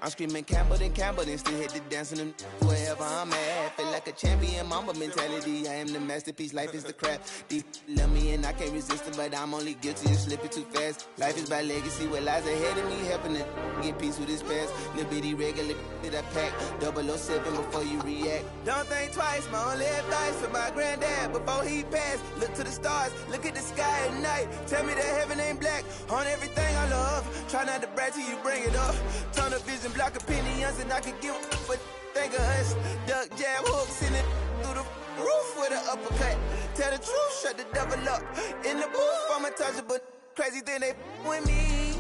I'm screaming Campbell, then still hit the dancing and wherever I'm at. Feel like a champion, mamba mentality. I am the masterpiece, life is the craft. Deep love me and I can't resist it, but I'm only guilty of slipping too fast. Life is by legacy, what lies ahead of me, helping to get peace with this past. Little bitty regular that I pack, 007 before you react. Don't think twice, my only advice for my granddad before he passed. Look to the stars, look at the sky at night. Tell me that heaven ain't black on everything I love. Try not to brag till you bring it up. Tunnel vision, block opinions, and I can give a think of us. Duck jab hooks in it through the roof with an uppercut. Tell the truth, shut the devil up. In the booth, I'm untouchable. Crazy thing they with me.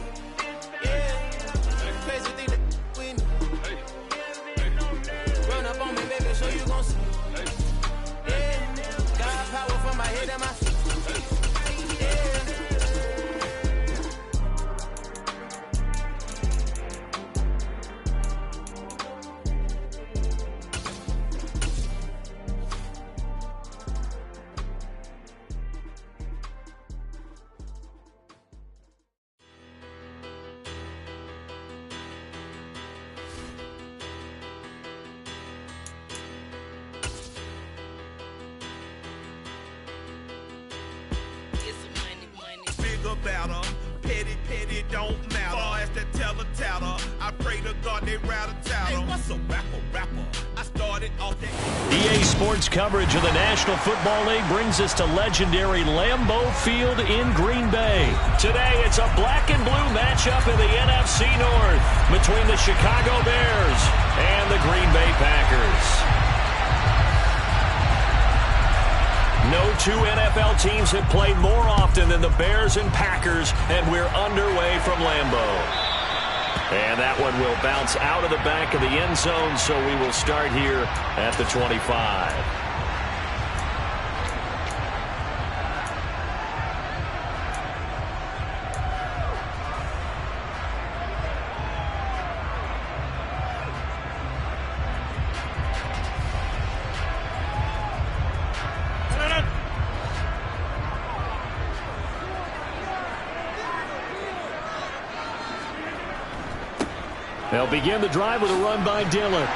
Yeah, crazy thing they with me. Run up on me, baby, so you gon' see. Yeah, got power from my head and my feet. About them. Petty don't matter. Far as the teller, I pray to God they rattle tattle. Hey, what's a rapper? I started off that. EA Sports coverage of the National Football League brings us to legendary Lambeau Field in Green Bay. Today, it's a black and blue matchup in the NFC North between the Chicago Bears and the Green Bay Packers. No two NFL teams have played more often than the Bears and Packers, and we're underway from Lambeau. And that one will bounce out of the back of the end zone, so we will start here at the 25. They'll begin the drive with a run by Dillon.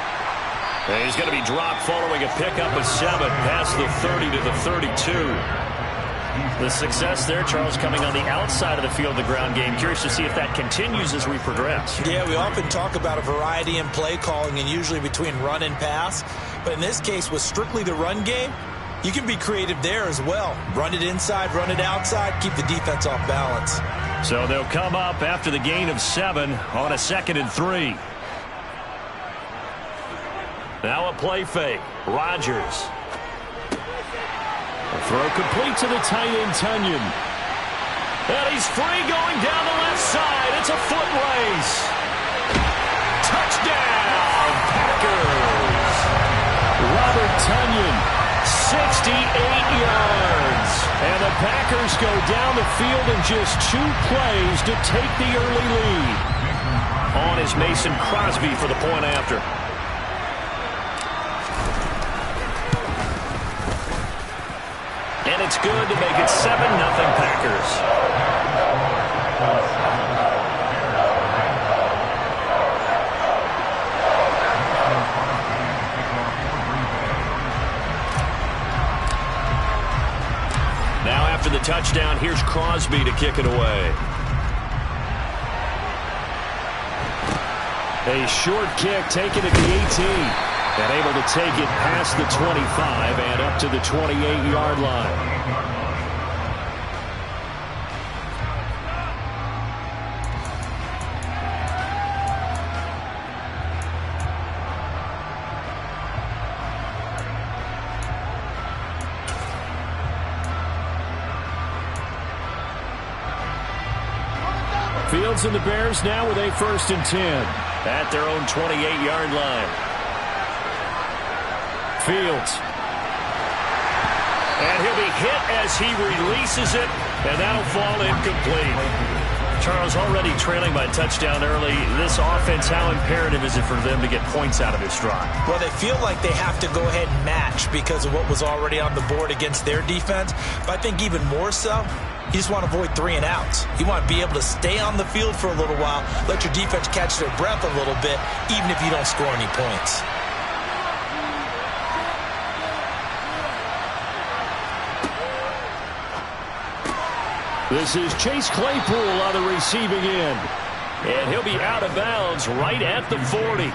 And he's going to be dropped following a pickup of 7 past the 30 to the 32. The success there, Charles, coming on the outside of the field, the ground game. Curious to see if that continues as we progress. Yeah, we often talk about a variety in play calling and usually between run and pass. But in this case, with strictly the run game, you can be creative there as well. Run it inside, run it outside, keep the defense off balance. So they'll come up after the gain of 7 on a 2nd and 3. Now a play fake. Rodgers. A throw complete to the tight end, Tunyon. And he's free going down the left side. It's a foot race. Touchdown, Packers. Robert Tunyon. 68 yards. And the Packers go down the field in just 2 plays to take the early lead. On is Mason Crosby for the point after. And it's good to make it 7-0 Packers. After the touchdown, here's Crosby to kick it away. A short kick taken at the 18. And able to take it past the 25 and up to the 28-yard line. Fields and the Bears now with a 1st and 10 at their own 28-yard line. Fields. And he'll be hit as he releases it, and that'll fall incomplete. Charles, already trailing by a touchdown early. This offense, how imperative is it for them to get points out of this drive? Well, they feel like they have to go ahead and match because of what was already on the board against their defense. But I think even more so, You just want to avoid 3 and outs. You want to be able to stay on the field for a little while, let your defense catch their breath a little bit, even if you don't score any points. This is Chase Claypool on the receiving end. And he'll be out of bounds right at the 40.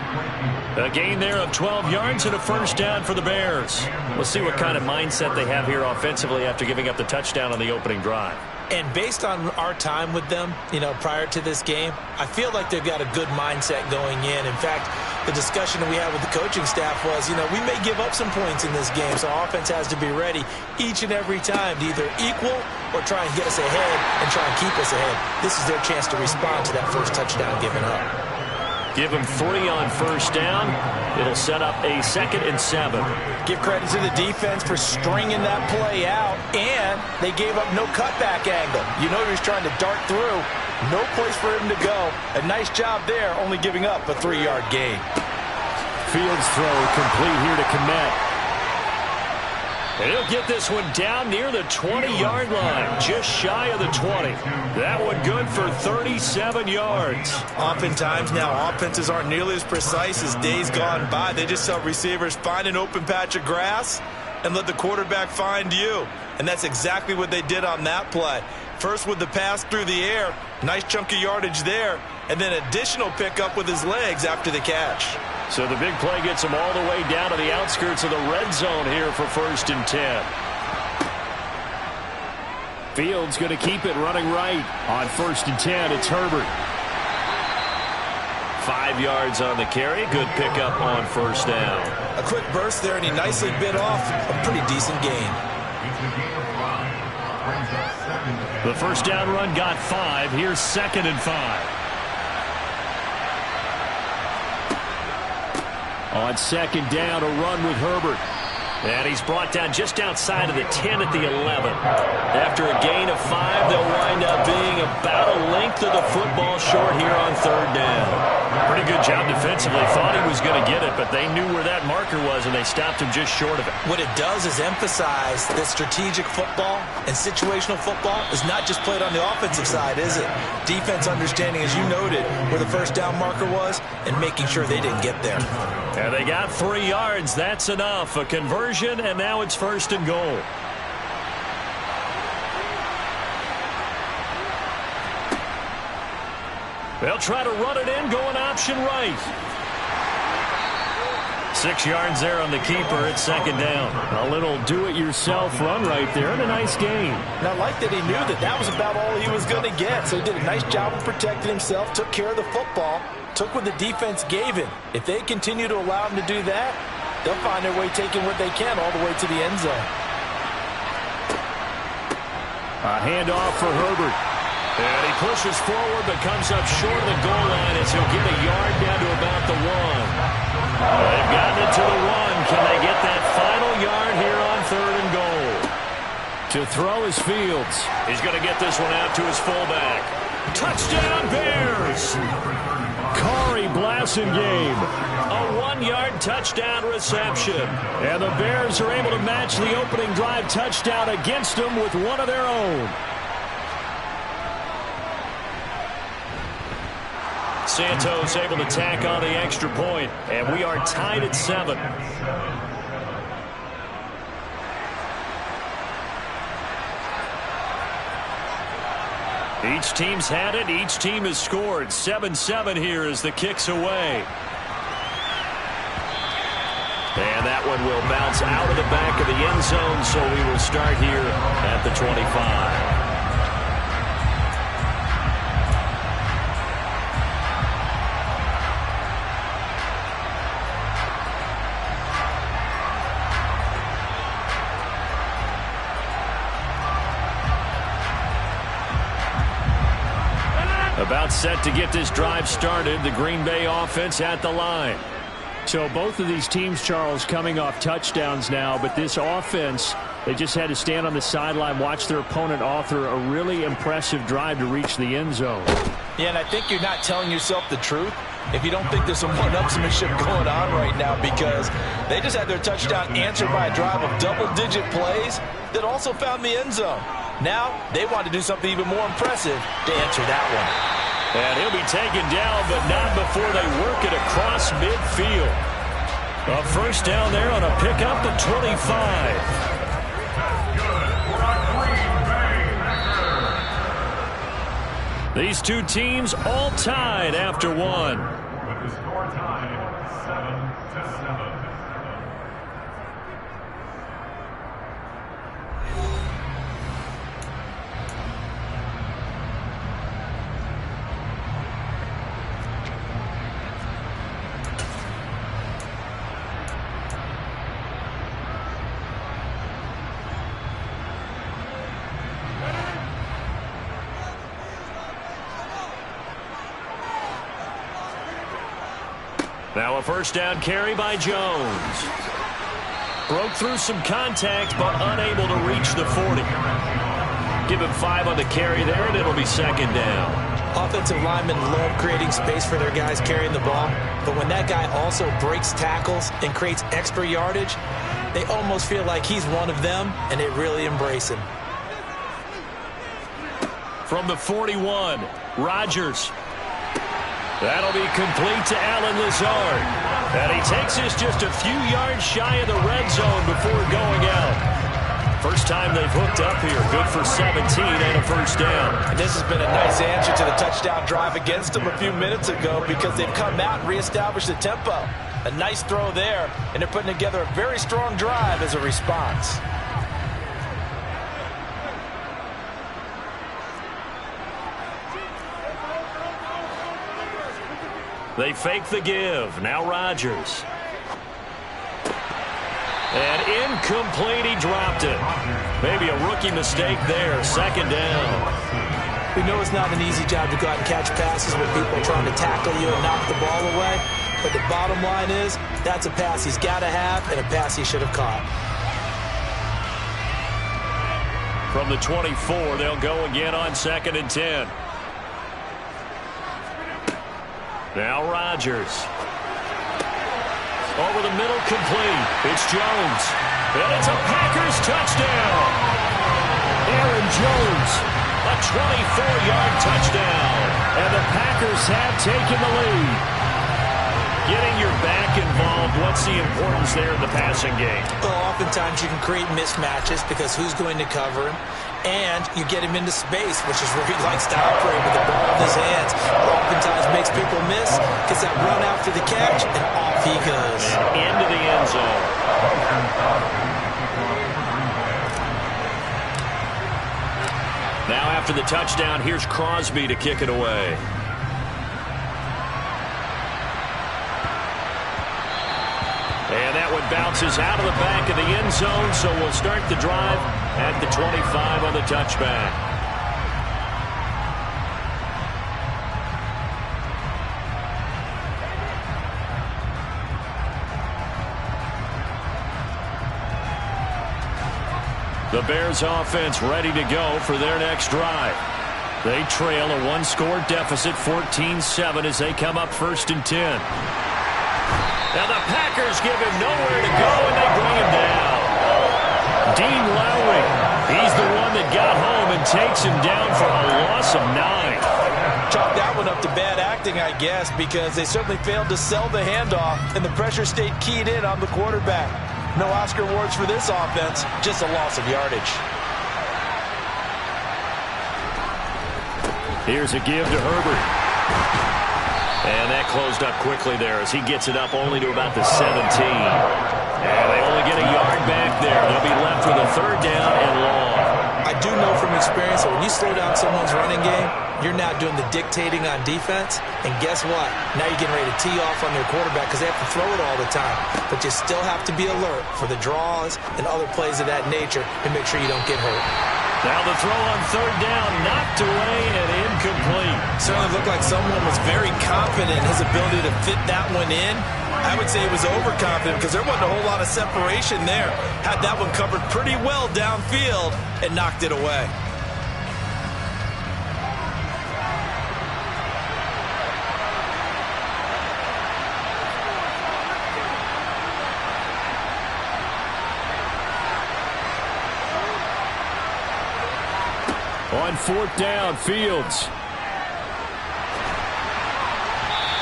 A gain there of 12 yards and a first down for the Bears. We'll see what kind of mindset they have here offensively after giving up the touchdown on the opening drive. And based on our time with them, prior to this game, I feel like they've got a good mindset going in. In fact, the discussion that we had with the coaching staff was, we may give up some points in this game, so our offense has to be ready each and every time to either equal or try and get us ahead and try and keep us ahead. This is their chance to respond to that first touchdown given up. Give them 3 on first down. It'll set up a 2nd and 7. Give credit to the defense for stringing that play out, and they gave up no cutback angle. He was trying to dart through. No place for him to go. A nice job there, only giving up a 3-yard gain. Fields throw complete here to Kmet. He'll get this one down near the 20-yard line, just shy of the 20. That one good for 37 yards. Oftentimes now, offenses aren't nearly as precise as days gone by. They just tell receivers, find an open patch of grass and let the quarterback find you. And that's exactly what they did on that play. First with the pass through the air, nice chunk of yardage there, and then additional pickup with his legs after the catch. So the big play gets him all the way down to the outskirts of the red zone here for 1st and 10. Fields going to keep it running right. On 1st and 10, it's Herbert. 5 yards on the carry. Good pickup on first down. A quick burst there, and he nicely bit off a pretty decent gain. The first down run got 5. Here's 2nd and 5. On 2nd down, a run with Herbert. And he's brought down just outside of the 10 at the 11. After a gain of 5, they'll wind up being about a length of the football short here on 3rd down. Pretty good job defensively. Thought he was going to get it, but they knew where that marker was, and they stopped him just short of it. What it does is emphasize that strategic football and situational football is not just played on the offensive side, is it? Defense understanding, as you noted, where the first down marker was and making sure they didn't get there. And they got 3 yards. That's enough. A conversion, and now it's 1st and goal. They'll try to run it in, going option right. 6 yards there on the keeper. It's 2nd down. A little do-it-yourself run right there, and a nice gain. And I like that he knew that was about all he was going to get. So he did a nice job of protecting himself, took care of the football, took what the defense gave him. If they continue to allow him to do that, they'll find their way taking what they can all the way to the end zone. A handoff for Herbert. And he pushes forward but comes up short of the goal line as he'll get a yard down to about the 1. They've gotten it to the 1. Can they get that final yard here on 3rd and goal? To throw is Fields. He's going to get this one out to his fullback. Touchdown Bears! Corey Blasingame. A 1-yard touchdown reception. And the Bears are able to match the opening drive touchdown against them with one of their own. Santos able to tack on the extra point, and we are tied at 7. Each team's had it. Each team has scored. 7-7 here as the kick's away. And that one will bounce out of the back of the end zone, so we will start here at the 25. About set to get this drive started. The Green Bay offense at the line. So both of these teams, Charles, coming off touchdowns now, but this offense, they just had to stand on the sideline, watch their opponent author a really impressive drive to reach the end zone. Yeah, and I think you're not telling yourself the truth if you don't think there's some one-upsmanship going on right now, because they just had their touchdown answered by a drive of double-digit plays that also found the end zone. Now they want to do something even more impressive to answer that one. And he'll be taken down, but not before they work it across midfield. A first down there on a pickup of 25. These two teams all tied after one. With the score tied 7-7. Now a first down carry by Jones. Broke through some contact, but unable to reach the 40. Give him 5 on the carry there, and it'll be second down. Offensive linemen love creating space for their guys carrying the ball, but when that guy also breaks tackles and creates extra yardage, they almost feel like he's one of them, and they really embrace him. From the 41, Rodgers. That'll be complete to Allen Lazard. And he takes us just a few yards shy of the red zone before going out. First time they've hooked up here. Good for 17 and a first down. And this has been a nice answer to the touchdown drive against them a few minutes ago because they've come out and reestablished the tempo. A nice throw there, and they're putting together a very strong drive as a response. They fake the give. Now Rodgers. And incomplete. He dropped it. Maybe a rookie mistake there. Second down. We know it's not an easy job to go out and catch passes when people are trying to tackle you and knock the ball away. But the bottom line is that's a pass he's got to have and a pass he should have caught. From the 24, they'll go again on 2nd and 10. Now Rodgers. Over the middle, complete. It's Jones. And it's a Packers touchdown. Aaron Jones, a 24-yard touchdown. And the Packers have taken the lead. Getting your back involved, what's the importance there in the passing game? Well, oftentimes you can create mismatches because who's going to cover him? And you get him into space, which is where he likes to operate with the ball in his hands. Oftentimes makes people miss, gets that run after the catch, and off he goes. And into the end zone. Now after the touchdown, here's Crosby to kick it away. And that one bounces out of the back of the end zone, so we'll start the drive at the 25 on the touchback. The Bears offense ready to go for their next drive. They trail a one-score deficit, 14-7, as they come up 1st and 10. Now the Packers give him nowhere to go, and they bring him down. Dean Lowry, he's the one that got home and takes him down for a loss of 9. Chalk that one up to bad acting, I guess, because they certainly failed to sell the handoff, and the pressure stayed keyed in on the quarterback. No Oscar awards for this offense, just a loss of yardage. Here's a give to Herbert. And that closed up quickly there as he gets it up only to about the 17. And they only get a yard back there. They'll be left with a 3rd down and long. I do know from experience that when you slow down someone's running game, you're now doing the dictating on defense. And guess what? Now you're getting ready to tee off on your quarterback because they have to throw it all the time. But you still have to be alert for the draws and other plays of that nature to make sure you don't get hurt. Now the throw on 3rd down, knocked away and incomplete. Certainly looked like someone was very confident in his ability to fit that one in. I would say he was overconfident because there wasn't a whole lot of separation there. Had that one covered pretty well downfield and knocked it away. On 4th down, Fields.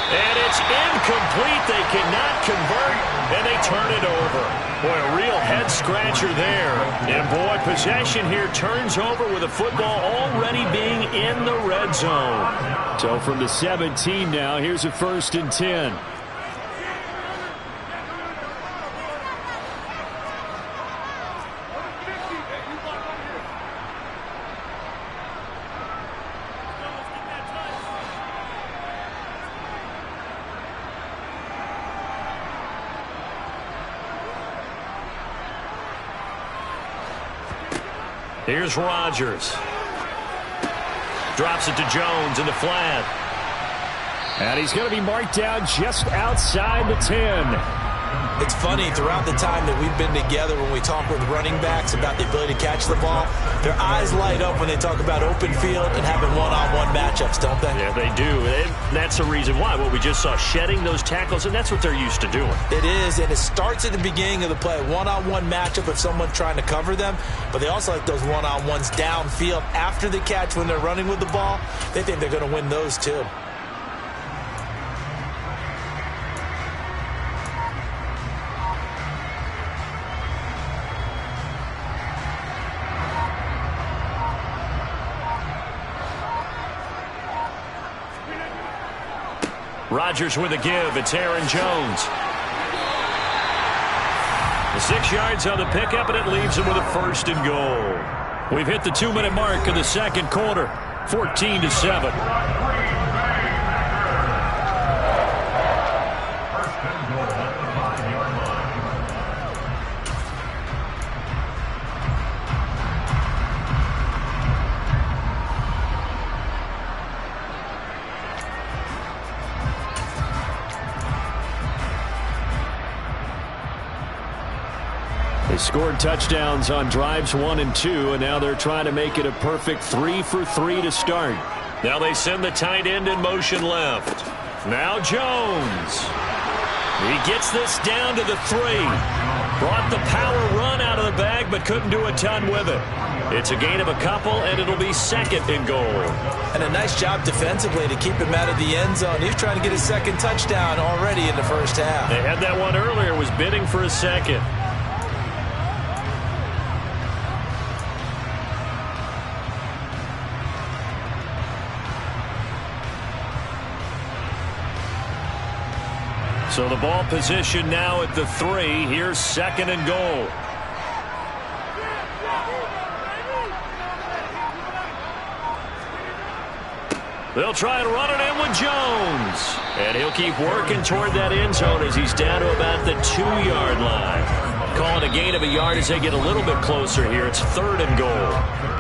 And it's incomplete. They cannot convert, and they turn it over. Boy, a real head-scratcher there. And, boy, possession here turns over with the football already being in the red zone. So from the 17 now, here's a 1st and 10. Here's Rodgers. Drops it to Jones in the flat. And he's going to be marked down just outside the 10. It's funny, throughout the time that we've been together, when we talk with running backs about the ability to catch the ball, their eyes light up when they talk about open field and having one-on-one matchups, don't they? Yeah, they do. And that's the reason why. What we just saw, shedding those tackles, and that's what they're used to doing. It is, and it starts at the beginning of the play. One-on-one matchup if someone's trying to cover them, but they also like those one-on-ones downfield after the catch when they're running with the ball. They think they're going to win those too. Rodgers with a give. It's Aaron Jones. The 6 yards on the pickup, and it leaves him with a 1st and goal. We've hit the 2-minute mark in the second quarter. 14-7. Scored touchdowns on drives 1 and 2, and now they're trying to make it a perfect 3 for 3 to start. Now they send the tight end in motion left. Now Jones. He gets this down to the 3. Brought the power run out of the bag, but couldn't do a ton with it. It's a gain of a couple, and it'll be 2nd and goal. And a nice job defensively to keep him out of the end zone. He's trying to get his 2nd touchdown already in the first half. They had that one earlier, was bidding for a 2nd. So the ball position now at the 3. Here's 2nd and goal. They'll try and run it in with Jones. And he'll keep working toward that end zone as he's down to about the 2-yard line. Calling a gain of a yard as they get a little bit closer here. It's 3rd and goal.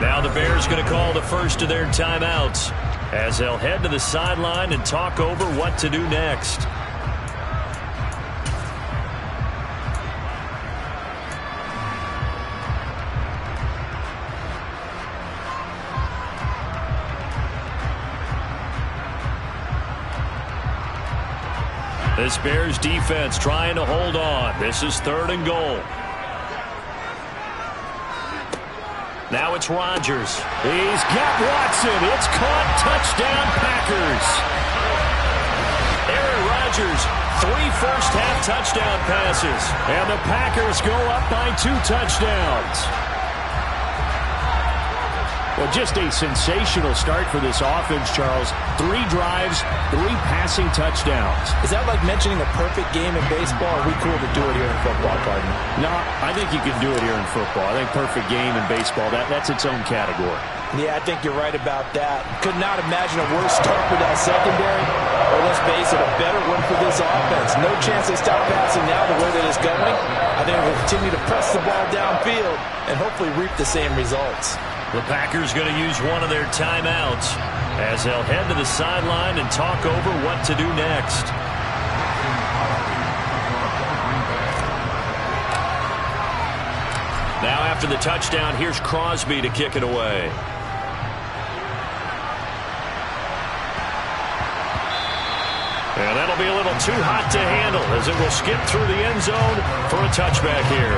Now the Bears going to call the first of their timeouts as they'll head to the sideline and talk over what to do next. This Bears defense trying to hold on. This is 3rd and goal. Now it's Rodgers. He's got Watson. It's caught. Touchdown, Packers. Aaron Rodgers, 3 first-half touchdown passes. And the Packers go up by 2 touchdowns. Well, just a sensational start for this offense, Charles. 3 drives, 3 passing touchdowns. Is that like mentioning a perfect game in baseball? Or are we cool to do it here in football, Gardner? No, I think you can do it here in football. I think perfect game in baseball, that's its own category. Yeah, I think you're right about that. Could not imagine a worse start for that secondary. Or let's face it, a better one for this offense. No chance they stop passing now the way that it's going. I think we'll continue to press the ball downfield and hopefully reap the same results. The Packers going to use one of their timeouts as they'll head to the sideline and talk over what to do next. Now after the touchdown, here's Crosby to kick it away. And that'll be a little too hot to handle as it will skip through the end zone for a touchback here.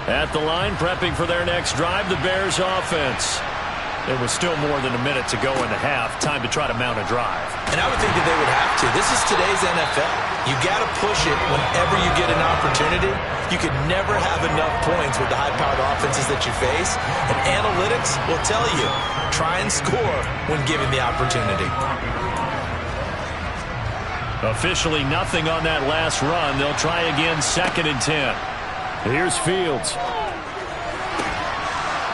At the line, prepping for their next drive, the Bears offense. There was still more than a minute to go in the half. Time to try to mount a drive. And I would think that they would have to. This is today's NFL. You got to push it whenever you get an opportunity. You can never have enough points with the high-powered offenses that you face. And analytics will tell you, try and score when given the opportunity. Officially nothing on that last run. They'll try again, 2nd and 10. Here's Fields.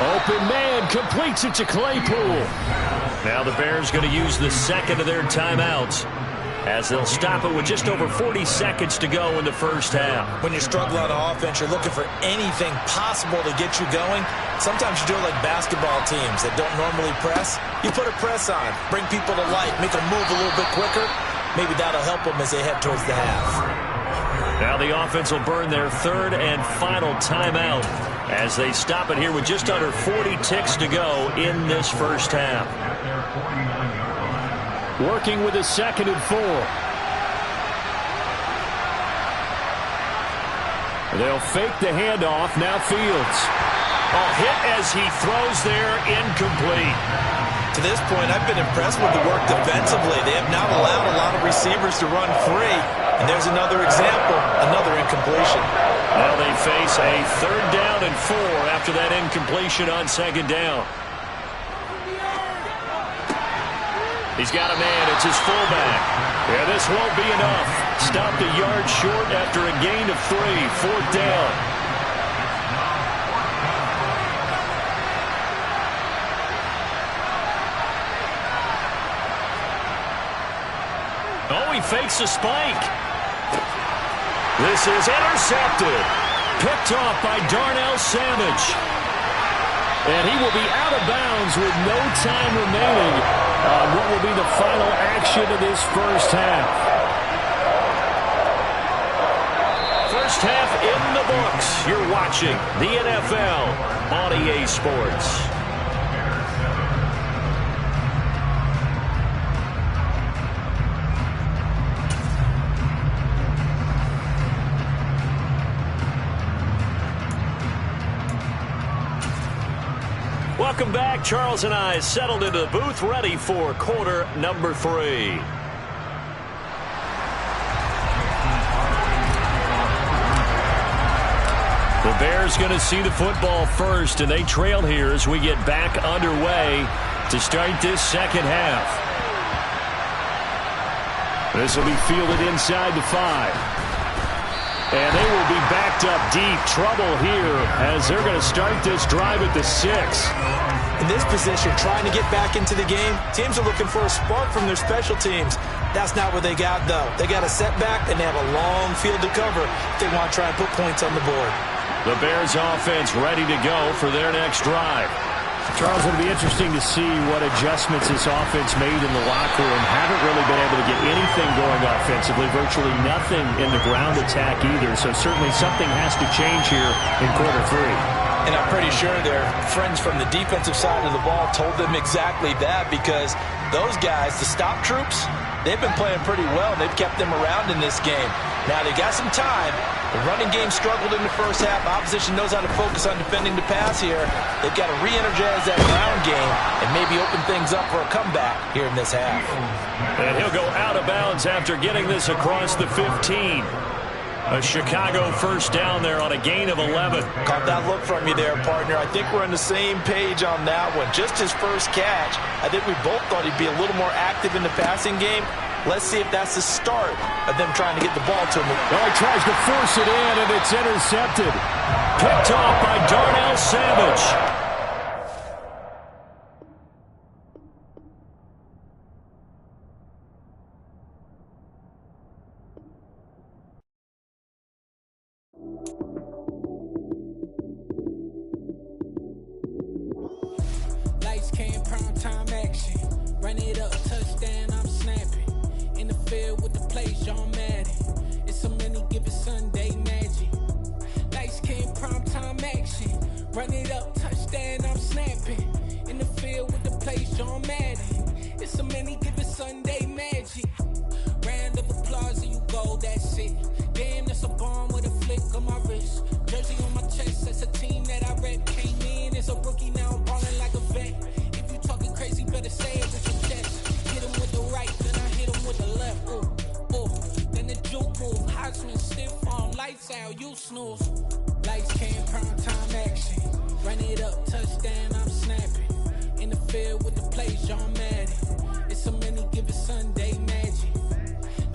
Open man, completes it to Claypool. Now the Bears going to use the second of their timeouts as they'll stop it with just over 40 seconds to go in the first half. When you struggle on offense, you're looking for anything possible to get you going. Sometimes you do it like basketball teams that don't normally press. You put a press on, bring people to life, make them move a little bit quicker. Maybe that'll help them as they head towards the half. Now the offense will burn their 3rd and final timeout as they stop it here with just under 40 ticks to go in this first half. Working with a 2nd and 4. They'll fake the handoff. Now Fields. Hit as he throws there, incomplete. To this point, I've been impressed with the work defensively. They have not allowed a lot of receivers to run free. And there's another example, another incompletion. Now they face a 3rd down and 4 after that incompletion on 2nd down. He's got a man. It's his fullback. Yeah, this won't be enough. Stopped a yard short after a gain of 3. 4th down. Oh, he fakes a spike. This is intercepted. Picked off by Darnell Savage. And he will be out of bounds with no time remaining on what will be the final action of this first half. First half in the books. You're watching the NFL on EA Sports. Welcome back. Charles and I settled into the booth, ready for quarter number 3. The Bears going to see the football first, and they trail here as we get back underway to start this second half. This will be fielded inside the 5. And they will be backed up deep. Trouble here as they're going to start this drive at the 6. In this position, trying to get back into the game, teams are looking for a spark from their special teams. That's not what they got, though. They got a setback, and they have a long field to cover if they want to try and put points on the board. The Bears offense ready to go for their next drive. Charles, it'll be interesting to see what adjustments this offense made in the locker room. Haven't really been able to get anything going offensively, virtually nothing in the ground attack either. So certainly something has to change here in quarter 3. And I'm pretty sure their friends from the defensive side of the ball told them exactly that, because those guys, the stop troops, they've been playing pretty well. They've kept them around in this game. Now they got some time. The running game struggled in the first half. Opposition knows how to focus on defending the pass here. They've got to re-energize that ground game and maybe open things up for a comeback here in this half. And he'll go out of bounds after getting this across the 15. A Chicago first down there on a gain of 11. Caught that look from you there, partner. I think we're on the same page on that one. Just his first catch. I think we both thought he'd be a little more active in the passing game. Let's see if that's the start of them trying to get the ball to him. Well, he tries to force it in, and it's intercepted. Picked off by Darnell Savage. Lights came, prime time action. Run it up, touchdown, I'm snapping. In the field with the plays, John Madden. It's so many, give it Sunday magic. Lights came, prime time action. Run it up, touchdown, I'm snapping. In the field with the plays, John Madden. It's so many, give it Sunday magic. Round of applause and you go, that's it. Damn, that's a bomb with a flick on my wrist. Jersey on my chest, that's a team. snooze. Lights came, prime time action. Run it up, touchdown, I'm snapping. In the field with the plays, John Madden. It's a many given Sunday magic.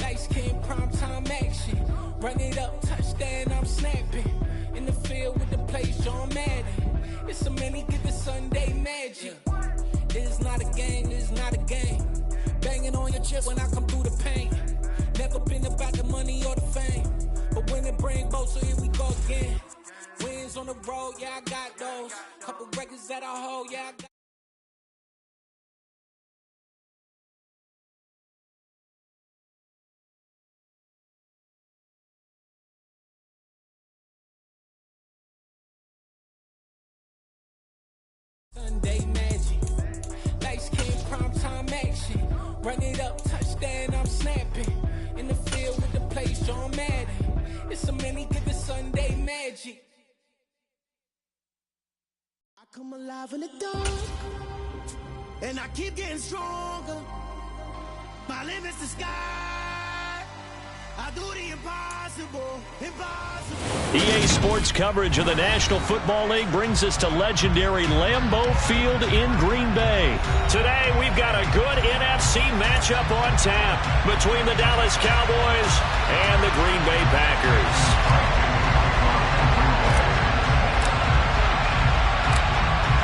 Lights came, prime time action. Run it up, touchdown, I'm snapping. In the field with the plays, John Madden. It's a many given Sunday magic. This is not a game, this is not a game. Banging on your chip when I come through the pain. Never been about the money or the fame. But when it bring both, so here we go again. Wins on the road, yeah, I got those. Couple records that I hold, yeah, I got. Sunday magic. Lights came, prime time action. Run it up, touchdown, I'm snapping. In the field with the plays, John Madden. It's a many given Sunday magic. I come alive in the dark, and I keep getting stronger. My limit's the sky. I do the impossible, impossible. EA Sports coverage of the National Football League brings us to legendary Lambeau Field in Green Bay. Today, we've got a good NFC matchup on tap between the Dallas Cowboys and the Green Bay Packers.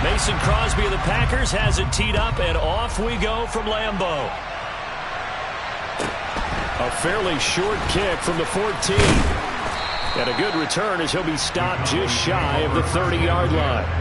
Mason Crosby of the Packers has it teed up, and off we go from Lambeau. A fairly short kick from the 14. And a good return as he'll be stopped just shy of the 30-yard line.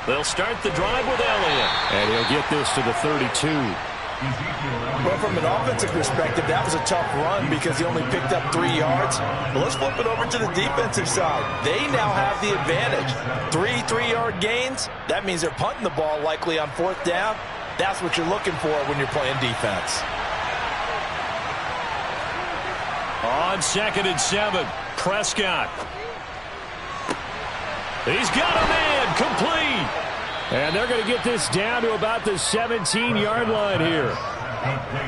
They'll start the drive with Elliott. And he'll get this to the 32. Well, from an offensive perspective, that was a tough run because he only picked up 3 yards. But let's flip it over to the defensive side. They now have the advantage. 3-3-yard gains. That means they're punting the ball likely on 4th down. That's what you're looking for when you're playing defense. On 2nd and 7, Prescott. He's got a man, complete. And they're going to get this down to about the 17-yard line here.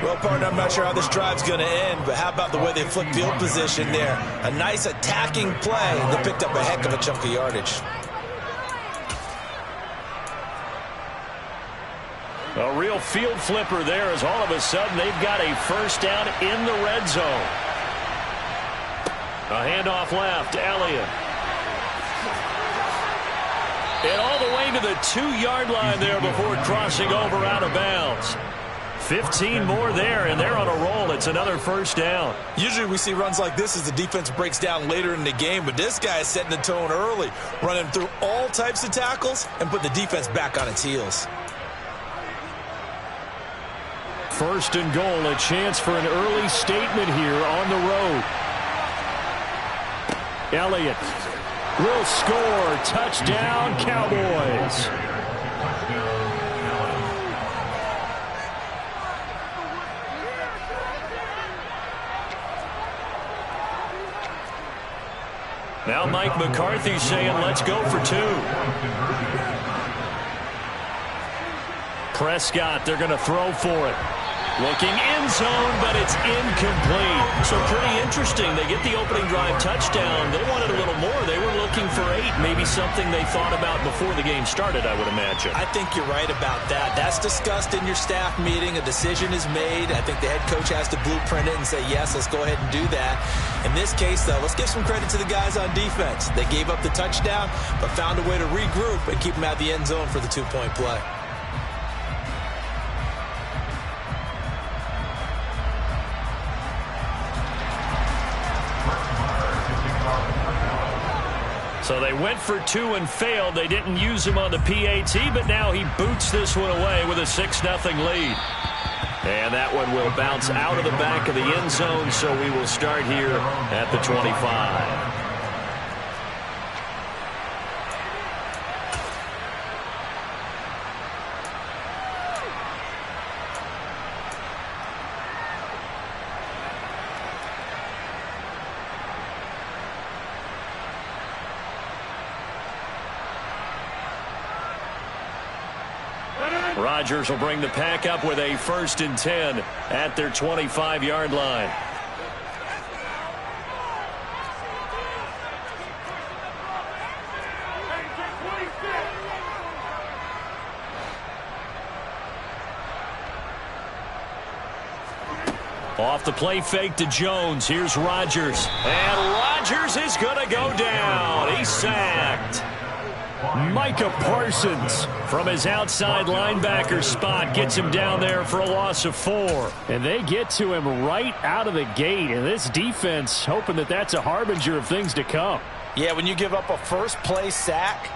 Well, partner, I'm not sure how this drive's going to end, but how about the way they flip field position there? A nice attacking play. They picked up a heck of a chunk of yardage. A real field flipper there as all of a sudden they've got a first down in the red zone. A handoff left, Elliott. And all the way to the 2-yard line there before crossing over out of bounds. 15 more there, and they're on a roll. It's another first down. Usually we see runs like this as the defense breaks down later in the game, but this guy is setting the tone early, running through all types of tackles and put the defense back on its heels. First and goal, a chance for an early statement here on the road. Elliott will score. Touchdown, Cowboys. Now Mike McCarthy saying, let's go for 2. Prescott, they're going to throw for it. Looking end zone, but it's incomplete. So pretty interesting. They get the opening drive touchdown. They wanted a little more. They were looking for 8. Maybe something they thought about before the game started, I would imagine. I think you're right about that. That's discussed in your staff meeting. A decision is made. I think the head coach has to blueprint it and say, yes, let's go ahead and do that. In this case, though, let's give some credit to the guys on defense. They gave up the touchdown, but found a way to regroup and keep them out of the end zone for the 2-point play. So they went for 2 and failed. They didn't use him on the PAT, but now he boots this one away with a 6-0 lead. And that one will bounce out of the back of the end zone, so we will start here at the 25. Rodgers will bring the pack up with a 1st and 10 at their 25-yard line. Off the play fake to Jones. Here's Rodgers. And Rodgers is going to go down. He's sacked. Micah Parsons from his outside linebacker spot gets him down there for a loss of 4. And they get to him right out of the gate. And this defense hoping that that's a harbinger of things to come. Yeah, when you give up a first-play sack,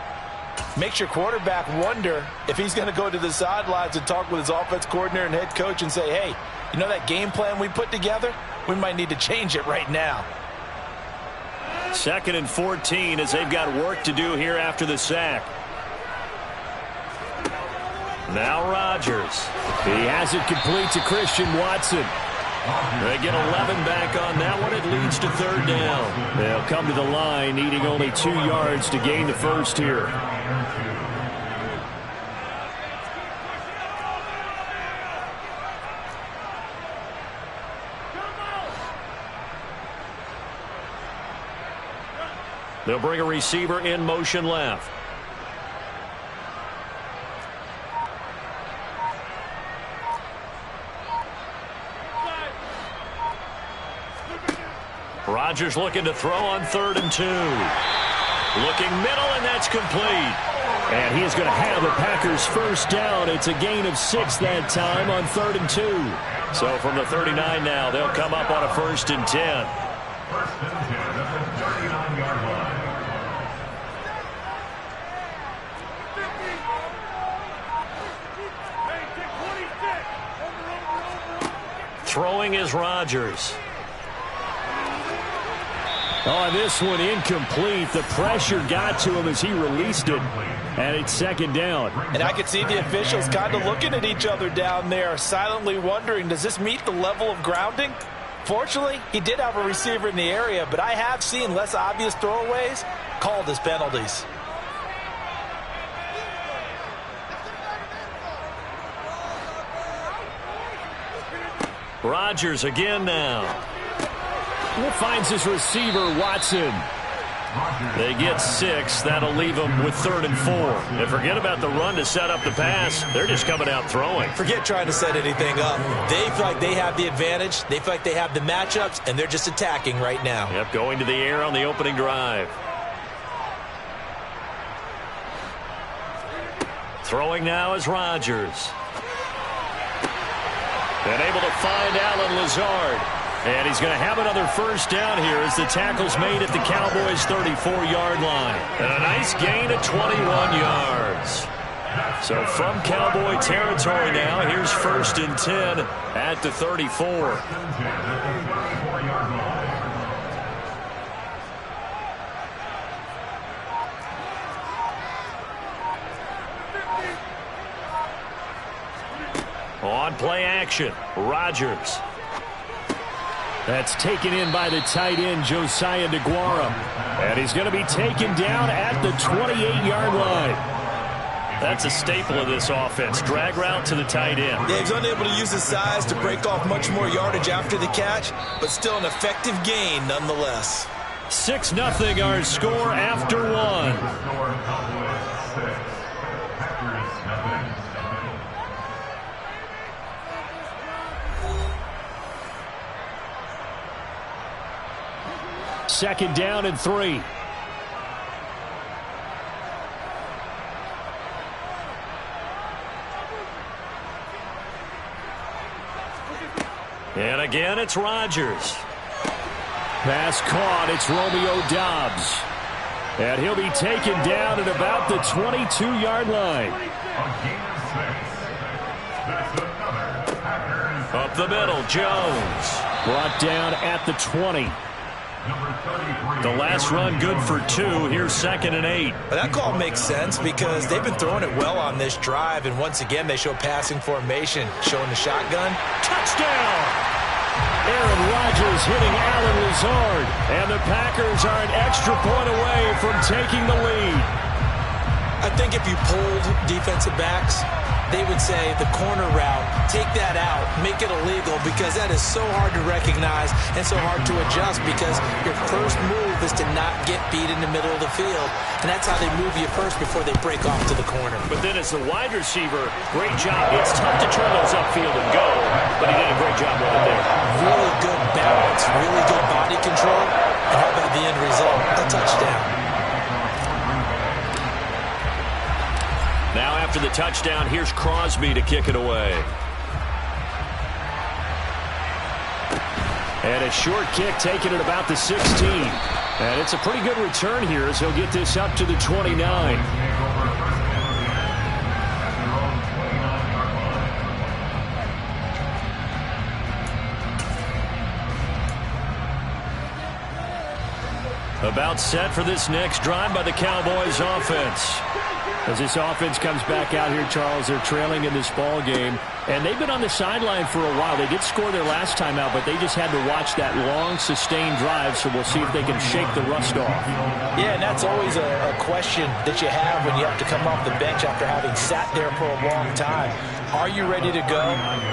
makes your quarterback wonder if he's going to go to the sidelines and talk with his offense coordinator and head coach and say, hey, you know that game plan we put together? We might need to change it right now. 2nd and 14 as they've got work to do here after the sack. Now Rodgers. He has it complete to Christian Watson. They get 11 back on that one. It leads to 3rd down. They'll come to the line needing only 2 yards to gain the first here. They'll bring a receiver in motion left. Rodgers looking to throw on 3rd and 2. Looking middle, and that's complete. And he is going to have the Packers first down. It's a gain of 6 that time on 3rd and 2. So from the 39 now, they'll come up on a 1st and 10. 1st and 10 at the 39-yard line. Throwing is Rodgers. Oh, this one incomplete. The pressure got to him as he released it. And it's 2nd down. And I could see the officials kind of looking at each other down there, silently wondering, does this meet the level of grounding? Fortunately, he did have a receiver in the area, but I have seen less obvious throwaways called as penalties. Rodgers again now. Finds his receiver, Watson. They get 6. That'll leave them with 3rd and 4. And forget about the run to set up the pass. They're just coming out throwing. Forget trying to set anything up. They feel like they have the advantage. They feel like they have the matchups, and they're just attacking right now. Yep, going to the air on the opening drive. Throwing now is Rodgers. And able to find Allen Lazard. And he's going to have another first down here as the tackle's made at the Cowboys' 34-yard line. And a nice gain of 21 yards. So from Cowboy territory now, here's 1st and 10 at the 34. On play action, Rodgers. That's taken in by the tight end, Josiah DeGuara. And he's going to be taken down at the 28-yard line. That's a staple of this offense. Drag route to the tight end. Yeah, he's unable to use his size to break off much more yardage after the catch, but still an effective gain nonetheless. 6-0 our score after 1. Second down and 3. And again, it's Rodgers. Pass caught. It's Romeo Doubs. And he'll be taken down at about the 22-yard line. A gain of 6. That's another Packers Up the middle, Jones. Brought down at the 20. The last run good for 2. Here's 2nd and 8. But that call makes sense because they've been throwing it well on this drive, and once again they show passing formation, showing the shotgun. Touchdown! Aaron Rodgers hitting Allen Lazard, and the Packers are an extra point away from taking the lead. I think if you pulled defensive backs, they would say the corner route, take that out, make it illegal, because that is so hard to recognize and so hard to adjust, because your first move is to not get beat in the middle of the field, and that's how they move you first before they break off to the corner. But then as the wide receiver, great job. It's tough to turn those upfield and go, but he did a great job with it there. Really good balance, really good body control, and how about the end result? A touchdown. Now after the touchdown, here's Crosby to kick it away. And a short kick taken at about the 16. And it's a pretty good return here as he'll get this up to the 29. About set for this next drive by the Cowboys offense. As this offense comes back out here, Charles, they're trailing in this ball game, and they've been on the sideline for a while. They did score their last time out, but they just had to watch that long, sustained drive, so we'll see if they can shake the rust off. Yeah, and that's always a question that you have when you have to come off the bench after having sat there for a long time. Are you ready to go?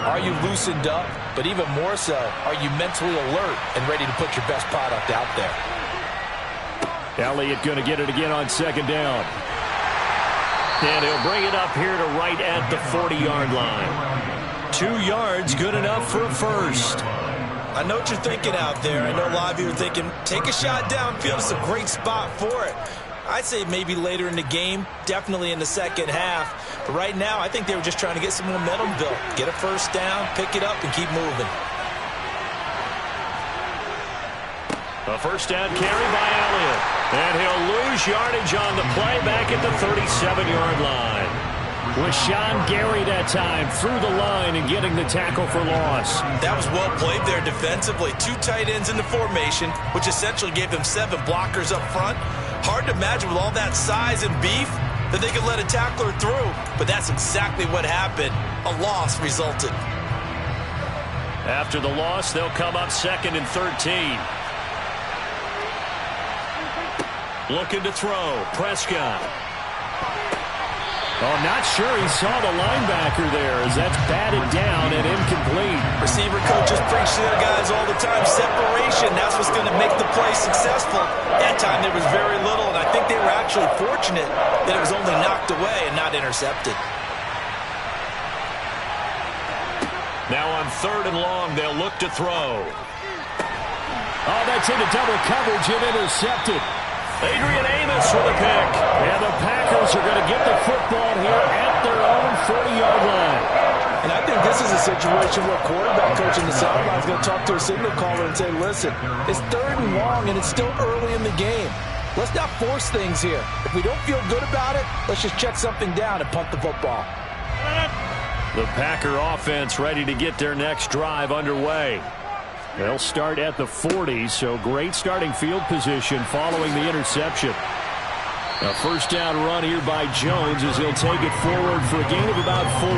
Are you loosened up? But even more so, are you mentally alert and ready to put your best product out there? Elliott going to get it again on 2nd down. And he'll bring it up here to right at the 40-yard line. 2 yards, good enough for a first. I know what you're thinking out there. I know a lot of you are thinking, take a shot downfield. It's a great spot for it. I'd say maybe later in the game, definitely in the second half. But right now, I think they were just trying to get some momentum built. Get a first down, pick it up, and keep moving. A first down carry by Elliott. And he'll lose yardage on the play back at the 37-yard line. Rashawn Gary that time through the line and getting the tackle for loss. That was well played there defensively. 2 tight ends in the formation, which essentially gave them 7 blockers up front. Hard to imagine with all that size and beef that they could let a tackler through. But that's exactly what happened. A loss resulted. After the loss, they'll come up 2nd and 13. Looking to throw. Prescott. Oh, not sure he saw the linebacker there as that's batted down and incomplete. Receiver coaches preach to their guys all the time. Separation, that's what's going to make the play successful. That time there was very little, and I think they were actually fortunate that it was only knocked away and not intercepted. Now on 3rd and long, they'll look to throw. Oh, that's into double coverage and intercepted. Adrian Amos with a pick. And the Packers are going to get the football here at their own 40-yard line. And I think this is a situation where quarterback coach in the sideline is going to talk to a signal caller and say, listen, it's 3rd and long and it's still early in the game. Let's not force things here. If we don't feel good about it, let's just check something down and punt the football. The Packer offense ready to get their next drive underway. They'll start at the 40, so great starting field position following the interception. A first down run here by Jones as he'll take it forward for a gain of about 4.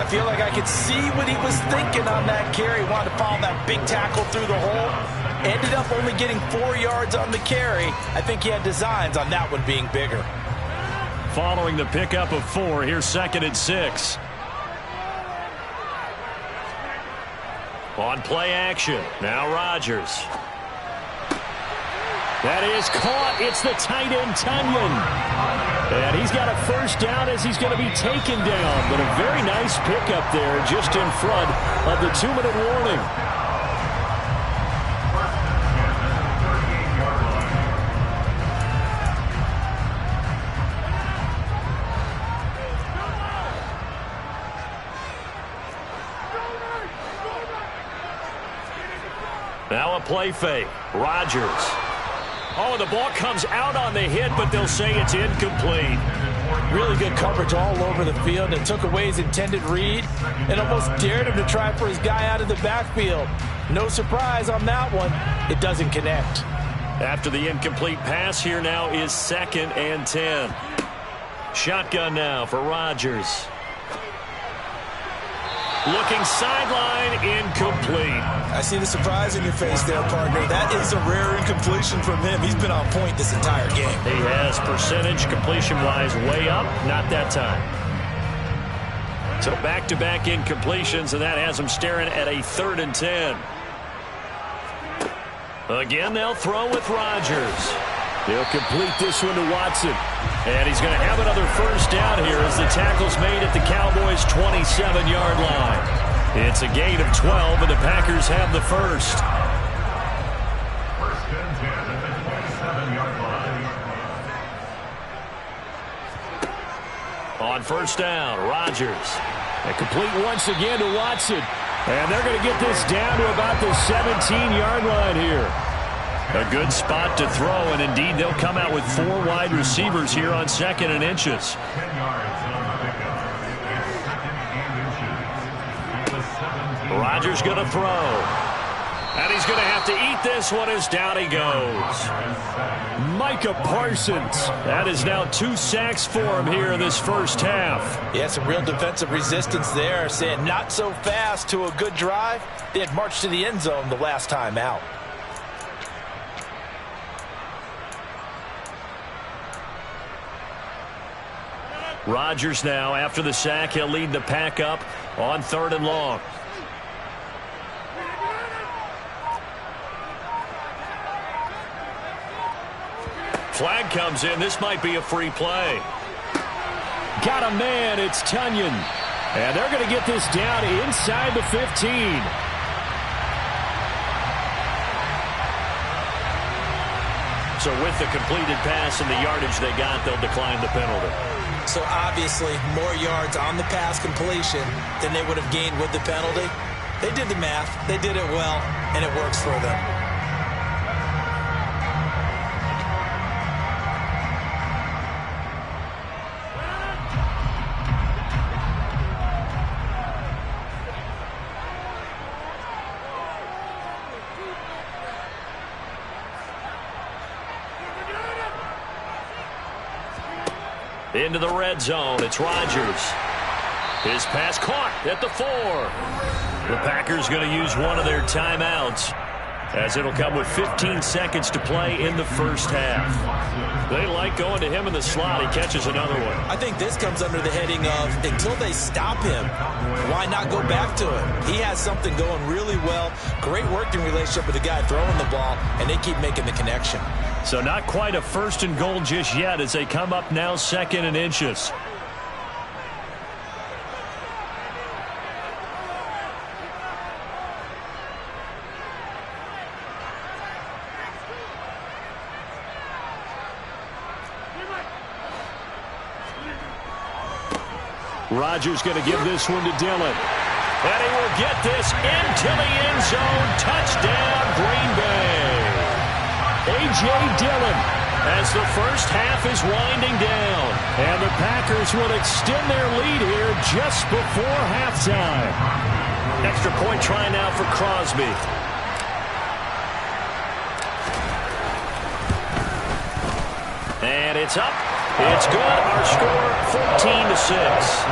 I feel like I could see what he was thinking on that carry. Wanted to follow that big tackle through the hole. Ended up only getting 4 yards on the carry. I think he had designs on that one being bigger. Following the pickup of 4, here's 2nd and 6. On play action, now Rodgers. That is caught. It's the tight end, Tunyon. And he's got a first down as he's going to be taken down. But a very nice pickup there just in front of the 2-minute warning. Now a play fake. Rodgers. Oh, the ball comes out on the hit, but they'll say it's incomplete. Really good coverage all over the field. It took away his intended read and almost dared him to try for his guy out of the backfield. No surprise on that one. It doesn't connect. After the incomplete pass, here now is 2nd and 10. Shotgun now for Rodgers. Looking sideline, incomplete. I see the surprise in your face there, partner. That is a rare incompletion from him. He's been on point this entire game. He has percentage completion-wise way up, not that time. So back-to-back incompletions, and that has him staring at a 3rd and 10. Again, they'll throw with Rodgers. He'll complete this one to Watson. And he's going to have another first down here as the tackle's made at the Cowboys' 27-yard line. It's a gain of 12, and the Packers have the first. First and 10 at the 27-yard line. On first down, Rodgers. And complete once again to Watson. And they're going to get this down to about the 17-yard line here. A good spot to throw, and indeed they'll come out with 4 wide receivers here on 2nd and inches. 10 yards on the pickup. It's 2nd and inches. At the 17. Rodgers going to throw. And he's going to have to eat this one as down he goes. Micah Parsons. That is now 2 sacks for him here in this first half. Yeah, some real defensive resistance there, saying not so fast to a good drive. They had marched to the end zone the last time out. Rodgers now, after the sack, he'll lead the pack up on 3rd and long. Flag comes in. This might be a free play. Got a man. It's Tonyan. And they're going to get this down inside the 15. So with the completed pass and the yardage they got, they'll decline the penalty. So obviously more yards on the pass completion than they would have gained with the penalty. They did the math. They did it well, and it works for them. Into the red zone. It's Rodgers. His pass caught at the 4. The Packers going to use one of their timeouts, as it'll come with 15 seconds to play in the first half. They like going to him in the slot. He catches another one. I think this comes under the heading of, until they stop him, why not go back to him? He has something going really well. Great working relationship with the guy throwing the ball, and they keep making the connection. So not quite a 1st and goal just yet as they come up now 2nd and inches. Rodgers going to give this one to Dillon. And he will get this into the end zone. Touchdown, Green Bay. A.J. Dillon as the first half is winding down. And the Packers will extend their lead here just before halftime. Extra point try now for Crosby. And it's up. It's good. Our score, 14-6.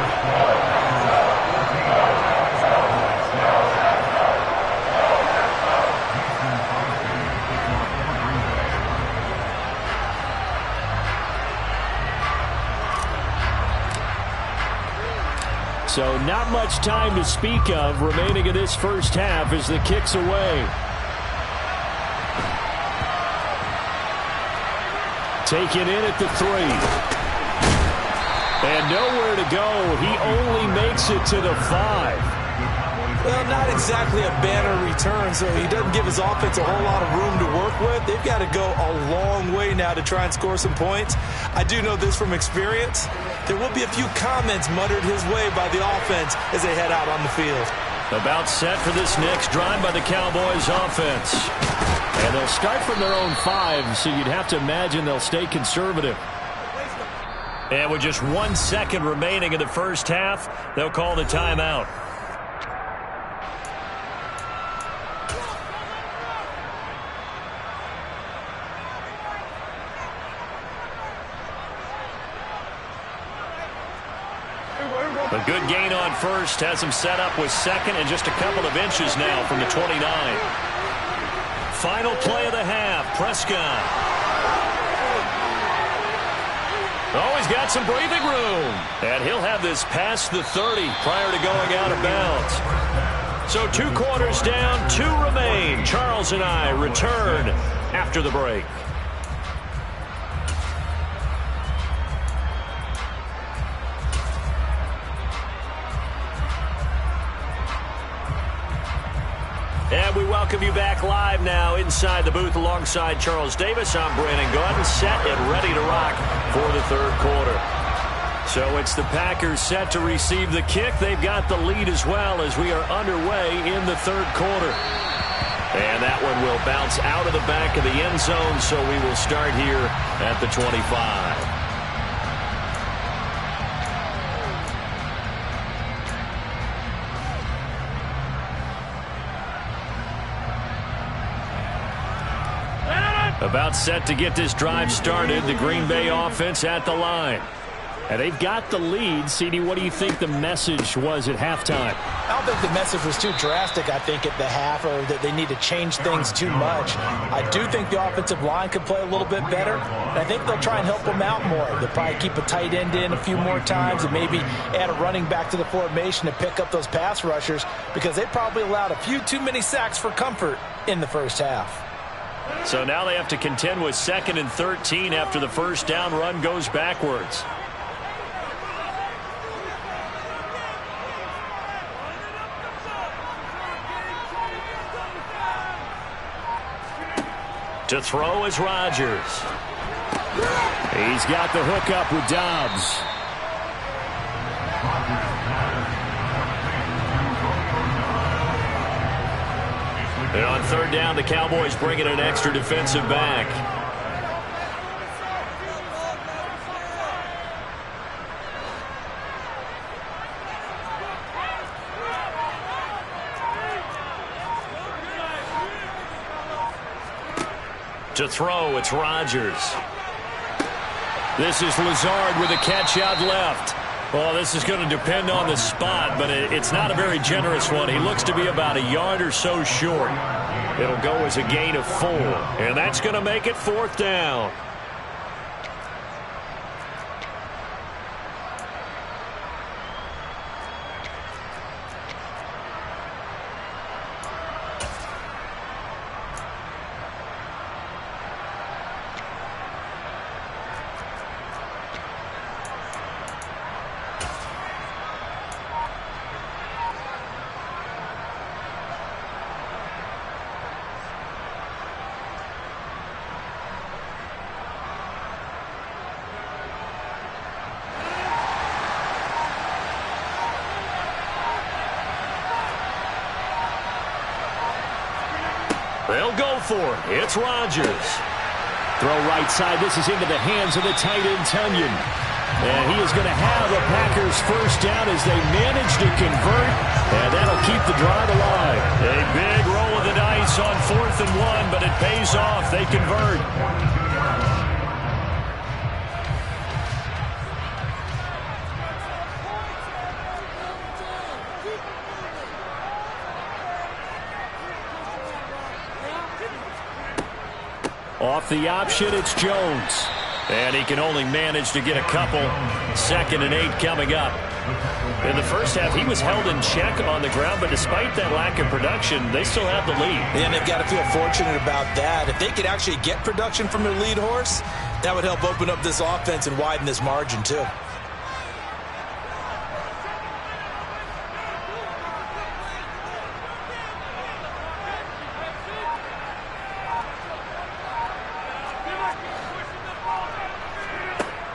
So not much time to speak of remaining in this first half as the kick's away. Taken in at the 3. And nowhere to go. He only makes it to the 5. Well, not exactly a banner return, so he doesn't give his offense a whole lot of room to work with. They've got to go a long way now to try and score some points. I do know this from experience. There will be a few comments muttered his way by the offense as they head out on the field. About set for this next drive by the Cowboys offense. And they'll start from their own 5, so you'd have to imagine they'll stay conservative. And with just 1 second remaining in the first half, they'll call the timeout. A good gain on first has him set up with second and just a couple of inches now from the 29. Final play of the half, Prescott. Oh, he's got some breathing room. And he'll have this past the 30 prior to going out of bounds. So 2 quarters down, 2 remain. Charles and I return after the break. And we welcome you back live now inside the booth alongside Charles Davis. I'm Brandon Gaudin, set and ready to rock for the third quarter. So it's the Packers set to receive the kick. They've got the lead as well as we are underway in the third quarter. And that one will bounce out of the back of the end zone, so we will start here at the 25. About set to get this drive started, the Green Bay offense at the line. And they've got the lead. CD, what do you think the message was at halftime? I don't think the message was too drastic, I think, at the half, or that they need to change things too much. I do think the offensive line could play a little bit better, and I think they'll try and help them out more. They'll probably keep a tight end in a few more times and maybe add a running back to the formation to pick up those pass rushers, because they probably allowed a few too many sacks for comfort in the first half. So now they have to contend with 2nd and 13 after the first down run goes backwards. To throw is Rodgers. He's got the hook up with Dobbs. And on third down, the Cowboys bring in an extra defensive back. To throw, it's Rodgers. This is Lazard with a catch out left. Well, this is going to depend on the spot, but it's not a very generous one. He looks to be about a yard or so short. It'll go as a gain of 4, and that's going to make it 4th down. They'll go for it. It's Rodgers. Throw right side. This is into the hands of the tight end, Tonyan. And he is going to have the Packers first down as they manage to convert. And that'll keep the drive alive. A big roll of the dice on 4th and 1, but it pays off. They convert. Off the option, it's Jones. And he can only manage to get a couple. 2nd and 8 coming up. In the first half, he was held in check on the ground, but despite that lack of production, they still have the lead. And they've got to feel fortunate about that. If they could actually get production from their lead horse, that would help open up this offense and widen this margin too.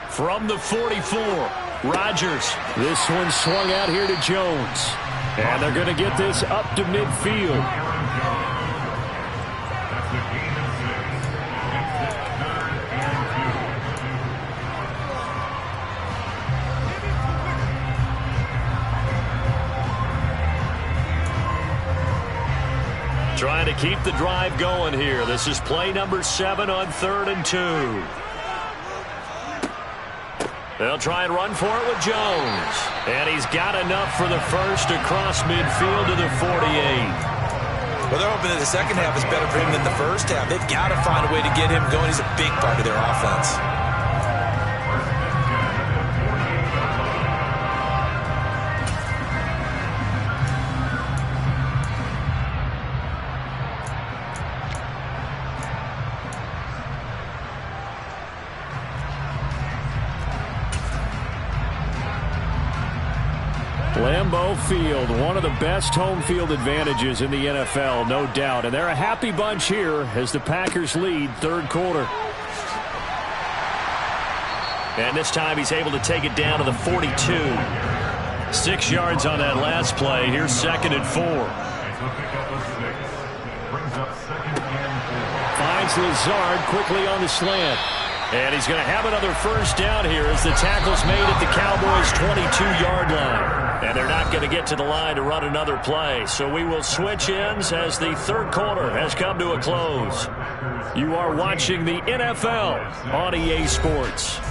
From the 44, Rodgers. This one swung out here to Jones. And they're going to get this up to midfield. That's a gain of 6. It's 3rd and 2. Trying to keep the drive going here. This is play number 7 on 3rd and 2. They'll try and run for it with Jones. And he's got enough for the first across midfield to the 48. Well, they're hoping that the second half is better for him than the first half. They've got to find a way to get him going. He's a big part of their offense. Lambeau Field, one of the best home field advantages in the NFL, no doubt. And they're a happy bunch here as the Packers lead 3rd quarter. And this time he's able to take it down to the 42. 6 yards on that last play. Here's 2nd and 4. Finds Lazard quickly on the slant. And he's going to have another first down here as the tackle's made at the Cowboys' 22-yard line. And they're not going to get to the line to run another play. So we will switch ends as the 3rd quarter has come to a close. You are watching the NFL on EA Sports.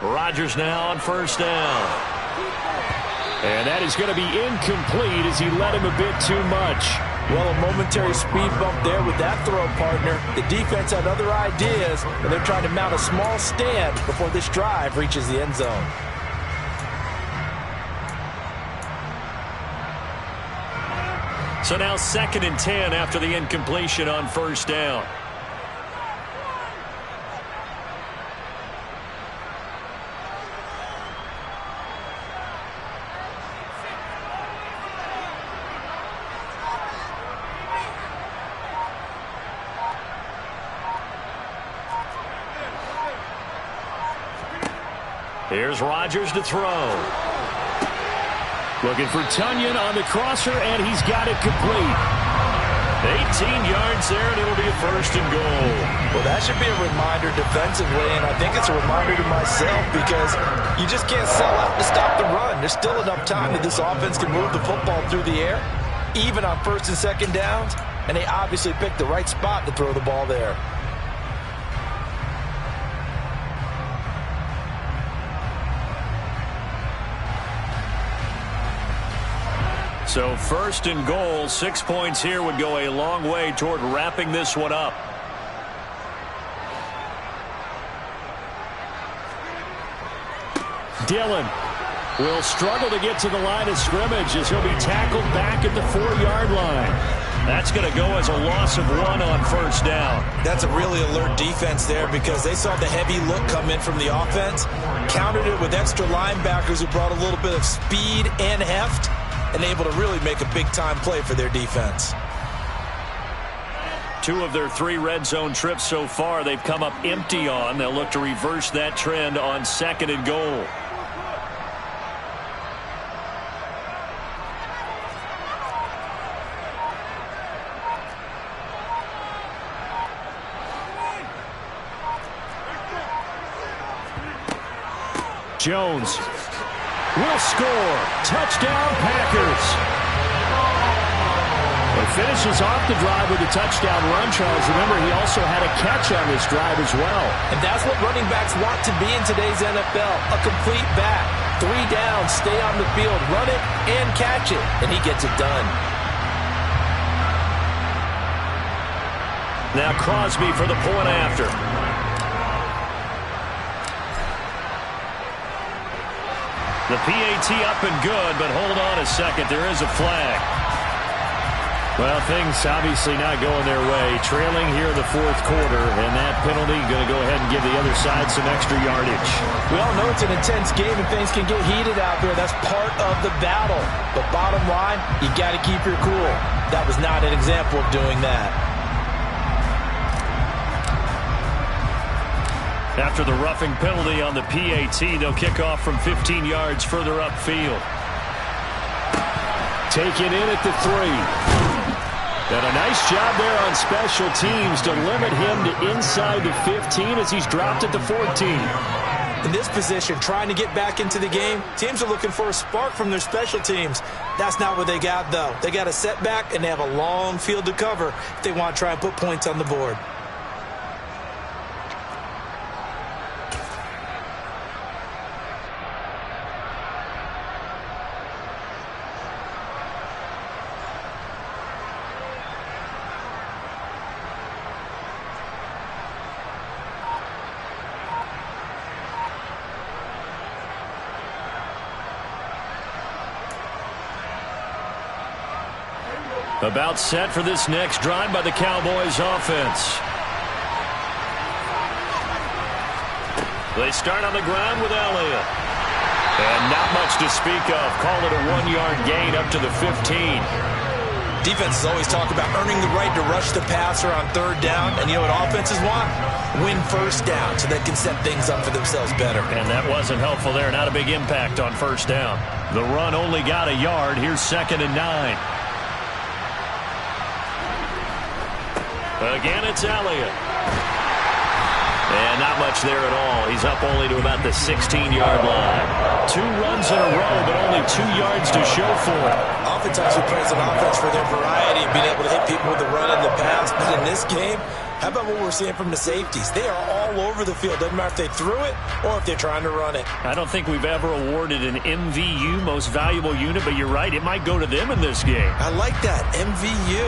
Rodgers now on first down. And that is going to be incomplete as he led him a bit too much. Well, a momentary speed bump there with that throw, partner. The defense had other ideas, and they're trying to mount a small stand before this drive reaches the end zone. So now 2nd and 10 after the incompletion on first down. Here's Rodgers to throw. Looking for Tonyan on the crosser, and he's got it complete. 18 yards there, and it'll be a 1st and goal. Well, that should be a reminder defensively, and I think it's a reminder to myself because you just can't sell out to stop the run. There's still enough time that this offense can move the football through the air, even on 1st and 2nd downs, and they obviously picked the right spot to throw the ball there. So 1st and goal, 6 points here would go a long way toward wrapping this one up. Dillon will struggle to get to the line of scrimmage as he'll be tackled back at the 4-yard line. That's going to go as a loss of 1 on first down. That's a really alert defense there because they saw the heavy look come in from the offense, countered it with extra linebackers who brought a little bit of speed and heft, and able to really make a big-time play for their defense. 2 of their 3 red zone trips so far they've come up empty on. They'll look to reverse that trend on 2nd and goal. Jones will score. Touchdown, Packers. He finishes off the drive with a touchdown run, Charles. Remember, he also had a catch on this drive as well. And that's what running backs want to be in today's NFL, a complete back. 3 downs, stay on the field, run it, and catch it. And he gets it done. Now Crosby for the point after. The PAT up and good, but hold on a second. There is a flag. Well, things obviously not going their way. Trailing here in the fourth quarter, and that penalty going to go ahead and give the other side some extra yardage. We all know it's an intense game and things can get heated out there. That's part of the battle. But bottom line, you got to keep your cool. That was not an example of doing that. After the roughing penalty on the PAT, they'll kick off from 15 yards further upfield. Taken in at the 3. And a nice job there on special teams to limit him to inside the 15 as he's dropped at the 14. In this position, trying to get back into the game, teams are looking for a spark from their special teams. That's not what they got, though. They got a setback, and they have a long field to cover if they want to try and put points on the board. About set for this next drive by the Cowboys offense. They start on the ground with Elliott. And not much to speak of. Call it a 1-yard gain up to the 15. Defenses always talk about earning the right to rush the passer on third down. And you know what offenses want? Win first down so they can set things up for themselves better. And that wasn't helpful there. Not a big impact on first down. The run only got a yard. Here's 2nd and 9. Again, it's Elliott. And not much there at all. He's up only to about the 16-yard line. 2 runs in a row, but only 2 yards to show for it. Oftentimes we praise an offense for their variety of being able to hit people with the run and the pass. But in this game, how about what we're seeing from the safeties? They are all over the field. Doesn't matter if they threw it or if they're trying to run it. I don't think we've ever awarded an MVU, most valuable unit, but you're right. It might go to them in this game. I like that. MVU.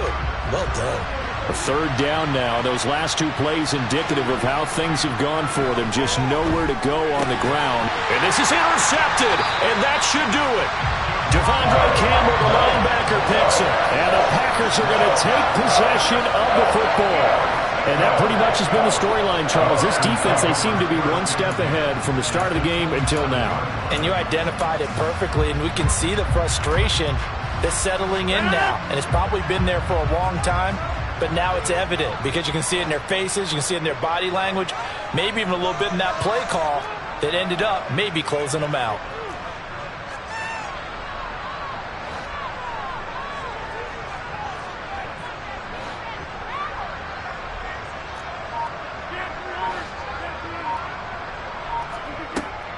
Well done. A 3rd down now. Those last 2 plays indicative of how things have gone for them. Just nowhere to go on the ground. And this is intercepted, and that should do it. Devondre Campbell, the linebacker, picks it. And the Packers are going to take possession of the football. And that pretty much has been the storyline, Charles. This defense, they seem to be one step ahead from the start of the game until now. And you identified it perfectly, and we can see the frustration that's settling in now. And it's probably been there for a long time. But now it's evident because you can see it in their faces, you can see it in their body language, maybe even a little bit in that play call that ended up maybe closing them out.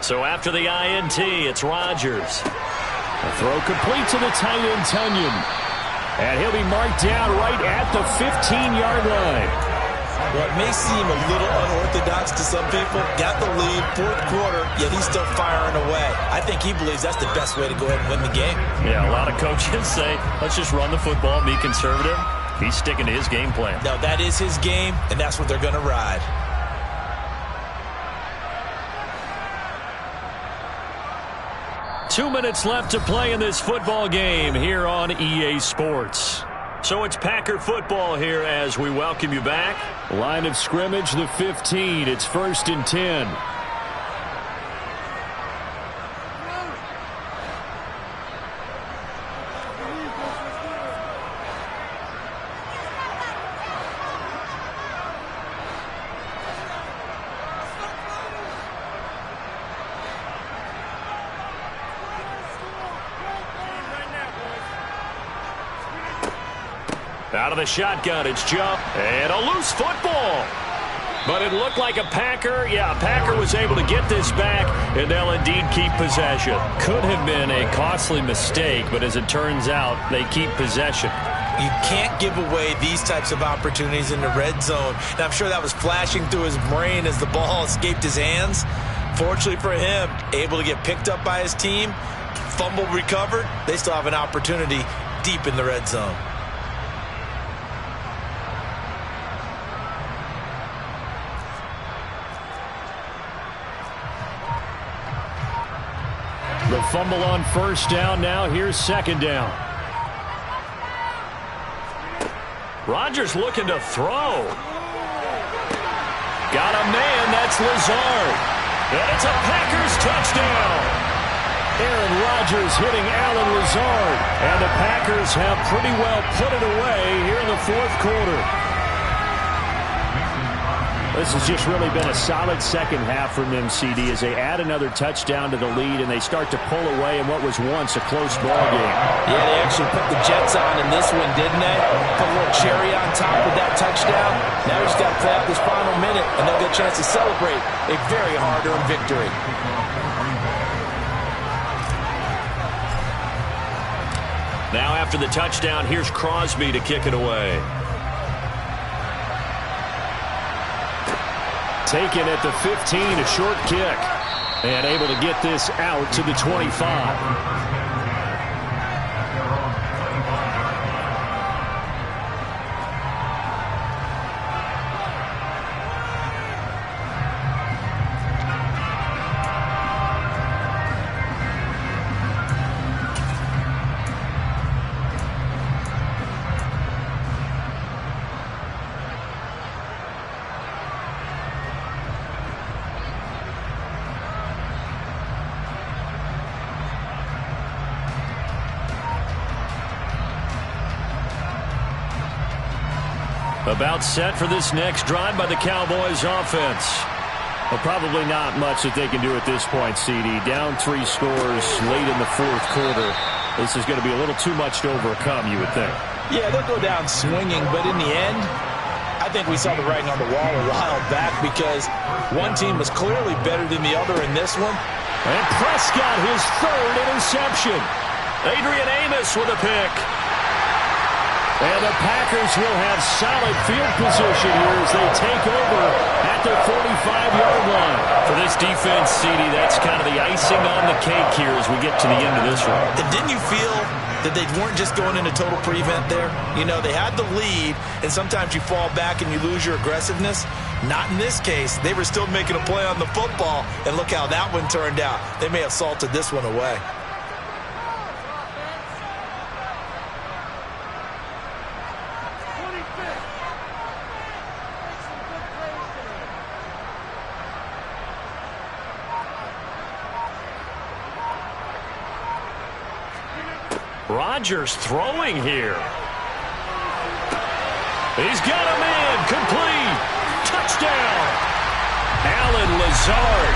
So after the INT, it's Rodgers. A throw complete to the tight end, Tunyon. And he'll be marked down right at the 15-yard line. Well, it may seem a little unorthodox to some people. Got the lead, 4th quarter, yet he's still firing away. I think he believes that's the best way to go ahead and win the game. Yeah, a lot of coaches say, let's just run the football, be conservative. He's sticking to his game plan. No, that is his game, and that's what they're going to ride. Two minutes left to play in this football game here on EA Sports. So it's Packer football here as we welcome you back. Line of scrimmage, the 15. It's 1st and 10. Out of the shotgun, it's Joe. And a loose football. But it looked like a Packer. Yeah, a Packer was able to get this back, and they'll indeed keep possession. Could have been a costly mistake, but as it turns out, they keep possession. You can't give away these types of opportunities in the red zone. And I'm sure that was flashing through his brain as the ball escaped his hands. Fortunately for him, able to get picked up by his team, fumble recovered. They still have an opportunity deep in the red zone. The fumble on 1st down now. Here's 2nd down. Rodgers looking to throw. Got a man, that's Lazard. And it's a Packers touchdown. Aaron Rodgers hitting Allen Lazard. And the Packers have pretty well put it away here in the fourth quarter. This has just really been a solid second half from them, CD, as they add another touchdown to the lead and they start to pull away in what was once a close ball game. Yeah, they actually put the Jets on in this one, didn't they? Put a little cherry on top of that touchdown. Now he's got to play out this final minute, and they'll get a chance to celebrate a very hard-earned victory. Now after the touchdown, here's Crosby to kick it away. Taken at the 15, a short kick. And able to get this out to the 25. About set for this next drive by the Cowboys offense. Well, probably not much that they can do at this point, CD. Down 3 scores late in the fourth quarter. This is going to be a little too much to overcome, you would think. Yeah, they'll go down swinging, but in the end, I think we saw the writing on the wall a while back because one team was clearly better than the other in this one. And Prescott, his third interception. Adrian Amos with a pick. And the Packers will have solid field position here as they take over at their 45-yard line. For this defense, CD, that's kind of the icing on the cake here as we get to the end of this one. And didn't you feel that they weren't just going into total prevent there? You know, they had the lead, and sometimes you fall back and you lose your aggressiveness. Not in this case. They were still making a play on the football, and look how that one turned out. They may have salted this one away. Rodgers throwing here. He's got a man. Complete. Touchdown. Allen Lazard.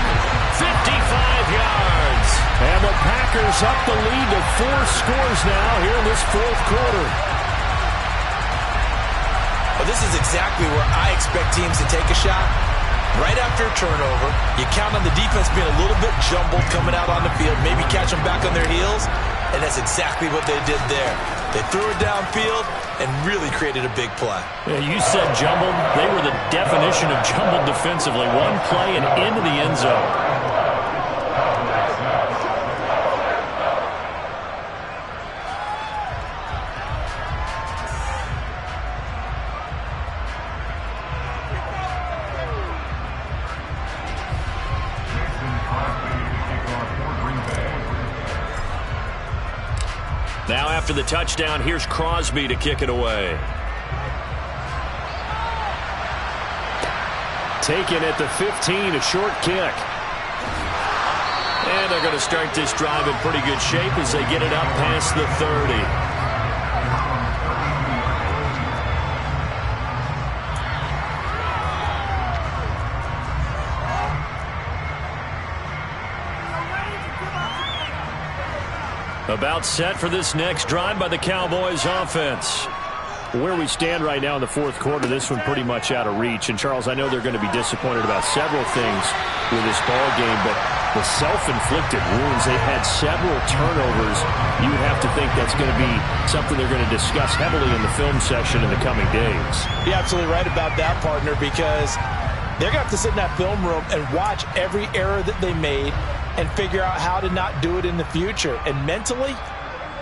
55 yards. And the Packers up the lead to 4 scores now here in this fourth quarter. Well, this is exactly where I expect teams to take a shot. Right after a turnover, you count on the defense being a little bit jumbled coming out on the field, maybe catch them back on their heels, and that's exactly what they did there. They threw it downfield and really created a big play. Yeah, you said jumbled. They were the definition of jumbled defensively. One play and into the end zone. Now after the touchdown, here's Crosby to kick it away. Taken at the 15, a short kick. And they're going to start this drive in pretty good shape as they get it up past the 30. About set for this next drive by the Cowboys offense. Where we stand right now in the fourth quarter, this one pretty much out of reach. And, Charles, I know they're going to be disappointed about several things with this ball game, but the self-inflicted wounds, they've had several turnovers. You would have to think that's going to be something they're going to discuss heavily in the film session in the coming days. You're absolutely right about that, partner, because they're going to have to sit in that film room and watch every error that they made and figure out how to not do it in the future. And mentally,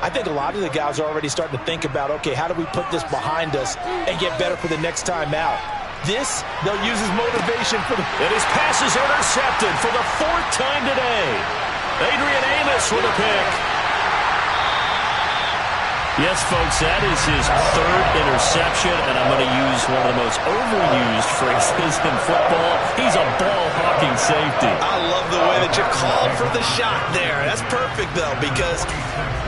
I think a lot of the guys are already starting to think about, okay, how do we put this behind us and get better for the next time out? This, they'll use as motivation for the... And his pass is intercepted for the 4th time today. Adrian Amos with a pick. Yes, folks, that is his third interception, and I'm going to use one of the most overused phrases in football. He's a ball-hawking safety. I love the way that you called for the shot there. That's perfect, though, because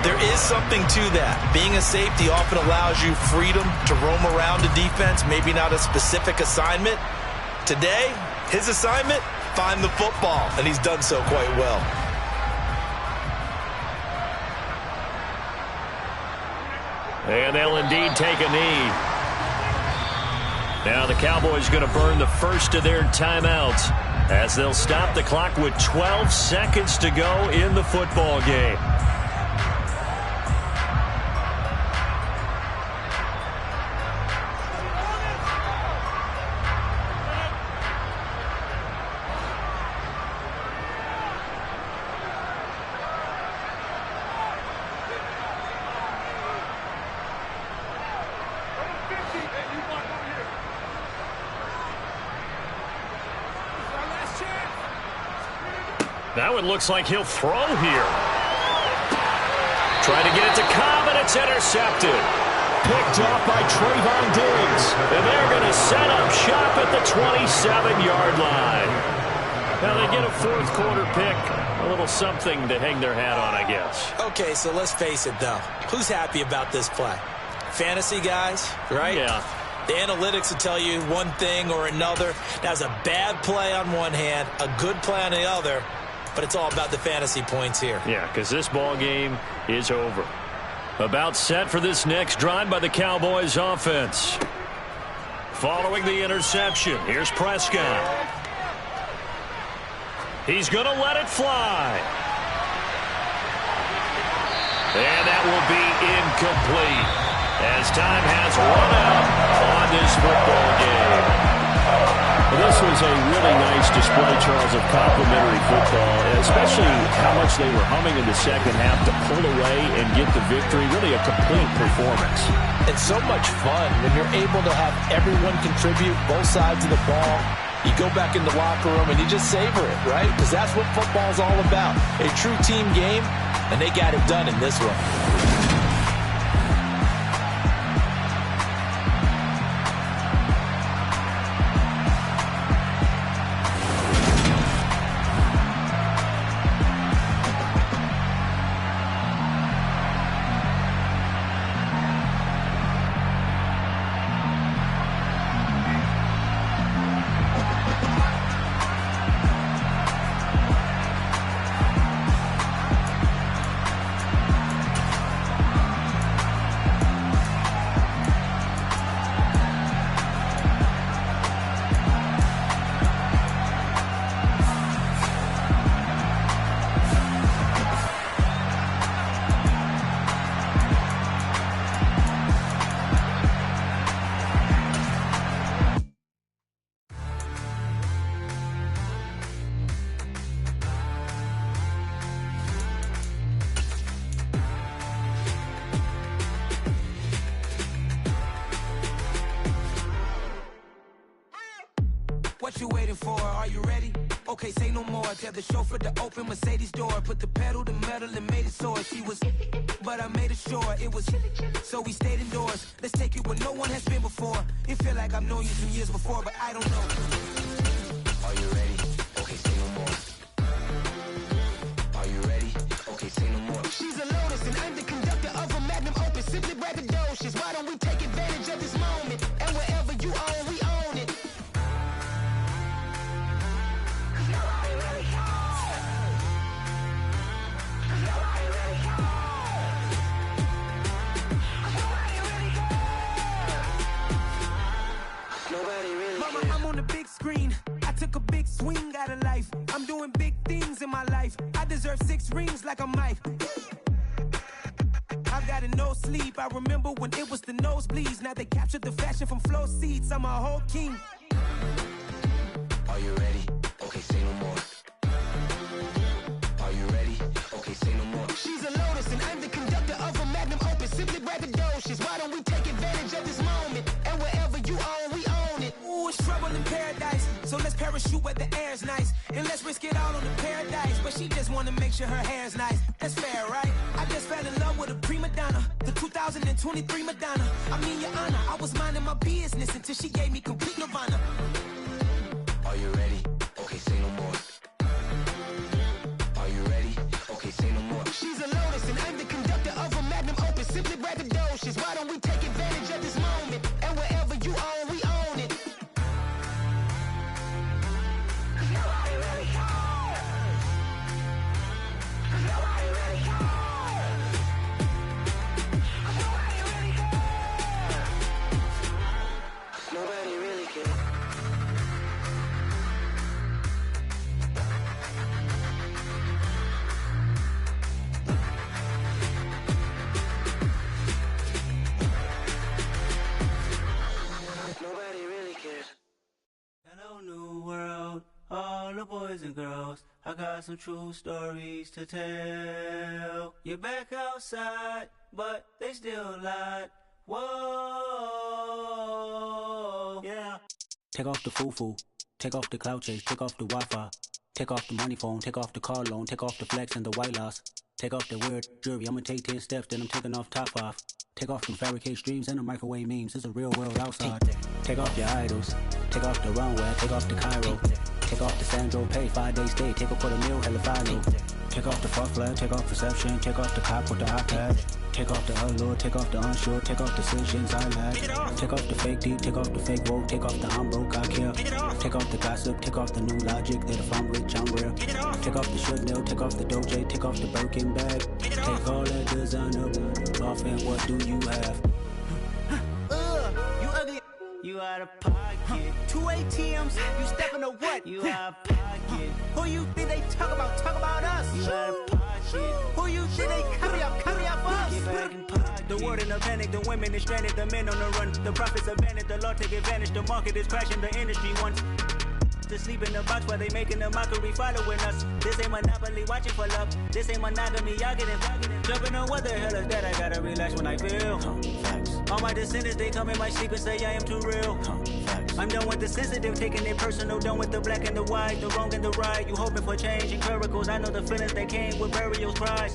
there is something to that. Being a safety often allows you freedom to roam around the defense, maybe not a specific assignment. Today, his assignment, find the football, and he's done so quite well. And they'll indeed take a knee. Now the Cowboys going to burn the first of their timeouts as they'll stop the clock with 12 seconds to go in the football game. Now it looks like he'll throw here. Trying to get it to Cobb, and it's intercepted. Picked off by Trayvon Diggs. And they're going to set up shop at the 27-yard line. Now they get a fourth quarter pick. A little something to hang their hat on, I guess. Okay, so let's face it, though. Who's happy about this play? Fantasy guys, right? Yeah. The analytics will tell you one thing or another. That's a bad play on one hand, a good play on the other. But it's all about the fantasy points here. Yeah, because this ball game is over. About set for this next drive by the Cowboys offense. Following the interception, here's Prescott. He's going to let it fly. And that will be incomplete as time has run out on this football game. Well, this was a really nice display, Charles, of complimentary football, especially how much they were humming in the second half to pull away and get the victory. Really a complete performance. It's so much fun when you're able to have everyone contribute, both sides of the ball. You go back in the locker room and you just savor it, right? Because that's what football's all about. A true team game, and they got it done in this one. What you waiting for? Are you ready? Okay, say no more. Tell the chauffeur to open Mercedes door. Put the pedal to metal and made it soar. She was, but I made it sure it was. So we stayed indoors. Let's take it where no one has been before. It feel like I've known you some years before, but I don't know. Are you ready? Okay, say no more. Are you ready? Okay, say no more. She's a Lotus and I'm the conductor of a Magnum Opus. Simply braggadocious. Why don't we take advantage of this moment? And wherever you own, we own it. Mama, I'm on the big screen. I took a big swing out of life. I'm doing big things in my life. I deserve 6 rings like I'm Mike. I've got a no sleep. I remember when it was the nosebleeds. Now they captured the fashion from flow seats. I'm a whole king. Are you ready? Okay, say no more. Are you ready? Okay, say no more. She's a Lotus and I'm the conductor of a Magnum Opus. Simply braggadocious. Why don't we take advantage of this moment? And wherever you own, we own it. Ooh, it's trouble all in paradise. So let's parachute where the air's nice. And let's risk it all on the paradise. But she just wanna make sure her hair's nice. That's fair, right? I just fell in love with a prima donna. The 2023 Madonna. I mean, your honor, I was minding my business until she gave me complete nirvana. Are you ready? Okay, say no more. Are you ready? Okay, say no more. She's a lotus and I'm the conductor of a magnum opus. Simply braggadocious. Why don't we take advantage of this moment? And wherever you own, we own it. Cause nobody really cares. Cause nobody really cares. Cause nobody really cares. Nobody really cares. Nobody really cares. Hello, new world, all the boys and girls. I got some true stories to tell. You're back outside, but they still lied. Whoa, yeah. Take off the foo-foo, take off the cloud chase, take off the Wi-Fi, take off the money phone, take off the car loan, take off the flex and the white loss. Take off the weird jewelry, I'ma take 10 steps, then I'm taking off top 5. Take off them fabricated streams and the microwave memes, it's a real world outside. Take off your idols, take off the runway, take off the Cairo. Take off the Sandro Pay, 5-day stay, take a $250,000, hella follow. Take off the fuck flag, take off perception, take off the cop with the iPad. Take off the allure, take off the unsure, take off decisions I lack. Take off the fake deep, take off the fake woke, take off the I'm broke, I care. Take off the gossip, take off the new logic that if I'm rich, I'm real. Take off the Chanel, take off the Doja, take off the Birkin bag. Take all that designer off and what do you have? You ugly. You out of pocket. 2 ATMs, you stepping to what? You out of pocket. Who you think they talk about? Talk about us. You out of pocket. Who you think they carry up us? Get back in pocket. The world in a panic, the women is stranded, the men on the run. The profits abandoned, the law take advantage. The market is crashing, the industry wants to sleep in the box while they making a mockery following us. This ain't Monopoly, watching for love. This ain't monogamy, y'all getting jumping on what the hell is that? I gotta relax when I feel. All my descendants, they come in my sleep and say I am too real. I'm done with the sensitive, taking it personal. Done with the black and the white, the wrong and the right. You hoping for change and miracles. I know the feelings that came with burial cries.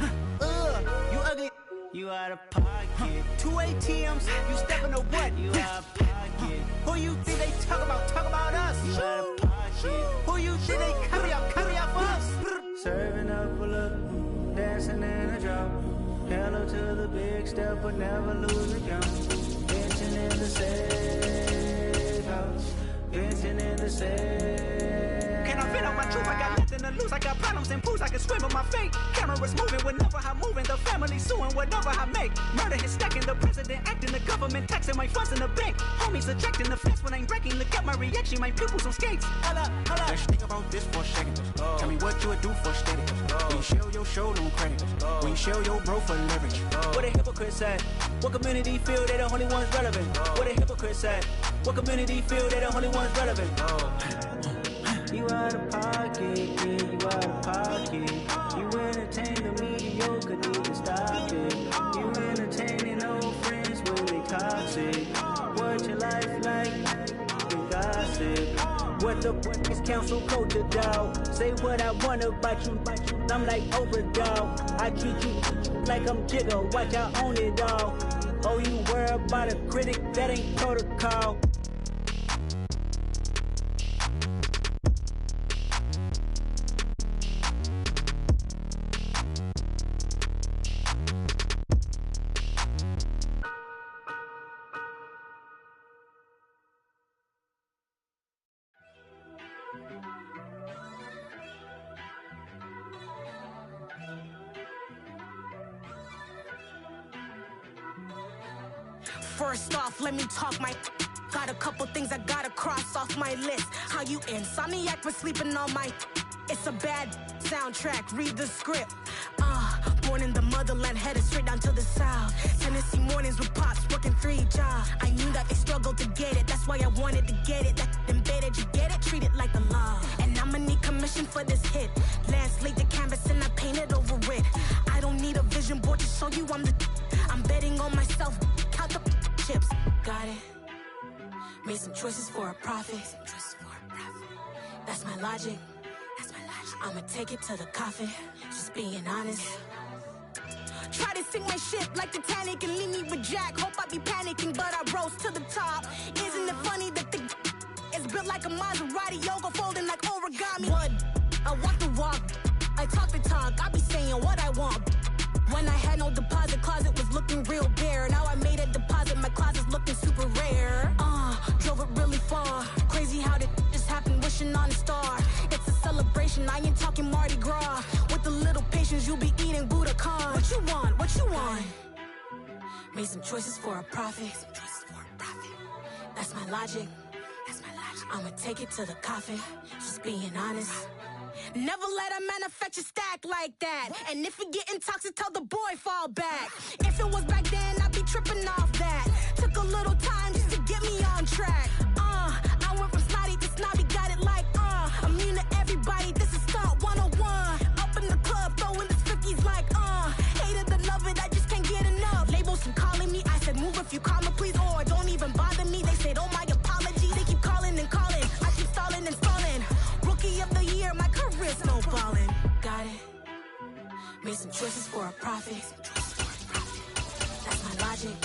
You ugly. You out of pocket. 2 ATMs, you stepping to what? You out of pocket. Who you think they talk about? Talk about us. You out of pocket. Who you think they carry up us? Serving up a look, dancing in a drop. Hello to the big step, but never lose a count. Venting in the safe house. Venting in the safe. Can I fit on my truth? I got nothing to lose. I got problems and pools. I can swim with my fate. Cameras moving whenever I'm moving. The family suing whatever I make. Murder is stacking. The president acting. The government taxing my funds in the bank. Homies ejecting the fence when I'm breaking. Look at my reaction. My pupils on skates. Holla, holla. Let's think about this for a second. Tell me what you would do for steady. When you show your show, no credit. When you show your bro for leverage. What a hypocrite said. What community feel they the only ones relevant? What a hypocrite said. What community feel they the only ones relevant? You out of pocket, yeah, you out of pocket. You entertain the mediocre, need to stop it. You entertaining old friends when they toxic. What your life like? You gossip. What the fuck is council culture, dog? Say what I want about you. I'm like overdog. I treat you like I'm Jigga. Watch I own it all. Oh, you worry about a critic? That ain't protocol. First off, let me talk my. Got a couple things I gotta cross off my list. How you insomniac for sleeping on my. It's a bad soundtrack, read the script. Born in the motherland, headed straight down to the south. Tennessee mornings with pops, working 3 jobs. I knew that they struggled to get it, that's why I wanted to get it. That embedded, you get it, treat it like a law. And I'ma need commission for this hit. Lance laid the canvas and I painted over it. I don't need a vision board to show you I'm betting on myself, count the chips. Got it. Made some choices for a profit. That's my logic. I'ma take it to the coffin. Just being honest. Try to sink my ship like Titanic and leave me with Jack. Hope I be panicking, but I rose to the top. Isn't it funny that the is built like a Maserati, yoga folding like origami? What? I walk the walk, I talk the talk. I be saying what I want. When I had no deposit, closet was looking real bare. Now I made a deposit, my closet's looking super rare. Drove it really far. Crazy how did this happen, wishing on a star. It's a celebration, I ain't talking Mardi Gras. With a little patience, you'll be eating Budokan. What you want? What you want? Made some choices for a profit. That's my logic. I'ma take it to the coffin. Just being honest. Never let a manufacture stack like that. And if it getting toxic, tell the boy fall back. If it was back then, I'd be tripping off that. Took a little time just to get me on track. I went from snotty to snobby, got it like immune to everybody, this is stunt 101. Up in the club, throwing this 50s like hated to love it, I just can't get enough. Labels from calling me, I said move if you call me please, or don't even bother me. They said oh my apology, they keep calling and calling. I keep stalling and stalling. Rookie of the year, my career snowballing. Got it. Made some choices for a profit. That's my logic.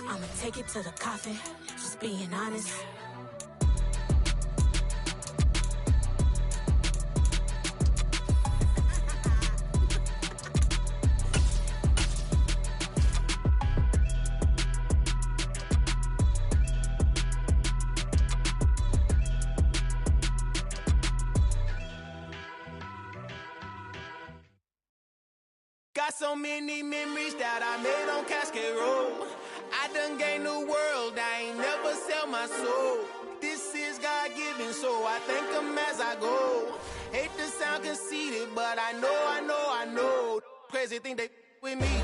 I'ma take it to the coffin. Just being honest. Got so many memories that I made on Cascade Road. I done gained the world, I ain't never sell my soul. This is God-given, so I thank him as I go. Hate to sound conceited, but I know. Crazy thing they with me.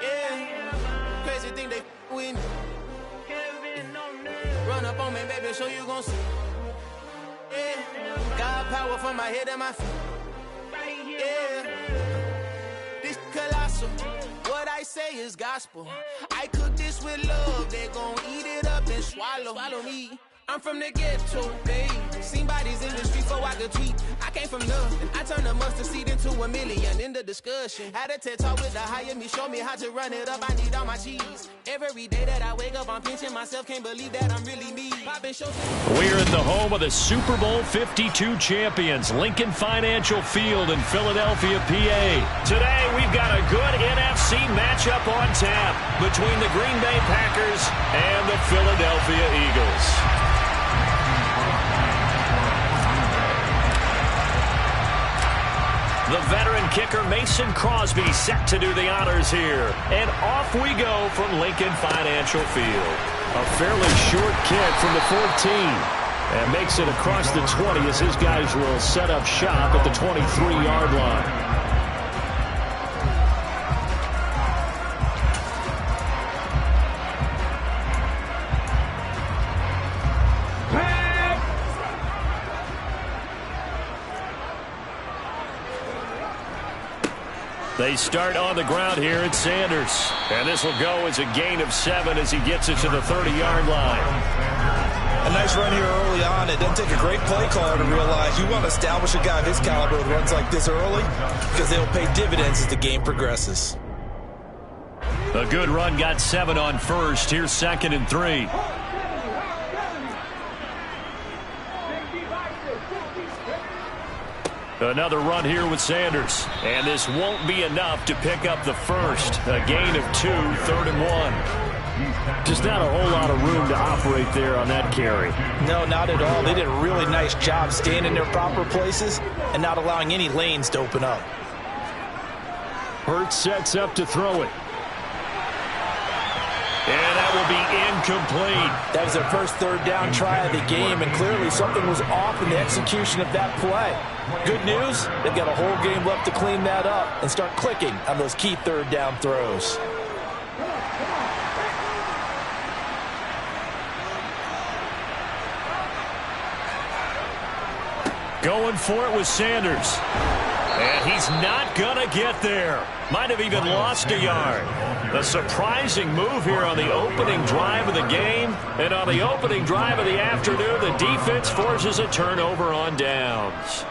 Yeah, crazy thing they with me. Run up on me, baby, show you gon' see. Yeah, God power from my head and my feet. Yeah. This colossal, what I say is gospel. I cook this with love, they gon' eat it up and swallow me. I'm from the ghetto, babe. Seen bodies in the street so I could tweet. I came from nothing, I turned a mustard seed into a million. In the discussion, had a TED talk with the higher me, show me how to run it up. I need all my cheese. Every day that I wake up, I'm pinching myself, can't believe that I'm really me. We're in the home of the Super Bowl 52 champions, Lincoln Financial Field in Philadelphia, PA. Today, we've got a good NFC matchup on tap between the Green Bay Packers and the Philadelphia Eagles. The veteran kicker Mason Crosby set to do the honors here. And off we go from Lincoln Financial Field. A fairly short kick from the 14. And makes it across the 20 as his guys will set up shop at the 23-yard line. They start on the ground here at Sanders. And this will go as a gain of 7 as he gets it to the 30-yard line. A nice run here early on. It doesn't take a great play caller to realize you want to establish a guy of his caliber with runs like this early because they'll pay dividends as the game progresses. A good run got 7 on first. Here's 2nd and 3. Another run here with Sanders. And this won't be enough to pick up the first. A gain of 2, 3rd and 1. Just not a whole lot of room to operate there on that carry. No, not at all. They did a really nice job staying in their proper places and not allowing any lanes to open up. Hurts sets up to throw it. And that will be incomplete. That was their first 3rd down try of the game, and clearly something was off in the execution of that play. Good news, they've got a whole game left to clean that up and start clicking on those key 3rd down throws. Going for it with Sanders. And he's not going to get there. Might have even lost a yard. A surprising move here on the opening drive of the game. And on the opening drive of the afternoon, the defense forces a turnover on downs.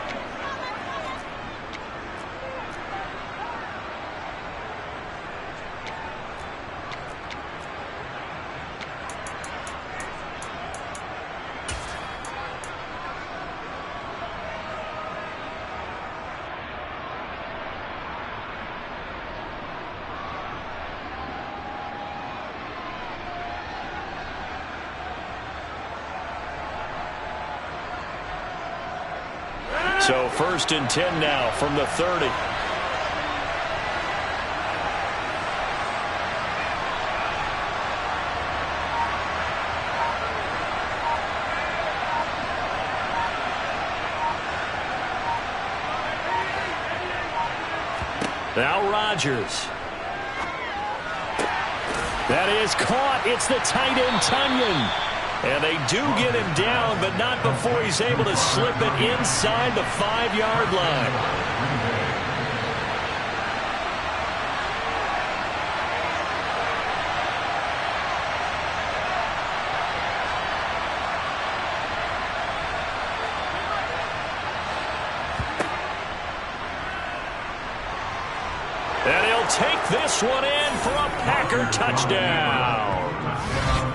So 1st and 10 now from the 30. Now Rodgers. That is caught. It's the tight end, Tonyan. And they do get him down, but not before he's able to slip it inside the 5-yard line. And he'll take this one in for a Packer touchdown.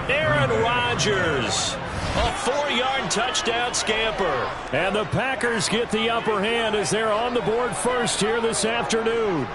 Aaron Rodgers, a 4-yard touchdown scamper. And the Packers get the upper hand as they're on the board first here this afternoon.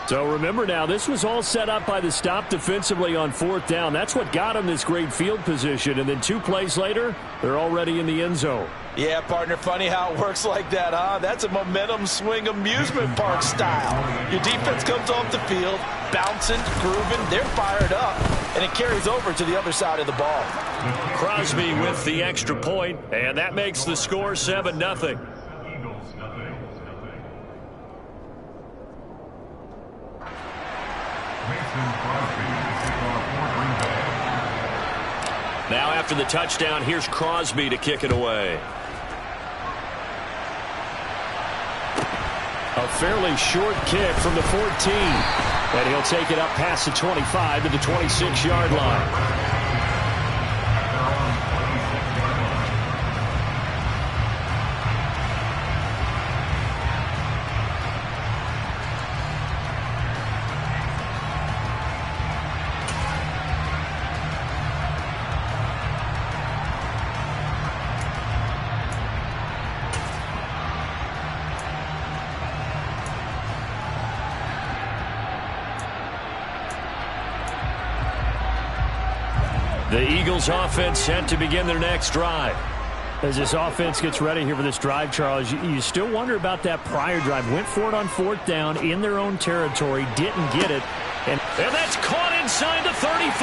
So remember now, this was all set up by the stop defensively on 4th down. That's what got them this great field position. And then 2 plays later, they're already in the end zone. Yeah, partner, funny how it works like that, huh? That's a momentum swing amusement park style. Your defense comes off the field, bouncing, grooving, they're fired up, and it carries over to the other side of the ball. Crosby with the extra point, and that makes the score 7-0. Now after the touchdown, here's Crosby to kick it away. A fairly short kick from the 14. And he'll take it up past the 25 to the 26-yard line. The Eagles offense set to begin their next drive. As this offense gets ready here for this drive, Charles, you still wonder about that prior drive. Went for it on 4th down in their own territory, didn't get it. And that's caught inside the 35.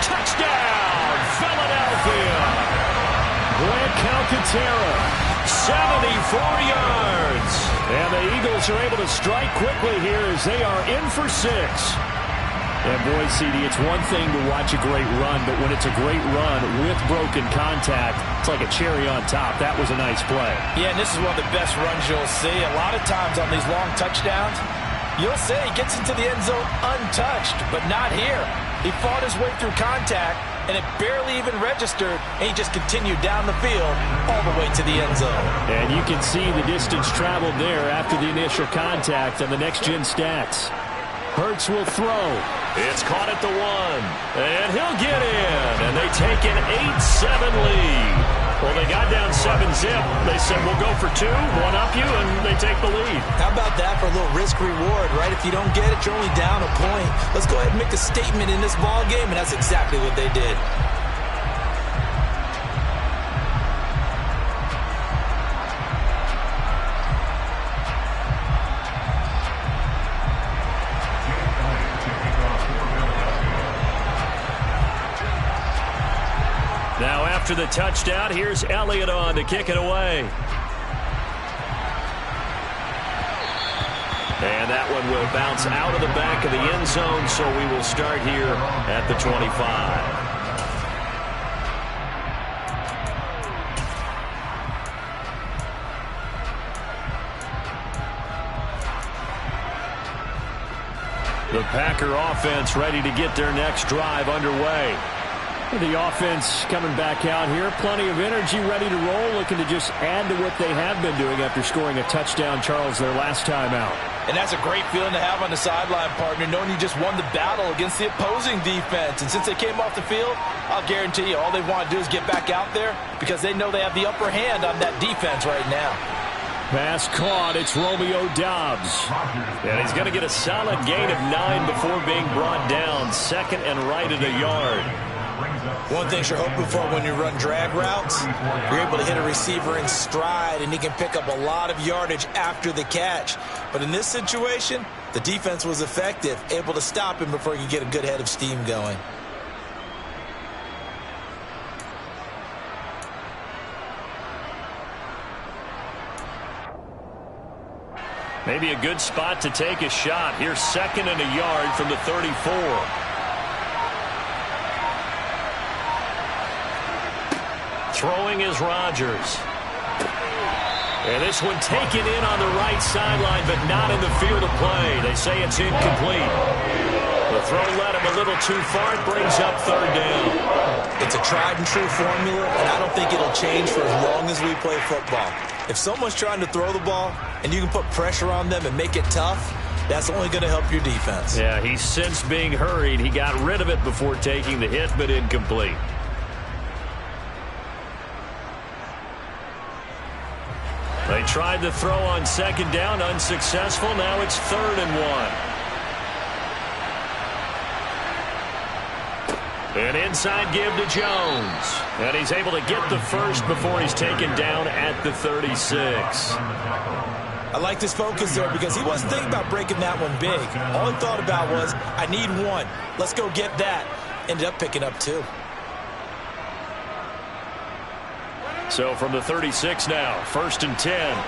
Touchdown, Philadelphia. Grant Calcaterra, 74 yards. And the Eagles are able to strike quickly here as they are in for 6. And boy, CD, it's one thing to watch a great run, but when it's a great run with broken contact, it's like a cherry on top. That was a nice play. Yeah, and this is one of the best runs you'll see. A lot of times on these long touchdowns, you'll say he gets into the end zone untouched, but not here. He fought his way through contact, and it barely even registered, and he just continued down the field all the way to the end zone. And you can see the distance traveled there after the initial contact on the next-gen stats. Hurts will throw. It's caught at the 1. And he'll get in. And they take an 8-7 lead. Well, they got down 7-zip. They said, we'll go for 2, one up you, and they take the lead. How about that for a little risk-reward, right? If you don't get it, you're only down a point. Let's go ahead and make a statement in this ball game, and that's exactly what they did. Now after the touchdown, here's Elliott on to kick it away. And that one will bounce out of the back of the end zone, so we will start here at the 25. The Packer offense ready to get their next drive underway. The offense coming back out here. Plenty of energy, ready to roll, looking to just add to what they have been doing after scoring a touchdown, Charles, their last time out. And that's a great feeling to have on the sideline, partner, knowing you just won the battle against the opposing defense. And since they came off the field, I'll guarantee you all they want to do is get back out there because they know they have the upper hand on that defense right now. Pass caught. It's Romeo Doubs. And he's going to get a solid gain of 9 before being brought down. Second and right at a yard. One thing you're hoping for when you run drag routes, you're able to hit a receiver in stride, and he can pick up a lot of yardage after the catch. But in this situation, the defense was effective, able to stop him before he could get a good head of steam going. Maybe a good spot to take a shot. Here's second and a yard from the 34. Throwing is Rodgers. And this one taken in on the right sideline, but not in the field of play. They say it's incomplete. The throw led him a little too far. It brings up third down. It's a tried and true formula, and I don't think it'll change for as long as we play football. If someone's trying to throw the ball and you can put pressure on them and make it tough, that's only going to help your defense. Yeah, he sensed being hurried. He got rid of it before taking the hit, but incomplete. They tried the throw on second down, unsuccessful. Now it's 3rd and 1. An inside give to Jones. And he's able to get the first before he's taken down at the 36. I liked his focus there because he wasn't thinking about breaking that one big. All he thought about was, I need one. Let's go get that. Ended up picking up 2. So from the 36 now, 1st and 10.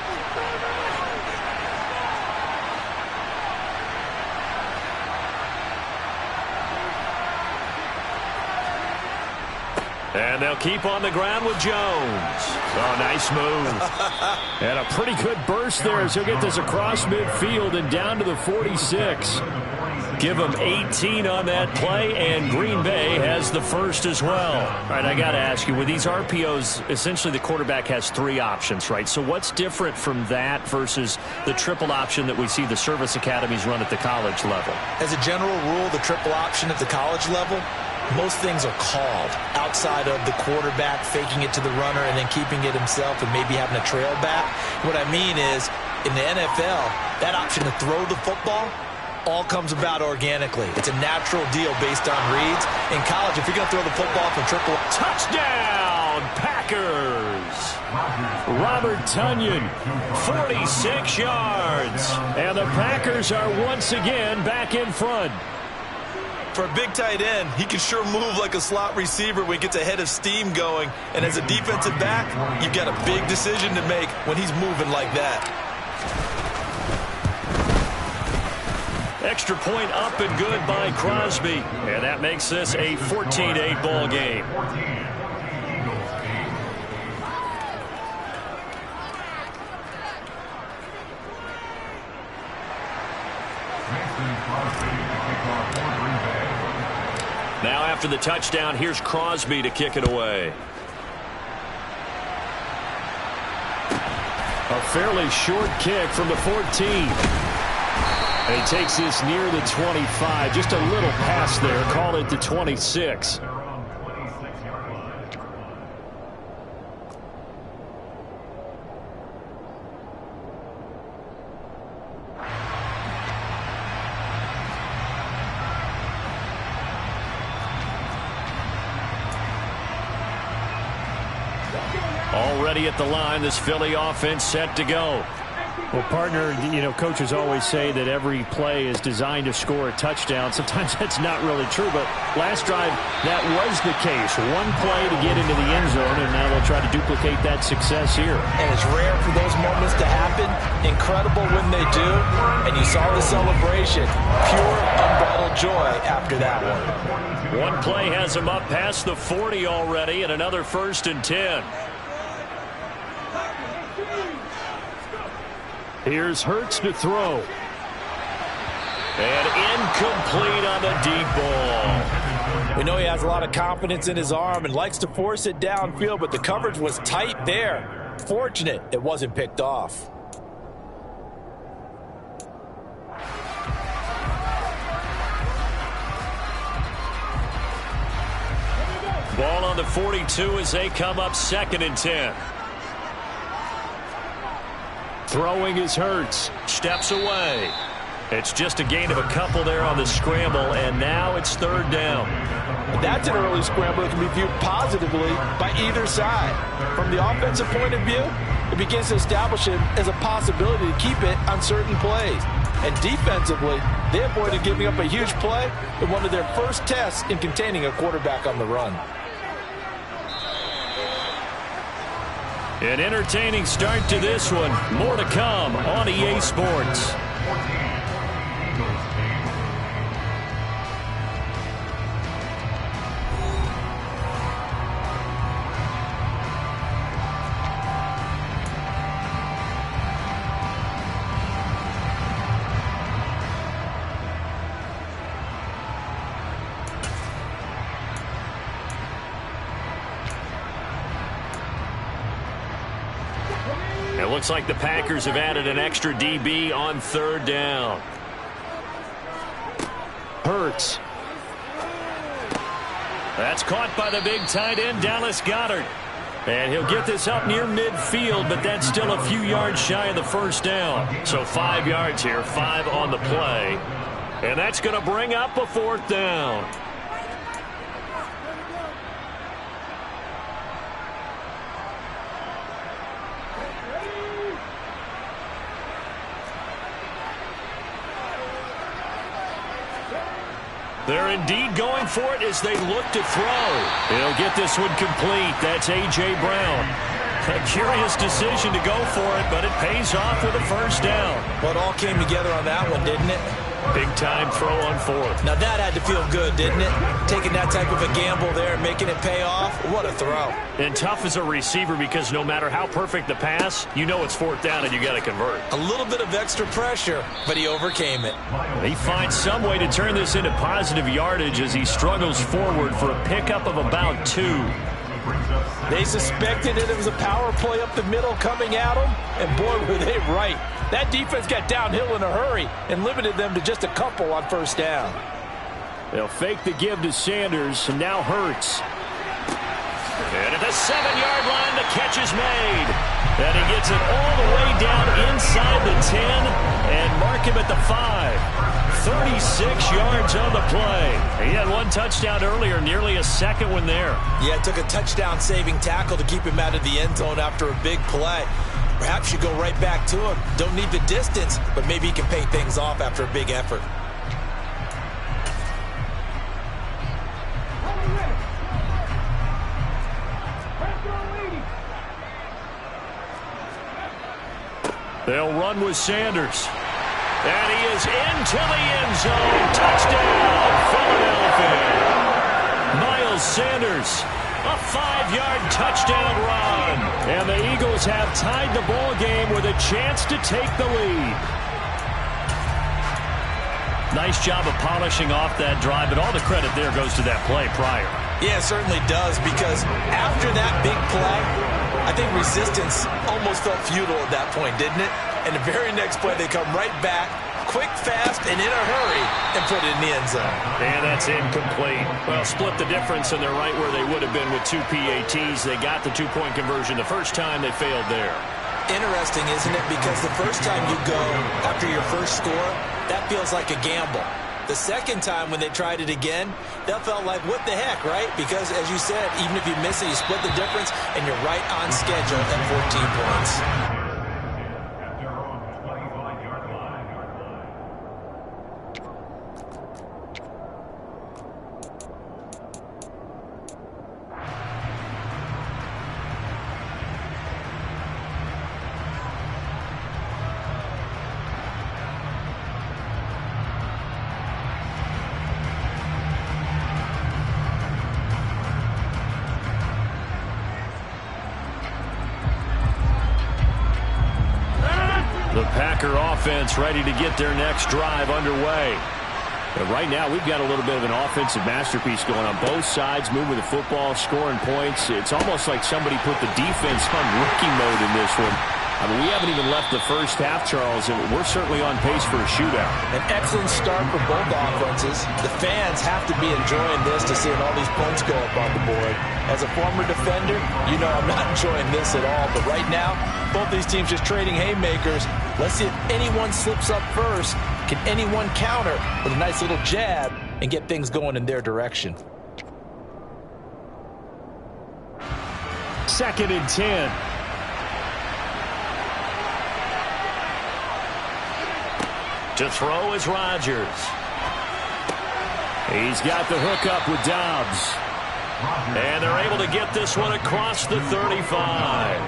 And they'll keep on the ground with Jones. Oh, nice move. And a pretty good burst there as he'll get this across midfield and down to the 46. Give him 18 on that play, and Green Bay has the first as well. All right, I got to ask you, with these RPOs, essentially the quarterback has 3 options, right? So what's different from that versus the triple option that we see the service academies run at the college level? As a general rule, the triple option at the college level, most things are called outside of the quarterback faking it to the runner and then keeping it himself and maybe having a trail back. What I mean is, in the NFL, that option to throw the football all comes about organically. It's a natural deal based on reads. In college, if you're going to throw the football from triple... Touchdown, Packers! Robert Tonyan, 46 yards. And the Packers are once again back in front. For a big tight end, he can sure move like a slot receiver when he gets a head of steam going. And as a defensive back, you've got a big decision to make when he's moving like that. Extra point up and good by Crosby. And that makes this a 14-8 ball game. Now after the touchdown, here's Crosby to kick it away. A fairly short kick from the 14. And he takes this near the 25. Just a little pass there. Call it the 26. Already at the line, this Philly offense set to go. Well, partner, you know, coaches always say that every play is designed to score a touchdown. Sometimes that's not really true, but last drive, that was the case. One play to get into the end zone, and now they'll try to duplicate that success here. And it's rare for those moments to happen. Incredible when they do. And you saw the celebration. Pure, unbridled joy after that one. One play has him up past the 40 already, and another 1st and 10. Here's Hurts to throw. And incomplete on the deep ball. We know he has a lot of confidence in his arm and likes to force it downfield, but the coverage was tight there. Fortunate it wasn't picked off. Ball on the 42 as they come up 2nd and 10. Throwing is Hurts. Steps away. It's just a gain of a couple there on the scramble, and now it's 3rd down. That's an early scramble that can be viewed positively by either side. From the offensive point of view, it begins to establish it as a possibility to keep it on certain plays. And defensively, they avoided giving up a huge play in one of their first tests in containing a quarterback on the run. An entertaining start to this one. More to come on EA Sports. It looks like the Packers have added an extra DB on 3rd down. Hurts. That's caught by the big tight end, Dallas Goedert. And he'll get this up near midfield, but that's still a few yards shy of the 1st down. So 5 yards here, 5 on the play. And that's going to bring up a 4th down. They're indeed going for it as they look to throw. He'll get this one complete. That's A.J. Brown. A curious decision to go for it, but it pays off with a 1st down. Well, it all came together on that one, didn't it? Big-time throw on 4th. Now that had to feel good, didn't it? Taking that type of a gamble there and making it pay off. What a throw. And tough as a receiver because no matter how perfect the pass, you know it's 4th down and you got to convert. A little bit of extra pressure, but he overcame it. He finds some way to turn this into positive yardage as he struggles forward for a pickup of about 2. They suspected it was a power play up the middle coming at them, and boy, were they right. That defense got downhill in a hurry and limited them to just a couple on 1st down. They'll fake the give to Sanders, and now Hurts. And at the 7-yard line, the catch is made. And he gets it all the way down inside the 10 and mark him at the 5. 36 yards on the play. He had 1 touchdown earlier, nearly a 2nd one there. Yeah, it took a touchdown-saving tackle to keep him out of the end zone after a big play. Perhaps you go right back to him. Don't need the distance, but maybe he can pay things off after a big effort. They'll run with Sanders. And he is into the end zone. Touchdown, Philadelphia. Miles Sanders, a 5-yard touchdown run. And the Eagles have tied the ball game with a chance to take the lead. Nice job of polishing off that drive, but all the credit there goes to that play prior. Yeah, it certainly does, because after that big play, I think resistance almost felt futile at that point, didn't it? And the very next play, they come right back, quick, fast, and in a hurry, and put it in the end zone. And that's incomplete. Well, split the difference, and they're right where they would have been with 2 PATs. They got the 2-point conversion the first time. They failed there. Interesting, isn't it? Because the first time you go after your first score, that feels like a gamble. The second time when they tried it again, that felt like, what the heck, right? Because, as you said, even if you miss it, you split the difference, and you're right on schedule at 14 points. The Packer offense ready to get their next drive underway. But right now, we've got a little bit of an offensive masterpiece going on both sides, moving the football, scoring points. It's almost like somebody put the defense on rookie mode in this one. I mean, we haven't even left the first half, Charles, and we're certainly on pace for a shootout. An excellent start for both offenses. The fans have to be enjoying this to seeing all these points go up on the board. As a former defender, you know I'm not enjoying this at all. But right now, both these teams just trading haymakers. Let's see if anyone slips up first. Can anyone counter with a nice little jab and get things going in their direction? 2nd and 10. To throw is Rodgers. He's got the hook up with Dobbs. And they're able to get this one across the 35.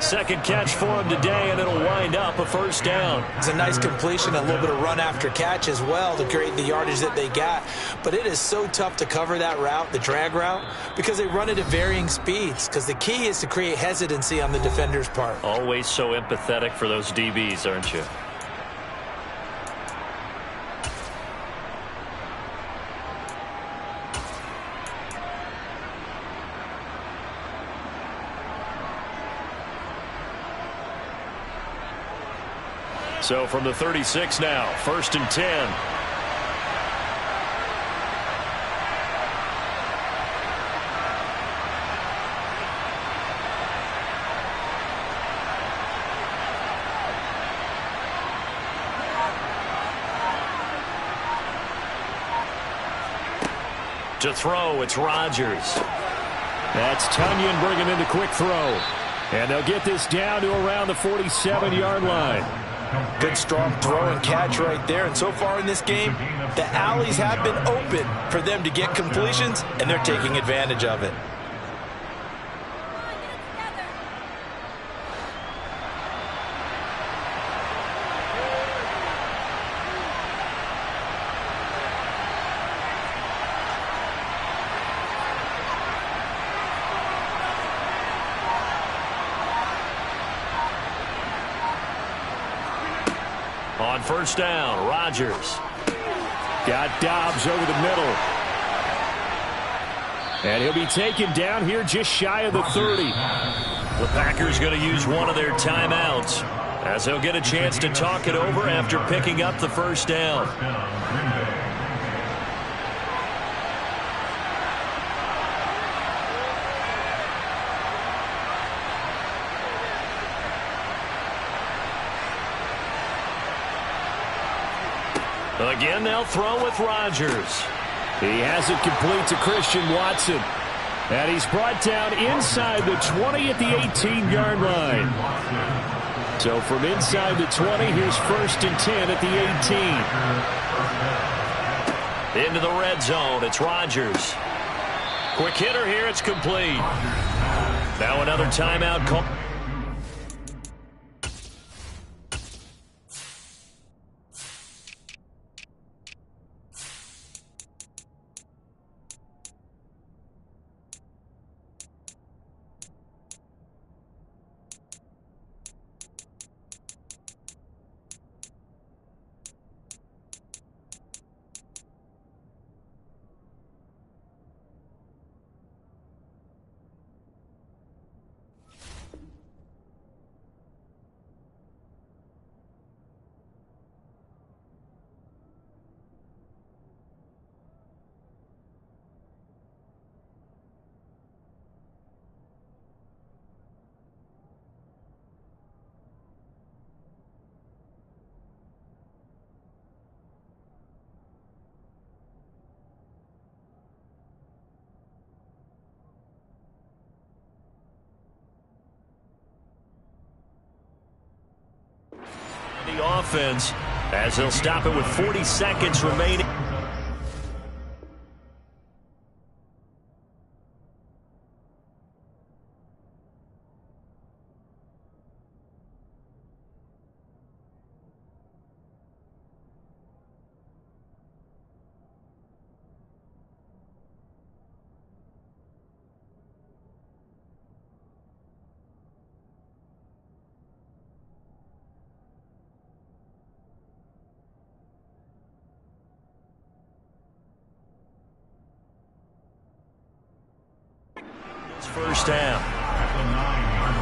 Second catch for him today, and it'll wind up a first down. It's a nice completion, a little bit of run after catch as well to create the yardage that they got. But it is so tough to cover that route, the drag route, because they run it at varying speeds. Because the key is to create hesitancy on the defender's part. Always so empathetic for those DBs, aren't you? So from the 36 now, 1st and 10. To throw, it's Rodgers. That's Tonyan bringing in the quick throw. And they'll get this down to around the 47-yard line. Good strong throw and catch right there. And so far in this game, the alleys have been open for them to get completions, and they're taking advantage of it. On first down, Rodgers. Got Dobbs over the middle. And he'll be taken down here just shy of the 30. The Packers going to use one of their timeouts as they'll get a chance to talk it over after picking up the first down. Again, they'll throw with Rodgers. He has it complete to Christian Watson. And he's brought down inside the 20 at the 18-yard line. So from inside the 20, here's 1st and 10 at the 18. Into the red zone, it's Rodgers. Quick hitter here, it's complete. Now another timeout call. The offense as they'll stop it with 40 seconds remaining. first half. At the 9-yard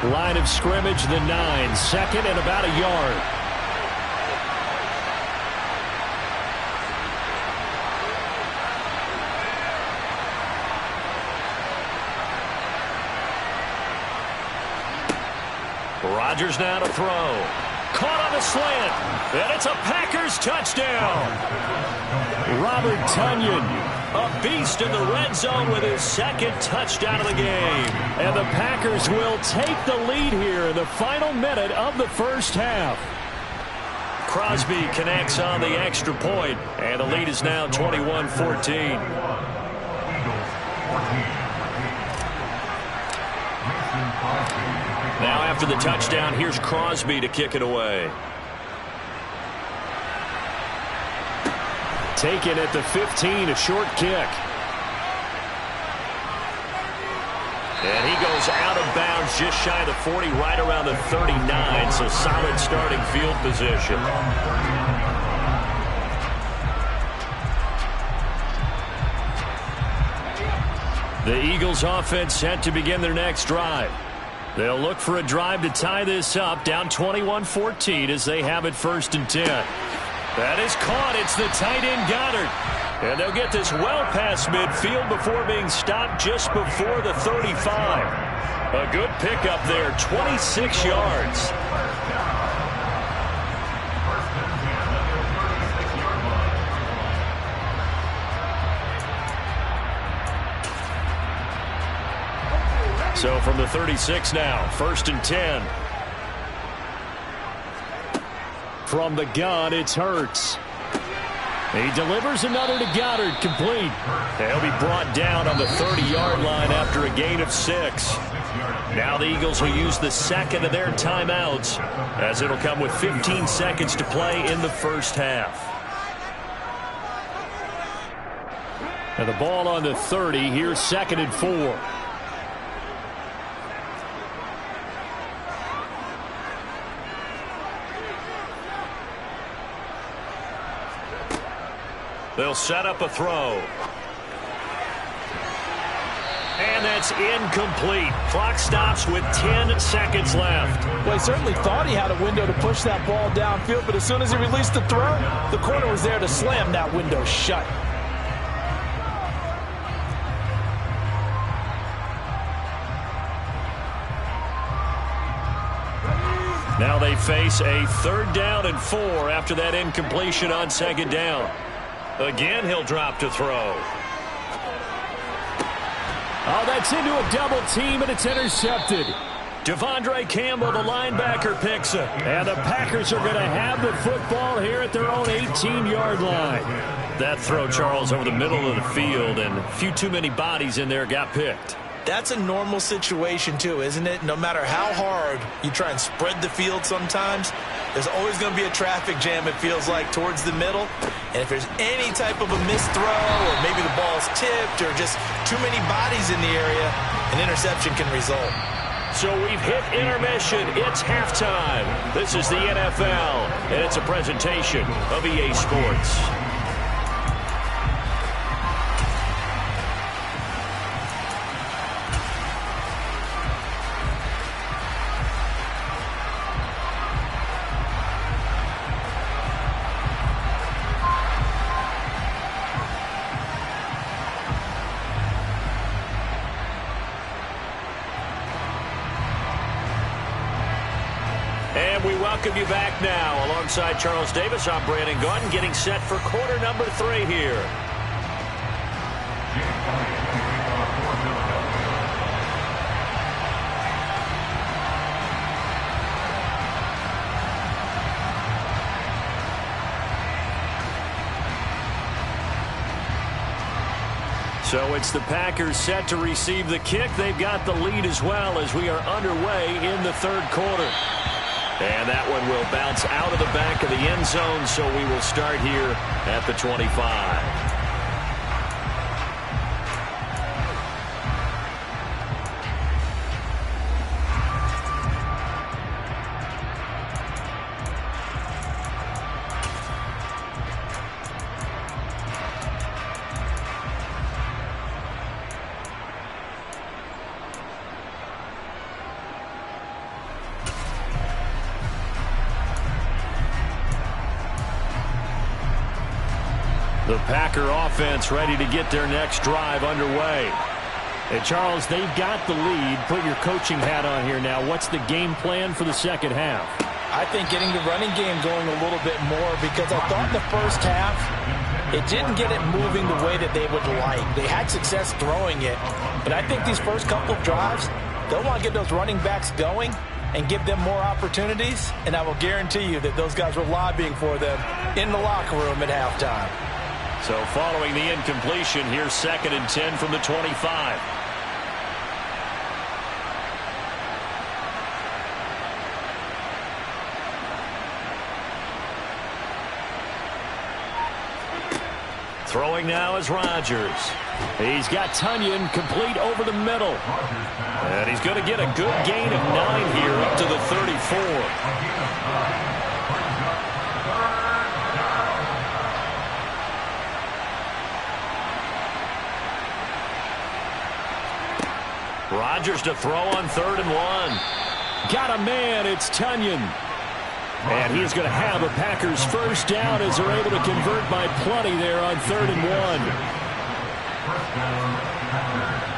line. Line of scrimmage, the 9. Second and about a yard. Rodgers now to throw. Caught on the slant. And it's a Packers touchdown. Robert Tonyan, a beast in the red zone with his second touchdown of the game. And the Packers will take the lead here in the final minute of the first half. Crosby connects on the extra point, and the lead is now 21-14. Now after the touchdown, here's Crosby to kick it away. Taken at the 15, a short kick. And he goes out of bounds just shy of the 40, right around the 39, so solid starting field position. The Eagles offense set to begin their next drive. They'll look for a drive to tie this up, down 21-14 as they have it 1st and 10. That is caught. It's the tight end Goddard. And they'll get this well past midfield before being stopped just before the 35. A good pickup there, 26 yards. So from the 36 now, 1st and 10. From the gun, it's Hurts. He delivers another to Goddard, complete. He'll be brought down on the 30-yard line after a gain of 6. Now the Eagles will use the second of their timeouts, as it'll come with 15 seconds to play in the first half. And the ball on the 30, here's 2nd and 4. They'll set up a throw. And that's incomplete. Clock stops with 10 seconds left. Well, he certainly thought he had a window to push that ball downfield, but as soon as he released the throw, the corner was there to slam that window shut. Now they face a 3rd down and 4 after that incompletion on 2nd down. Again, he'll drop to throw. Oh, that's into a double team, and it's intercepted. Devondre Campbell, the linebacker, picks it. And the Packers are going to have the football here at their own 18-yard line. That throw, Charles, over the middle of the field, and a few too many bodies in there got picked. That's a normal situation, too, isn't it? No matter how hard you try and spread the field sometimes, there's always going to be a traffic jam, it feels like, towards the middle. And if there's any type of a missed throw, or maybe the ball's tipped, or just too many bodies in the area, an interception can result. So we've hit intermission. It's halftime. This is the NFL, and it's a presentation of EA Sports. Welcome you back now. Alongside Charles Davis, I'm Brandon Gaudin, getting set for quarter number 3 here. So it's the Packers set to receive the kick. They've got the lead as well as we are underway in the 3rd quarter. And that one will bounce out of the back of the end zone, so we will start here at the 25. The Packer offense ready to get their next drive underway. Hey, Charles, they've got the lead. Put your coaching hat on here now. What's the game plan for the second half? I think getting the running game going a little bit more, because I thought the first half, it didn't get it moving the way that they would like. They had success throwing it, but I think these first couple of drives, they'll want to get those running backs going and give them more opportunities, and I will guarantee you that those guys were lobbying for them in the locker room at halftime. So following the incompletion, here's 2nd and 10 from the 25. Throwing now is Rodgers. He's got Tonyan complete over the middle. And he's going to get a good gain of 9 here up to the 34. Rodgers to throw on 3rd and 1. Got a man. It's Tonyan. And he's going to have a Packers first down as they're able to convert by plenty there on 3rd and 1. First down, Packers.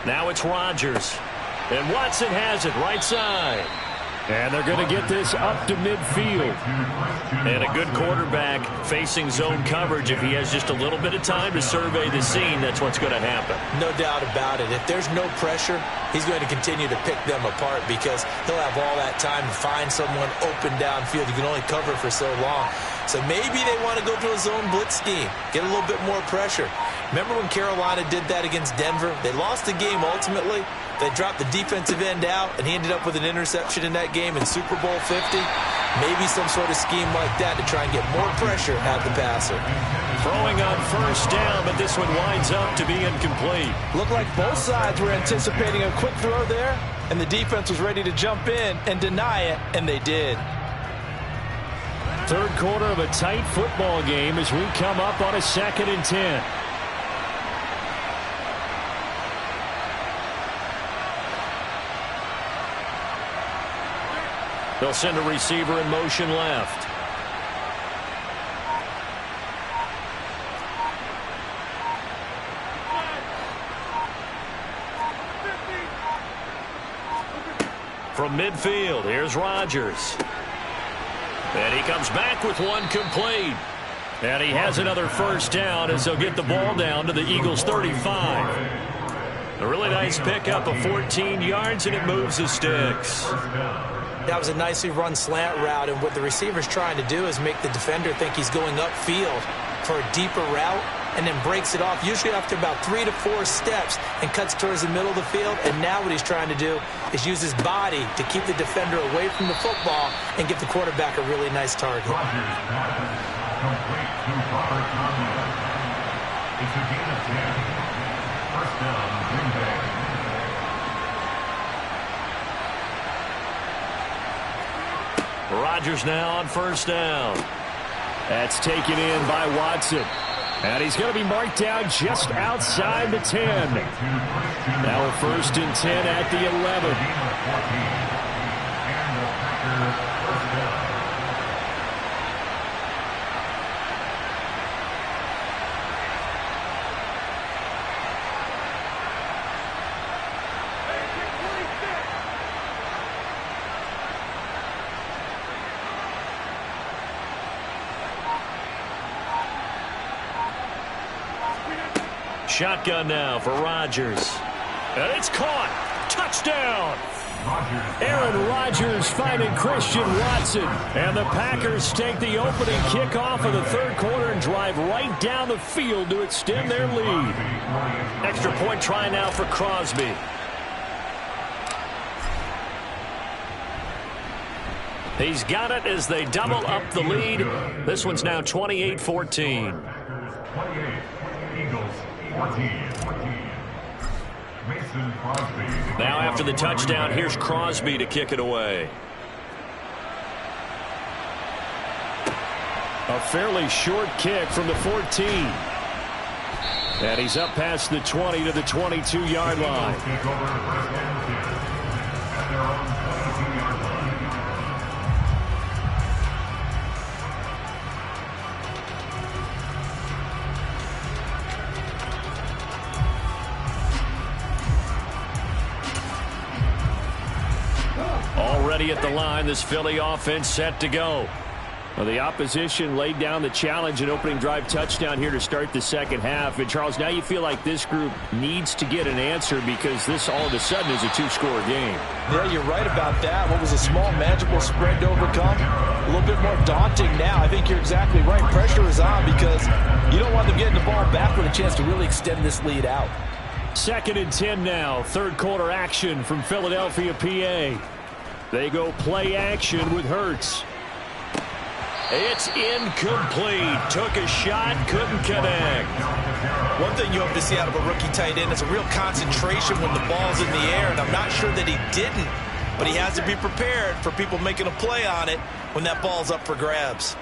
Now it's Rodgers. And Watson has it right side. And they're going to get this up to midfield. And a good quarterback facing zone coverage. If he has just a little bit of time to survey the scene, that's what's going to happen. No doubt about it. If there's no pressure, he's going to continue to pick them apart, because he'll have all that time to find someone open downfield. You can only cover for so long. So maybe they want to go to a zone blitz scheme, get a little bit more pressure. Remember when Carolina did that against Denver? They lost the game ultimately. They dropped the defensive end out, and he ended up with an interception in that game in Super Bowl 50. Maybe some sort of scheme like that to try and get more pressure at the passer. Throwing on first down, but this one winds up to be incomplete. Looked like both sides were anticipating a quick throw there, and the defense was ready to jump in and deny it, and they did. Third quarter of a tight football game as we come up on a 2nd and 10. They'll send a receiver in motion left. From midfield, here's Rodgers. And he comes back with one complete. And he has another first down as they'll get the ball down to the Eagles' 35. A really nice pickup of 14 yards, and it moves the sticks. That was a nicely run slant route, and what the receiver's trying to do is make the defender think he's going upfield for a deeper route, and then breaks it off, usually after about 3 to 4 steps, and cuts towards the middle of the field. And now what he's trying to do is use his body to keep the defender away from the football and give the quarterback a really nice target. Rodgers passes complete to Robert Tonyan. It's a gain of 10. First down, Green Bay. Rodgers now on first down. That's taken in by Watson. And he's going to be marked down just outside the 10. Now a 1st and 10 at the 11. Shotgun now for Rodgers. And it's caught. Touchdown. Aaron Rodgers finding Christian Watson. And the Packers take the opening kickoff of the third quarter and drive right down the field to extend their lead. Extra point try now for Crosby. He's got it as they double up the lead. This one's now 28-14. Now after the touchdown, here's Crosby to kick it away. A fairly short kick from the 14. And he's up past the 20 to the 22-yard line. Take over first and 10 at their own 22-yard line. Already at the line, this Philly offense set to go. Well, the opposition laid down the challenge, an opening drive touchdown here to start the second half. And, Charles, now you feel like this group needs to get an answer because this all of a sudden is a two-score game. Yeah, you're right about that. What was a small magical spread to overcome, a little bit more daunting now. I think you're exactly right. Pressure is on because you don't want them getting the ball back with a chance to really extend this lead out. 2nd and 10 now. Third quarter action from Philadelphia, PA. They go play action with Hurts. It's incomplete. Took a shot, couldn't connect. One thing you hope to see out of a rookie tight end is a real concentration when the ball's in the air, and I'm not sure that he didn't, but he has to be prepared for people making a play on it when that ball's up for grabs.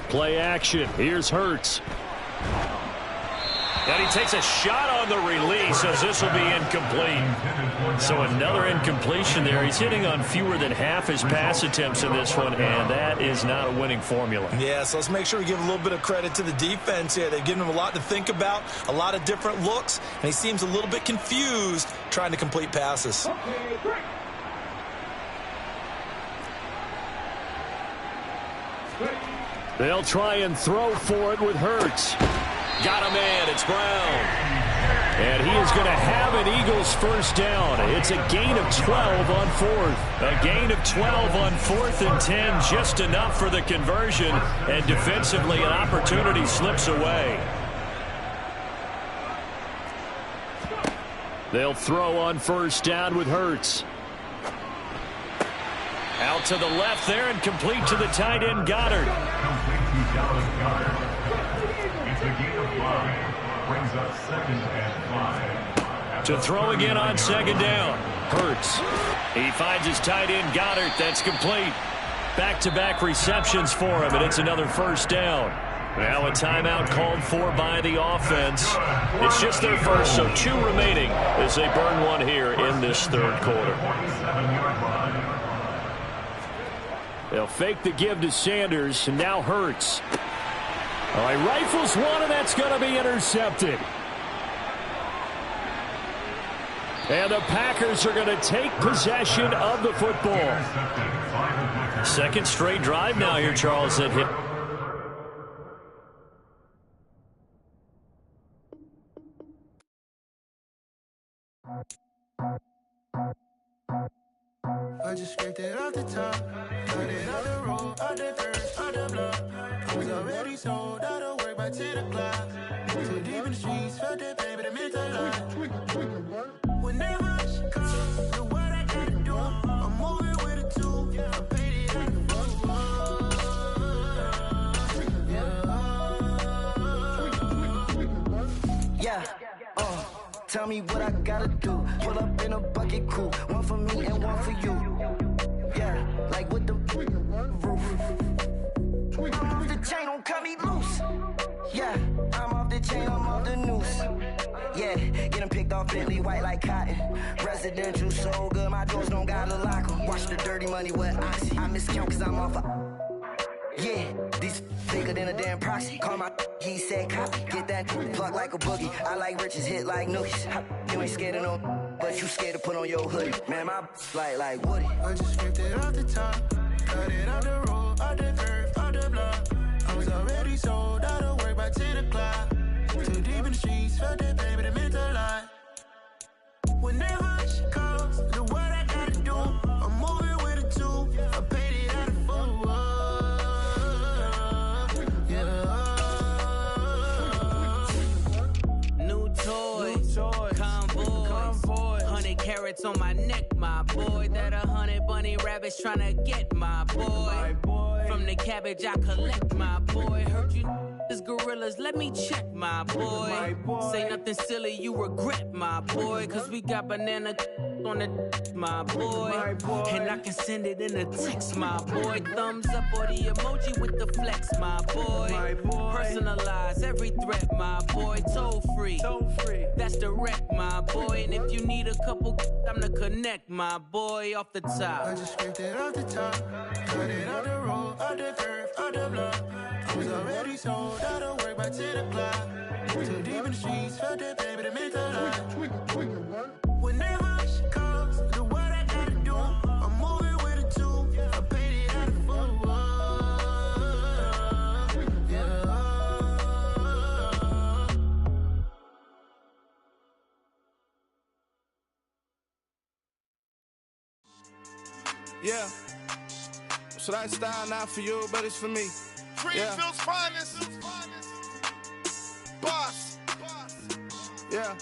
Play action. Here's Hurts. And he takes a shot on the release as this will be incomplete. So another incompletion there. He's hitting on fewer than half his pass attempts in this one, and that is not a winning formula. Yeah, so let's make sure we give a little bit of credit to the defense here. They've given him a lot to think about, a lot of different looks, and he seems a little bit confused trying to complete passes. They'll try and throw for it with Hurts. Got a man. It's Brown. And he is going to have an Eagles first down. It's a gain of 12 on 4th. A gain of 12 on 4th and 10. Just enough for the conversion. And defensively, an opportunity slips away. They'll throw on first down with Hurts. Out to the left there and complete to the tight end, Goddard. Complete to Dallas Goddard. It's a gain of 5. Brings up 2nd and 5. To throw again on 2nd down. Hurts. He finds his tight end, Goddard. That's complete. Back-to-back receptions for him, and it's another first down. Now a timeout called for by the offense. It's just their first, so 2 remaining as they burn one here in this third quarter. They'll fake the give to Sanders, and now Hurts. All right, rifles one, and that's going to be intercepted. And the Packers are going to take possession of the football. Second straight drive now here, Charles, that hit. I just scraped it off the top, cut it on the road, on the dirt, on the block. I was already sold, out of work by 10 o'clock. Too deep in the streets, felt that pain, but it meant a lot. Whenever she calls, do what I gotta do. I'm moving with a 2, I paid it out the road. Yeah, tell me what I gotta do. Pull up in a bucket coupe, one for me and one for you. Yeah, like with the roof. I'm off the chain, don't cut me loose. Yeah, I'm off the chain, I'm off the noose. Yeah, getting picked off Bentley, white like cotton. Residential so good, my doors don't gotta lock them. Watch the dirty money with oxy. I miscount cause I'm off yeah, these bigger than a damn proxy. Call my he said copy. Get that plug like a boogie. I like riches, hit like nookies. You ain't scared of no, but you scared to put on your hoodie. Man, my like Woody. I just scraped it off the top, cut it on the road, on the curve, on the block. I was already sold, out of work by 10 o'clock. Too deep in the streets, felt that pain, but it meant a lot. Whenever she calls, do what I gotta do. I'm moving with a 2, I paid it out of full. Convoy, 100 carats on my neck, my boy. That 100 bunny rabbits tryna get my boy. From the cabbage I collect, my boy. Heard you is gorillas, let me check, my boy. Say nothing silly, you regret, my boy. Cause we got banana on the my boy. And I can send it in a text, my boy. Thumbs up or the emoji with the flex, my boy. Personalized every threat, my boy. Toll free. That's the wreck, my boy. And if you need a couple, I'm the connect, my boy, off the top. I just scraped it off the top, cut it on the road, on the curve, on the block. I was already sold out of work by 10 o'clock. Too deep in the streets, felt that baby to make a lot. Whenever she calls, do what I gotta do. I'm moving with a two, I paid it out of full. Yeah. So that style not for you, but it's for me. Greenfield's finest. Boss. Yeah.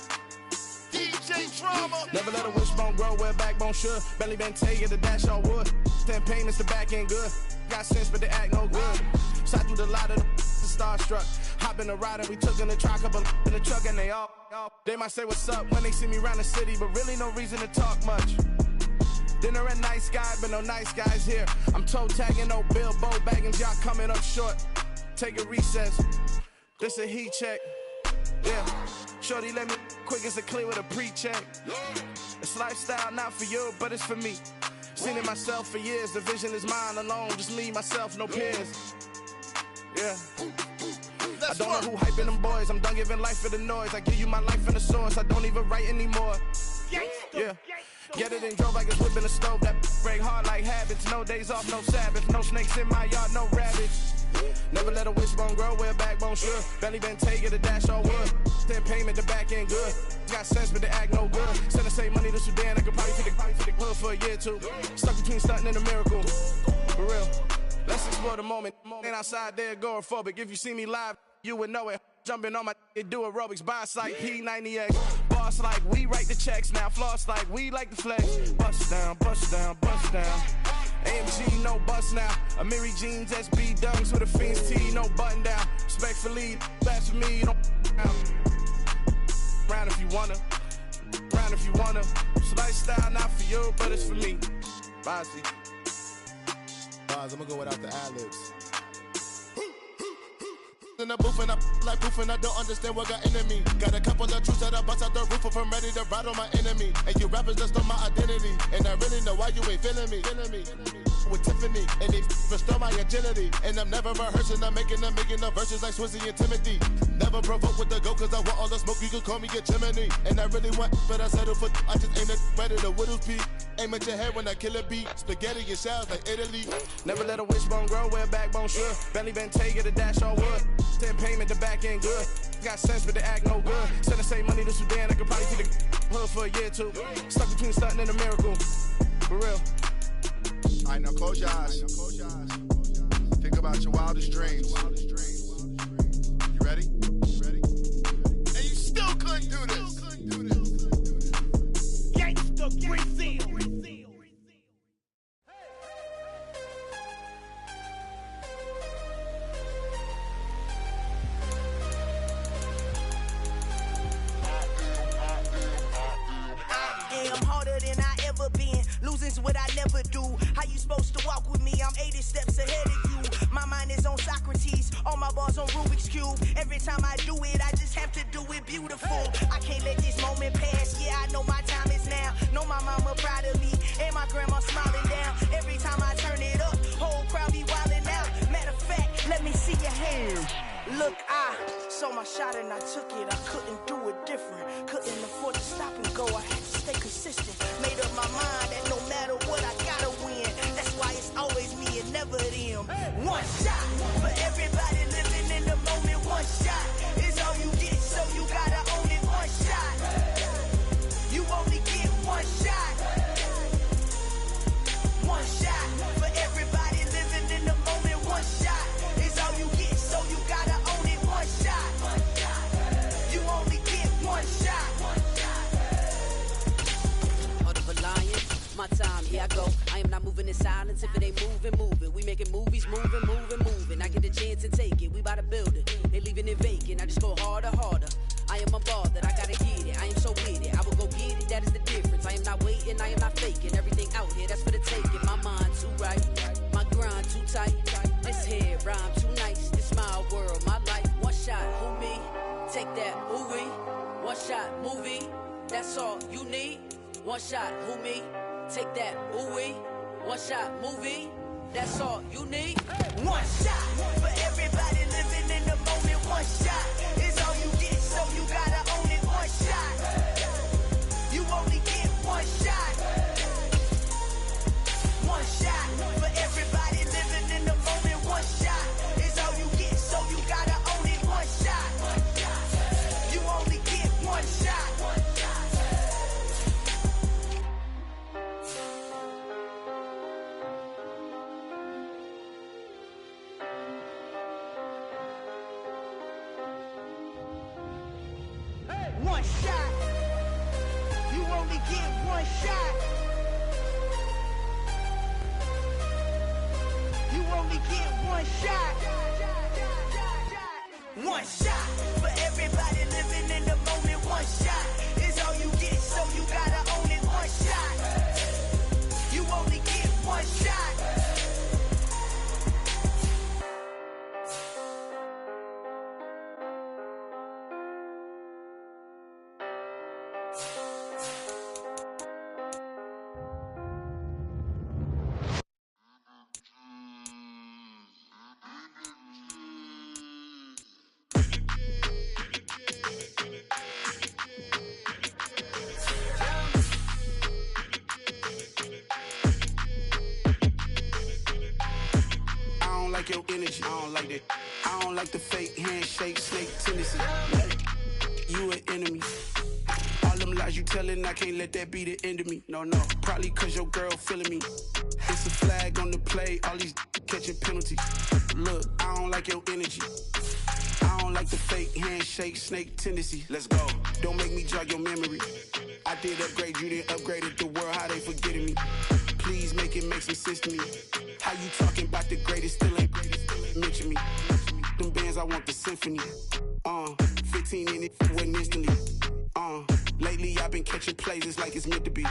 DJ Drama. Never let a wishbone grow where backbone should. Belly been taking the dash all wood. 10 payments, the back end good. Got sense, but they act no good. Shot through the lot of the starstruck. Hop in the ride and we took in the truck, couple in the truck, and they all. They might say what's up when they see me around the city, but really no reason to talk much. Dinner at Nice Guy, but no nice guys here. I'm toe tagging, no Bilbo Baggins, y'all coming up short. Take a recess. This a heat check. Yeah. Shorty let me quick as a clear with a pre-check. It's lifestyle not for you, but it's for me. Seen it myself for years. The vision is mine alone. Just me, myself, no peers. Yeah. I don't know who hyping them boys. I'm done giving life for the noise. I give you my life in the source. I don't even write anymore. Yeah. Get it and drove like it's whipping a stove. That break hard like habits. No days off, no Sabbath. No snakes in my yard, no rabbits. Never let a wishbone grow where backbone should. Belly been taking the dash all wood. 10 payment, the back end good. Got sense, but they act no good. Send the same money to Sudan. I could probably take the hood for a year or two. Stuck between stunting and a miracle. For real. Let's explore the moment. Ain't outside there agoraphobic. If you see me live, you would know it. Jumping on my do aerobics, boss like P90X. Boss like we write the checks now. Floss like we like the flex. Bust down, bust down, bust down. AMG, no bust now. Amiri jeans, SB dunks with a Fiends tee, no button down. Respectfully, that's for me, you don't round if you wanna. Round if you wanna. It's lifestyle not for you, but it's for me. Bossy. Boz, I'm gonna go without the ad-libs. In the booth and I like proof and I don't understand what got into me. Got a couple of truths that I bust out the roof if I'm ready to ride on my enemy. And you rappers just stole my identity. And I really know why you ain't feeling me. With Tiffany, and they restore my agility. And I'm never rehearsing, I'm making a million of verses like Swizzy and Timothy. Never provoke with the go, cause I want all the smoke, you can call me a chimney. And I really want, but I settle for, I just ain't ready to whittles peak. Aim at your head when I kill a beat. Spaghetti and shells like Italy. Never let a wishbone grow where backbone should. Belly been taking the dash all wood. 10 payment, the back end good. Got sense, but they act no good. Send the same money to Sudan, I could probably see the hood for a year or two. Stuck between stunting and a miracle. For real. Alright, now close your eyes. Think about your wildest dreams. You ready? And you still couldn't do this. Gangsta Brazil. I'm harder than I ever been. Losing's what I never do. How you supposed to walk with me? I'm 80 steps ahead of you. My mind is on Socrates. All my bars on Rubik's Cube. Every time I do it, I just have to do it beautiful. I can't let this moment pass. Yeah, I know my time is now. Know my mama proud of me. And my grandma smiling down. Every time I turn it up, whole crowd be wildin' out. Matter of fact, let me see your hands. Look, I saw my shot and I took it. I couldn't do it different. Couldn't afford to stop and go. I had to stay consistent. Made up my mind that no matter what, I gotta win. That's why it's always me and never them. One shot for everybody living in the moment. One shot is all you get, so you gotta own it. One shot. You only get one shot. One shot for everybody living in the moment. One shot is all you get, so you gotta own it. One shot. You only get one shot. My time, here I go. I am not moving in silence. If it ain't moving. We making movies, moving. I get a chance to take it. We bout to build it. They leaving it vacant. I just go harder. I am unbothered. I gotta get it. I am so with it. I will go get it. That is the difference. I am not waiting. I am not faking. Everything out here, that's for the taking. My mind too right. My grind too tight. This head rhyme too nice. This my world, my life. One shot. Who me? One shot, who me? Take that, ooh wee. One shot, movie. That's all you need. One shot for everybody living in the moment. One shot is all you get, so you gotta own it. One shot. You only get one shot. One shot for everybody living in the moment. One shot is all you get, so you gotta own it. One shot. You only get one shot. One shot. You only get one shot. You only get one shot. One shot for everybody living in the moment. One shot is all you get, so you gotta own it. One shot. You only get one shot. Your energy, I don't like that. I don't like the fake handshake, snake tendency. You an enemy. All them lies you telling, I can't let that be the end of me. No, probably cause your girl feeling me. It's a flag on the play, all these catching penalties. Look, I don't like your energy. I don't like the fake handshake, snake tendency. Let's go. Don't make me jog your memory. I did upgrade, you didn't upgrade it. The world, how they forgetting me. Please make it make some sense to me. How you talking about the greatest, still ain't mention me. Them bands, I want the symphony. 15 in it, went instantly. Lately I've been catching plays, it's like it's meant to be.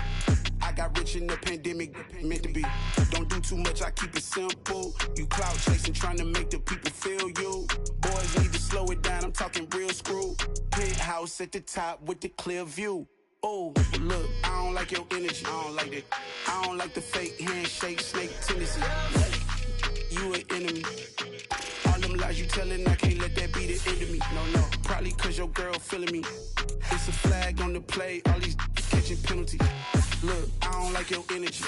I got rich in the pandemic, meant to be. Don't do too much, I keep it simple. You clout chasing, trying to make the people feel you. Boys need to slow it down, I'm talking real screw. Penthouse at the top with the clear view. Oh, look, I don't like your energy, I don't like that. I don't like the fake handshake, snake tendency. You an enemy. All them lies you telling, I can't let that be the end of me. No, probably cause your girl feeling me. It's a flag on the play, all these catching penalties. Look, I don't like your energy.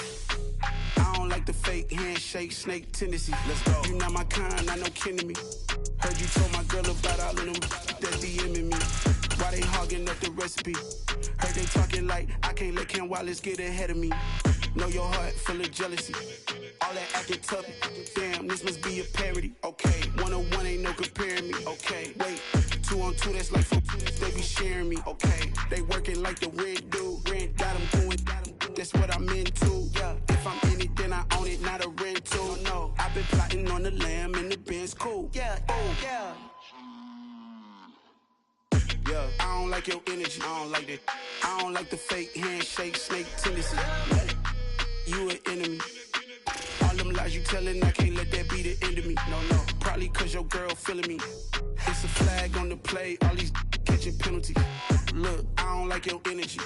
I don't like the fake handshake, snake tendency. Let's go. You not my kind, I know kin to me. Heard you told my girl about all of them that DMing me. Why they hogging up the recipe? Heard they talking like I can't let Ken Wallace get ahead of me. Know your heart full of jealousy. All that acting tough, damn, this must be a parody. Okay, 1-on-1 ain't no comparing me. Okay, wait, 2-on-2, that's like 4, they be sharing me. Okay, they working like the rent do. Rent got them going, that's what I'm into. Yeah, if I'm in it, then I own it, not a rental. No, I've been plotting on the lamb and the Benz cool. Yeah, yeah. Yeah, I don't like your energy, I don't like that. I don't like the fake handshake, snake tendency. You an enemy. All them lies you telling, I can't let that be the end of me. No, probably cause your girl feeling me. It's a flag on the play, all these catching penalties. Look, I don't like your energy.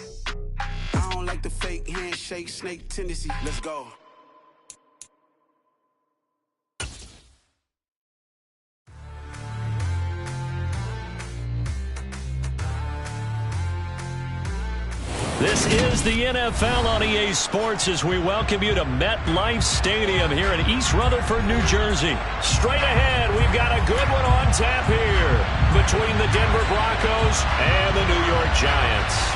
I don't like the fake handshake, snake tendency. Let's go. This is the NFL on EA Sports as we welcome you to MetLife Stadium here in East Rutherford, New Jersey. Straight ahead, we've got a good one on tap here between the Denver Broncos and the New York Giants.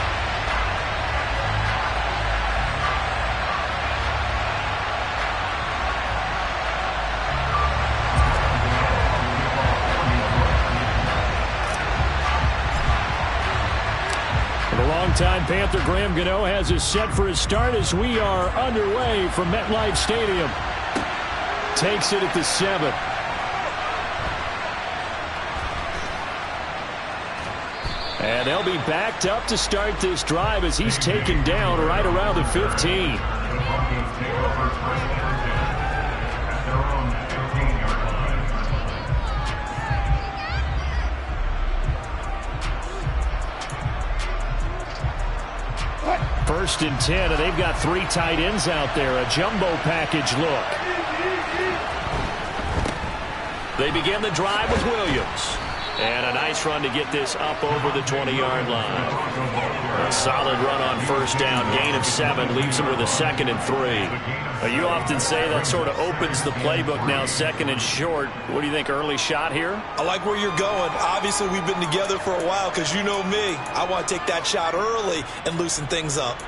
Longtime Panther Graham Gano has us set for his start as we are underway from MetLife Stadium. Takes it at the 7. And they'll be backed up to start this drive as he's taken down right around the 15. 1st and 10, and they've got 3 tight ends out there. A jumbo package look. They begin the drive with Williams. And a nice run to get this up over the 20-yard line. A solid run on 1st down. Gain of 7 leaves him with a 2nd and 3. You often say that sort of opens the playbook now, 2nd and short. What do you think, early shot here? I like where you're going. Obviously, we've been together for a while because you know me. I want to take that shot early and loosen things up.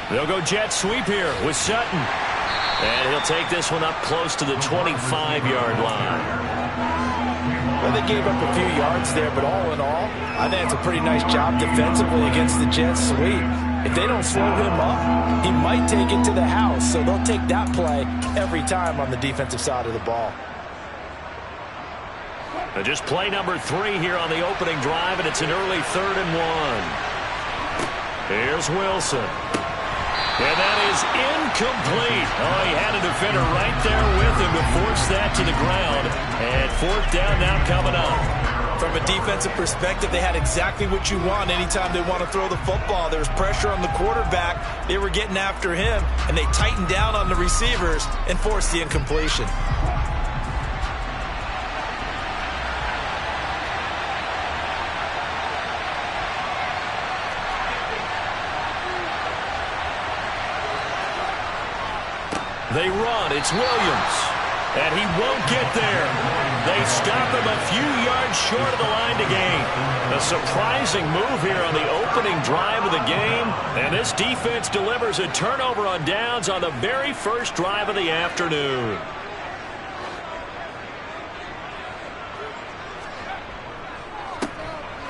They'll go jet sweep here with Sutton. And he'll take this one up close to the 25-yard line. Well, they gave up a few yards there, but all in all, I think it's a pretty nice job defensively against the jet sweep. If they don't slow him up, he might take it to the house. So they'll take that play every time on the defensive side of the ball. Just play number 3 here on the opening drive, and it's an early 3rd and 1. Here's Wilson. And that is incomplete. Oh, he had a defender right there with him to force that to the ground. And 4th down now coming up. From a defensive perspective, they had exactly what you want anytime they want to throw the football. There was pressure on the quarterback. They were getting after him, and they tightened down on the receivers and forced the incompletion. They run. It's Williams. And he won't get there. They stop him a few yards short of the line to gain. A surprising move here on the opening drive of the game. And this defense delivers a turnover on downs on the very first drive of the afternoon.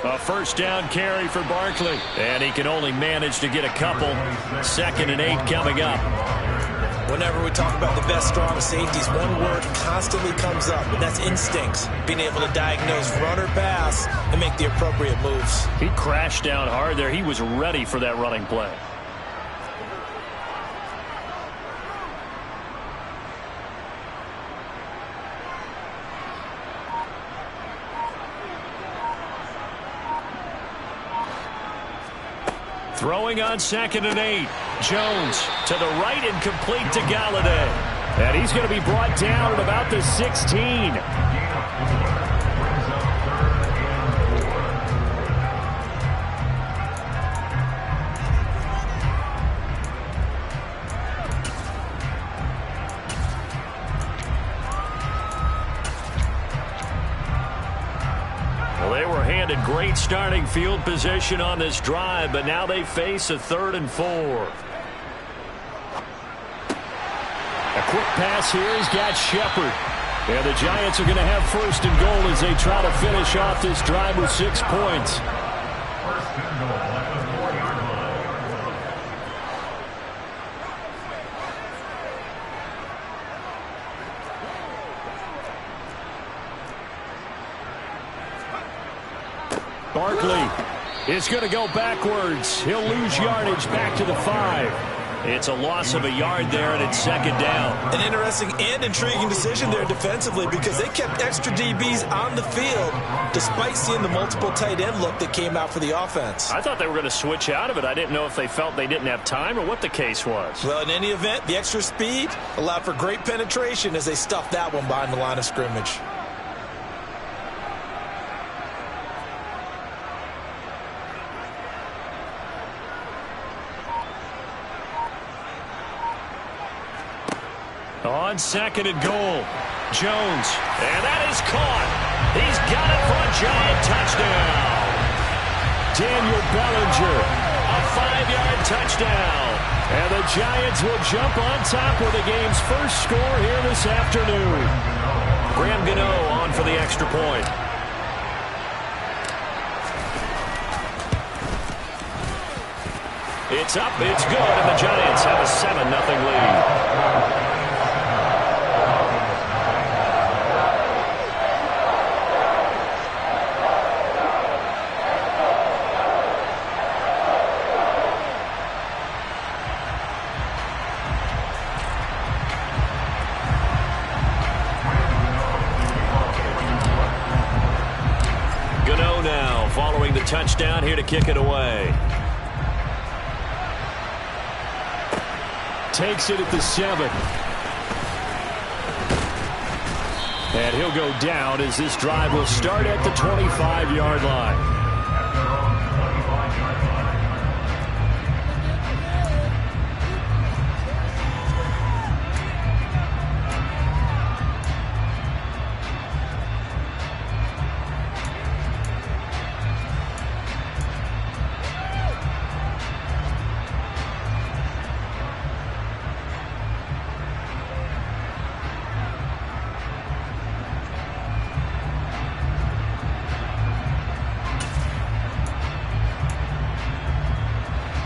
A 1st down carry for Barkley. And he can only manage to get a couple. 2nd and 8 coming up. Whenever we talk about the best strong safeties, one word constantly comes up, and that's instincts. Being able to diagnose run or pass and make the appropriate moves. He crashed down hard there. He was ready for that running play. Throwing on 2nd and 8. Jones to the right and complete to Galladay. And he's going to be brought down at about the 16. Handed great starting field position on this drive, but now they face a 3rd and 4. A quick pass here has got Shepard. And the Giants are going to have 1st and goal as they try to finish off this drive with 6 points. 1st and goal at the 4-yard line. Barkley is going to go backwards. He'll lose yardage back to the 5. It's a loss of a yard there, and it's 2nd down. An interesting and intriguing decision there defensively because they kept extra DBs on the field despite seeing the multiple tight end look that came out for the offense. I thought they were going to switch out of it. I didn't know if they felt they didn't have time or what the case was. Well, in any event, the extra speed allowed for great penetration as they stuffed that one behind the line of scrimmage. On 2nd and goal, Jones, and that is caught. He's got it for a Giant touchdown. Daniel Bellinger, a 5-yard touchdown. And the Giants will jump on top with the game's first score here this afternoon. Graham Gano on for the extra point. It's up, it's good, and the Giants have a 7-0 lead. throwing the touchdown here to kick it away. Takes it at the 7. And he'll go down as this drive will start at the 25-yard line.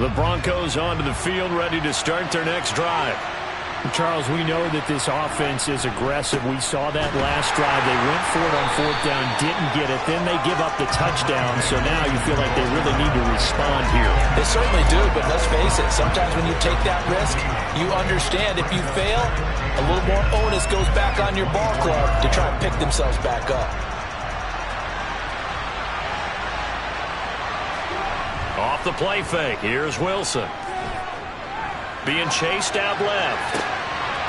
The Broncos onto the field, ready to start their next drive. Charles, we know that this offense is aggressive. We saw that last drive. They went for it on 4th down, didn't get it. Then they give up the touchdown. So now you feel like they really need to respond here. They certainly do, but let's face it. Sometimes when you take that risk, you understand if you fail, a little more onus goes back on your ball club to try and pick themselves back up. Off the play fake, here's Wilson. Being chased out left.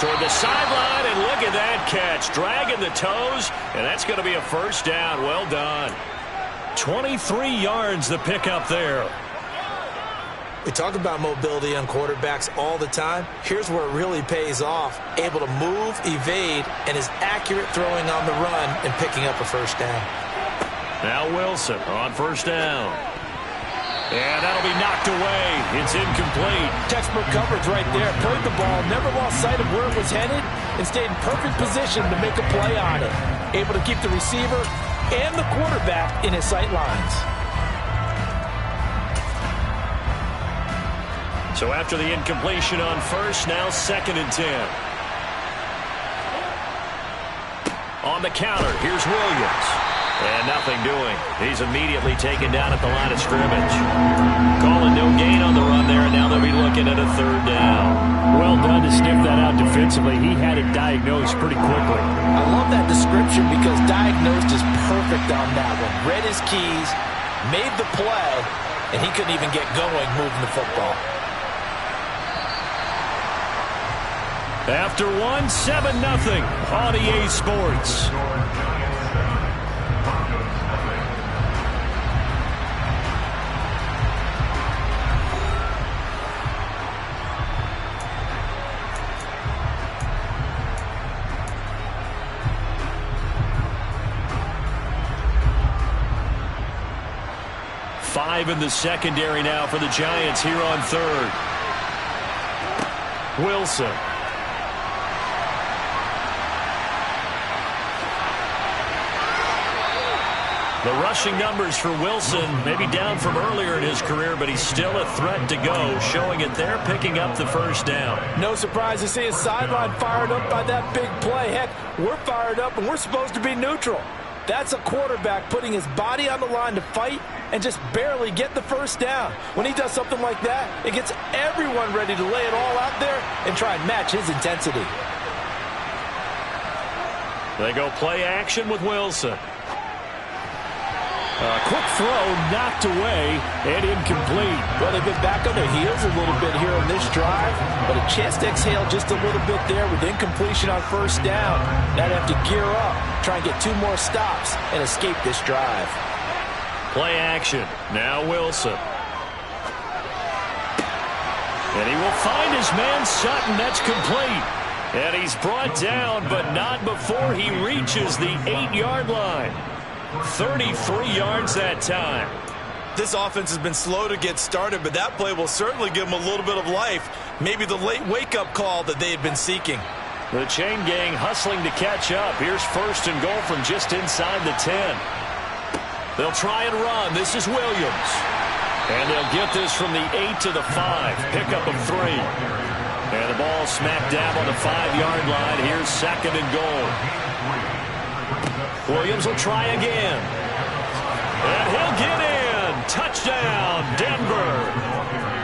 Toward the sideline, and look at that catch. Dragging the toes, and that's going to be a first down. Well done. 23 yards the pickup there. We talk about mobility on quarterbacks all the time. Here's where it really pays off. Able to move, evade, and is accurate throwing on the run and picking up a first down. Now Wilson on first down. And that'll be knocked away. It's incomplete. Textbook coverage right there. Played the ball, never lost sight of where it was headed, and stayed in perfect position to make a play on it. Able to keep the receiver and the quarterback in his sight lines. So after the incompletion on first, now 2nd and 10. On the counter, here's Williams. And nothing doing. He's immediately taken down at the line of scrimmage. Calling no gain on the run there, and now they'll be looking at a 3rd down. Well done to sniff that out defensively. He had it diagnosed pretty quickly. I love that description because diagnosed is perfect on that one. Read his keys, made the play, and he couldn't even get going moving the football. After 7-0 on EA Sports. Five in the secondary now for the Giants here on 3rd. Wilson. The rushing numbers for Wilson maybe down from earlier in his career, but he's still a threat to go, showing it there, picking up the first down. No surprise to see his sideline fired up by that big play. Heck, we're fired up, and we're supposed to be neutral. That's a quarterback putting his body on the line to fight and just barely get the first down. When he does something like that, it gets everyone ready to lay it all out there and try and match his intensity. They go play action with Wilson. A quick throw knocked away and incomplete. Well, they've been back on their heels a little bit here on this drive, but a chance to exhale just a little bit there with incompletion on first down. Now they have to gear up, try and get 2 more stops, and escape this drive. Play action. Now Wilson. And he will find his man Sutton. That's complete. And he's brought down, but not before he reaches the 8-yard line. 33 yards that time. This offense has been slow to get started, but that play will certainly give them a little bit of life. Maybe the late wake-up call that they had been seeking. The chain gang hustling to catch up. Here's 1st and goal from just inside the 10. They'll try and run. This is Williams. And they'll get this from the 8 to the 5. Pickup of 3. And the ball smack dab on the 5-yard line. Here's 2nd and goal. Williams will try again. And he'll get in. Touchdown, Denver.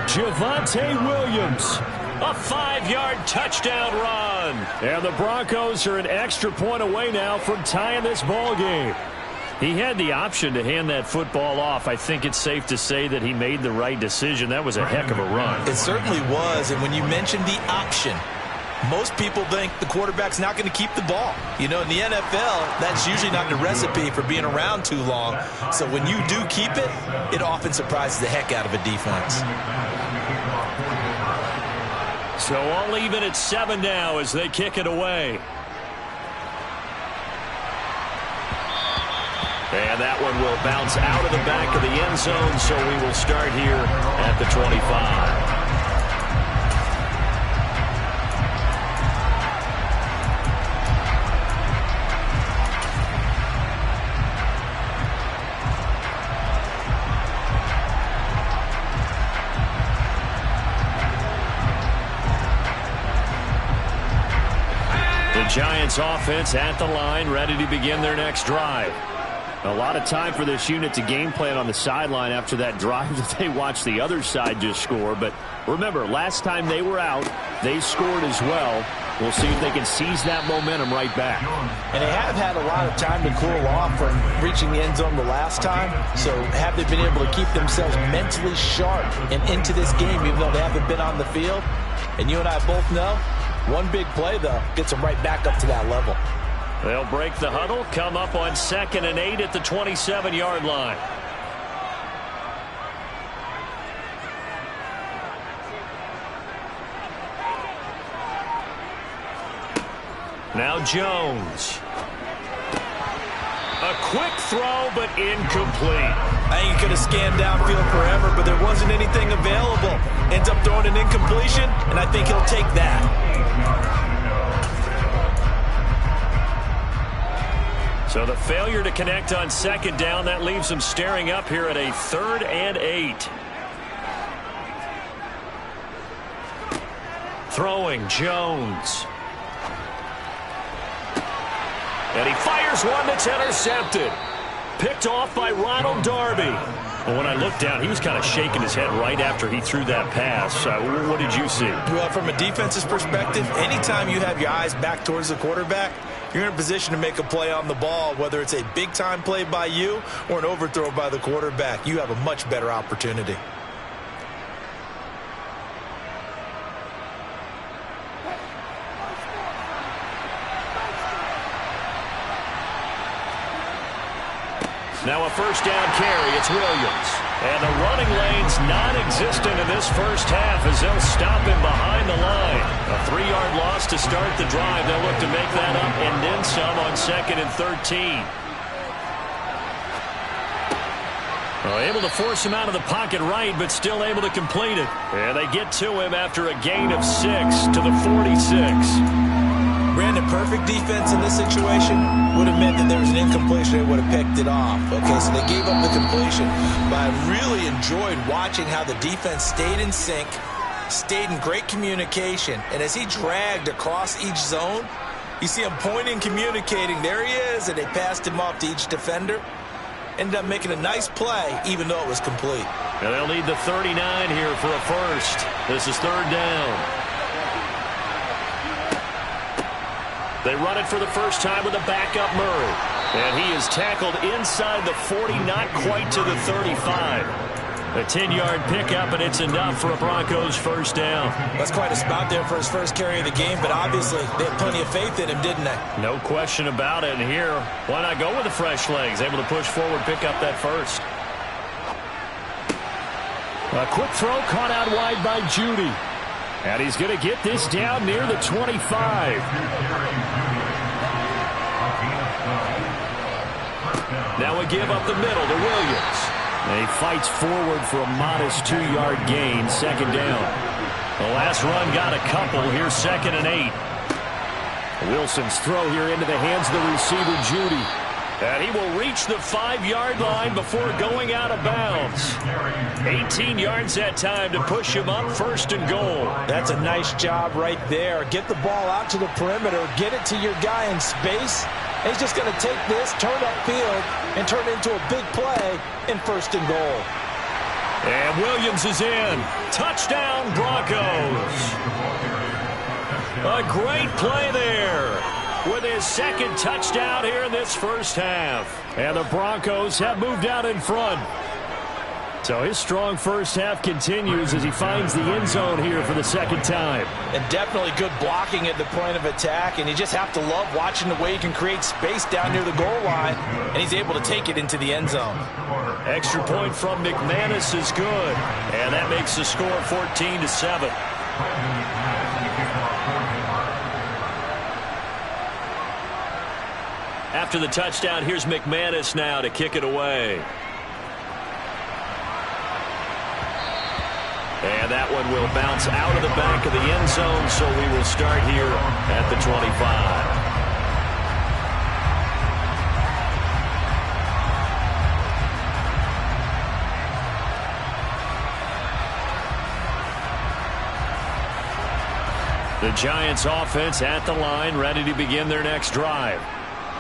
Javonte Williams. A 5-yard touchdown run. And the Broncos are an extra point away now from tying this ball game. He had the option to hand that football off. I think it's safe to say that he made the right decision. That was a heck of a run. It certainly was. And when you mentioned the option, most people think the quarterback's not going to keep the ball. You know, in the NFL, that's usually not the recipe for being around too long. So when you do keep it, it often surprises the heck out of a defense. So all even at 7 now as they kick it away. And that one will bounce out of the back of the end zone, so we will start here at the 25. The Giants offense at the line, ready to begin their next drive. A lot of time for this unit to game plan on the sideline after that drive that they watched the other side just score. But remember, last time they were out, they scored as well. We'll see if they can seize that momentum right back. And they have had a lot of time to cool off from reaching the end zone the last time. So have they been able to keep themselves mentally sharp and into this game, even though they haven't been on the field? And you and I both know, one big play, though, gets them right back up to that level. They'll break the huddle, come up on 2nd and 8 at the 27-yard line. Now Jones. A quick throw, but incomplete. I think he could have scanned downfield forever, but there wasn't anything available. Ends up throwing an incompletion, and I think he'll take that. So the failure to connect on 2nd down, that leaves them staring up here at a 3rd and 8. Throwing Jones. And he fires one that's intercepted. Picked off by Ronald Darby. Well, when I looked down, he was kind of shaking his head right after he threw that pass. What did you see? Well, from a defense's perspective, anytime you have your eyes back towards the quarterback, you're in a position to make a play on the ball, whether it's a big-time play by you or an overthrow by the quarterback. You have a much better opportunity. Now a 1st down carry. It's Williams. And the running lane's non-existent in this first half as they'll stop him behind the line. A 3-yard loss to start the drive. They'll look to make that up and then some on 2nd and 13. Able to force him out of the pocket right, but still able to complete it. And they get to him after a gain of 6 to the 46. Brandon, perfect defense in this situation would have meant that there was an incompletion. They would have picked it off. Okay, so they gave up the completion. But I really enjoyed watching how the defense stayed in sync, stayed in great communication. And as he dragged across each zone, you see him pointing, communicating. There he is, and they passed him off to each defender. Ended up making a nice play, even though it was complete. And they'll need the 39 here for a first. This is 3rd down. They run it for the first time with a backup Murray. And he is tackled inside the 40, not quite to the 35. A 10-yard pickup, and it's enough for a Broncos 1st down. That's quite a spot there for his first carry of the game, but obviously they had plenty of faith in him, didn't they? No question about it. And here, why not go with the fresh legs? Able to push forward, pick up that first. A quick throw caught out wide by Judy. And he's going to get this down near the 25. Now a give up the middle to Williams. And he fights forward for a modest 2-yard gain, 2nd down. The last run got a couple. Here's 2nd and 8. Wilson's throw here into the hands of the receiver, Judy. And he will reach the 5-yard line before going out of bounds. 18 yards that time to push him up 1st and goal. That's a nice job right there. Get the ball out to the perimeter. Get it to your guy in space. And he's just going to take this, turn upfield, and turn it into a big play in 1st and goal. And Williams is in. Touchdown, Broncos. A great play there. with his second touchdown here in this first half. And the Broncos have moved out in front. So his strong first half continues as he finds the end zone here for the second time. And definitely good blocking at the point of attack. And you just have to love watching the way he can create space down near the goal line. And he's able to take it into the end zone. Extra point from McManus is good. And that makes the score 14-7. After the touchdown, here's McManus now to kick it away. And that one will bounce out of the back of the end zone, so we will start here at the 25. The Giants offense at the line, ready to begin their next drive.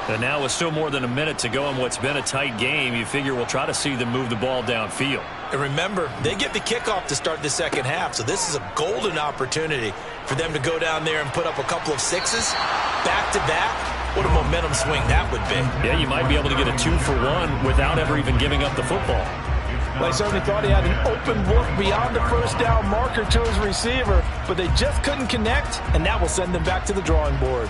And now with still more than a minute to go in what's been a tight game, you figure we'll try to see them move the ball downfield. And remember, they get the kickoff to start the second half, so this is a golden opportunity for them to go down there and put up a couple of sixes back-to-back. What a momentum swing that would be. Yeah, you might be able to get a 2-for-1 without ever even giving up the football. Well, I certainly thought he had an open look beyond the first down marker to his receiver, but they just couldn't connect, and that will send them back to the drawing board.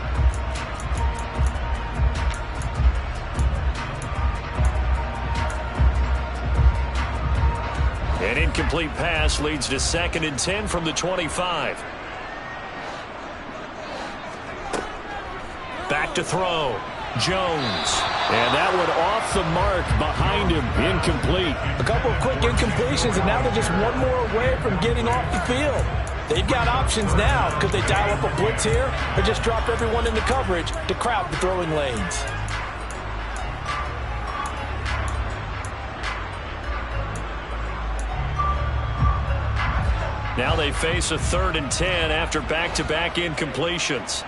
An incomplete pass leads to 2nd and 10 from the 25. Back to throw. Jones. And that one off the mark behind him. Incomplete. A couple of quick incompletions, and now they're just one more away from getting off the field. They've got options now. Could they dial up a blitz here or just drop everyone into coverage to crowd the throwing lanes? Now they face a 3rd and 10 after back-to-back incompletions.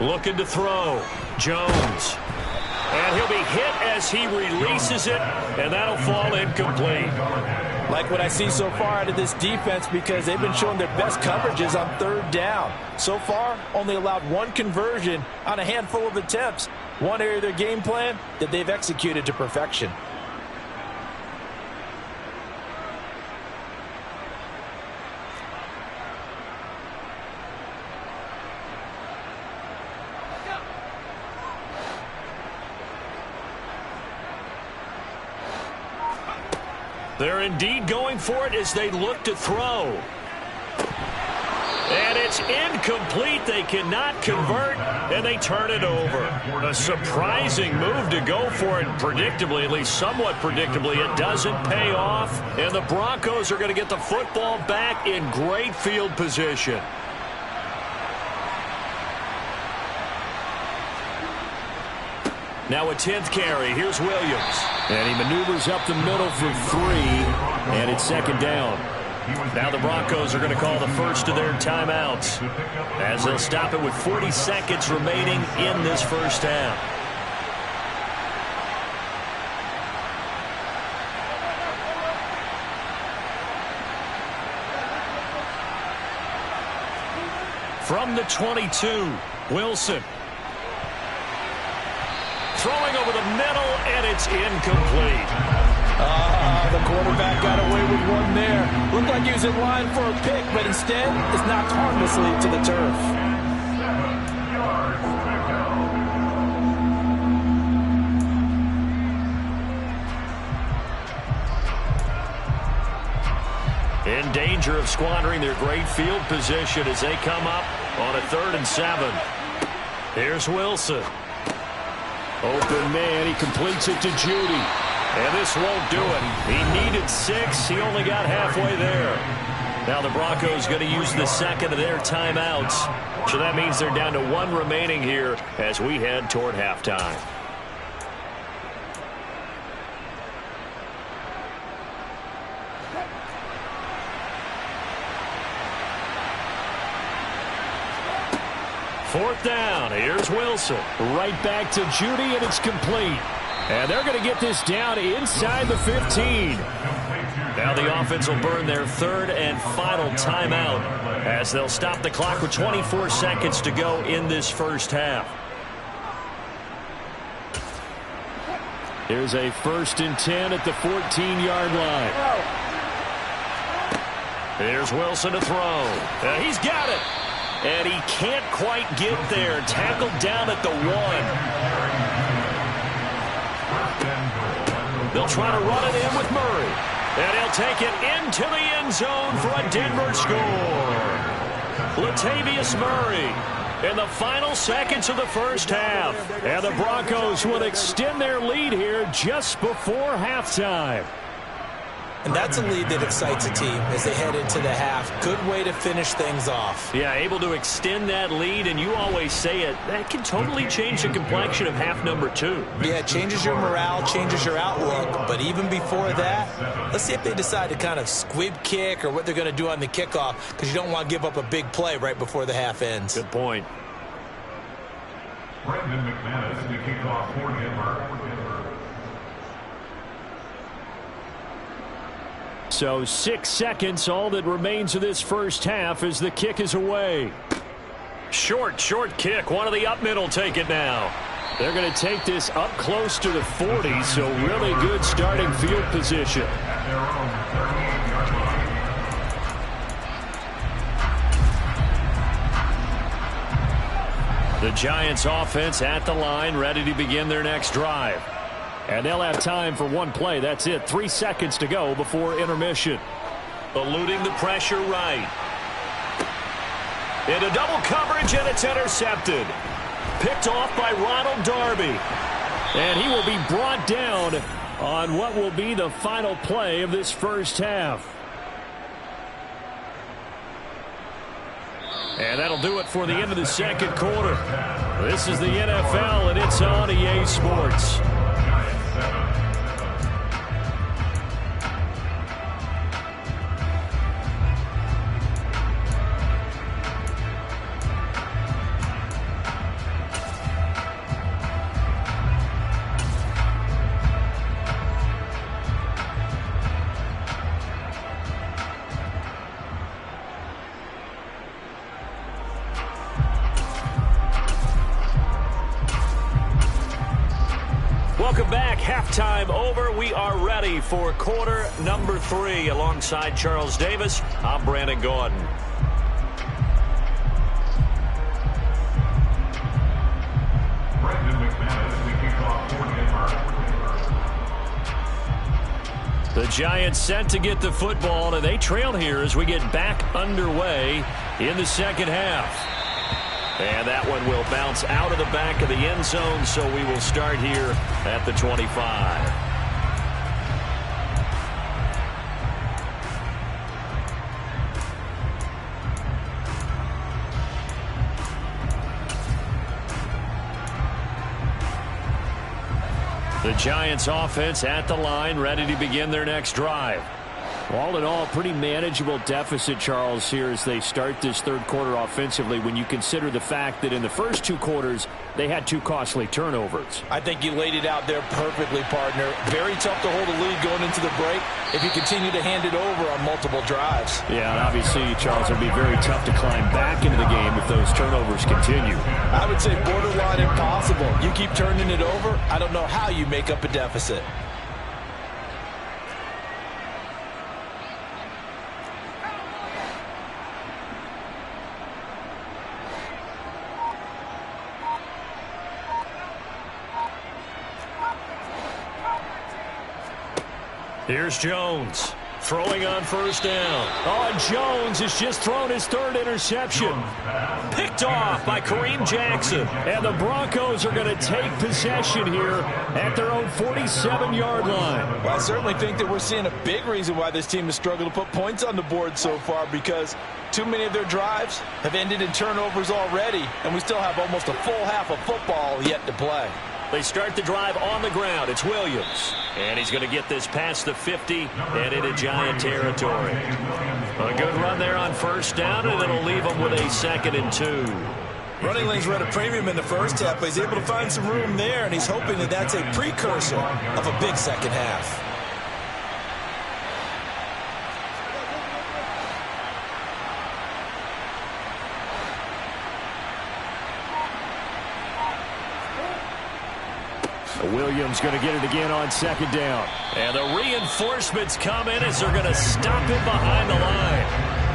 Looking to throw. Jones. And he'll be hit as he releases it, and that'll fall incomplete. Like what I see so far out of this defense, because they've been showing their best coverages on 3rd down. So far, only allowed one conversion on a handful of attempts. One area of their game plan that they've executed to perfection. They're indeed going for it as they look to throw. And it's incomplete. They cannot convert, and they turn it over. A surprising move to go for it. Predictably, at least somewhat predictably, it doesn't pay off. And the Broncos are going to get the football back in great field position. Now a 10th carry. Here's Williams. And he maneuvers up the middle for 3. And it's 2nd down. Now the Broncos are going to call the first of their timeouts, as they'll stop it with 40 seconds remaining in this first half. From the 22, Wilson. Throwing over the middle, and it's incomplete. The quarterback got away with one there. Looked like he was in line for a pick, but instead is knocked harmlessly to the turf. In danger of squandering their great field position as they come up on a 3rd and 7. Here's Wilson. Open man, he completes it to Judy. And this won't do it. He needed 6. He only got halfway there. Now the Broncos going to use the second of their timeouts. So that means they're down to 1 remaining here as we head toward halftime. Fourth down. Here's Wilson. Right back to Judy, and it's complete. And they're going to get this down inside the 15. Now the offense will burn their third and final timeout as they'll stop the clock with 24 seconds to go in this first half. Here's a 1st and 10 at the 14-yard line. Here's Wilson to throw. He's got it. And he can't quite get there. Tackled down at the 1. They'll try to run it in with Murray. And he'll take it into the end zone for a Denver score. Latavius Murray in the final seconds of the first half. And the Broncos will extend their lead here just before halftime. And that's a lead that excites a team as they head into the half. Good way to finish things off. Yeah, able to extend that lead, and you always say it, that can totally change the complexion of half number 2. Yeah, it changes your morale, changes your outlook. But even before that, let's see if they decide to kind of squib kick or what they're going to do on the kickoff, because you don't want to give up a big play right before the half ends. Good point. Brendan McManus to kick off for Denver. So 6 seconds, all that remains of this first half as the kick is away. Short kick. One of the up middle take it now. They're going to take this up close to the 40, so really good starting field position. At their own 38-yard line. The Giants offense at the line, ready to begin their next drive. And they'll have time for one play. That's it. 3 seconds to go before intermission. Eluding the pressure right. Into double coverage, and it's intercepted. Picked off by Ronald Darby. And he will be brought down on what will be the final play of this first half. And that'll do it for the end of the second quarter. This is the NFL, and it's on EA Sports. Welcome back. Halftime over. We are ready for quarter number 3. Alongside Charles Davis, I'm Brandon Gaudin. Brendan McManus to kick off for Denver. The Giants set to get the football, and they trail here as we get back underway in the second half. And that one will bounce out of the back of the end zone, so we will start here at the 25. The Giants offense at the line, ready to begin their next drive. All in all, pretty manageable deficit, Charles, here as they start this third quarter offensively when you consider the fact that in the first 2 quarters, they had 2 costly turnovers. I think you laid it out there perfectly, partner. Very tough to hold a lead going into the break if you continue to hand it over on multiple drives. Yeah, and obviously, Charles, it would be very tough to climb back into the game if those turnovers continue. I would say borderline impossible. You keep turning it over, I don't know how you make up a deficit. Here's Jones throwing on first down. Oh, and Jones has just thrown his 3rd interception. Picked off by Kareem Jackson. And the Broncos are going to take possession here at their own 47-yard line. Well, I certainly think that we're seeing a big reason why this team has struggled to put points on the board so far, because too many of their drives have ended in turnovers already, and we still have almost a full half of football yet to play. They start the drive on the ground. It's Williams. And he's going to get this past the 50 and into Giant territory. A good run there on first down, and it'll leave them with a 2nd and 2. Running lanes were at a premium in the first half, but he's able to find some room there, and he's hoping that that's a precursor of a big second half. Williams going to get it again on second down. And the reinforcements come in as they're going to stop him behind the line.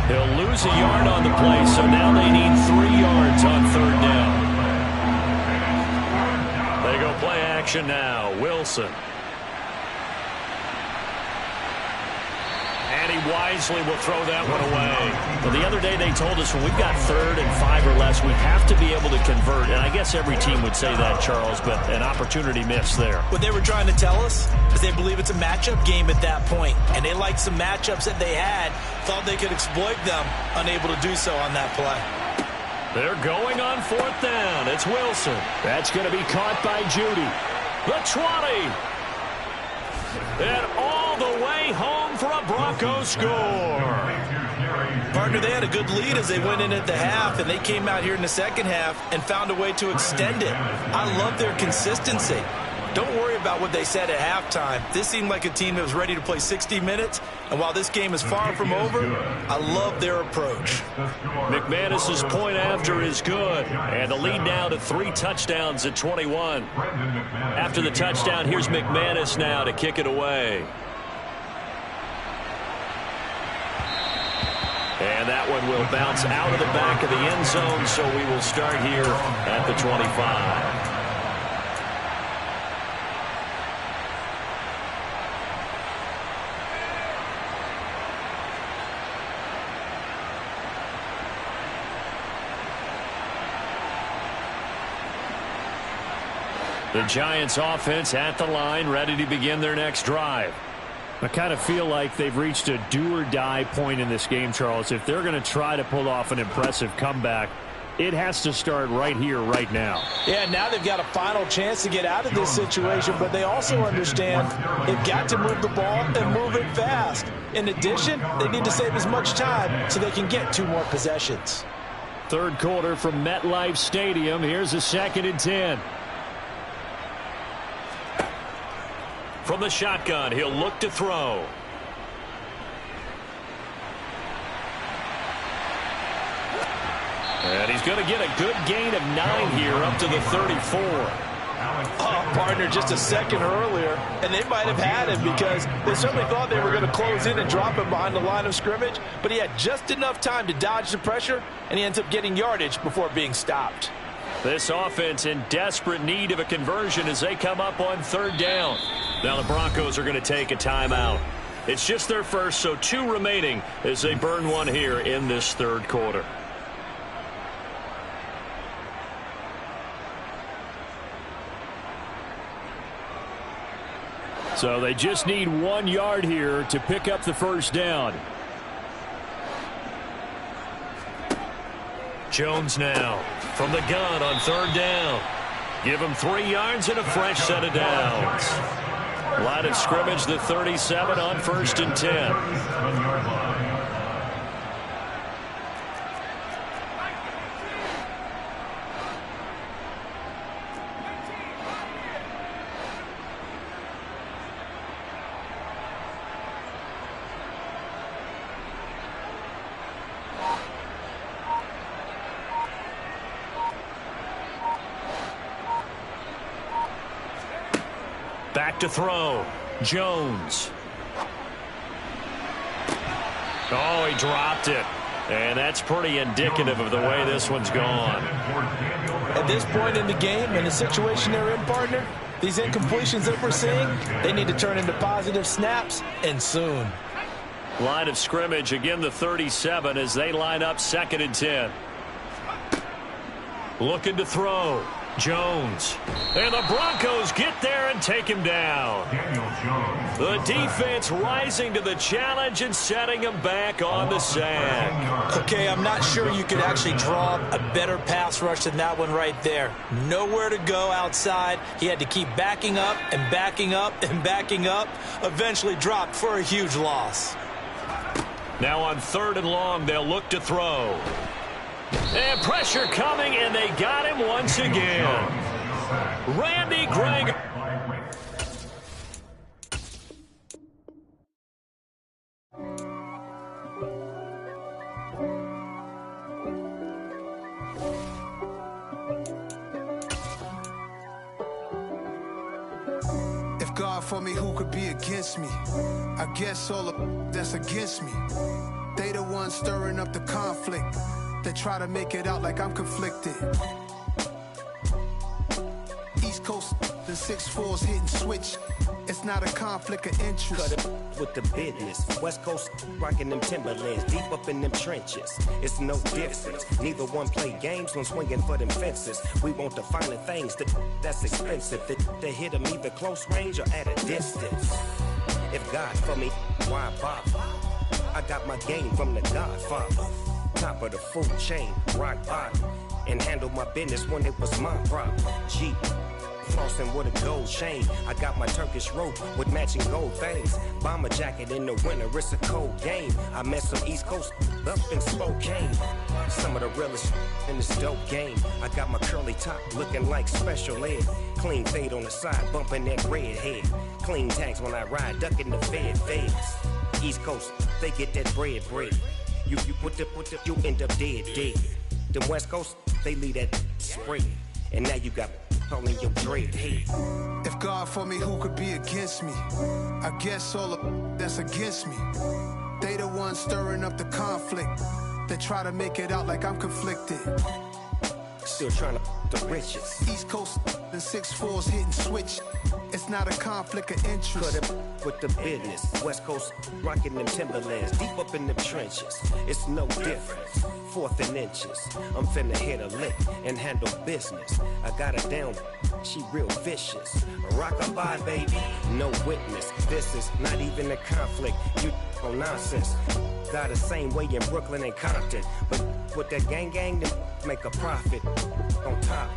He'll lose a yard on the play, so now they need 3 yards on third down. They go play action now. Wilson. And he wisely will throw that one away. Well, the other day they told us when we've got 3rd and 5 or less, we have to be able to convert. And I guess every team would say that, Charles, but an opportunity missed there. What they were trying to tell us is they believe it's a matchup game at that point. And they liked some matchups that they had, thought they could exploit them, unable to do so on that play. They're going on 4th down. It's Wilson. That's going to be caught by Judy. The 20. And all the way home for a Broncos score. Partner, they had a good lead as they went in at the half, and they came out here in the second half and found a way to extend it. I love their consistency. Don't worry about what they said at halftime. This seemed like a team that was ready to play 60 minutes, and while this game is far from over, I love their approach. McManus's point after is good, and the lead now to 3 touchdowns at 21. After the touchdown, here's McManus now to kick it away. And that one will bounce out of the back of the end zone, so we will start here at the 25. The Giants offense at the line, ready to begin their next drive. I kind of feel like they've reached a do-or-die point in this game, Charles. If they're going to try to pull off an impressive comeback, it has to start right here, right now. Yeah, now they've got a final chance to get out of this situation, but they also understand they've got to move the ball and move it fast. In addition, they need to save as much time so they can get 2 more possessions. Third quarter from MetLife Stadium. Here's a 2nd and 10. From the shotgun, he'll look to throw. And he's going to get a good gain of 9 here up to the 34. Oh, partner, just a second earlier, and they might have had him because they certainly thought they were going to close in and drop him behind the line of scrimmage, but he had just enough time to dodge the pressure, and he ends up getting yardage before being stopped. This offense in desperate need of a conversion as they come up on 3rd down. Now the Broncos are going to take a timeout. It's just their first, so 2 remaining as they burn one here in this 3rd quarter. So they just need 1 yard here to pick up the first down. Jones now from the gun on 3rd down. Give him 3 yards and a fresh set of downs. Line of scrimmage, the 37 on 1st and 10. Back to throw. Jones. Oh, he dropped it. And that's pretty indicative of the way this one's gone. At this point in the game, in the situation they're in, partner, these incompletions that we're seeing, they need to turn into positive snaps, and soon. Line of scrimmage, again the 37 as they line up 2nd and 10. Looking to throw. Jones. And the Broncos get there and take him down. The defense rising to the challenge and setting him back on the sack. Okay, I'm not sure you could actually draw a better pass rush than that one right there. Nowhere to go outside. He had to keep backing up and backing up and backing up. Eventually dropped for a huge loss. Now on 3rd and long, they'll look to throw. And pressure coming, and they got him once again. Randy Gregg. If God for me, who could be against me? I guess all of that's against me. They the ones stirring up the conflict. They try to make it out like I'm conflicted. East Coast, the 6'4's hitting switch. It's not a conflict of interest. Cut it with the business. West Coast rocking them Timberlands, deep up in them trenches. It's no difference. Neither one play games when swinging for them fences. We want the finer things that's expensive. That hit them either close range or at a distance. If God for me, why bother? I got my game from the Godfather. Top of the food chain, rock bottom. And handle my business when it was my problem. Jeep. Flossing with a gold chain. I got my Turkish rope with matching gold things. Bomber jacket in the winter, it's a cold game. I met some East Coast up in Spokane. Some of the realest in this dope game. I got my curly top looking like special ed. Clean fade on the side, bumping that red head. Clean tags when I ride, ducking the feds. East Coast, they get that bread. You you end up dead. Them West Coast, they leave that spray. And now you got all in your dread head. If God for me, who could be against me? I guess all of that's against me. They the ones stirring up the conflict. They try to make it out like I'm conflicted. Still trying to the riches. East Coast, the 6'4's hitting switch. It's not a conflict of interest. Cut it with the business. West Coast rocking them Timberlands, deep up in them trenches. It's no difference. 4th and inches. I'm finna hit a lick and handle business. I got her down, she real vicious. Rock-a-bye, baby, no witness. This is not even a conflict. You on nonsense. Got the same way in Brooklyn and Compton. But with that gang, then make a profit. On top,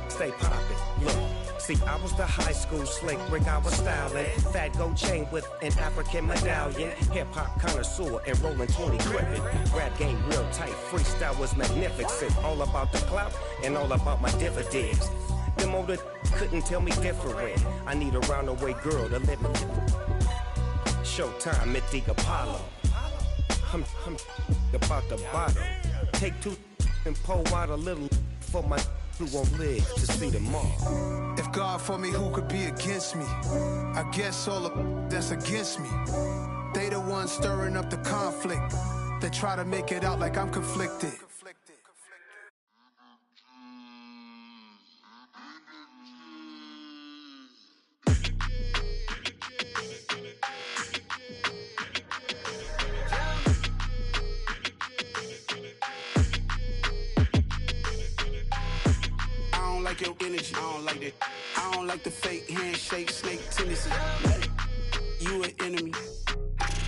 stay poppin'. Look. See, I was the high school slick Rick, I was styling. Fat gold chain with an African medallion. Hip-hop connoisseur and rolling 20 gripping. Rap game real tight, freestyle was magnificent. All about the clout and all about my dividends. Them older couldn't tell me different. I need a roundaway girl to live in. Showtime at the Apollo. I'm about the bottom. Take 2 and pour out a little for my who won't live to see tomorrow. If God for me, who could be against me? I guess all of that's against me. They the ones stirring up the conflict. They try to make it out like I'm conflicted. Your energy, I don't like that. I don't like the fake handshake, snake tendency. You an enemy.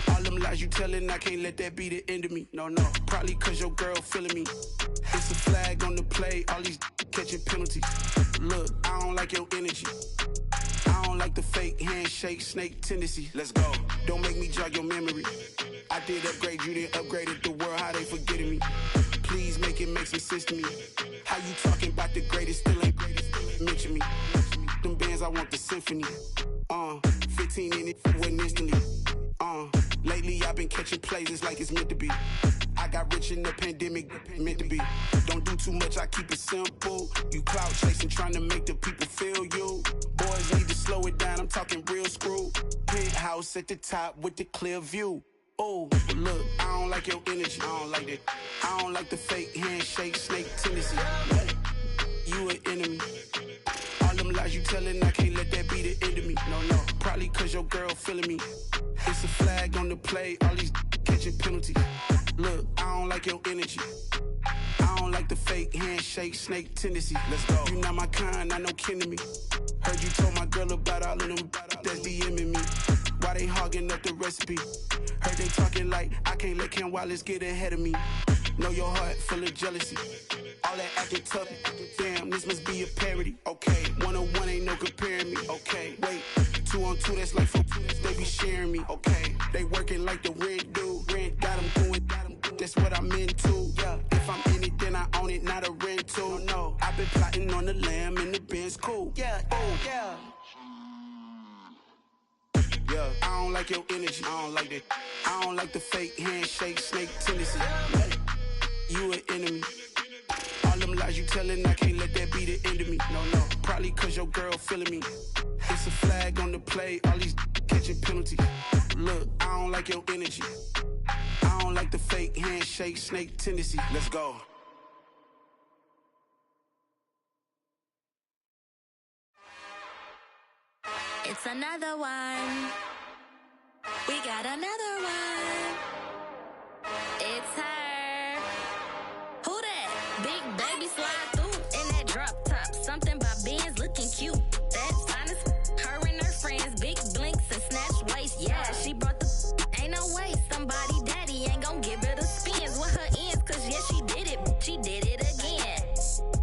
All them lies you telling, I can't let that be the end of me. No, probably cause your girl feeling me. It's a flag on the play, all these catching penalties. Look, I don't like your energy. I don't like the fake handshake, snake tendency. Let's go. Don't make me jog your memory. I did upgrade, you didn't upgrade it. The world, how they forgetting me. Please make it make some sense to me. How you talking about the greatest, still ain't greatest, mention me. Them bands, I want the symphony. 15 in it, went instantly. Lately I've been catching plays, it's like it's meant to be. I got rich in the pandemic, meant to be. Don't do too much, I keep it simple. You clout chasing, trying to make the people feel you. Boys need to slow it down, I'm talking real screw. Penthouse at the top with the clear view. Oh, look, I don't like your energy. I don't like that. I don't like the fake handshake, snake tendency. You an enemy. All them lies you telling, I can't let that be the end of me. No, probably cause your girl feeling me. It's a flag on the play, all these catching penalties. Look, I don't like your energy. I don't like the fake handshake, snake tendency. Let's go. You not my kind, I know kin to me. Heard you told my girl about all of them that's DMing me. Why they hogging up the recipe? Heard they talking like I can't let Ken Wallace get ahead of me. Know your heart full of jealousy. All that acting tough, damn, this must be a parody. Okay, 1-on-1 ain't no comparing me. Okay, wait, 2-on-2, that's like 4, they be sharing me. Okay, they working like the rent do. Rent got them doing, that's what I'm into. Yeah, if I'm in it, then I own the lamb in the Benz, cool. Yeah, oh, yeah. Yeah, I don't like your energy. I don't like that. I don't like the fake handshake, snake tendency. You an enemy. All them lies you telling, I can't let that be the end of me. No, probably cause your girl feeling me. It's a flag on the play, all these catching penalties. Look, I don't like your energy. I don't like the fake handshake, snake tendency. Let's go. It's another one. We got another one. It's her. Who that? Big baby slide through in that drop top. Something by Benz looking cute. That's honest. Her and her friends, big blinks and snatch waist. Yeah, she brought the ain't no way. Somebody daddy ain't gon' give her the spins with her ends. Cause yeah, she did it. She did it again.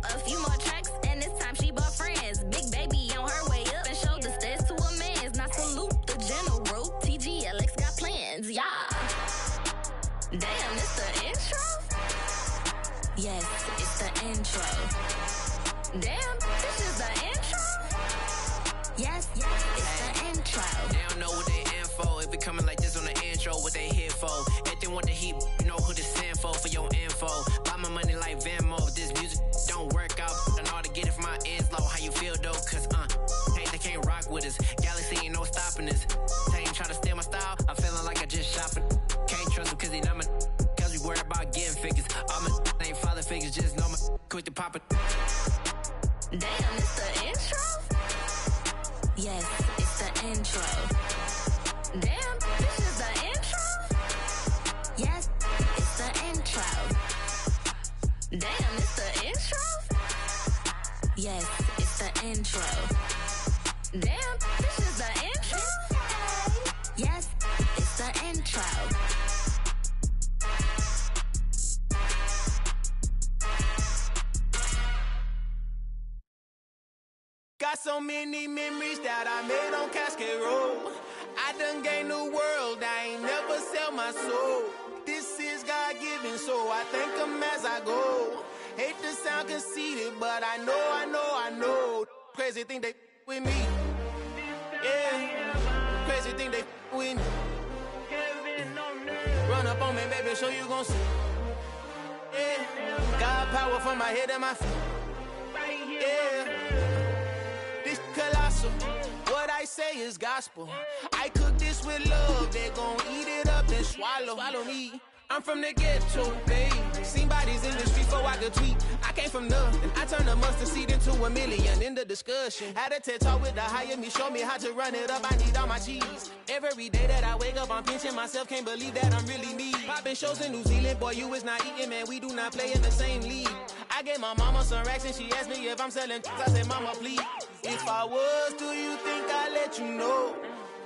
A few more tracks and this time she bought friends. Big baby on her way up and showed the stairs to a man's. Now salute the general. TGLX got plans. Yeah. Damn, it's the intro? Yes, it's the intro. Damn, this is the intro? Yes, it's the intro. They don't know what they in for. If we coming like this on the intro, what they here for? Anything want the heat, you know who to send for your info. Buy my money like Venmo. If this music don't work out, I know how to get it from my ends low. How you feel though? Cause hey, they can't rock with us. Galaxy ain't no stopping this. They ain't trying to steal my style. I'm feeling like I just shopping. Can't trust them cause they not my. Cause we worry about getting figures. All my ain't father figures, just know my quick to pop it. Damn, it's the intro? Yes, it's the intro. Damn, this is the intro? Yes, it's the intro. Damn, it's the intro? Yes, it's the intro. Damn, this is the intro? Yes, it's the intro. Got so many memories that I made on Cascade Road. I done gained the world, I ain't never sell my soul. This is God-given, so I thank him as I go. Hate to sound conceited, but I know. Crazy thing they with me. Yeah, crazy thing they with me. Run up on me, baby, show you gon' see. Yeah, God power from my head and my feet. Yeah. This colossal, what I say is gospel. I cook this with love, they gon' eat it up and swallow me. I'm from the ghetto, babe. Seen bodies in the street before I could tweet. I came from nothing, I turned a mustard seed into a million. In the discussion, had a TED talk with the higher me, show me how to run it up. I need all my cheese. Every day that I wake up, I'm pinching myself, can't believe that I'm really me. Popping shows in New Zealand, boy, you is not eating, man. We do not play in the same league. I gave my mama some racks and she asked me if I'm selling. I said, mama, please. If I was, do you think I'd let you know?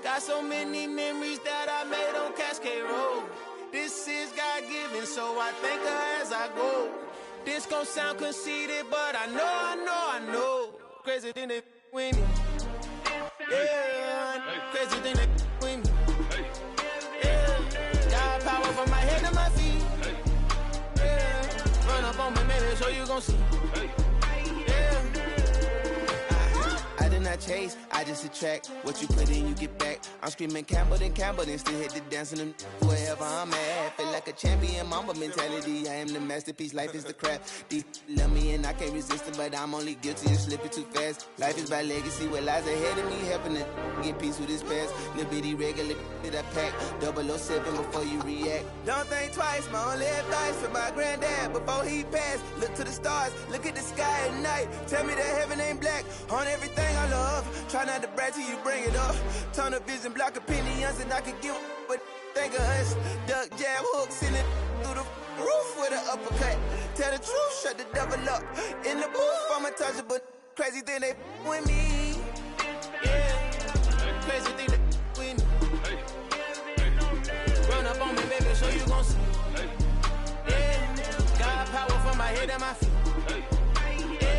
Got so many memories that I made on Cascade Road. This is God-given, so I thank her as I go. This gon' sound conceited, but I know. Crazy thing they with me. Yeah, crazy thing they with me. Yeah, got power from my head to my feet. Yeah, run up on me, maybe, so you gon' see. Yeah. I did not chase, I just attract. What you put in, you get back. I'm screaming Campbell, then still hit the dancing them wherever I'm at. Feel like a champion, mamba mentality. I am the masterpiece, life is the craft. Deep love me and I can't resist it, but I'm only guilty of slipping too fast. Life is by legacy, what lies ahead of me, helping to get peace with this past. Little bitty regular that I pack, 007 before you react. Don't think twice, my only advice for my granddad before he passed. Look to the stars, look at the sky at night. Tell me that heaven ain't black on everything I love. Try not to brag till you bring it up. Turn up vision, block opinions, and I could give but think of us. Duck, jab, hooks in it through the roof with an uppercut. Tell the truth, shut the devil up. In the booth, I'm untouchable. Crazy thing they with me. Yeah, crazy thing they with me. Run up on me, baby, so you gon' see. Yeah, got power from my head and my feet. Yeah.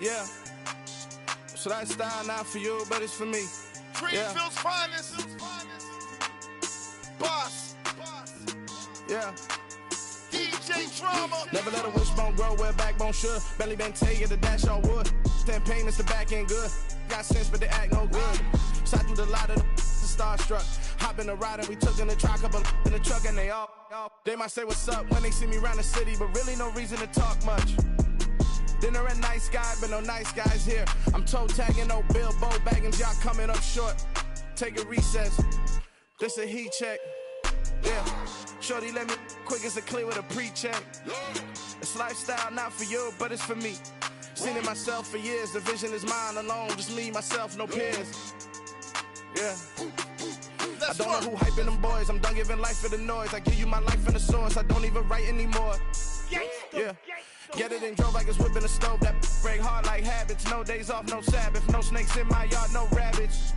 Yeah. So that style not for you, but it's for me. Greenfield's finest. Boss. Yeah. DJ Drama. Never let a wishbone grow where a backbone should. Belly been tell you the dash all wood. Ten payments, the back end good. Got sense, but they act no good. Shot through the lot of the starstruck. Hop in the ride and we took in the truck, couple in the truck and they all. They might say what's up when they see me around the city, but really no reason to talk much. Dinner at Nice Guy, but no nice guys here. I'm toe tagging, no Bilbo baggins, y'all coming up short. Take a recess. This a heat check. Yeah. Shorty let me quick as a clear with a pre-check. It's lifestyle not for you, but it's for me. Seen it myself for years. The vision is mine alone. Just me, myself, no peers. Yeah. I don't know who hyping them boys. I'm done giving life for the noise. I give you my life in the source. I don't even write anymore. Yeah. Get it and drove like it's whipping a stove. That break hard like habits. No days off, no Sabbath. No snakes in my yard, no rabbits.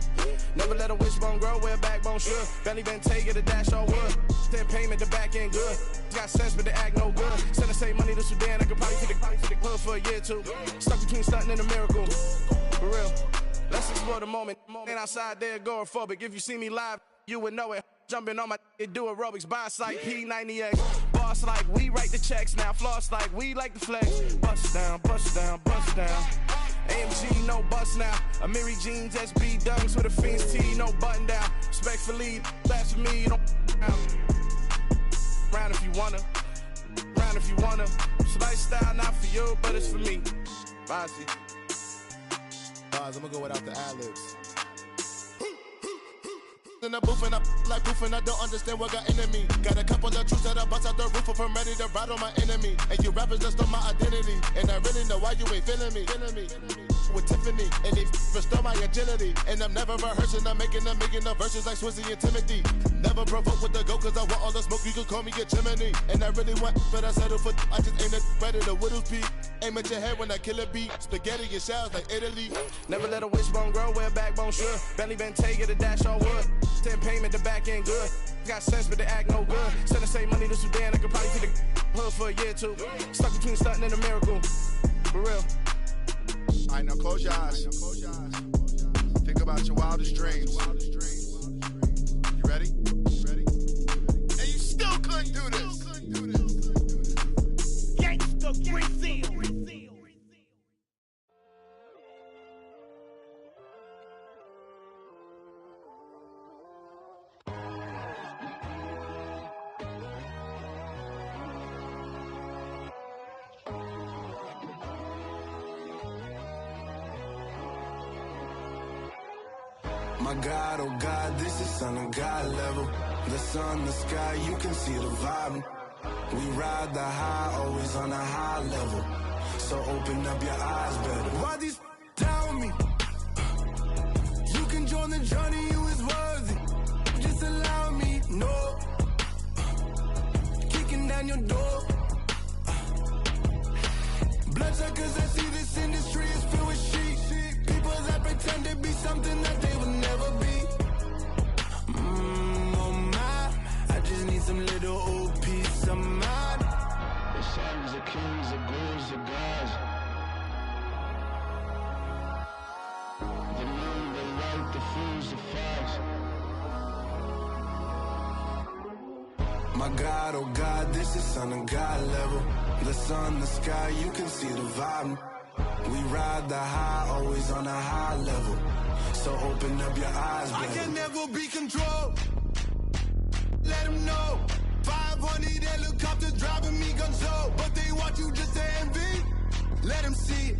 Never let a wishbone grow where a backbone should. Belly been take the dash all wood. Then payment, the back end good. Got sense, but they act no good. Send the same money to Sudan. I could probably take the hood for a year or two. Stuck between stunting and a miracle. For real. Let's explore the moment. Ain't outside there agoraphobic. If you see me live, you would know it. Jumping on my do aerobics, boss like P90X. Boss like we write the checks now. Floss like we like the flex. Bust down, bust down, bust down. AMG, no bust now. Amiri jeans, SB dunks with a Fiends T, no button down. Respectfully, that's for me, you don't round if you wanna. Round if you wanna. It's lifestyle not for you, but it's for me. Bozzy. I'm gonna go without the ad-libs. In the booth and I like proof and I don't understand what got into me. Got a couple of troops that I bust out the roof if I'm ready to ride on my enemy. And you rappers just stole my identity. And I really know why you ain't feeling me. With Tiffany, and they restore my agility. And I'm never rehearsing, I'm making a million of verses like Swizzy and Timothy. Never provoke with the go, cause I want all the smoke, you can call me a chimney. And I really want, but I settle for, I just aim it better the Whittles peak. Aim at your head when I kill a beat. Spaghetti and shells like Italy. Never let a wishbone grow where a backbone should. Belly been take the dash all wood. 10 payment, the back end good. Got sense, but they act no good. Send the same money to Sudan, I could probably take the hood for a year or two. Stuck between stunting and a miracle. For real. Alright, now close your eyes. Think about your wildest dreams. You ready? And you still couldn't do this. Gangsta Brazil. My God, oh God, this is Son of God level. The sun, the sky, you can see the vibe. We ride the high, always on a high level. So open up your eyes better. Why these down me? You can join the journey, you is worthy. Just allow me, no. Kicking down your door. Bloodsuckers, I see this industry is filled with sheep. People that pretend to be something that they will never be. Oh my, I just need some little old peace of mind. The sons of kings, the ghouls, the gods. The moon, the light, the fools, the facts. My God, oh God, this is Son of God level. The sun, the sky, you can see the vibe. We ride the high, always on a high level. So open up your eyes, baby. I can never be controlled. Let them know. 500 helicopters driving me gonzo. But they want you just to envy. Let them see it.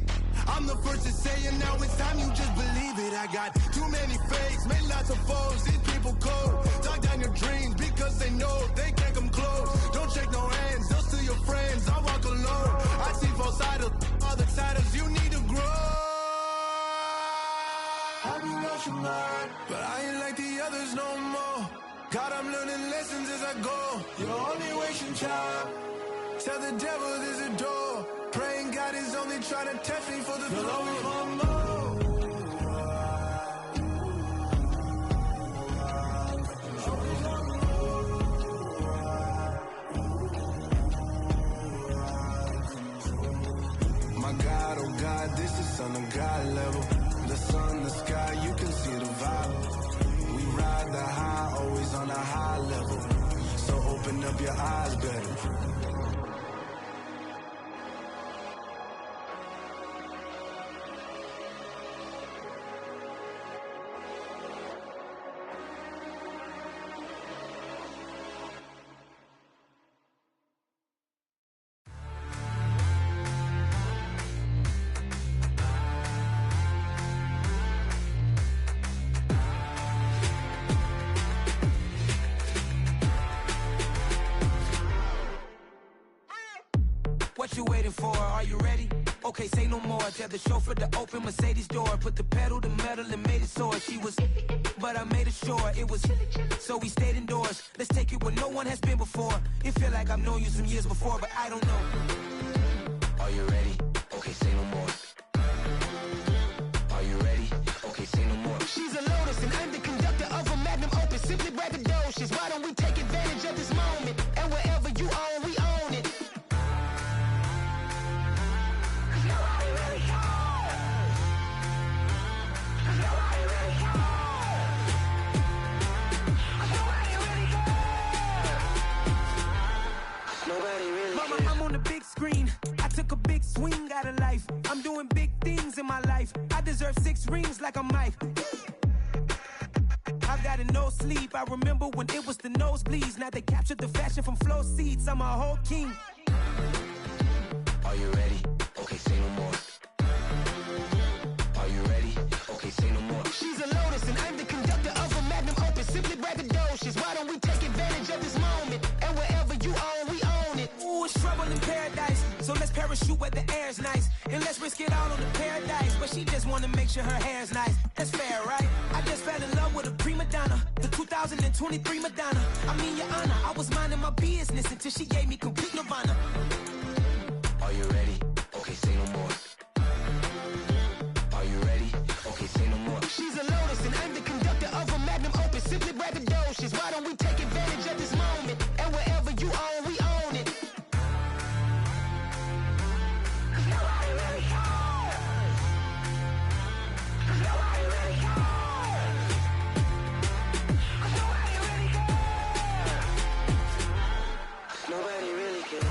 I'm the first to say it, now it's time you just believe it. I got too many fakes, made lots of foes. These people cold. Talk down your dreams because they know they can't come close. Don't shake no hands, those to your friends. I walk alone. I see false idols, other titles. You need to grow. I've been lost your mind, but I ain't like the others no more. God, I'm learning lessons as I go. You're only wasting time. Tell the devil there's a door. Praying God is only trying to test me for the glory. You'll always want more. it's on a God level. The sun, the sky, you can see the vibe. We ride the high, always on a high level. So open up your eyes better. What you waiting for? Are you ready? Okay, say no more. Tell the chauffeur to open Mercedes door. Put the pedal to metal and made it soar. She was, but I made it sure it was. So we stayed indoors. Let's take it where no one has been before. It feel like I've known you some years before, but I don't know. Are you ready? Okay, say no more. Are you ready? Okay, say no more. She's a Lotus and I'm the conductor of a magnum opus. Simply braggadocious. Why don't we take advantage of this moment? And wherever you own, we own it. I'm on the big screen. I took a big swing out of life. I'm doing big things in my life. I deserve 6 rings like I'm Mike. I've got no sleep. I remember when it was the nosebleeds. Now they captured the fashion from flow seats. I'm a whole king. Are you ready? Okay, say no more. Are you ready? Okay, say no more. She's a Lotus and I'm the conductor of a magnum opus. Simply braggadocious. Why don't we take advantage of this moment? And wherever you own, we own it. Ooh, it's trouble in paradise. So let's parachute where the air's nice. And let's risk it all on the paradise. But she just wanna make sure her hair's nice. That's fair, right? I just fell in love with a prima donna. The 2023 Madonna. I mean, your honor, I was minding my business until she gave me complete nirvana. Are you ready? Okay, say no more. Are you ready? Okay, say no more. She's a Lotus and I'm the conductor of a magnum opus. Simply braggadocious. Why don't we take advantage of this moment? And wherever you own, we own it. Nobody really cares. Nobody really cares. Nobody really cares. Nobody really cares.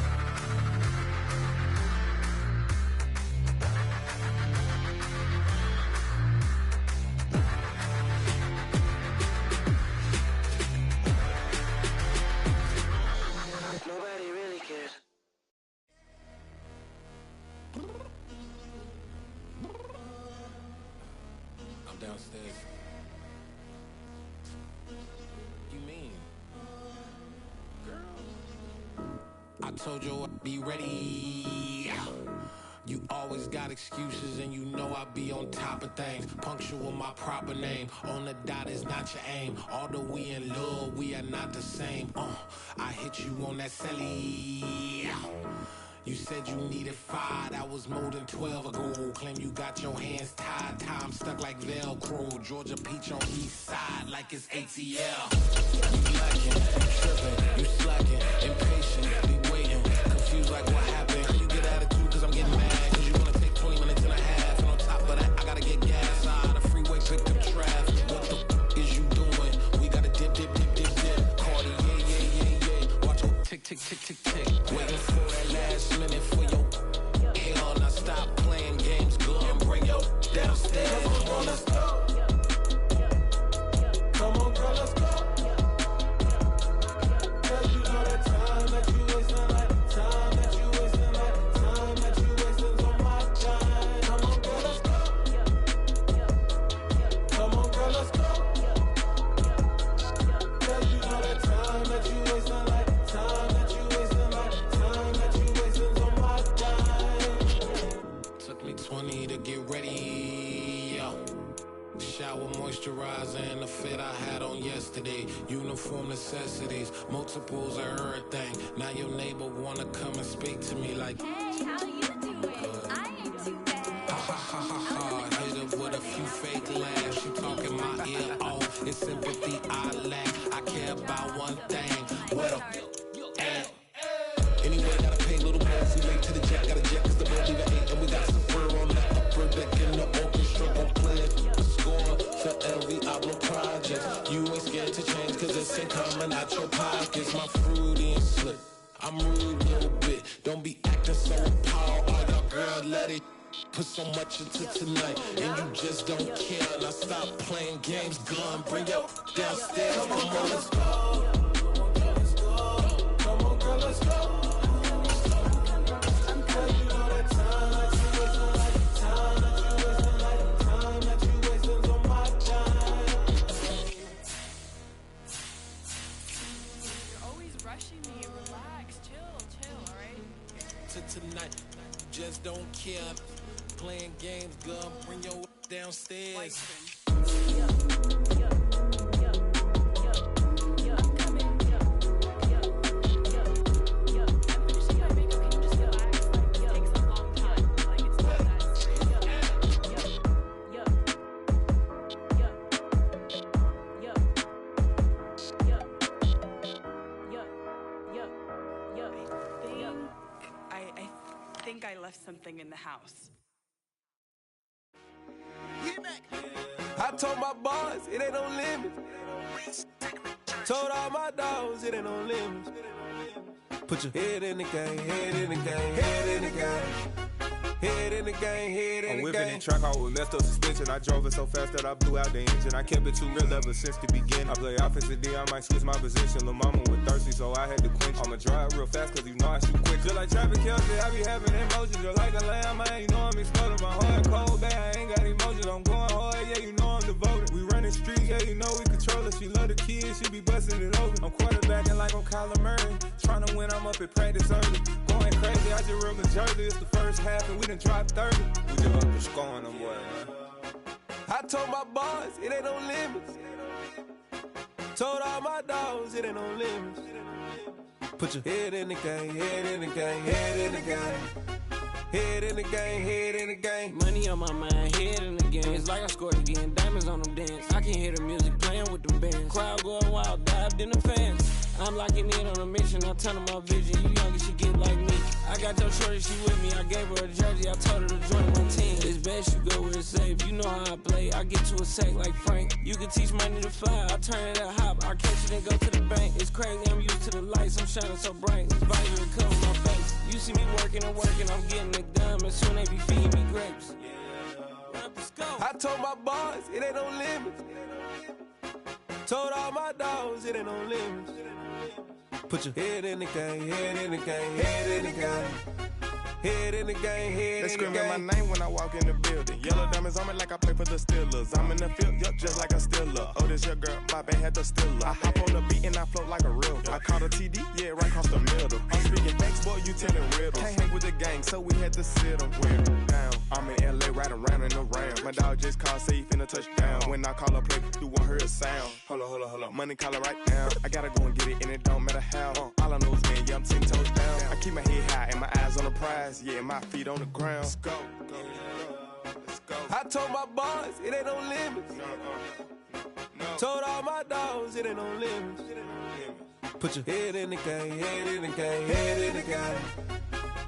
Nobody really cares. I'm downstairs. You mean? Girl. I told you I'd be ready. You always got excuses and you know I be on top of things. Punctual my proper name. On the dot is not your aim. Although we in love, we are not the same. I hit you on that celly. You said you needed 5, that was more than 12 ago. Claim you got your hands tied, time stuck like Velcro. Georgia Peach on east side like it's ATL. You lacking, tripping, you slacking, impatient, be waiting, confused like what happened. You get attitude cause I'm getting mad, cause you wanna take 20 minutes and a half. And on top of that, I gotta get gas out of the freeway, picked up traffic. What the f is you doing? We gotta dip, dip, dip, dip, dip. Cardi, yeah. Watch your tick, tick, tick, tick, tick. Waiting for that last minute for your hell. Now stop playing games, girl, and bring your downstairs. Come on, girl, let's go. Come on, girl, let's go. Cause you know that time that you wasting, like time that you wasting, like time that you wasting on my time. Come on, girl, let's go. Come on, girl, let's go. Cause you know that time that you wasting, like time that you wasting, like time that you wasting on my time. Took me 20 to get ready, yo. Shower, moisturizer, and the fit I had on yesterday. Uniform necessities, multiples of everything. Now your neighbor wanna come and speak to me like, hey, how you doing? I ain't too bad. Ha. Hit her with a few fake laughs. She talking my ear off. It's sympathy I lack. I care about one thing. What up? Anyway, gotta pay a little more. We late to the jet, got a jet, cause the boat leave at 8. And we got some fur on the upper Beck in the orchestra gon' play a score for every album project. You ain't scared to change cause it's ain't coming out your pockets. My fruity and slick, I'm rude a little bit. Don't be acting so appalled. Oh, your girl let it put so much into tonight, and you just don't care. Now stop playing games, gun, bring your downstairs. Come on, girl, let's go. Come on, girl, let's go. Tonight, you just don't care. Playing games, girl, bring your downstairs. I left something in the house. I told my boys it ain't no limits. Told all my dogs it ain't no limits. Put your head in the game, head in the game, head in the game. Head in the game, head in the game. I'm whipping in track, I was left up suspension. I drove it so fast that I blew out the engine. I kept it too real ever since the beginning. I play offensive D, I might switch my position. Lil' mama was thirsty, so I had to quench. I'ma drive real fast, cause you know I shoot quick. Just like Travis Kelce, I be having emotions. Just like a lamb, man, you know I'm exploding. My heart cold, bad, I ain't got emotions. I'm going hard, yeah, you know I'm devoted. We running streets, yeah, you know we control it. She love the kids, she be busting it open. I'm quarterbacking like I'm Kyler Murray. Trying to win, I'm up at practice early. Going crazy, I just real the jersey. It's the first half, and we done dropped 30. We just up to scoring them, boy, man. I told my boys it ain't no limits. Told all my dogs it ain't no limits. Put your head in the game, head in the game, head in the game. Head in the game, head in the game. Money on my mind, head in the game. It's like I scored again, diamonds on them dance. I can hear the music playing with them bands. Crowd going wild, dived in the fans. I'm locking in on a mission, I tell her my vision. You young and she get like me. I got your shorty, she with me. I gave her a jersey, I told her to join my team. It's best you go where it's safe. You know how I play. I get to a sack like Frank. You can teach money to fly. I turn it at hop. I catch it and go to the bank. It's crazy, I'm used to the lights. I'm shining so bright. It's visor to cover my face. You see me working and working, I'm getting it done. And soon they be feeding me grapes. I told my boys it ain't no limits. Told all my dogs it ain't no limits. Put your head in the game, head in the game, head in the game. Head in the game, head They in the game. screaming my name when I walk in the building. Yellow diamonds on me like I play for the Steelers. I'm in the field, yup, just like a Steeler. Oh, this your girl, Bobby had the Steeler. I hop on the beat and I float like a real. I caught a TD, yeah, right across the middle. I'm speaking thanks, boy, you telling riddles. Can't hang with the gang, so we had to sit them down. I'm in LA, riding around and around. My dog just called, say he finna touchdown. When I call a play, you won't hear a sound. Hold up, money caller right now. I gotta go and get it, and it don't matter how. All I know is, man, yeah, I'm 10 toes down. I keep my head high and my eyes on the prize. Yeah, my feet on the ground. Let's go. I told my boys it ain't no limits. Told all my dogs it ain't no limits. Put your head in the game, head in the game, head in the game.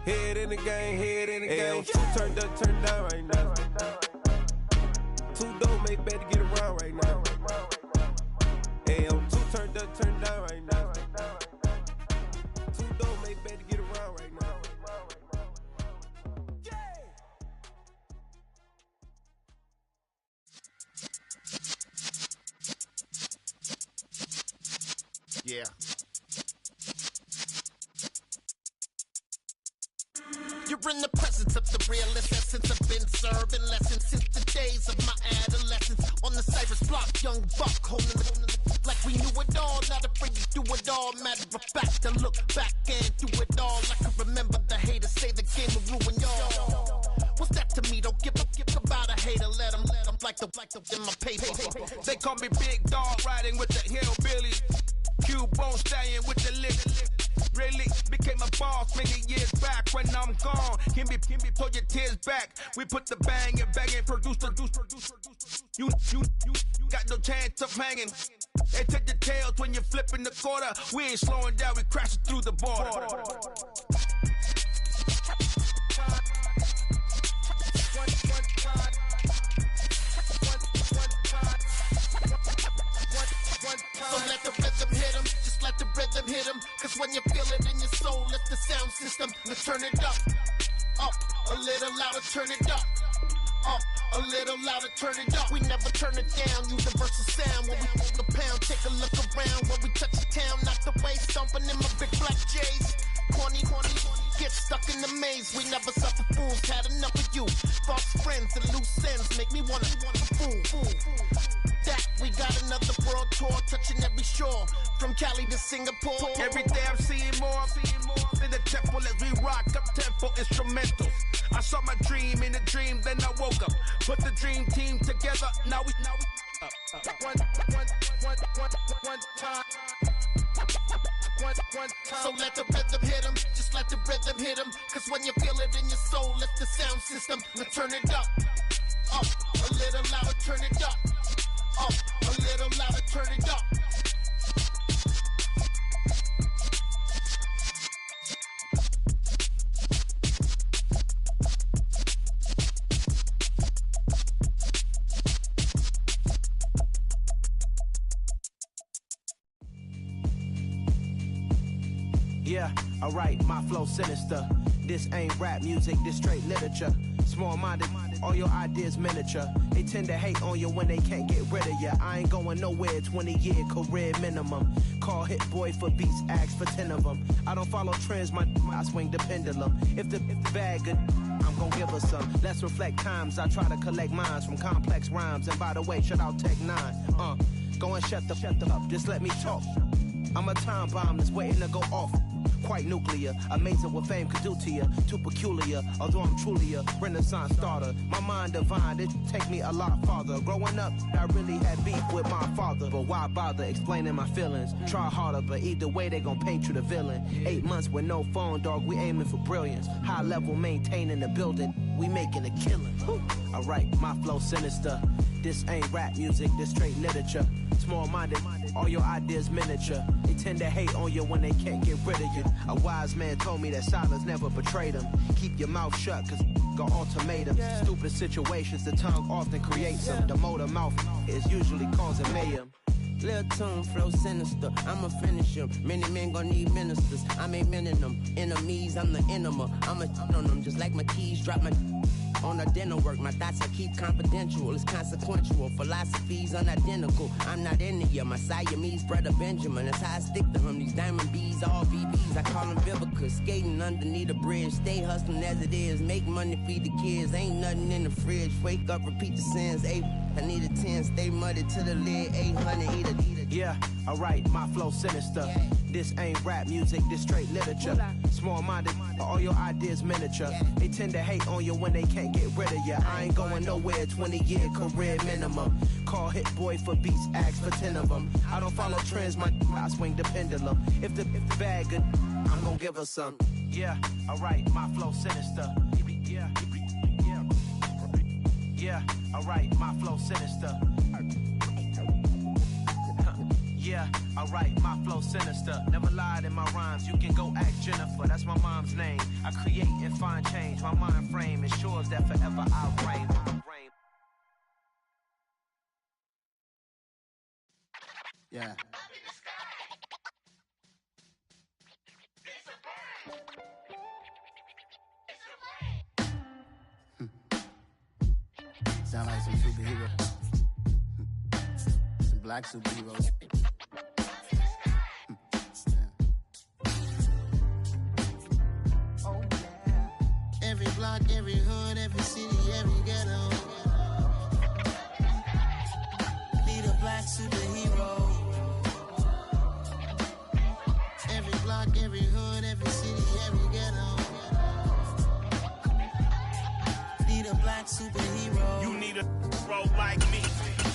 Head in the game, head in the game. Two turned up, turned down right now. Two don't make bad to get around right now. Hey, I'm two turned up, turned down right now. Two don't make bad to get around right now. Yeah. You're in the presence of the realest essence. I've been serving lessons since the days of my adolescence. On the Cypress block, young buck holding it like we knew it all. Not afraid to do it all. Matter of fact, to look back and do it all. I can remember the haters say the game will ruin y'all. What's that to me? Don't give about a hater. Let them like the in my paper. They call me Big Dog, riding with the hillbillies. Q-Bone stallion with the lick. Really became a boss many years back. When I'm gone, can be pull your tears back. We put the bang and produce. You got no chance of hanging. They take the tails when you're flipping the quarter. We ain't slowing down, we crashing through the border. sound system. Let's turn it up. Up, a little louder, turn it up. Up, a little louder, turn it up. We never turn it down, universal sound. When we move the pound, take a look around. When we touch the town, knock the way, stomping in my big black J's. Corny, get stuck in the maze. We never suffer fools, had enough of you. False friends and loose ends make me wanna fool. That we got another world tour, touching every shore, from Cali to Singapore. Every day I'm seeing more in the temple as we rock up tempo instrumentals. I saw my dream in a dream, then I woke up. Put the dream team together, now we one time. So let the rhythm hit him, just let the rhythm hit him. Cause when you feel it in your soul, lift the sound system. Let's turn it up. Up, a little louder, turn it up. Up, a little louder, turn it up. Yeah, alright, my flow sinister. This ain't rap music, this straight literature. Small-minded, all your ideas miniature. They tend to hate on you when they can't get rid of you. I ain't going nowhere, 20-year career minimum. Call Hit Boy for beats, ask for 10 of them. I don't follow trends, I swing the pendulum. If the bag good, I'm gon' give her some. Let's reflect times, I try to collect minds from complex rhymes. And by the way, shout out Tech 9. Go and shut the up, just let me talk. I'm a time bomb that's waiting to go off. Quite nuclear, amazing what fame could do to you. Too peculiar, although I'm truly a renaissance starter. My mind divine, it take me a lot farther. Growing up, I really had beef with my father. But why bother explaining my feelings? Try harder, but either way they gon' paint you the villain. 8 months with no phone, dog, we aiming for brilliance. High level maintaining the building, we making a killing. Alright, my flow sinister. This ain't rap music, this straight literature. Small-minded, all your ideas miniature. They tend to hate on you when they can't get rid of you. A wise man told me that silence never betrayed him. Keep your mouth shut, cause got ultimatums. Stupid situations, the tongue often creates them. The motor mouth is usually causing mayhem. Lil' tune, flow sinister, I'ma finish him. Many men gon' need ministers, I'm aiming them. Enemies, I'm the enema, I'ma on them. Just like my keys, drop my on dental work. My thoughts I keep confidential, it's consequential. Philosophies unidentical, I'm not into ya. My Siamese brother Benjamin, that's how I stick to him. These diamond bees, all BBs, I call them Vivica. Skating underneath a bridge, stay hustling as it is. Make money, feed the kids, ain't nothing in the fridge. Wake up, repeat the sins, I need a 10, stay muddy to the lid, 800, eat a. Yeah, alright, my flow sinister. This ain't rap music, this straight literature. Small-minded, all your ideas miniature. They tend to hate on you when they can't get rid of you. I ain't going nowhere, 20-year career minimum. Call Hit Boy for beats, ask for 10 of them. I don't follow trends, I swing the pendulum. If the bag good, I'm gon' give her some. Yeah, alright, my flow sinister. Yeah, alright, my flow sinister. Yeah, alright, my flow sinister. Never lied in my rhymes, you can go ask Jennifer. That's my mom's name. I create and find change. My mind frame ensures that forever I'll reign. Yeah. Sound like some superheroes. Some black superheroes. Oh, yeah. Every block, every hood, every city, every ghetto. Need a black superhero. Every block, every hood, every city, every ghetto. Need a black superhero. You need a bro like me.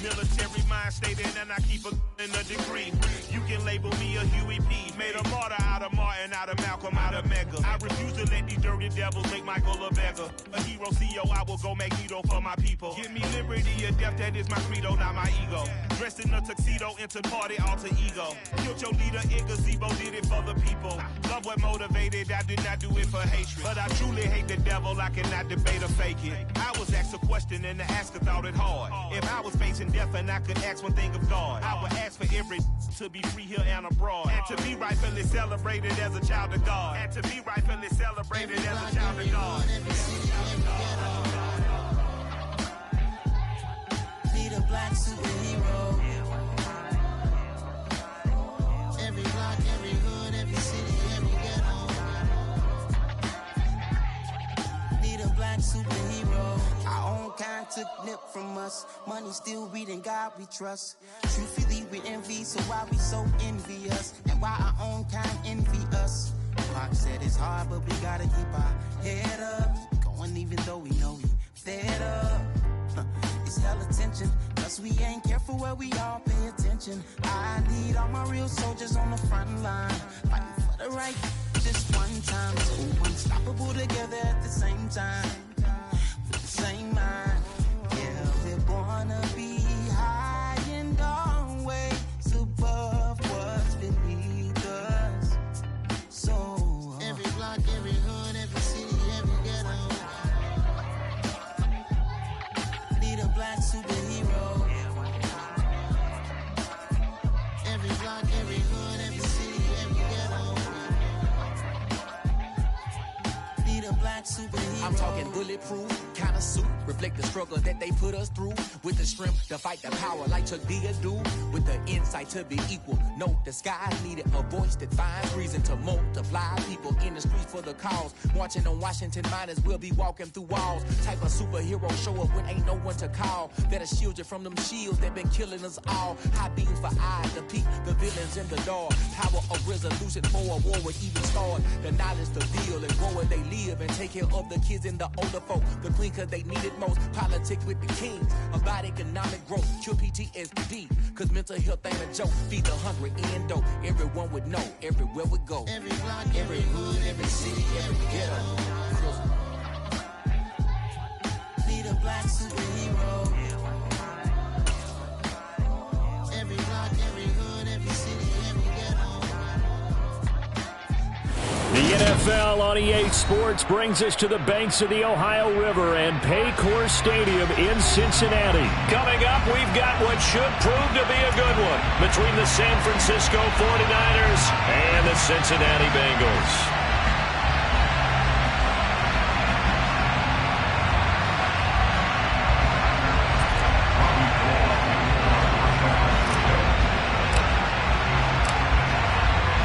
Military mind stated, and I keep in a degree. You can label me a Huey P. Made a martyr out of Martin, out of Malcolm, out of Mega. I refuse to let these dirty devils make Michael a beggar. A hero CEO, I will go Magneto for my people. Give me liberty or death, that is my credo, not my ego. Dressed in a tuxedo, into party, alter ego. Killed your leader, in gazebo, did it for the people. Love what motivated, I did not do it for hatred. But I truly hate the devil, I cannot debate or fake it. I was asked a question and the asker thought it hard. If I was facing death and I could ask one thing of God, I would ask for every to be free here and abroad. And to be rightfully celebrated as a child of God. And to be rightfully openly celebrated as a child of God. Need a black superhero. Every block, every hood, every city, every ghetto. Need a black superhero. Our own kind took nip from us. Money still reading God we trust. Truthfully we envy, so why we so envious? And why our own kind envy us? Pac said it's hard, but we gotta keep our head up. Going even though we know we fed up. It's hella tension, cause we ain't careful where we all pay attention. I need all my real soldiers on the front line, fighting for the right just one time. So unstoppable together at the same time, with the same mind. Yeah, we're born to be high and always above what's beneath us. So every block, every hood, every city, every ghetto. Need a black superhero. Every block, every hood, every city, every ghetto. Need a black superhero. I'm talking bulletproof kind of suit, reflect the struggle that they put us through, with the strength to fight the power like Chuck D do, with the insight to be equal. No, the sky needed a voice that finds reason to multiply people in the streets for the cause. Marching on Washington, might as well be walking through walls. Type of superhero show up when ain't no one to call. That'll shield you from them shields that been killing us all. High beams for eyes to peek the villains in the dark. Power of resolution for a war would even start. The knowledge to build and grow where they live and take care of the kids and the older folk. The clean cause they need it most. Politics with the kings about economic growth. Cure PTSD cause mental health ain't a joke. Feed the hungry and dope. Everyone would know everywhere we go. Every block, every hood, every city, every ghetto. Need a black superhero. Every block, every hood, every city, every ghetto. The NFL on EA Sports brings us to the banks of the Ohio River and Paycor Stadium in Cincinnati. Coming up, we've got what should prove to be a good one between the San Francisco 49ers and the Cincinnati Bengals.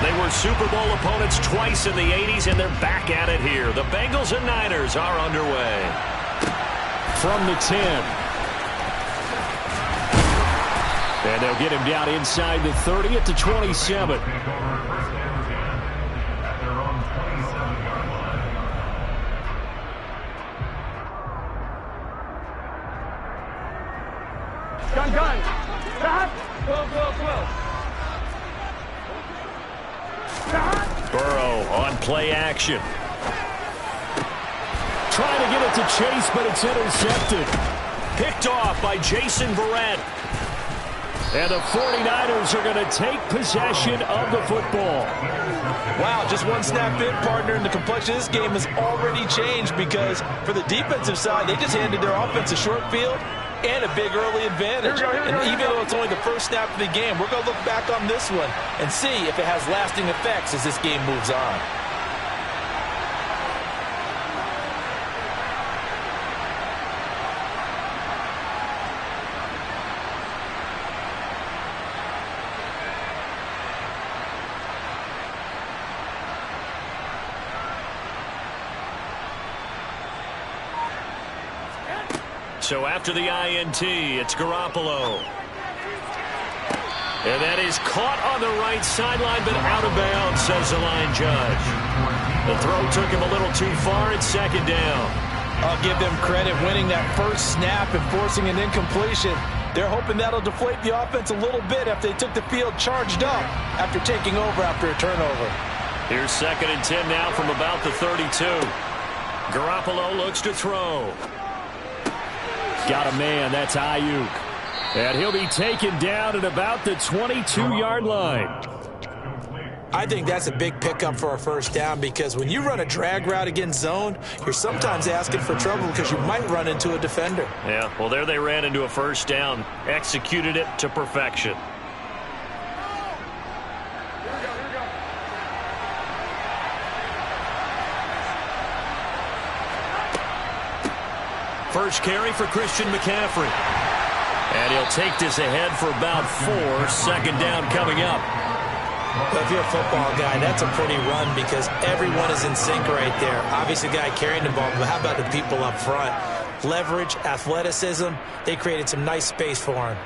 They were Super Bowl opponents twice in the 80s, and they're back at it here. The Bengals and Niners are underway. From the 10. And they'll get him down inside the 30 at the 27. Gun. Stop. 12. Burrow on play action. Trying to get it to Chase, but it's intercepted. Picked off by Jason Verrett. And the 49ers are going to take possession of the football. Wow, just one snap in, partner, and the complexion of this game has already changed because for the defensive side, they just handed their offense a short field and a big early advantage. And even though it's only the first snap of the game, we're going to look back on this one and see if it has lasting effects as this game moves on. So after the INT, it's Garoppolo. And that is caught on the right sideline, but out of bounds, says the line judge. The throw took him a little too far. It's second down. I'll give them credit winning that first snap and forcing an incompletion. They're hoping that'll deflate the offense a little bit if they took the field charged up after taking over after a turnover. Here's second and 10 now from about the 32. Garoppolo looks to throw. Got a man, that's Ayuk. And he'll be taken down at about the 22-yard line. I think that's a big pickup for a first down because when you run a drag route against zone, you're sometimes asking for trouble because you might run into a defender. Yeah, well, there they ran into a first down, executed it to perfection. First carry for Christian McCaffrey. And he'll take this ahead for about 4. Second down coming up. Well, if you're a football guy, that's a pretty run because everyone is in sync right there. Obviously, the guy carrying the ball, but how about the people up front? Leverage, athleticism, they created some nice space for him.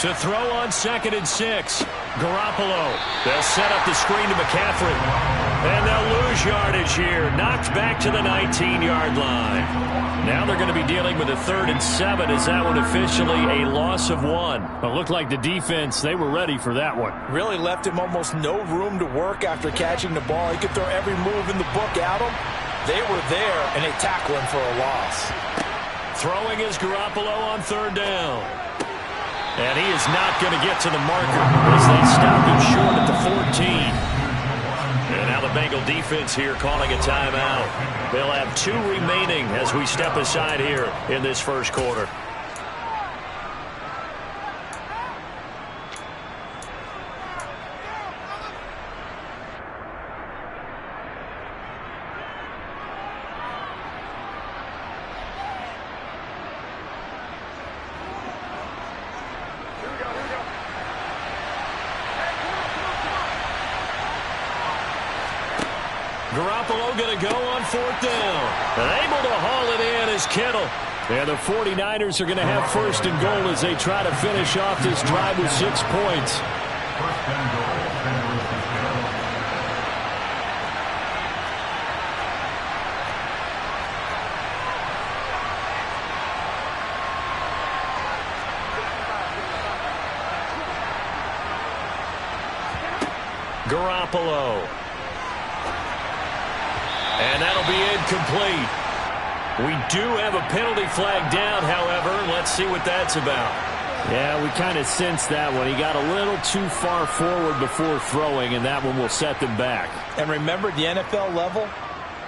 To throw on 2nd and 6. Garoppolo. They'll set up the screen to McCaffrey. And they'll lose yardage here. Knocked back to the 19-yard line. Now they're going to be dealing with a 3rd and 7. Is that one officially a loss of 1? It looked like the defense, they were ready for that one. Really left him almost no room to work after catching the ball. He could throw every move in the book at him. They were there, and they tackled him for a loss. Throwing is Garoppolo on 3rd down. And he is not going to get to the marker as they stop him short at the 14. And now the Bengal defense here calling a timeout. They'll have 2 remaining as we step aside here in this first quarter. Garoppolo going to go on 4th down. And able to haul it in is Kittle. And the 49ers are going to have 1st and goal as they try to finish off this drive with 6 points. Garoppolo. And that'll be incomplete. We do have a penalty flag down, however. Let's see what that's about. Yeah, we kind of sensed that one. He got a little too far forward before throwing, and that one will set them back. And remember, the NFL level,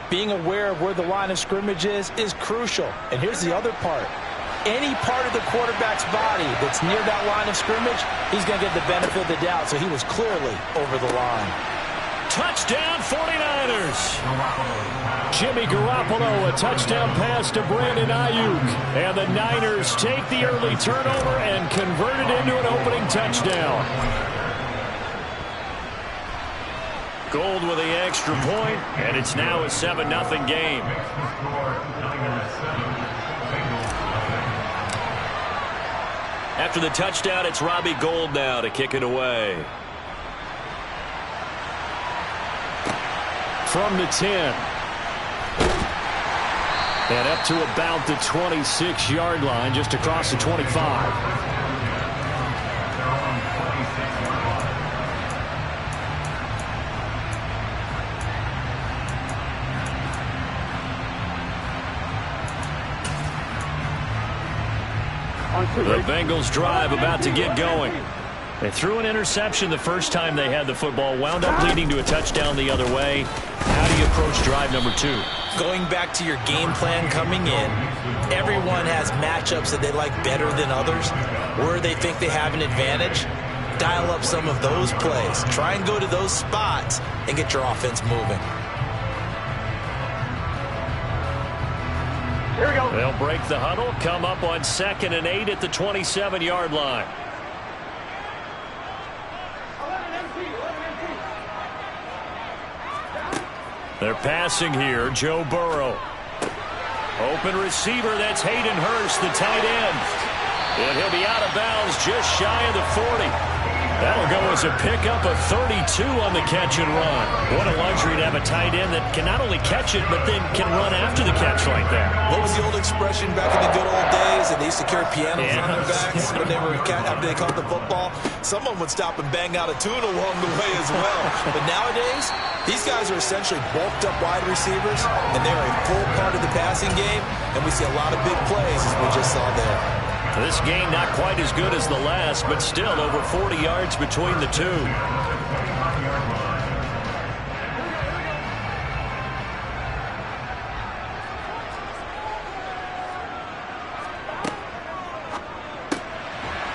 being aware of where the line of scrimmage is crucial. And here's the other part. Any part of the quarterback's body that's near that line of scrimmage, he's going to get the benefit of the doubt. So he was clearly over the line. Touchdown 49ers. Jimmy Garoppolo, a touchdown pass to Brandon Ayuk. And the Niners take the early turnover and convert it into an opening touchdown. Gold with the extra point, and it's now a 7-0 game. After the touchdown, it's Robbie Gould now to kick it away. From the 10. And up to about the 26-yard line, just across the 25. The Bengals drive about to get going. They threw an interception the first time they had the football, wound up leading to a touchdown the other way. How do you approach drive number 2? Going back to your game plan coming in, everyone has matchups that they like better than others, where they think they have an advantage. Dial up some of those plays. Try and go to those spots and get your offense moving. Here we go. They'll break the huddle, come up on 2nd and 8 at the 27-yard line. They're passing here. Joe Burrow. Open receiver. That's Hayden Hurst, the tight end. And he'll be out of bounds just shy of the 40. That'll go as a pickup of 32 on the catch and run. What a luxury to have a tight end that can not only catch it, but then can run after the catch like that. What was the old expression back in the good old days? And they used to carry pianos on their backs when after they caught the football. Someone would stop and bang out a tune along the way as well. But nowadays, these guys are essentially bulked up wide receivers, and they're a full part of the passing game, and we see a lot of big plays as we just saw there. This game not quite as good as the last, but still over 40 yards between the two.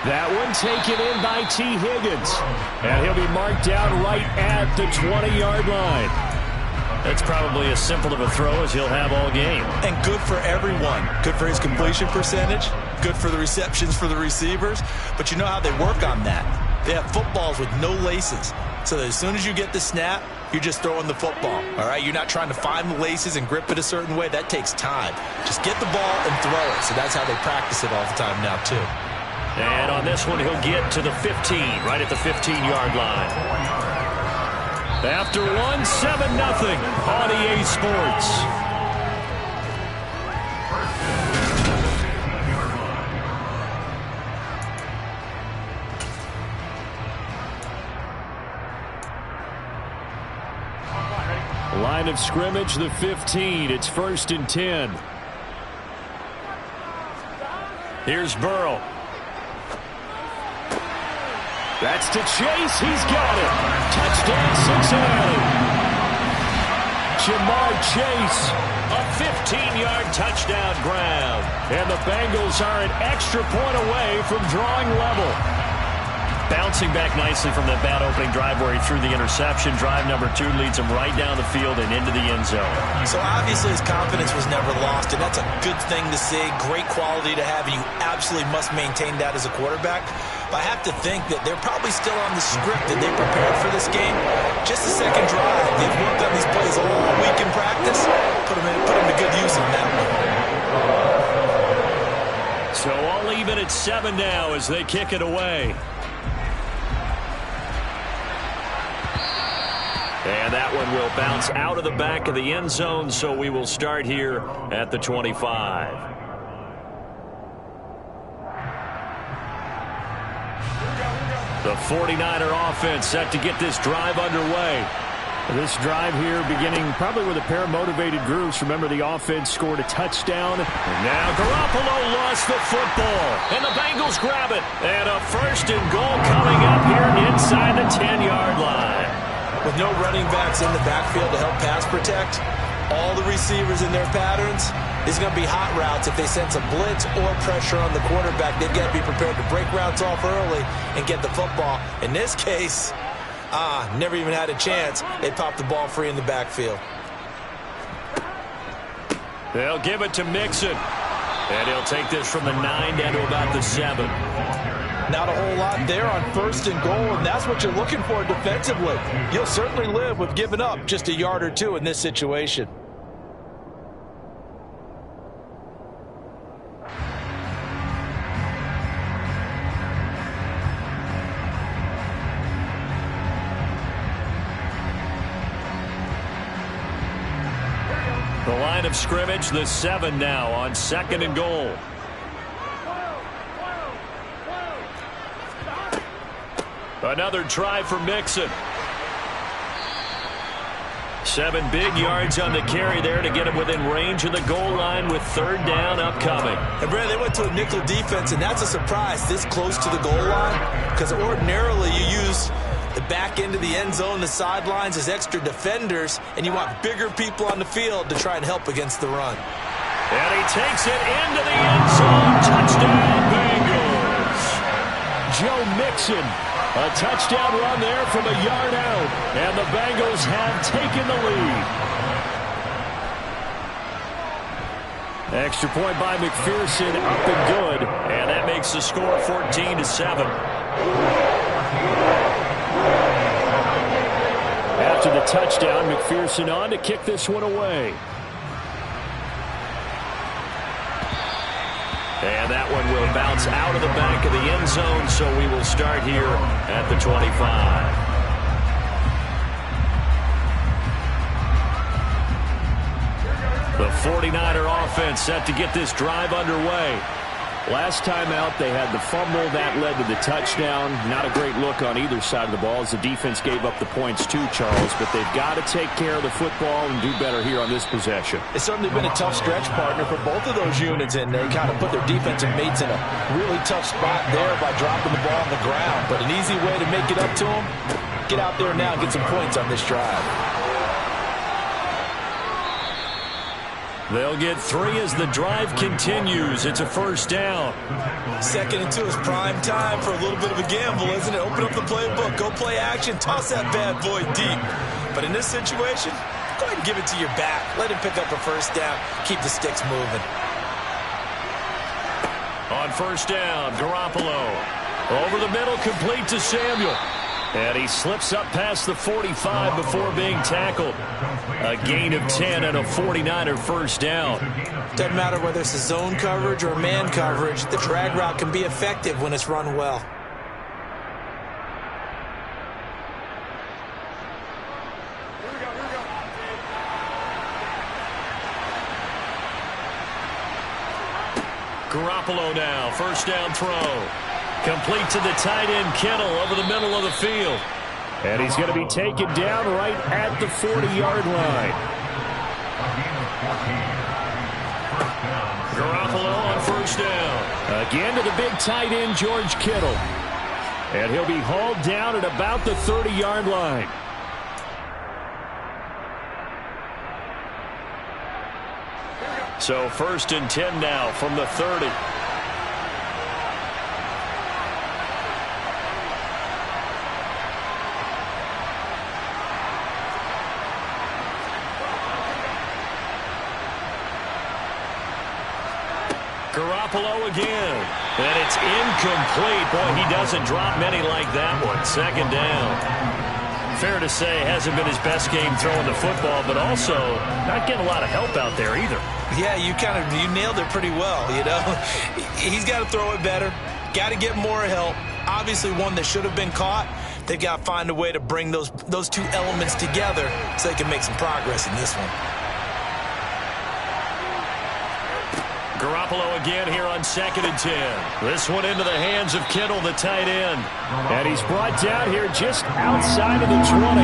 That one taken in by T. Higgins. And he'll be marked down right at the 20-yard line. That's probably as simple of a throw as he'll have all game. And good for everyone. Good for his completion percentage. Good for the receptions for the receivers. But you know how they work on that. They have footballs with no laces. So that as soon as you get the snap, you're just throwing the football. All right? You're not trying to find the laces and grip it a certain way. That takes time. Just get the ball and throw it. So that's how they practice it all the time now, too. And on this one, he'll get to the 15, right at the 15-yard line. After 7-0 on EA Sports. Line of scrimmage, the 15. It's 1st and 10. Here's Burrow. That's to Chase. He's got it. Touchdown, Cincinnati. Jamar Chase, a 15-yard touchdown grab. And the Bengals are an extra point away from drawing level. Bouncing back nicely from that bad opening drive where he threw the interception. Drive number 2 leads him right down the field and into the end zone. So obviously his confidence was never lost, and that's a good thing to see. Great quality to have, and you absolutely must maintain that as a quarterback. But I have to think that they're probably still on the script that they prepared for this game. Just the second drive. They've worked on these plays all week in practice. Put them to good use on that one. So all even at 7 now as they kick it away. And that one will bounce out of the back of the end zone, so we will start here at the 25. The 49er offense set to get this drive underway. This drive here beginning probably with a pair of motivated groups. Remember, the offense scored a touchdown. And now Garoppolo lost the football. And the Bengals grab it. And a 1st and goal coming up here inside the 10-yard line. With no running backs in the backfield to help pass protect, all the receivers in their patterns, these are going to be hot routes. If they sense a blitz or pressure on the quarterback, they've got to be prepared to break routes off early and get the football. In this case, never even had a chance. They popped the ball free in the backfield. They'll give it to Mixon. And he'll take this from the 9 down to about the 7. Not a whole lot there on 1st and goal, and that's what you're looking for defensively. You'll certainly live with giving up just a yard or 2 in this situation. The line of scrimmage, the 7 now on 2nd and goal. Another try for Mixon. 7 big yards on the carry there to get him within range of the goal line with 3rd down upcoming. And Brad, they went to a nickel defense, and that's a surprise this close to the goal line, because ordinarily you use the back end of the end zone, the sidelines as extra defenders, and you want bigger people on the field to try and help against the run. And he takes it into the end zone. Touchdown, Bengals. Joe Mixon. A touchdown run there from a yard out. And the Bengals have taken the lead. Extra point by McPherson, up and good. And that makes the score 14-7. After the touchdown, McPherson on to kick this one away. And that one will bounce out of the back of the end zone, so we will start here at the 25. The 49er offense set to get this drive underway. Last time out, they had the fumble. That led to the touchdown. Not a great look on either side of the ball as the defense gave up the points too, Charles. But they've got to take care of the football and do better here on this possession. It's certainly been a tough stretch, partner, for both of those units, and they kind of put their defensive mates in a really tough spot there by dropping the ball on the ground. But an easy way to make it up to them, get out there now and get some points on this drive. They'll get 3 as the drive continues. It's a first down. 2nd and 2 is prime time for a little bit of a gamble, isn't it? Open up the playbook, go play action, toss that bad boy deep. But in this situation, go ahead and give it to your back. Let him pick up a first down. Keep the sticks moving. On first down, Garoppolo. Over the middle, complete to Samuel. And he slips up past the 45 before being tackled. A gain of 10 and a 49er first down. Doesn't matter whether it's a zone coverage or man coverage, the drag route can be effective when it's run well. Garoppolo now, first down throw. Complete to the tight end, Kittle, over the middle of the field. And he's going to be taken down right at the 40-yard line. Garoppolo on first down. Again to the big tight end, George Kittle. And he'll be hauled down at about the 30-yard line. So 1st and 10 now from the 30. Garoppolo again. And it's incomplete. Boy, he doesn't drop many like that one. 2nd down. Fair to say, hasn't been his best game throwing the football, but also not getting a lot of help out there either. Yeah, you nailed it pretty well, you know. He's got to throw it better. Got to get more help. Obviously one that should have been caught. They've got to find a way to bring those two elements together so they can make some progress in this one. Garoppolo again here on 2nd and 10. This one into the hands of Kittle, the tight end. And he's brought down here just outside of the 20.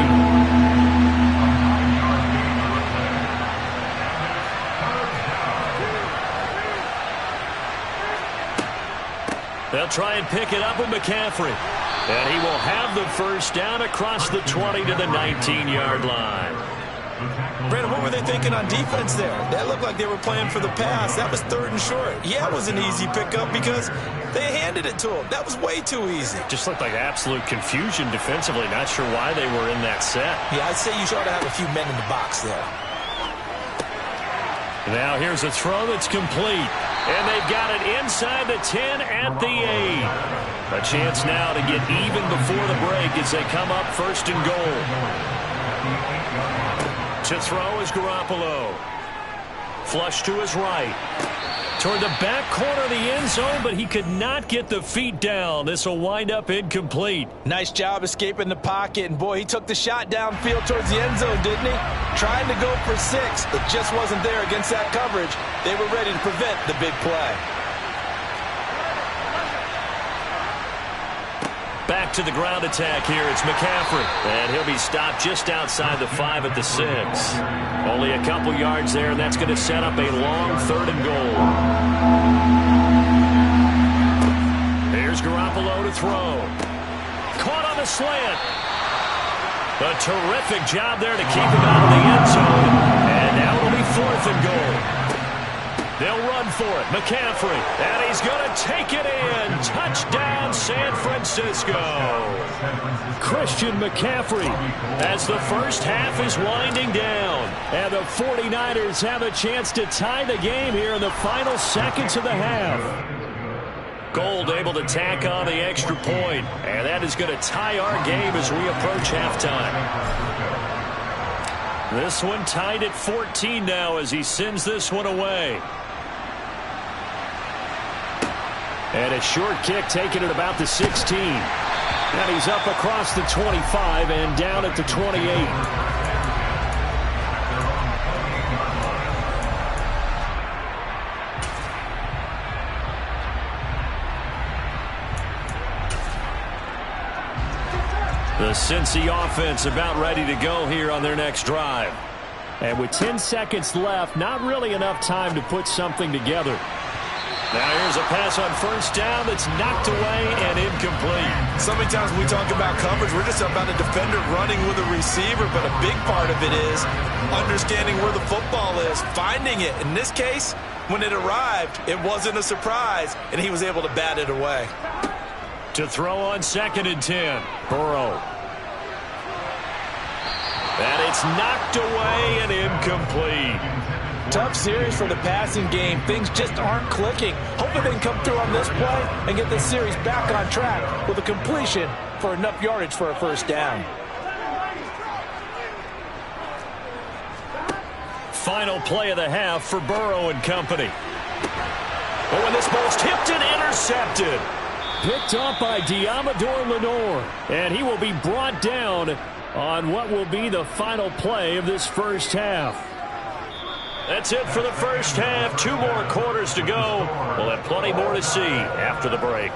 They'll try and pick it up with McCaffrey. And he will have the first down across the 20 to the 19-yard line. Brandon, what were they thinking on defense there? That looked like they were playing for the pass. That was 3rd and short. Yeah, it was an easy pickup because they handed it to him. That was way too easy. Just looked like absolute confusion defensively. Not sure why they were in that set. Yeah, I'd say you ought to have a few men in the box there. Now here's a throw that's complete. And they've got it inside the 10 at the 8. A chance now to get even before the break as they come up 1st and goal. To throw is Garoppolo. Flush to his right. Toward the back corner of the end zone, but he could not get the feet down. This will wind up incomplete. Nice job escaping the pocket, and boy, he took the shot downfield towards the end zone, didn't he? Trying to go for 6. It just wasn't there against that coverage. They were ready to prevent the big play. Back to the ground attack here. It's McCaffrey. And he'll be stopped just outside the 5 at the 6. Only a couple yards there, and that's going to set up a long 3rd and goal. Here's Garoppolo to throw. Caught on the slant. A terrific job there to keep him out of the end zone. And now it'll be 4th and goal. They'll run for it. McCaffrey. And he's going to take it in. Touchdown, San Francisco. Christian McCaffrey as the first half is winding down. And the 49ers have a chance to tie the game here in the final seconds of the half. Gold able to tack on the extra point. And that is going to tie our game as we approach halftime. This one tied at 14 now as he sends this one away. And a short kick taken at about the 16. And he's up across the 25 and down at the 28. The Cincy offense about ready to go here on their next drive. And with 10 seconds left, not really enough time to put something together. Now here's a pass on first down that's knocked away and incomplete. So many times when we talk about coverage, we're just about a defender running with a receiver, but a big part of it is understanding where the football is, finding it. In this case, when it arrived, it wasn't a surprise, and he was able to bat it away. To throw on 2nd and 10, Burrow. And it's knocked away and incomplete. Tough series for the passing game. Things just aren't clicking. Hoping they can come through on this play and get this series back on track with a completion for enough yardage for a first down. Final play of the half for Burrow and company. Oh, and this ball's tipped and intercepted. Picked up by Diamador Lenore. And he will be brought down on what will be the final play of this first half. That's it for the first half. 2 more quarters to go. We'll have plenty more to see after the break.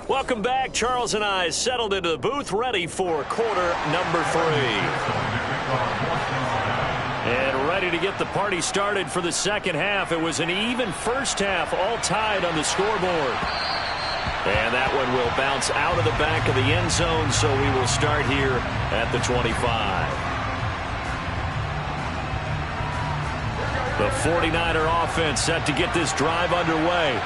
Welcome back. Charles and I settled into the booth, ready for quarter number 3. And ready to get the party started for the second half. It was an even first half, all tied on the scoreboard. And that one will bounce out of the back of the end zone, so we will start here at the 25. The 49er offense set to get this drive underway.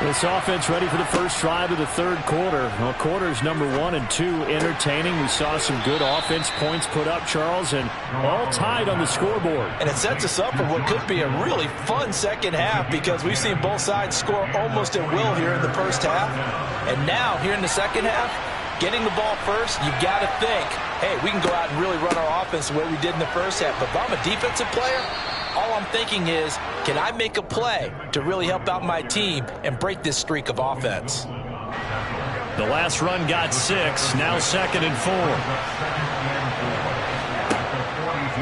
This offense ready for the first drive of the third quarter. Well, quarters number 1 and 2 entertaining. We saw some good offense points put up, Charles, and all tied on the scoreboard. And it sets us up for what could be a really fun second half because we've seen both sides score almost at will here in the first half. And now, here in the second half, getting the ball first, you got to think, hey, we can go out and really run our offense the way we did in the first half. But if I'm a defensive player, all I'm thinking is, can I make a play to really help out my team and break this streak of offense? The last run got 6, now 2nd and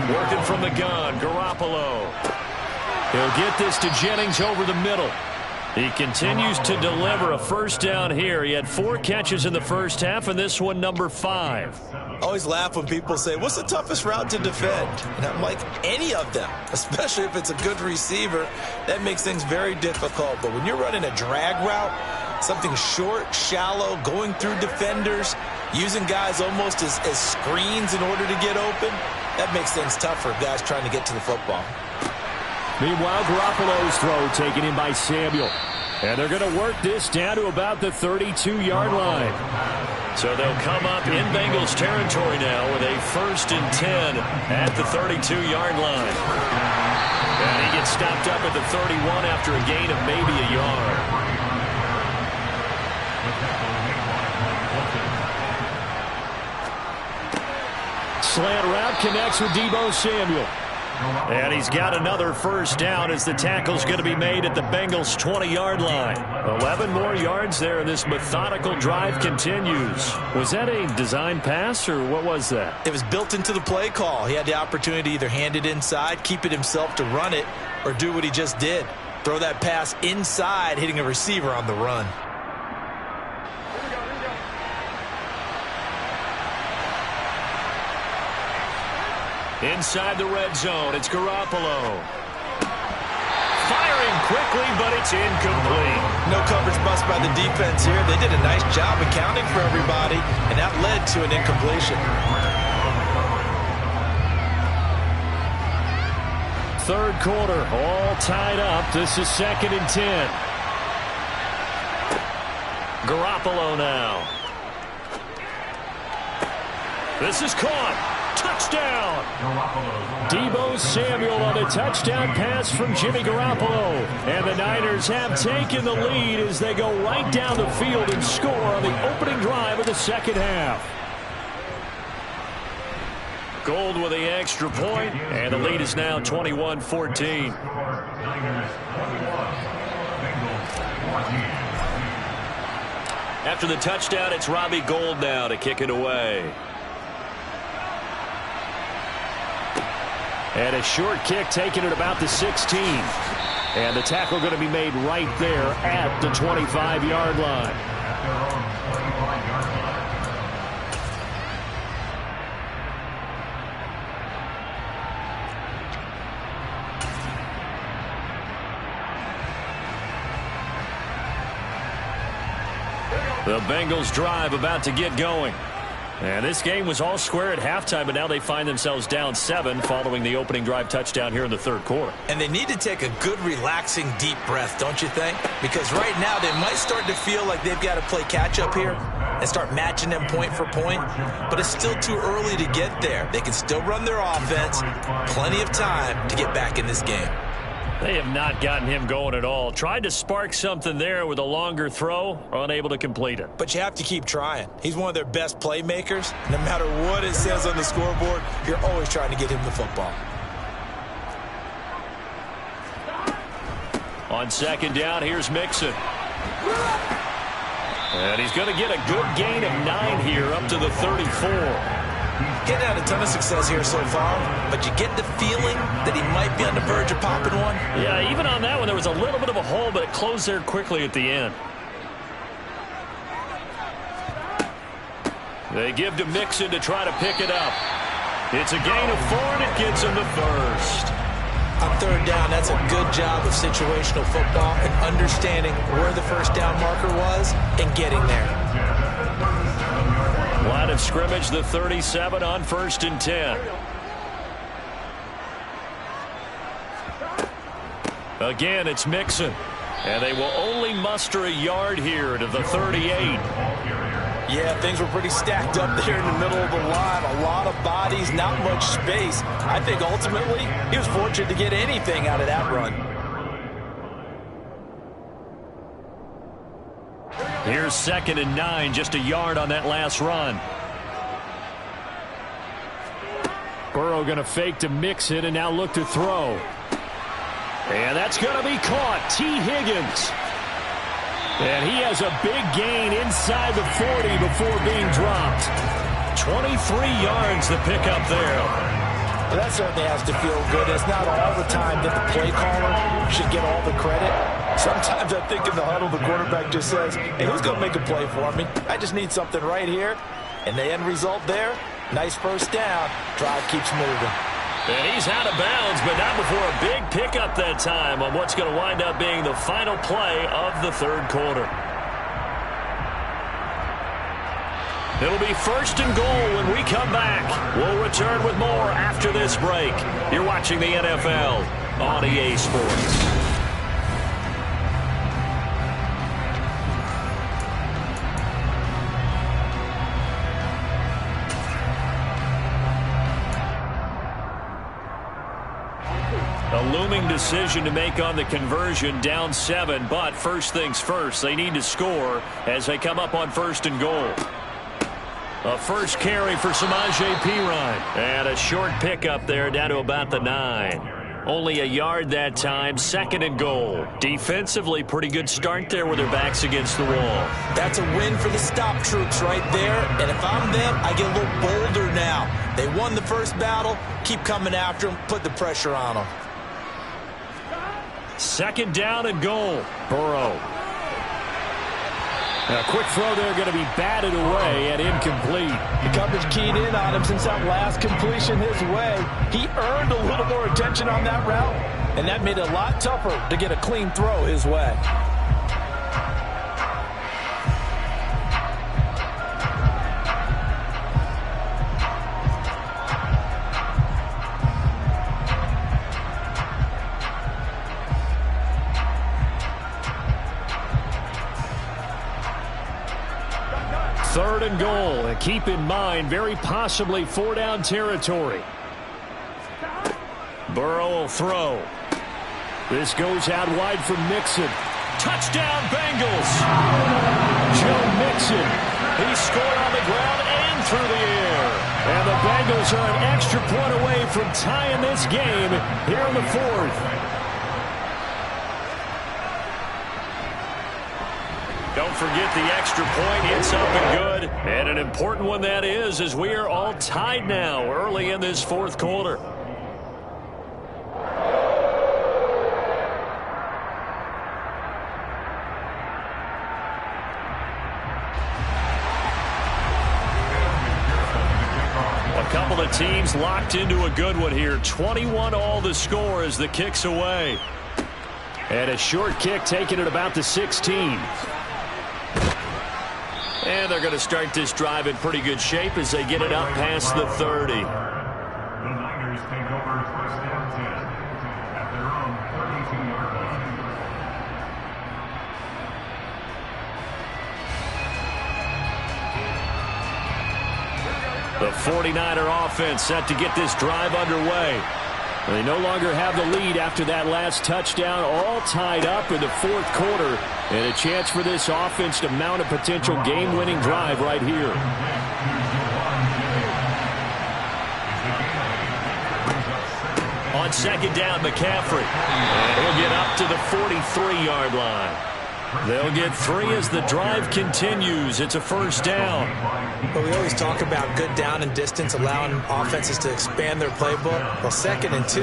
4. Working from the gun, Garoppolo. He'll get this to Jennings over the middle. He continues to deliver a first down here. He had 4 catches in the first half, and this one number 5. I always laugh when people say, what's the toughest route to defend? And I'm like, any of them, especially if it's a good receiver. That makes things very difficult. But when you're running a drag route, something short, shallow, going through defenders, using guys almost as screens in order to get open, that makes things tough for guys trying to get to the football. Meanwhile, Garoppolo's throw taken in by Samuel. And they're going to work this down to about the 32-yard line. So they'll come up in Bengals territory now with a 1st and 10 at the 32-yard line. And he gets stopped up at the 31 after a gain of maybe a yard. Slant route connects with Deebo Samuel. And he's got another first down as the tackle's going to be made at the Bengals' 20-yard line. 11 more yards there, and this methodical drive continues. Was that a design pass, or what was that? It was built into the play call. He had the opportunity to either hand it inside, keep it himself to run it, or do what he just did. Throw that pass inside, hitting a receiver on the run. Inside the red zone, it's Garoppolo. Firing quickly, but it's incomplete. No coverage bust by the defense here. They did a nice job accounting for everybody, and that led to an incompletion. Third quarter, all tied up. This is 2nd and 10. Garoppolo now. This is caught. Touchdown! Deebo Samuel on a touchdown pass from Jimmy Garoppolo. And the Niners have taken the lead as they go right down the field and score on the opening drive of the second half. Gold with the extra point, and the lead is now 21-14. After the touchdown, it's Robbie Gould now to kick it away. And a short kick taken at about the 16. And the tackle going to be made right there at the 25-yard line. The Bengals drive about to get going. And this game was all square at halftime, but now they find themselves down 7 following the opening drive touchdown here in the third quarter. And they need to take a good, relaxing, deep breath, don't you think? Because right now they might start to feel like they've got to play catch-up here and start matching them point for point. But it's still too early to get there. They can still run their offense. Plenty of time to get back in this game. They have not gotten him going at all. Tried to spark something there with a longer throw, unable to complete it. But you have to keep trying. He's one of their best playmakers. No matter what it says on the scoreboard, you're always trying to get him the football. On second down, here's Mixon. And he's going to get a good gain of 9 here up to the 34. Getting had a ton of success here so far, but you get the feeling that he might be on the verge of popping one. Yeah, even on that one, there was a little bit of a hole, but it closed there quickly at the end. They give to Mixon to try to pick it up. It's a gain of 4, and it gets him the first. On third down, that's a good job of situational football and understanding where the first down marker was and getting there. Line of scrimmage, the 37 on 1st and 10. Again, it's Mixon. And they will only muster a yard here to the 38. Yeah, things were pretty stacked up there in the middle of the line. A lot of bodies, not much space. I think ultimately he was fortunate to get anything out of that run. Here's 2nd and 9, just a yard on that last run. Burrow going to fake to Mixon and now look to throw. And that's going to be caught. T. Higgins. And he has a big gain inside the 40 before being dropped. 23 yards to pick up there. Well, that certainly has to feel good. It's not all the time that the play caller should get all the credit. Sometimes I think in the huddle, the quarterback just says, hey, who's going to make a play for me? I just need something right here. And the end result there, nice first down. Drive keeps moving. And he's out of bounds, but not before a big pickup that time on what's going to wind up being the final play of the third quarter. It'll be 1st and goal when we come back. We'll return with more after this break. You're watching the NFL on EA Sports. A looming decision to make on the conversion, down 7, but first things first, they need to score as they come up on 1st and goal. A first carry for Samaje Perine. And a short pickup there down to about the 9. Only a yard that time, 2nd and goal. Defensively, pretty good start there with their backs against the wall. That's a win for the stop troops right there. And if I'm them, I get a little bolder now. They won the first battle. Keep coming after them. Put the pressure on them. 2nd down and goal. Burrow. A quick throw there going to be batted away and incomplete. The coverage keyed in on him since that last completion his way. He earned a little more attention on that route, and that made it a lot tougher to get a clean throw his way. Third and goal, and keep in mind, very possibly 4-down territory. Burrow will throw. This goes out wide for Mixon. Touchdown, Bengals! Joe Mixon. He scored on the ground and through the air. And the Bengals are an extra point away from tying this game here in the fourth. Don't forget the extra point. It's up and good. And an important one that is, as we are all tied now early in this fourth quarter. Couple of teams locked into a good one here. 21 all the score as the kick's away. And a short kick taken at about the 16. And they're going to start this drive in pretty good shape as they get it up past the 30. The Niners take over first down 10 at their own 32-yard line. The 49er offense set to get this drive underway. They no longer have the lead after that last touchdown, all tied up in the fourth quarter, and a chance for this offense to mount a potential game-winning drive right here. On second down, McCaffrey. And he'll get up to the 43-yard line. They'll get 3 as the drive continues. It's a first down. But we always talk about good down and distance, allowing offenses to expand their playbook. Well, 2nd and 2,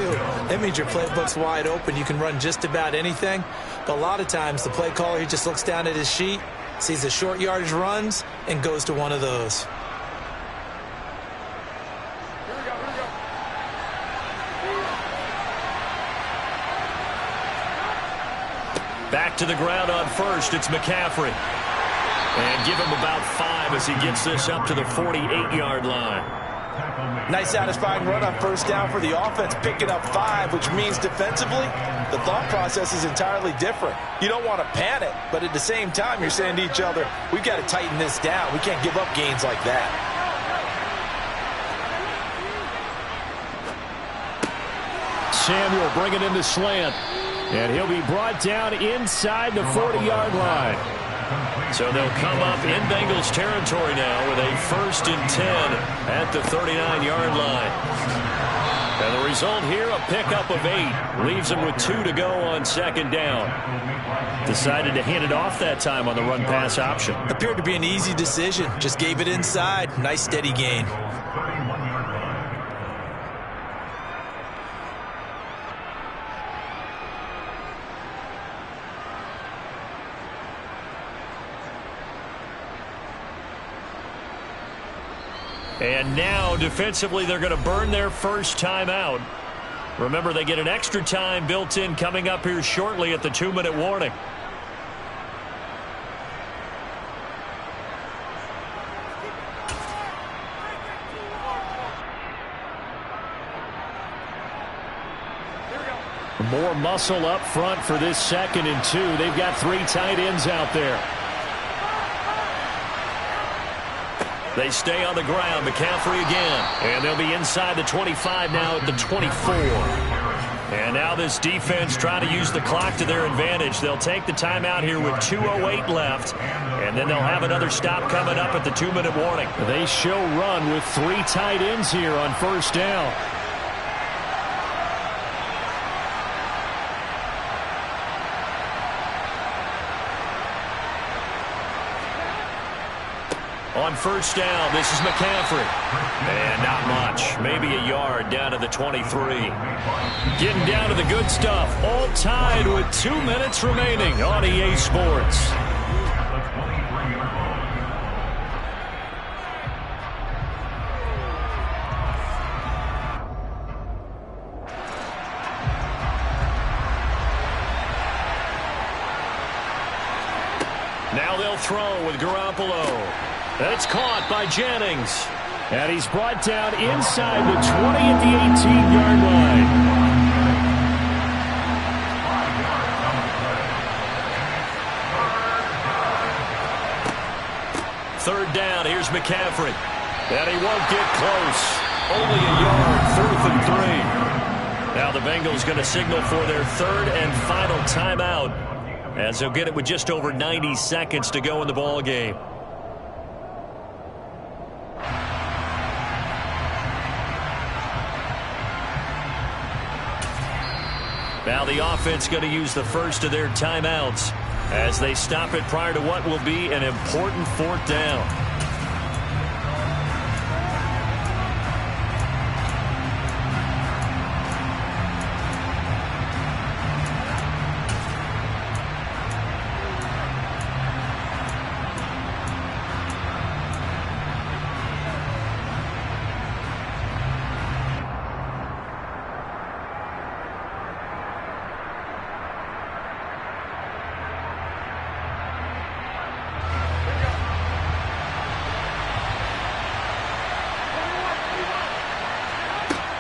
that means your playbook's wide open. You can run just about anything. But a lot of times, the play caller, he just looks down at his sheet, sees the short yardage runs, and goes to one of those. Back to the ground on first. It's McCaffrey. And give him about 5 as he gets this up to the 48-yard line. Nice satisfying run on first down for the offense, picking up 5, which means defensively, the thought process is entirely different. You don't want to panic, but at the same time, you're saying to each other, we've got to tighten this down. We can't give up gains like that. Samuel bringing in the slant. And he'll be brought down inside the 40-yard line. So they'll come up in Bengals territory now with a 1st and 10 at the 39-yard line. And the result here, a pickup of 8. Leaves them with 2 to go on second down. Decided to hand it off that time on the run-pass option. Appeared to be an easy decision. Just gave it inside. Nice steady gain. And now, defensively, they're going to burn their first timeout. Remember, they get an extra time built in coming up here shortly at the 2-minute warning. More muscle up front for this 2nd and 2. They've got 3 tight ends out there. They stay on the ground. McCaffrey again. And they'll be inside the 25 now at the 24. And now this defense trying to use the clock to their advantage. They'll take the timeout here with 2:08 left. And then they'll have another stop coming up at the 2-minute warning. They show run with 3 tight ends here on first down. On first down, this is McCaffrey. And not much. Maybe a yard down to the 23. Getting down to the good stuff. All tied with 2 minutes remaining on EA Sports. Now they'll throw with Garoppolo. It's caught by Jennings. And he's brought down inside the 20 at the 18-yard line. Third down, here's McCaffrey. And he won't get close. Only a yard, 4th and 3. Now the Bengals going to signal for their 3rd and final timeout, as they'll get it with just over 90 seconds to go in the ball game. Now the offense going to use the first of their timeouts as they stop it prior to what will be an important fourth down.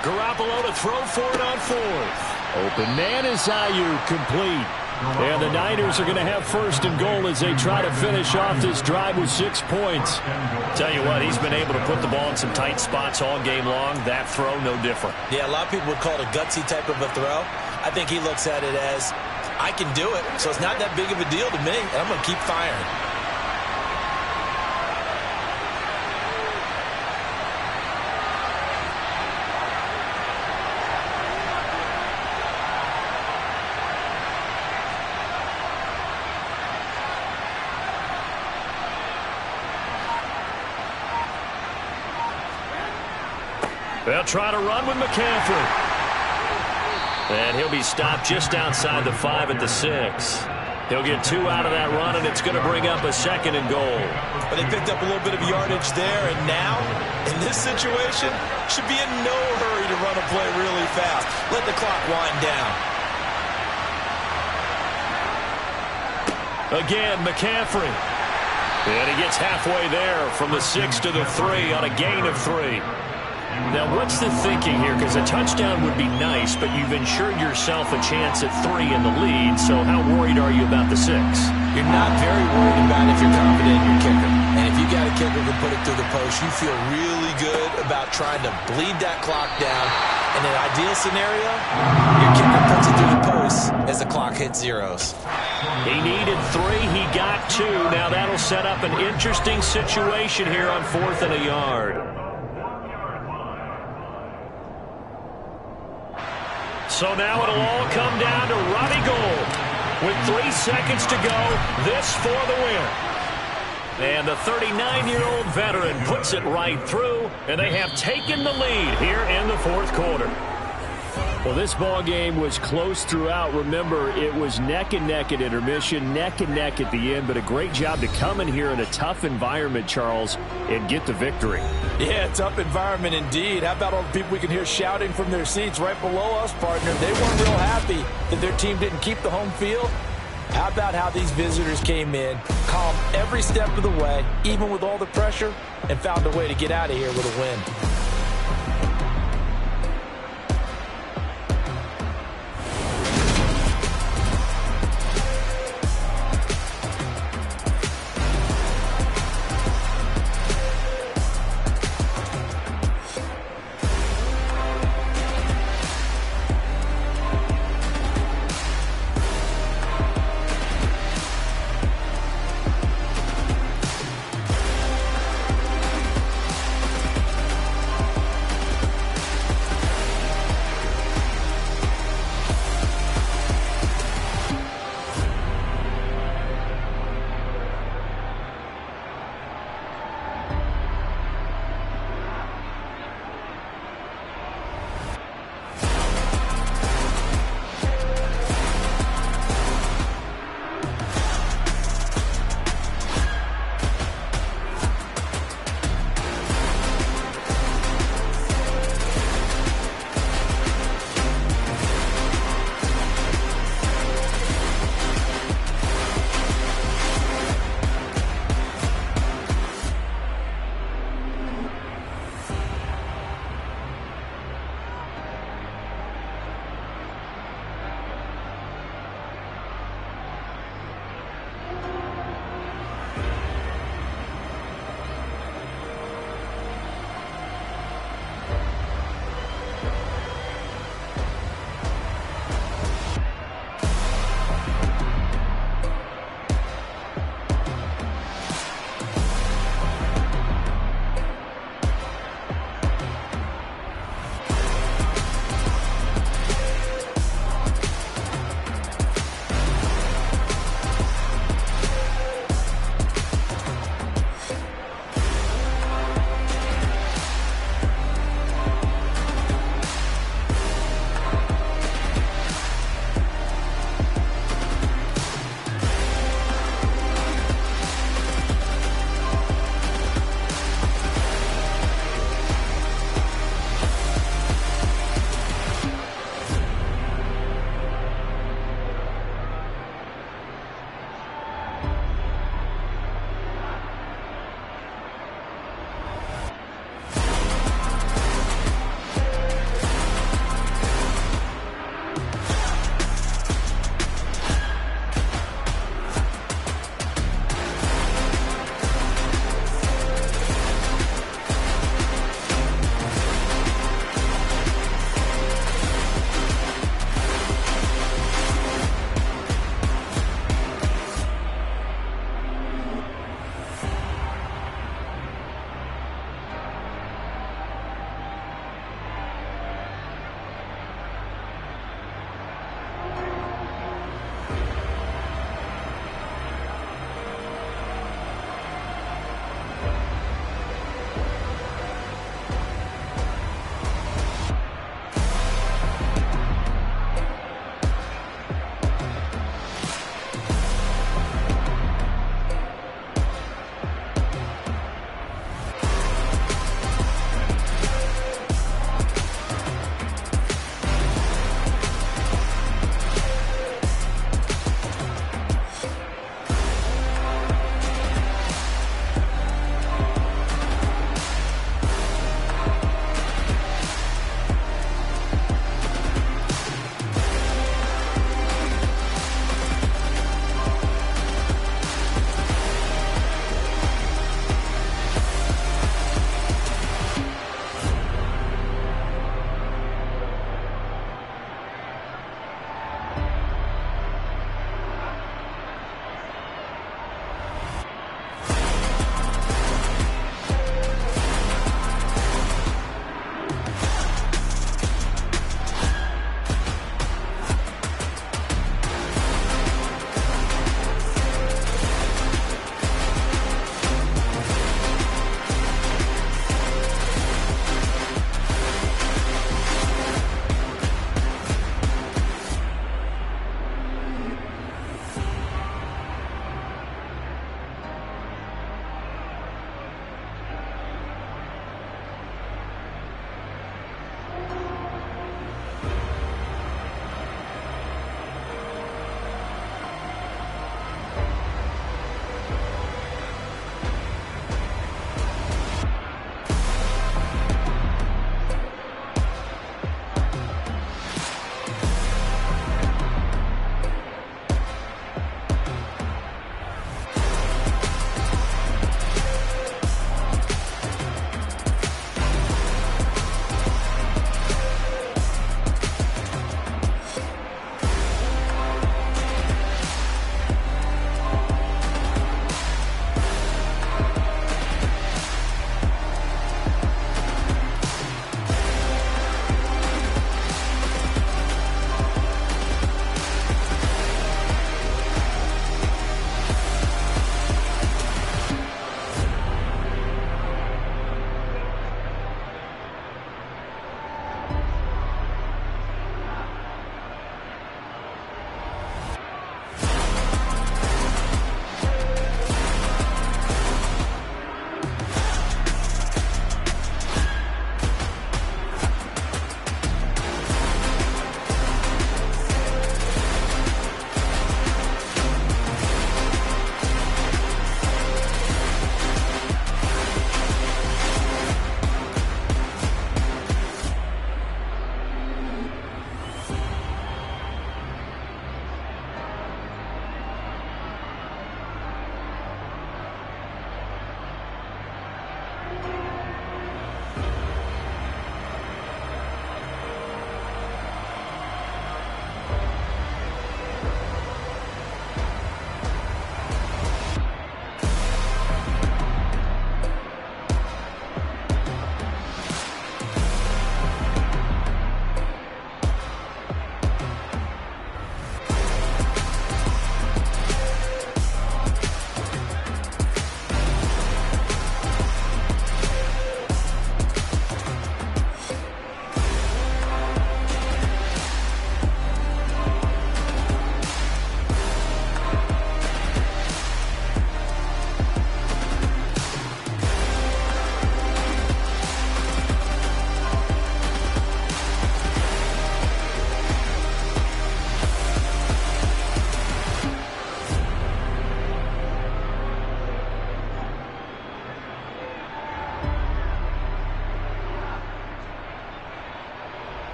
Garoppolo to throw for it on fourth. Open man is Ayuk, complete. And the Niners are going to have first and goal as they try to finish off this drive with 6 points. Tell you what, he's been able to put the ball in some tight spots all game long. That throw, no different. Yeah, a lot of people would call it a gutsy type of a throw. I think he looks at it as, I can do it, so it's not that big of a deal to me, and I'm going to keep firing. They'll try to run with McCaffrey. And he'll be stopped just outside the 5 at the 6. He'll get 2 out of that run, and it's going to bring up a second and goal. But they picked up a little bit of yardage there, and now, in this situation, should be in no hurry to run a play really fast. Let the clock wind down. Again, McCaffrey. And he gets halfway there from the 6 to the 3 on a gain of 3. Now, what's the thinking here? Because a touchdown would be nice, but you've ensured yourself a chance at 3 in the lead, so how worried are you about the 6? You're not very worried about it if you're confident in your kicker. And if you got a kicker who can put it through the post, you feel really good about trying to bleed that clock down. In an ideal scenario, your kicker puts it through the post as the clock hits zeros. He needed 3. He got 2. Now that'll set up an interesting situation here on 4th and a yard. So now it'll all come down to Robbie Gould. With 3 seconds to go, this for the win. And the 39-year-old veteran puts it right through, and they have taken the lead here in the 4th quarter. Well, this ball game was close throughout. Remember, it was neck and neck at intermission, neck and neck at the end, but a great job to come in here in a tough environment, Charles, and get the victory. Yeah, tough environment indeed. How about all the people we can hear shouting from their seats right below us, partner? They weren't real happy that their team didn't keep the home field. How about how these visitors came in, calm every step of the way, even with all the pressure, and found a way to get out of here with a win.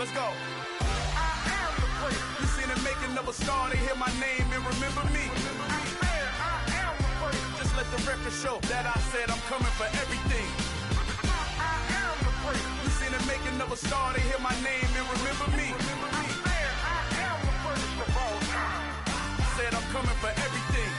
let's go. I am the place. You seen the making of a star, they hear my name and remember me. I am the place. Just let the record show that I said I'm coming for everything. I am the place. You seen the making of a star, they hear my name and remember me. I am the first of all time. Said I'm coming for everything.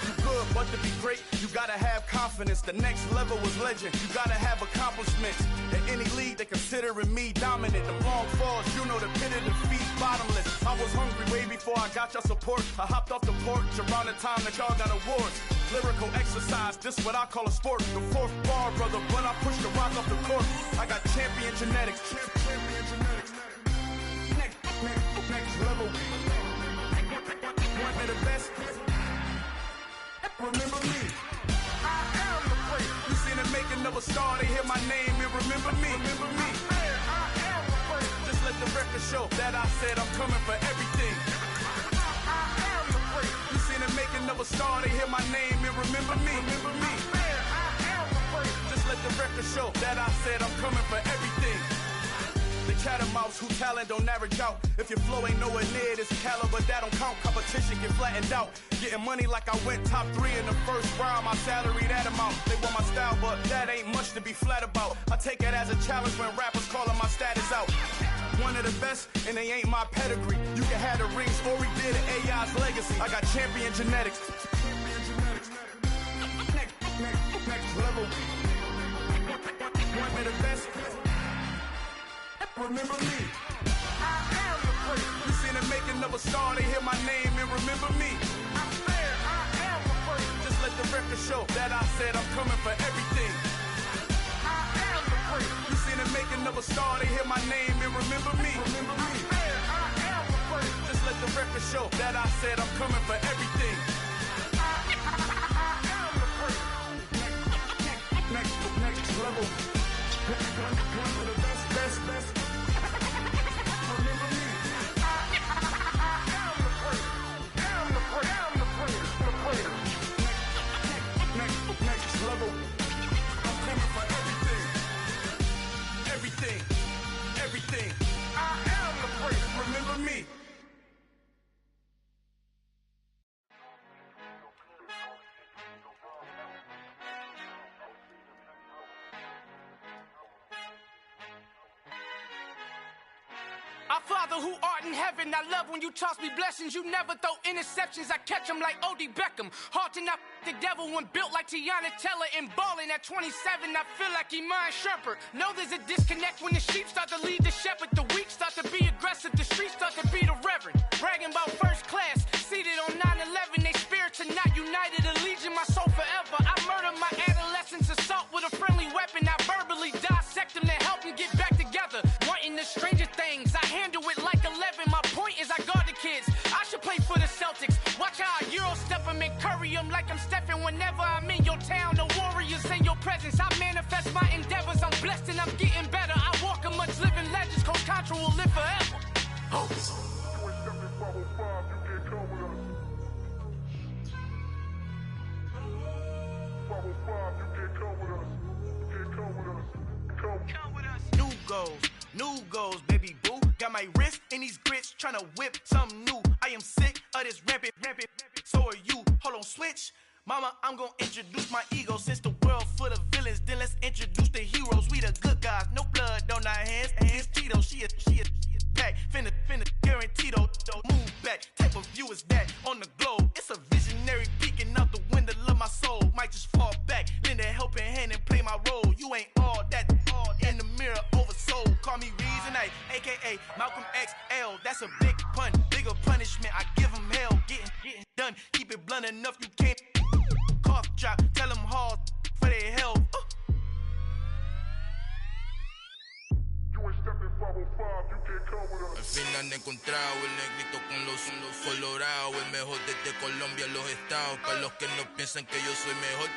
You good, but to be great, you gotta have confidence. The next level was legend. You gotta have accomplishments. In any league, they considering me dominant. The long falls, you know the pit of defeat, bottomless. I was hungry way before I got your support. I hopped off the porch around the time that y'all got awards. Lyrical exercise, this what I call a sport. The fourth bar, brother, when I push the rock off the court. I got champion genetics. Champion genetics. Next level. One of the best. Remember me. I am the place. You seen the making of a star, they hear my name and remember me. Remember me. I am the place. Just let the record show that I said I'm coming for everything. I am the place. You seen the making of a star, they hear my name and remember me. Remember me. I am the place. Just let the record show that I said I'm coming for everything. The chattermouths who talent don't average out. If your flow ain't nowhere near this caliber, that don't count. Competition get flattened out. Getting money like I went top 3 in the first round. My salary that amount. They want my style, but that ain't much to be flat about. I take it as a challenge when rappers calling my status out. One of the best, and they ain't my pedigree. You can have the rings, or we did it, AI's legacy. I got champion genetics. Next level. One of the best. Remember me. I am the place. You seen the making of a star, they hear my name and remember me. I am the place. Just let the record show that I said I'm coming for everything. I am the place. You seen the making of a star, they hear my name and remember me. Remember me. I am the place. Just let the record show that I said I'm coming for everything. I am the place. Next level. One of the best. Next level. I'm coming for everything. Everything. I am the place. Remember me. Our Father who art in heaven, I love when you toss me blessings. You never throw interceptions, I catch them like O.D. Beckham. Hard to not the devil when built like Tiana Teller and balling at 27. I feel like Iman Shumpert. Know there's a disconnect when the sheep start to lead the shepherd. The weak start to be aggressive, the streets start to be the reverend. Bragging about first class, seated on 9/11. They spirits are not united, a legion, my soul forever. I murder my adolescence, assault with a friendly weapon. I verbally dissect them to help them get back together. Wanting the stranger things, I handle it like 11. My point is I guard the kids. I should play for the Celtics. Watch how I Euro step them and curry them like I'm Stephen. Whenever I'm in your town, the Warriors in your presence. I manifest my endeavors. I'm blessed and I'm getting better. I walk amongst living legends. Coach Contra will live forever. New goals, baby boo. Got my wrist in these grits, tryna whip something new. I am sick of this rampant. So are you. Hold on, switch. Mama, I'm gonna introduce my ego. Since the world full of villains, then let's introduce the heroes. We the good guys, no blood on our hands. Hands Tito, she is back. Finna, guaranteed. Move back. Type of view is that on the globe? It's a visionary peeking out the window of my soul. Might just fall back, lend a helping hand and play my role. You ain't all that. In the mirror, oversold. Call me Reason A, aka Malcolm XL. That's a big pun, bigger punishment. I give him hell, getting done. Keep it blunt enough, you can't. Cough drop, tell them hard for their health. Al fin han encontrado el negrito con los colorados, el mejor desde Colombia, los estados. Para los que no piensan que yo soy mejor,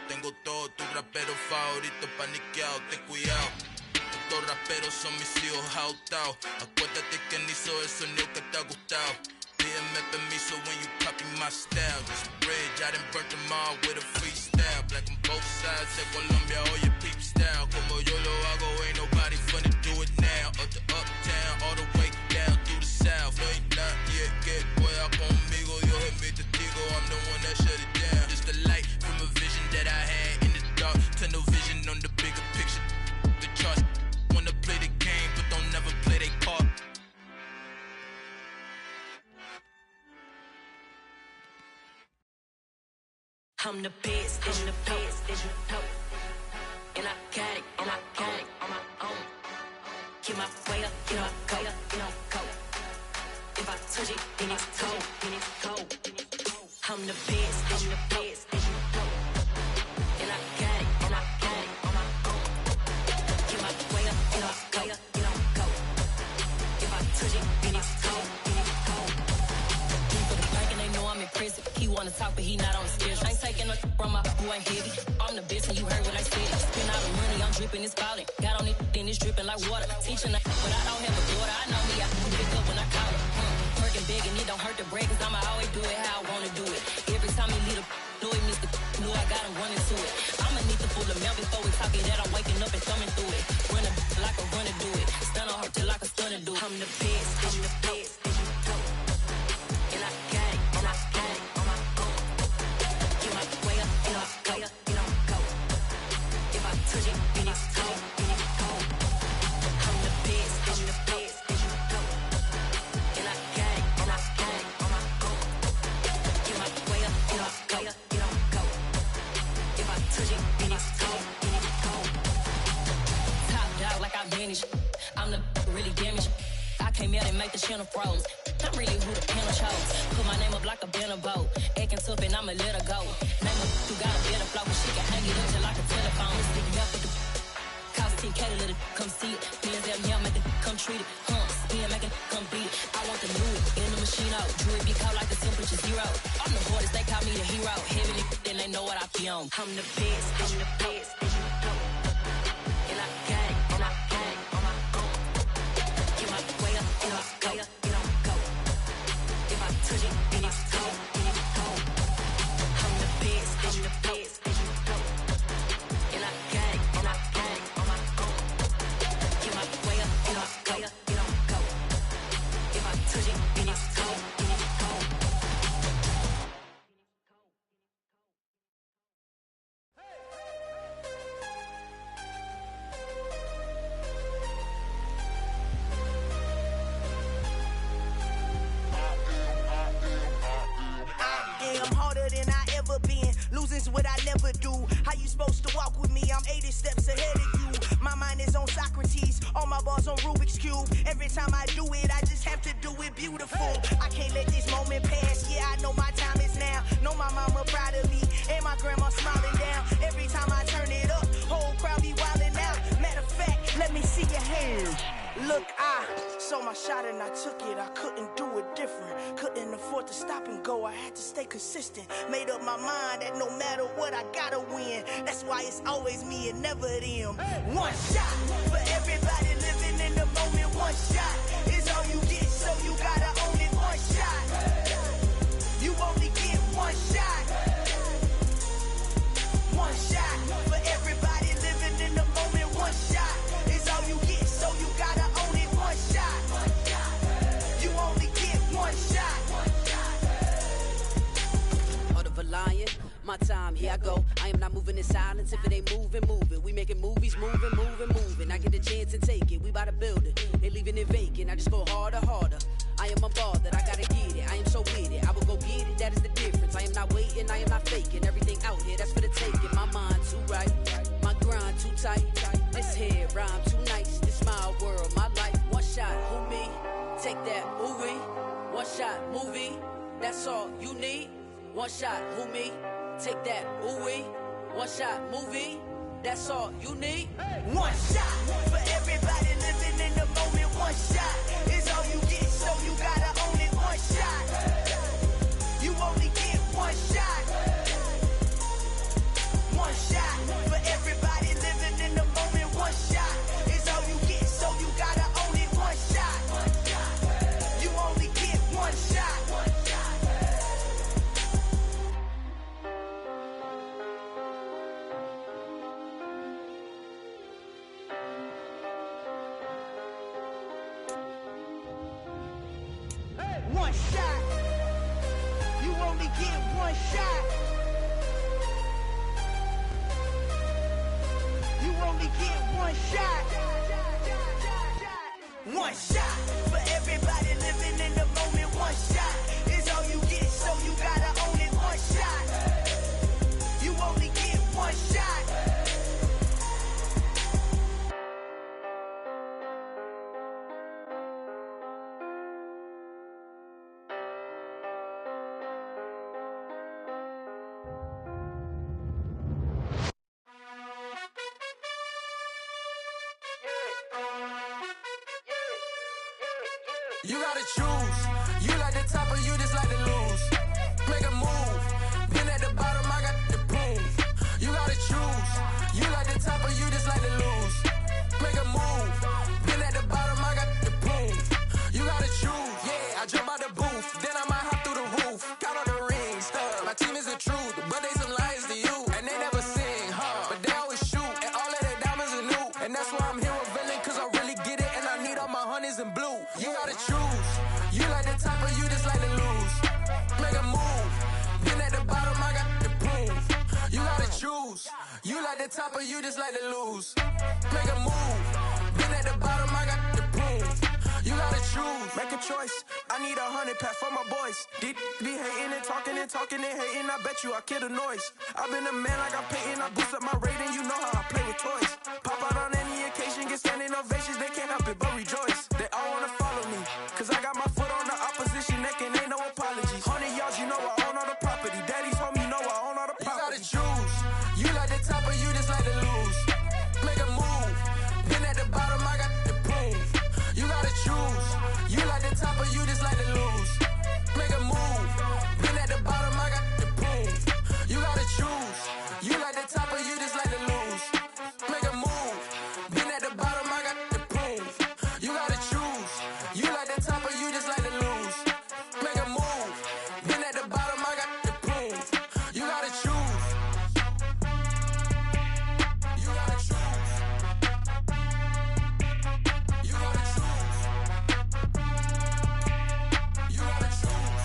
tengo todo, tu rapero favorito paniqueado, ten cuidado. Estos raperos son mis hijos jautados. Acuérdate que ni hizo el sonido que te ha gustado. Pídeme permiso when you copy my style. This bridge, I done burnt them all with a freestyle. Black on both sides de Colombia, oye peep style. Como yo lo hago, ain't nobody finna do it now. Up to uptown. I'm the best, I'm the best, as you know. And I got it, and I got it on my own. Get my way up, get my go, go. If I touch it, then it's cold, then it's cold. I'm the best, as you know. And I got it, and I got it on my own. Get my way up, get my go, go. If I touch it, then it's cold, then it's cold. For the bank and they know I'm in prison. He wanna talk, but he not on the schedule. I ain't taking no from my boy ain't heavy. I'm the best and you heard what I said. Spend all the money, I'm dripping, it's falling. Got on it, then it's dripping like water. Teaching that, but I don't have a daughter. I know me, I can pick up when I call her. Working big and it don't hurt to break, cause I'ma always do it how I wanna do it. Every time he lead a know it, Mr. Know I got him running to it. I'ma need to pull the mail before we talk it that I'm waking up and thumbing through it. Run a like a runner do it. Stun on her till like a stunner do it. I'm the best, I'm the best, as you know. And I got it, and I got it on my own. Get my way up, and I go, go. If I touch it, then it's cold, then it's cold. I'm the best, as you know. And I got it, and I got it on my own. Get my way up, and I go, go. If I touch it, then it's cold, then it's cold. Top dog like I vanished. I'm the really damaged. I came out and make the channel froze. I'm really who the panel chose. Put my name up like a banner boat. Acting tough and I'ma let her go. Name her who got a better flow. She can hang it up just like a telephone. Sticking up with the cost 10K to let it come see it. Millions out here make it come treat it. Spin make it come beat it. I want the new it in the machine out. Jewelry be cold like the temperature zero. I'm the hardest, they call me the hero. Heaven it, then they know what I be on. I'm the best, I'm the best, as you know. And I got it, and I got it on my own. Get my way up, and I go, go. If I touch it, then it's cold, then it's cold. I'm the best, as you know. And I got it, and I got it on my own. Get my way up, and I go, go. If I touch it, then it's cold, then it's cold. I'm harder than I ever been. Losing's what I never do. How you supposed to walk with me? I'm 80 steps ahead of you. My mind is on Socrates. All my bars on Rubik's Cube. Every time I do it, I just have to do it beautiful. I can't let this moment pass. Yeah, I know my time is now. Know my mama proud of me. And my grandma smiling down. Every time I turn it up, whole crowd be wildin' out. Matter of fact, let me see your hands. Look, I saw my shot and I took it. I couldn't do it different. Couldn't afford to stop and go. I had to stay consistent. Made up my mind that no matter what, I gotta win. That's why it's always me and never them. One shot for everybody living in the moment. One shot is all you get, so you gotta own it. One shot. You only get one shot. One shot for everybody living in the moment. One shot is all you get, so you gotta own it. One shot. You only get one shot. Heart of a lion, my time, here I go. I am not moving in silence. If it ain't moving, move it. We making movies, moving. I get a chance and take it. We bout to build it. They leaving it vacant. I just go harder. I am a ball that I gotta get it. I am so with it. I will go get it. That is the difference. I am not waiting. I am not faking. Everything out here, that's for the taking. My mind too right. My grind too tight. This here rhyme too nice. This my world, my life. One shot, who me? Take that, movie. One shot, movie. That's all you need. One shot, who me? Take that, ooh-wee. One shot, movie. That's all you need. One shot for everybody living in the moment. One shot is all you get, so you gotta own it. One shot. You only get one shot. One shot for everybody living in the moment. One shot is all you get, so you gotta own it. One shot. You only get one shot. One shot. You only get one shot. You only get one shot. One shot for everybody living in the moment. One shot is all you get, so you gotta own it. One shot. You gotta choose. You like the top or you just like to lose. Make a move. Been at the bottom, I got the proof. You gotta choose. You like the top or you just like to lose. Make a move. Been at the bottom, I got the proof. You gotta choose. Yeah, I jump out the booth. Then I might hop through the roof. Count on the rings. My team is the truth, but they some liars to you. And they never sing, but they always shoot. And all of their diamonds are new. And that's why I'm here revealing, cause I really get it. And I need all my honeys in blue. You gotta choose. You like the top or you just like to lose. Make a move. Been at the bottom, I got the proof. You gotta choose. You like the top or you just like to lose. Make a move. Been at the bottom, I got the proof. You gotta choose. Make a choice. I need 100 pack for my boys. Deep be hating and talking and talking and hating. I bet you I kill the noise. I've been a man like I'm Peyton. I boost up my rating. You know how I play with toys. Pop out on any occasion, get standing ovations. They can't help it but rejoice. They all wanna follow me, cause I got my foot on the opposition neck and ain't no apologies. 100 yards, you know I own all the property. Daddy's home, you know I own all the property. You gotta choose. You like the top or you just like to lose. Make a move. Been at the bottom, I got the proof. You gotta choose. You like the top or you just like to lose. Make a move. Been at the bottom, I got the proof. You gotta choose. You like the top or you just like to lose. Make a move. Been at the bottom, I got the proof. You gotta choose. You like the top or you just like to lose. Make a move. Been at the bottom, I got the proof. You gotta choose. You gotta choose. You gotta choose. You gotta choose.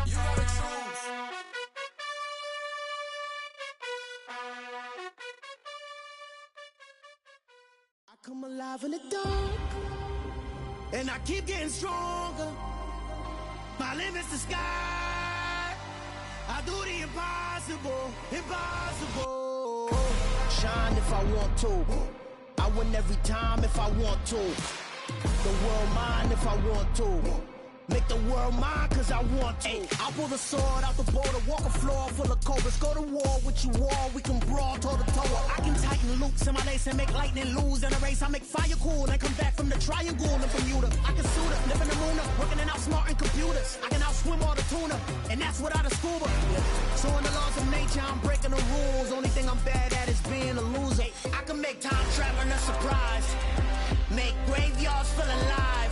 You gotta choose. I come alive in the dark, and I keep getting stronger. My limit's the sky. I do the impossible, impossible. Shine if I want to. I win every time if I want to. The world mine if I want to. Make the world mine cause I want to. I'll pull the sword out the border, walk a floor full of cobras. Go to war with you all, we can brawl toe to toe. I can tighten loops in my lace and make lightning lose in a race. I make fire cool and come back from the triangle in Bermuda. I can suit up, live in the moon up, working and outsmarting computers. I can outswim all the tuna, and that's without a scuba. So in the laws of nature, I'm breaking the rules. Only thing I'm bad at is being a loser. I can make time traveling a surprise, make graveyards feel alive,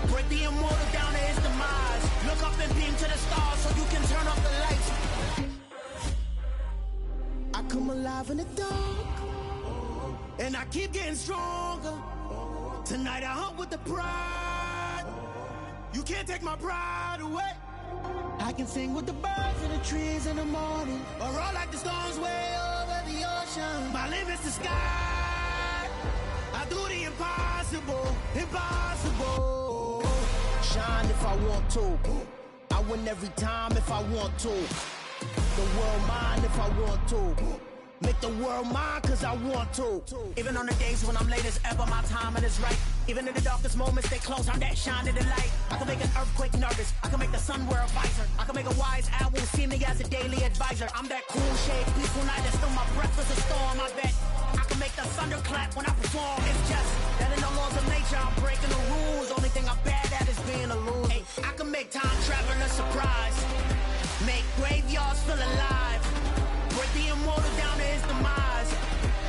break the immortal down to his demise. Look up and beam to the stars so you can turn off the lights. I come alive in the dark, and I keep getting stronger. Tonight I hunt with the pride. You can't take my pride away. I can sing with the birds and the trees in the morning, or roll like the storms way over the ocean. My limit's the sky. I do the impossible, impossible. Shine if I want to. I win every time if I want to. The world mine if I want to. Make the world mine cause I want to. Even on the days when I'm late as ever, my timing is right. Even in the darkest moments, stay close, I'm that shining the light. I can make an earthquake nervous, I can make the sun wear a visor. I can make a wise owl see me as a daily advisor. I'm that cool shade, peaceful night that's still my breath is a storm, I bet. I can make the thunder clap when I perform. It's just that in the laws of nature, I'm breaking the rules. Only thing I'm bad at is being a loser. Hey, I can make time traveling a surprise, make graveyards feel alive, break the immortal down to his demise.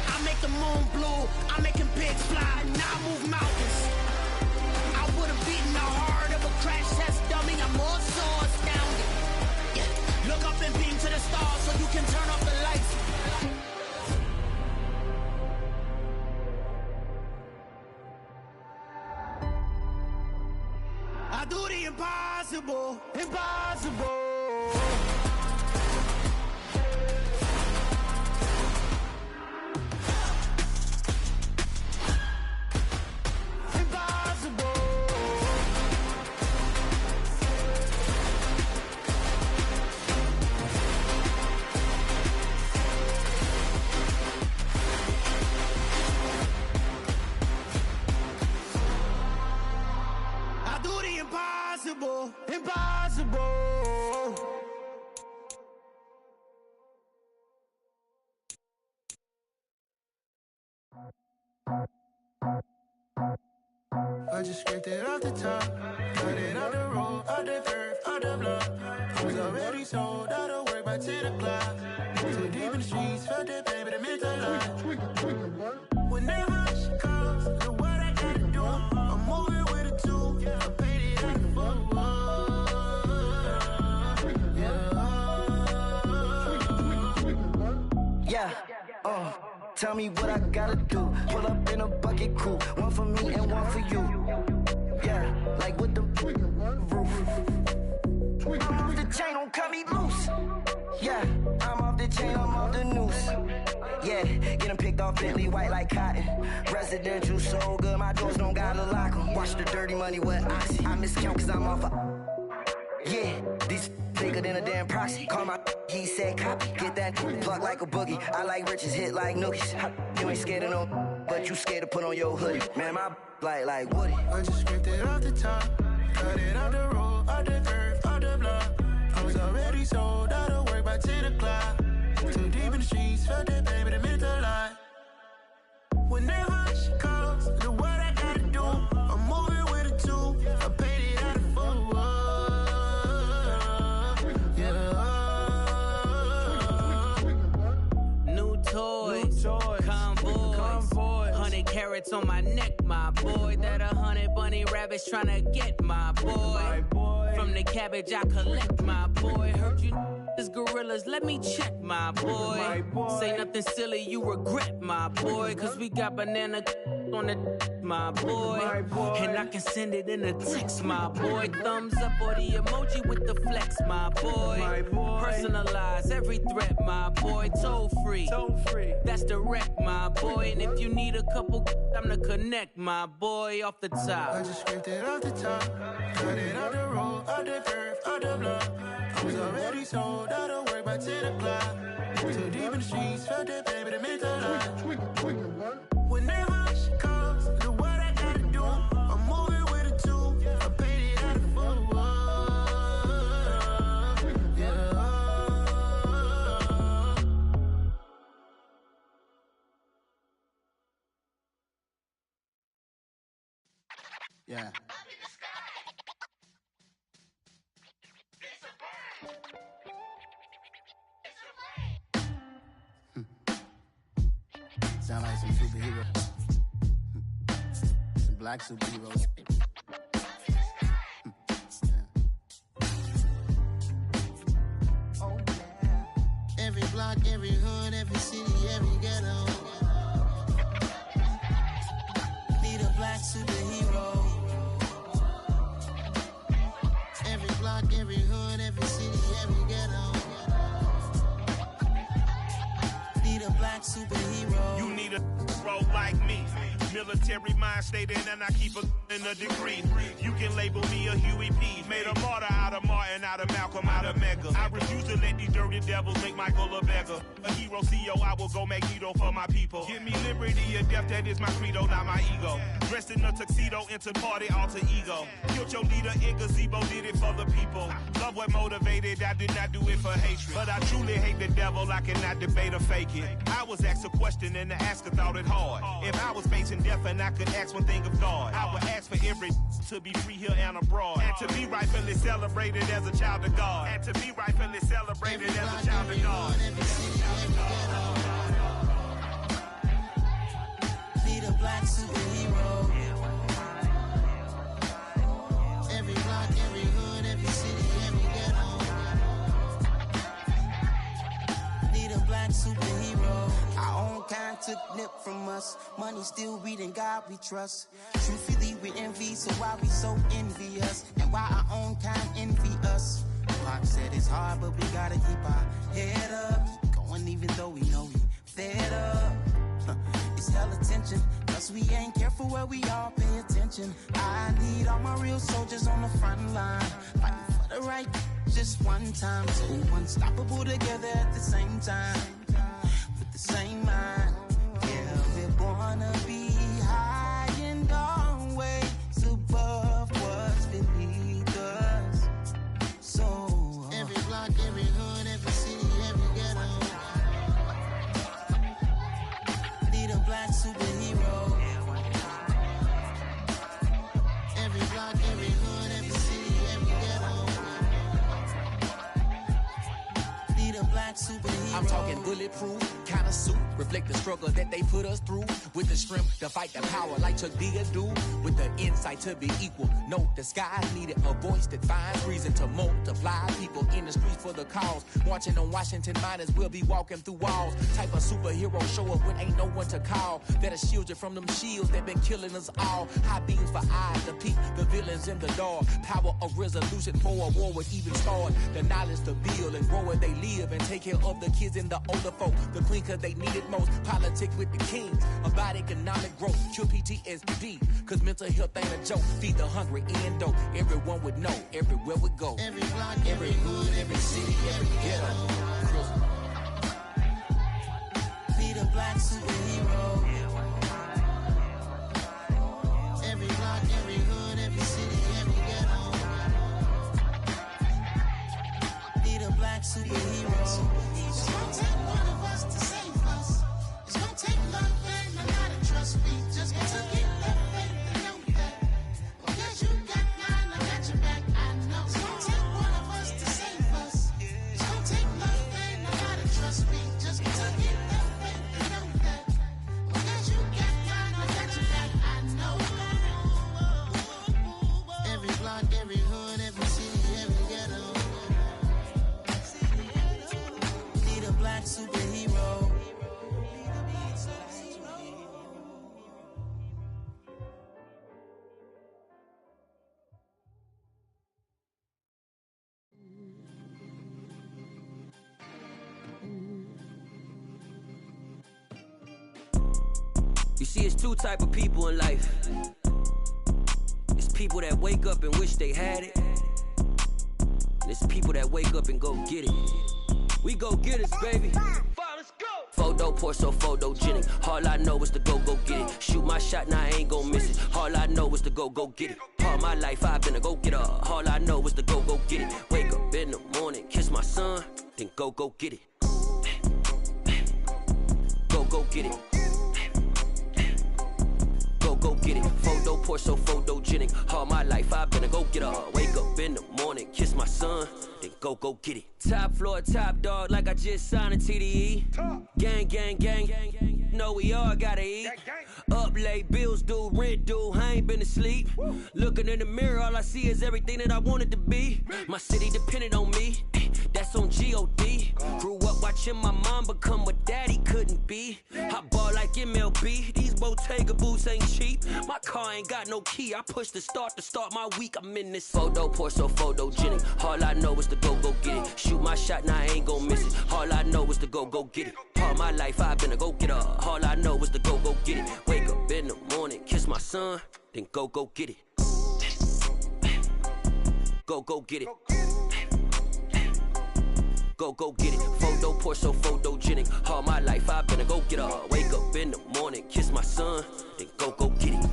I make the moon blue, I'm making pigs fly, now I move mountains. I would've beaten the heart of a crash test dummy, I'm more so astounded. Yeah. Look up and beam to the stars so you can turn off the lights. I do the impossible, impossible. Impossible, impossible. I just scraped it off the top, got it on the road, on the curve, on the block. I was already sold out of work by 10 o'clock. Too deep in the streets, felt that baby, that meant a lot. Whenever she calls, do what I gotta do. I'm moving with a two, I paid it out the book. Yeah, tell me what I gotta do. Pull up in a bucket crew, one for me and one for you. Yeah, like with the roof. I'm off the chain, don't cut me loose. Yeah, I'm off the chain, I'm off the noose. Yeah, getting picked off Bentley white like cotton. Residential so good, my doors don't gotta lock 'em. Watch the dirty money with oxy. I miscount cause I'm off yeah, these bigger than a damn proxy. Call my he said copy. Get that plug like a boogie. I like riches, hit like nookies. You ain't scared of no, but you scared to put on your hoodie. Man, my like Woody. I just scraped it off the top, got it on the road, on the curve, on the block. I was already sold out of work by 10 o'clock. Too deep in the streets, felt that baby, that meant a lot. Whenever she calls, do what I gotta do. I'm moving with a two, I paid it out of full. Toys, convoy, 100 carats on my neck, my boy. That 100 bunny rabbits tryna get my boy. From the cabbage I collect, my boy. Heard you is gorillas, let me check, my boy. Say nothing silly, you regret, my boy. Cause we got banana on the my boy. And I can send it in a text, my boy. Thumbs up or the emoji with the flex, my boy. Personalize every threat, my boy. Toll free. That's direct, my boy. And if you need a couple, I'm the connect, my boy. Off the top. I just scraped it off the top, got it on the road, on the curve, on the block. I was already sold out of work by 10 o'clock. Too deep in the streets, felt that baby, that meant a lot. Whenever she calls, do what I gotta do. I'm moving with a two, I paid it out of full. Yeah. Sound like some superheroes. Some black superheroes. Oh, yeah. Every block, every hood, every city, every ghetto. Need a black superhero. Every block, every hood, every city, every ghetto. Need a black superhero. You need a role like me. Military mind stated, and I keep in a degree. You can label me a Huey P. Made a martyr out of Martin, out of Malcolm, out of Mega. I refuse to let these dirty devils make Michael a beggar. A hero CEO, I will go Magneto for my people. Give me liberty or death, that is my credo, not my ego. Dressed in a tuxedo, into party, alter ego. Killed your leader in gazebo, did it for the people. Love what motivated, I did not do it for hatred. But I truly hate the devil, I cannot debate or fake it. I was asked a question and the asker thought it hard. If I was facing death and I could ask one thing of God, I would ask for every to be free here and abroad. And to be rightfully celebrated as a child of God. And to be rightfully celebrated as a child of God. Need a black superhero. Every block, every hood, every city, every ghetto. Need a black superhero. Our own kind took nip from us. Money still reading God we trust. Truthfully we envy, so why we so envious? And why our own kind envy us? Pac said it's hard, but we gotta keep our head up. Going even though we know we fed up. It's hell attention, cause we ain't careful where we all pay attention. I need all my real soldiers on the front line, fighting for the right just one time. So unstoppable together at the same time, with the same mind. Yeah, we wanna be high and always above what's beneath us. So every block, every hood, every city, every ghetto. Need a black superhero. superhero. I'm talking bulletproof kind of suit, reflect the struggle that they put us through. With the strength to fight the power like Chuck D do. With the insight to be equal. Note the sky needed a voice that finds reason to multiply. People in the streets for the cause. Marching on Washington miners will be walking through walls. Type of superhero show up when ain't no one to call. That'll shield you from them shields that been killing us all. High beams for eyes to peek the villains in the dark. Power of resolution for a war would even start. The knowledge to build and grow where they live and take care of the kids and the older folk. The queen cause they need it most. Politics with the kings. About economic growth. Cure PTSD. Cause mental health ain't a joke. Feed the hungry and dope. Everyone would know. Everywhere we go. Every block, every hood, every city, every ghetto. Be the black superhero. Every block, every hood, every city, every ghetto. Be the black superhero. It's gonna take one of us to save us. It's gonna take love and a lot of trust me. Just to get that faith and know that. Because you got mine, I got your back, I know. It's gonna take one of us to save us. It's gonna take love and a lot of trust me. Just to get that faith and know that. Because you got mine, I got your back, I know. Every block, every hood, every city, every ghetto. Be the black superhero. You see, it's two type of people in life. It's people that wake up and wish they had it. And it's people that wake up and go get it. We go get it, baby. Photo pour so photogenic. All I know is to go get it. Shoot my shot, now I ain't gon' miss it. All I know is to go get it. All my life I've been a go-getter. All I know is to go get it. Wake up in the morning, kiss my son, then go get it. Go get it. Go get it. Photo pour so photogenic. All my life I've been a go-getter. Wake up in the morning, kiss my son, then go get it. Top floor, top dog, like I just signed a TDE. Gang. Know we all gotta eat. Up late, bills due, rent due, I ain't been asleep. Looking in the mirror, all I see is everything that I wanted to be. My city depended on me, that's on G.O.D. Grew up watching my mom become what daddy couldn't be. I ball like MLB, these Bottega boots ain't cheap. My car ain't got no key, I push the start to start my week. I'm in this photo pour so photogenic. All I know is to go get it. Shoot my shot, now I ain't gon' miss it. All I know is to go get it. All my life I've been a go-getter. All I know is to go get it. Wake up in the morning, kiss my son, then go get it. Go get it. Go get it. Photo pour so photogenic. All my life I've been a go-getter. Wake up in the morning, kiss my son, then go get it.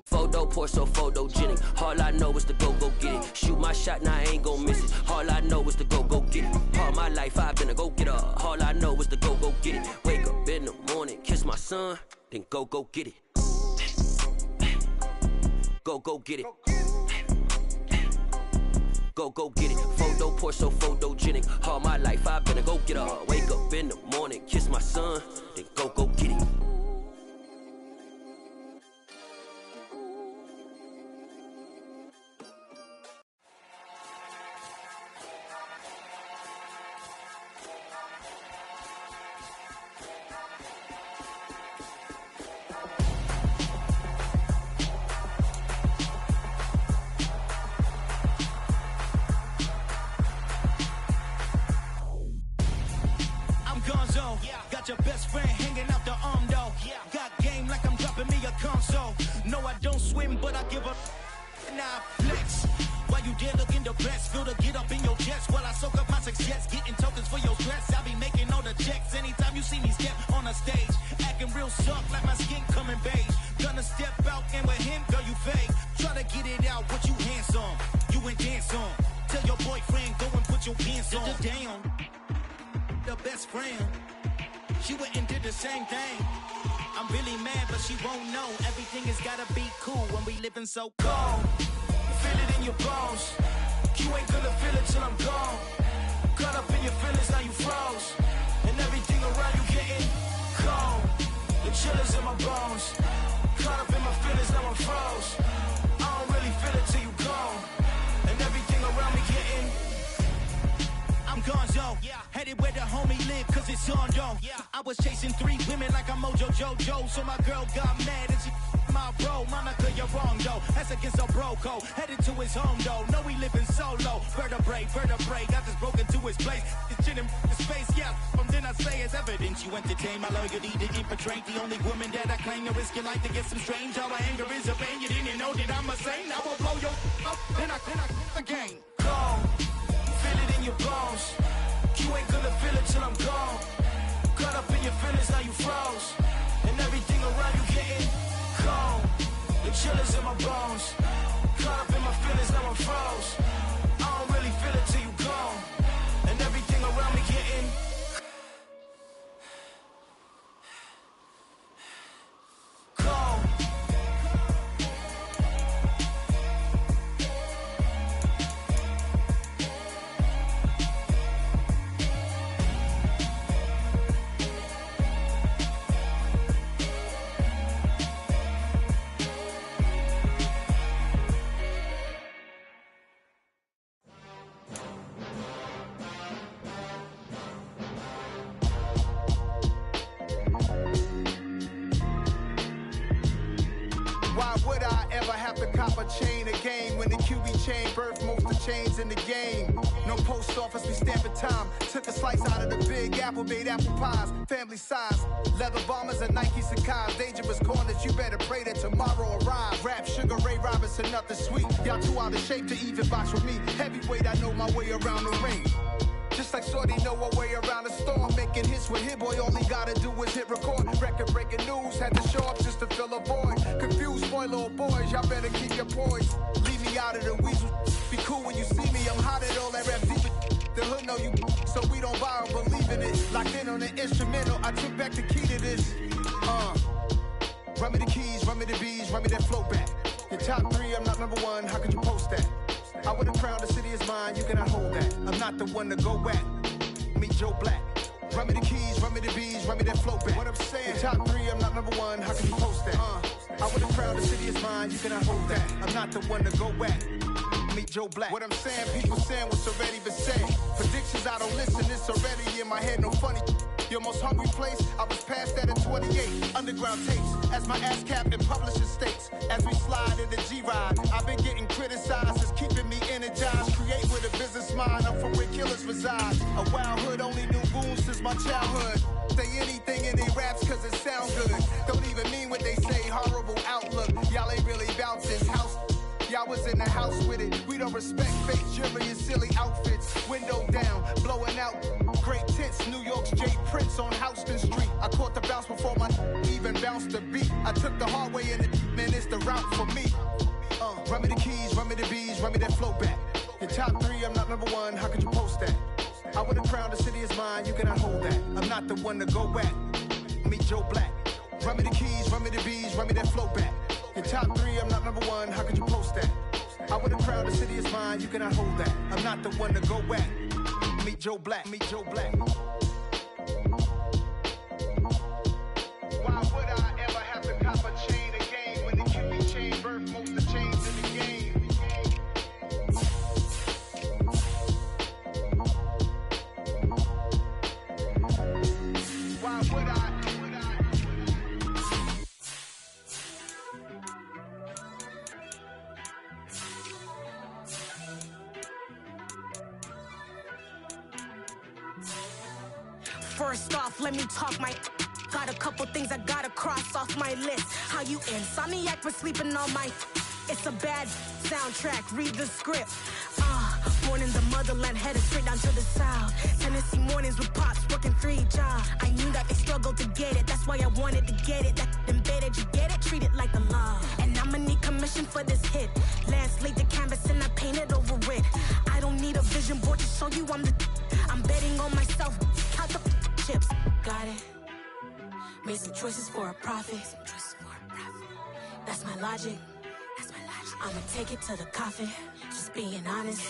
Photo pour so photogenic. All I know is to go get it. Shoot my shot, now I ain't gon' miss it. All I know is to go get it. All my life I've been a go-getter. All I know is to go get it. Wake up in the morning, kiss my son, then go get it. Go get it. Go get it. Photo pour so photogenic. All my life I've been a go-getter. Wake up in the morning, kiss my son, then go get it. Your best friend hanging out the arm though. Got game like I'm dropping me a console. No, I don't swim, but I give a now flex. While you there looking depressed, feel to get up in your chest while I soak up my success. Getting tokens for your stress. I be making all the checks anytime you see me step on a stage. Acting real gon' suck like my skin coming beige. Gonna step out and with him, girl, you fake. Try to get it out, but you handsome. You ain't dance on. Tell your boyfriend, go and put your pants on. Down. The best friend. She went and did the same thing. I'm really mad, but she won't know. Everything has gotta be cool when we living so cold. Feel it in your bones. You ain't gonna feel it till I'm gone. Caught up in your feelings, now you froze. And everything around you getting cold. The chillers in my bones. Caught up in my feelings, now I'm froze. I don't really feel it till you gone. And everything around me getting I'm gonzo, headed where the homie live, cause it's on though. I was chasing 3 women like I'm Mojo Jojo, so my girl got mad and she my bro. Monica, you're wrong though, that's against our bro code. Headed to his home though, know we living solo. Vertebrae, got this broken to his place. This shit in the space, from then I say it's evidence. You entertain my loyalty, didn't portray the only woman that I claim to risk your life to get some strange. All my anger is a pain, you didn't know that I'm a saint. I will blow your up, then I again. Go. Feel it in your bones. You ain't gonna feel it till I'm gone. Caught up in your feelings, now you froze. And everything around you getting cold. The chillers in my bones. Caught up in my feelings, now I'm froze. I don't really feel it till you gone. And everything around me getting cold. Chain a game when the QB chain birth most of chains in the game. No post office, we stamping time. Took a slice out of the big apple, made apple pies. Family size, leather bombers and Nike Sacai's. Dangerous corners, you better pray that tomorrow arrives. Rap, Sugar Ray Robinson, nothing sweet. Y'all too out of shape to even box with me. Heavyweight, I know my way around the ring. Just like Shorty know her way around the storm. Making hits with Hit Boy, all he gotta do is hit record. Record breaking news, had to show up just to fill a void. Confused boy, little boys, y'all better keep your poise. Leave me out of the weasel. Be cool when you see me, I'm hot at all that rap deep. The hood know you, so we don't borrow, believe in it. Locked in on the instrumental, I took back the key to this. Run me the keys, run me the bees, run me that flow back. Your top 3, I'm not number 1, how could you post that? I would've crowned the city is mine, you cannot hold that. I'm not the one to go at. Meet Joe Black. Run me the keys, run me the bees, run me that flow back. What I'm saying, your top 3, I'm not number 1, how can you post that? I would've crowned the city is mine, you cannot hold that. I'm not the one to go at. Meet Joe Black. What I'm saying, people saying what's already been said. Predictions, I don't listen, it's already in my head, no funny. Your most hungry place, I was past that in 28. Underground tapes, as my ass cap in publishing states. As we slide in the G-Ride, I've been getting criticized, it's keeping me energized. Create with a business mind, I'm from where killers reside. A wild hood, only knew goons since my childhood. Say anything in they raps cause it sound good. Don't even mean what they say, horrible outlook. Y'all ain't really bout this house. Y'all was in the house with it. We don't respect fake jewelry and silly outfits. Window down, blowing out. Great tits, New York's J. Prince on Houston Street. I caught the bounce before my even bounced the beat. I took the hard way in it, man, it's the route for me. Run me the keys, run me the bees, run me that flow back. Your top 3, I'm not number 1, how could you post that? I would've crowned the city is mine, you cannot hold that. I'm not the one to go at. Meet Joe Black. Run me the keys, run me the bees, run me that flow back. Your top 3, I'm not number 1, how could you post that? I would've crowned the city is mine, you cannot hold that. I'm not the one to go at. Meet Joe Black, meet Joe Black. Why would I ever have to cop a chain again when the QB chain birth most of chains in the game? Why would I? First off, let me talk my. Got a couple things I gotta cross off my list. How you insomniac for sleeping on my. It's a bad soundtrack, read the script. Born in the motherland, headed straight down to the south. Tennessee mornings with pops, working 3 jobs. I knew that they struggled to get it, that's why I wanted to get it. That embedded, you get it, treat it like the law. And I'ma need commission for this hit. Last laid the canvas and I painted over it. I don't need a vision board to show you I'm betting on myself, count the chips. Got it. Made some choices for a profit. That's my logic. I'ma take it to the coffin, just being honest.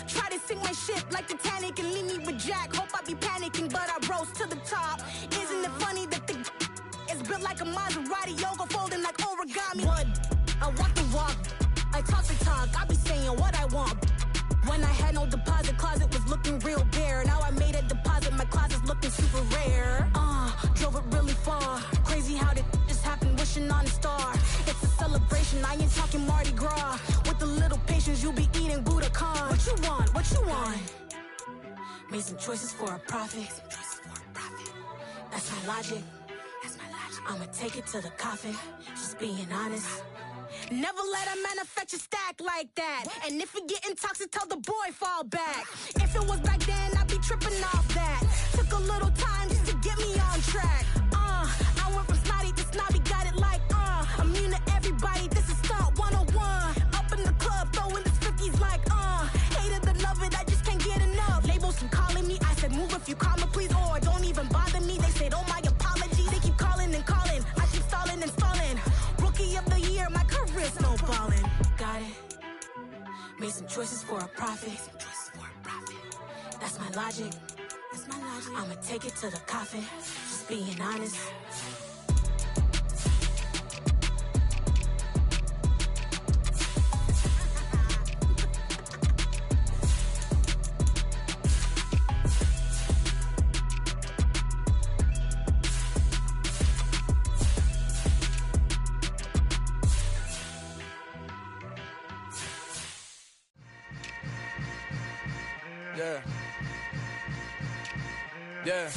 Try to sink my ship like Titanic and leave me with Jack. Hope I be panicking, but I rose to the top. Isn't it funny that the is built like a Maserati, yoga folding like origami? What? I walk the walk, I talk the talk, I be saying what I want. When I had no deposit, closet was looking real bare. Now I made a deposit, my closet's looking super rare. Drove it really far. Crazy how did just happen, wishing on a star. It's a celebration, I ain't talking Mardi Gras. With a little patience, you'll be eating Budokan. What you want? What you want? Made some choices for a profit. That's my logic. I'ma take it to the coffin, just being honest. Never let a manufacture stack like that. And if it getting toxic, tell the boy fall back. If it was back then, I'd be tripping off that. Took a little time just to get me on track. I went from snotty to snobby, got it like immune to everybody, this is stunt 101. Up in the club, throwing the 50s like hate it or love it, I just can't get enough. Labels keep calling me, I said move if you call me please, or don't even bother me. They said oh my apologies, they keep calling and calling, I keep stalling and stalling. Rookie of the year, my career snowballing. Got it. Made some choices for a profit. That's my logic. I'ma take it to the coffin, just being honest. Yeah.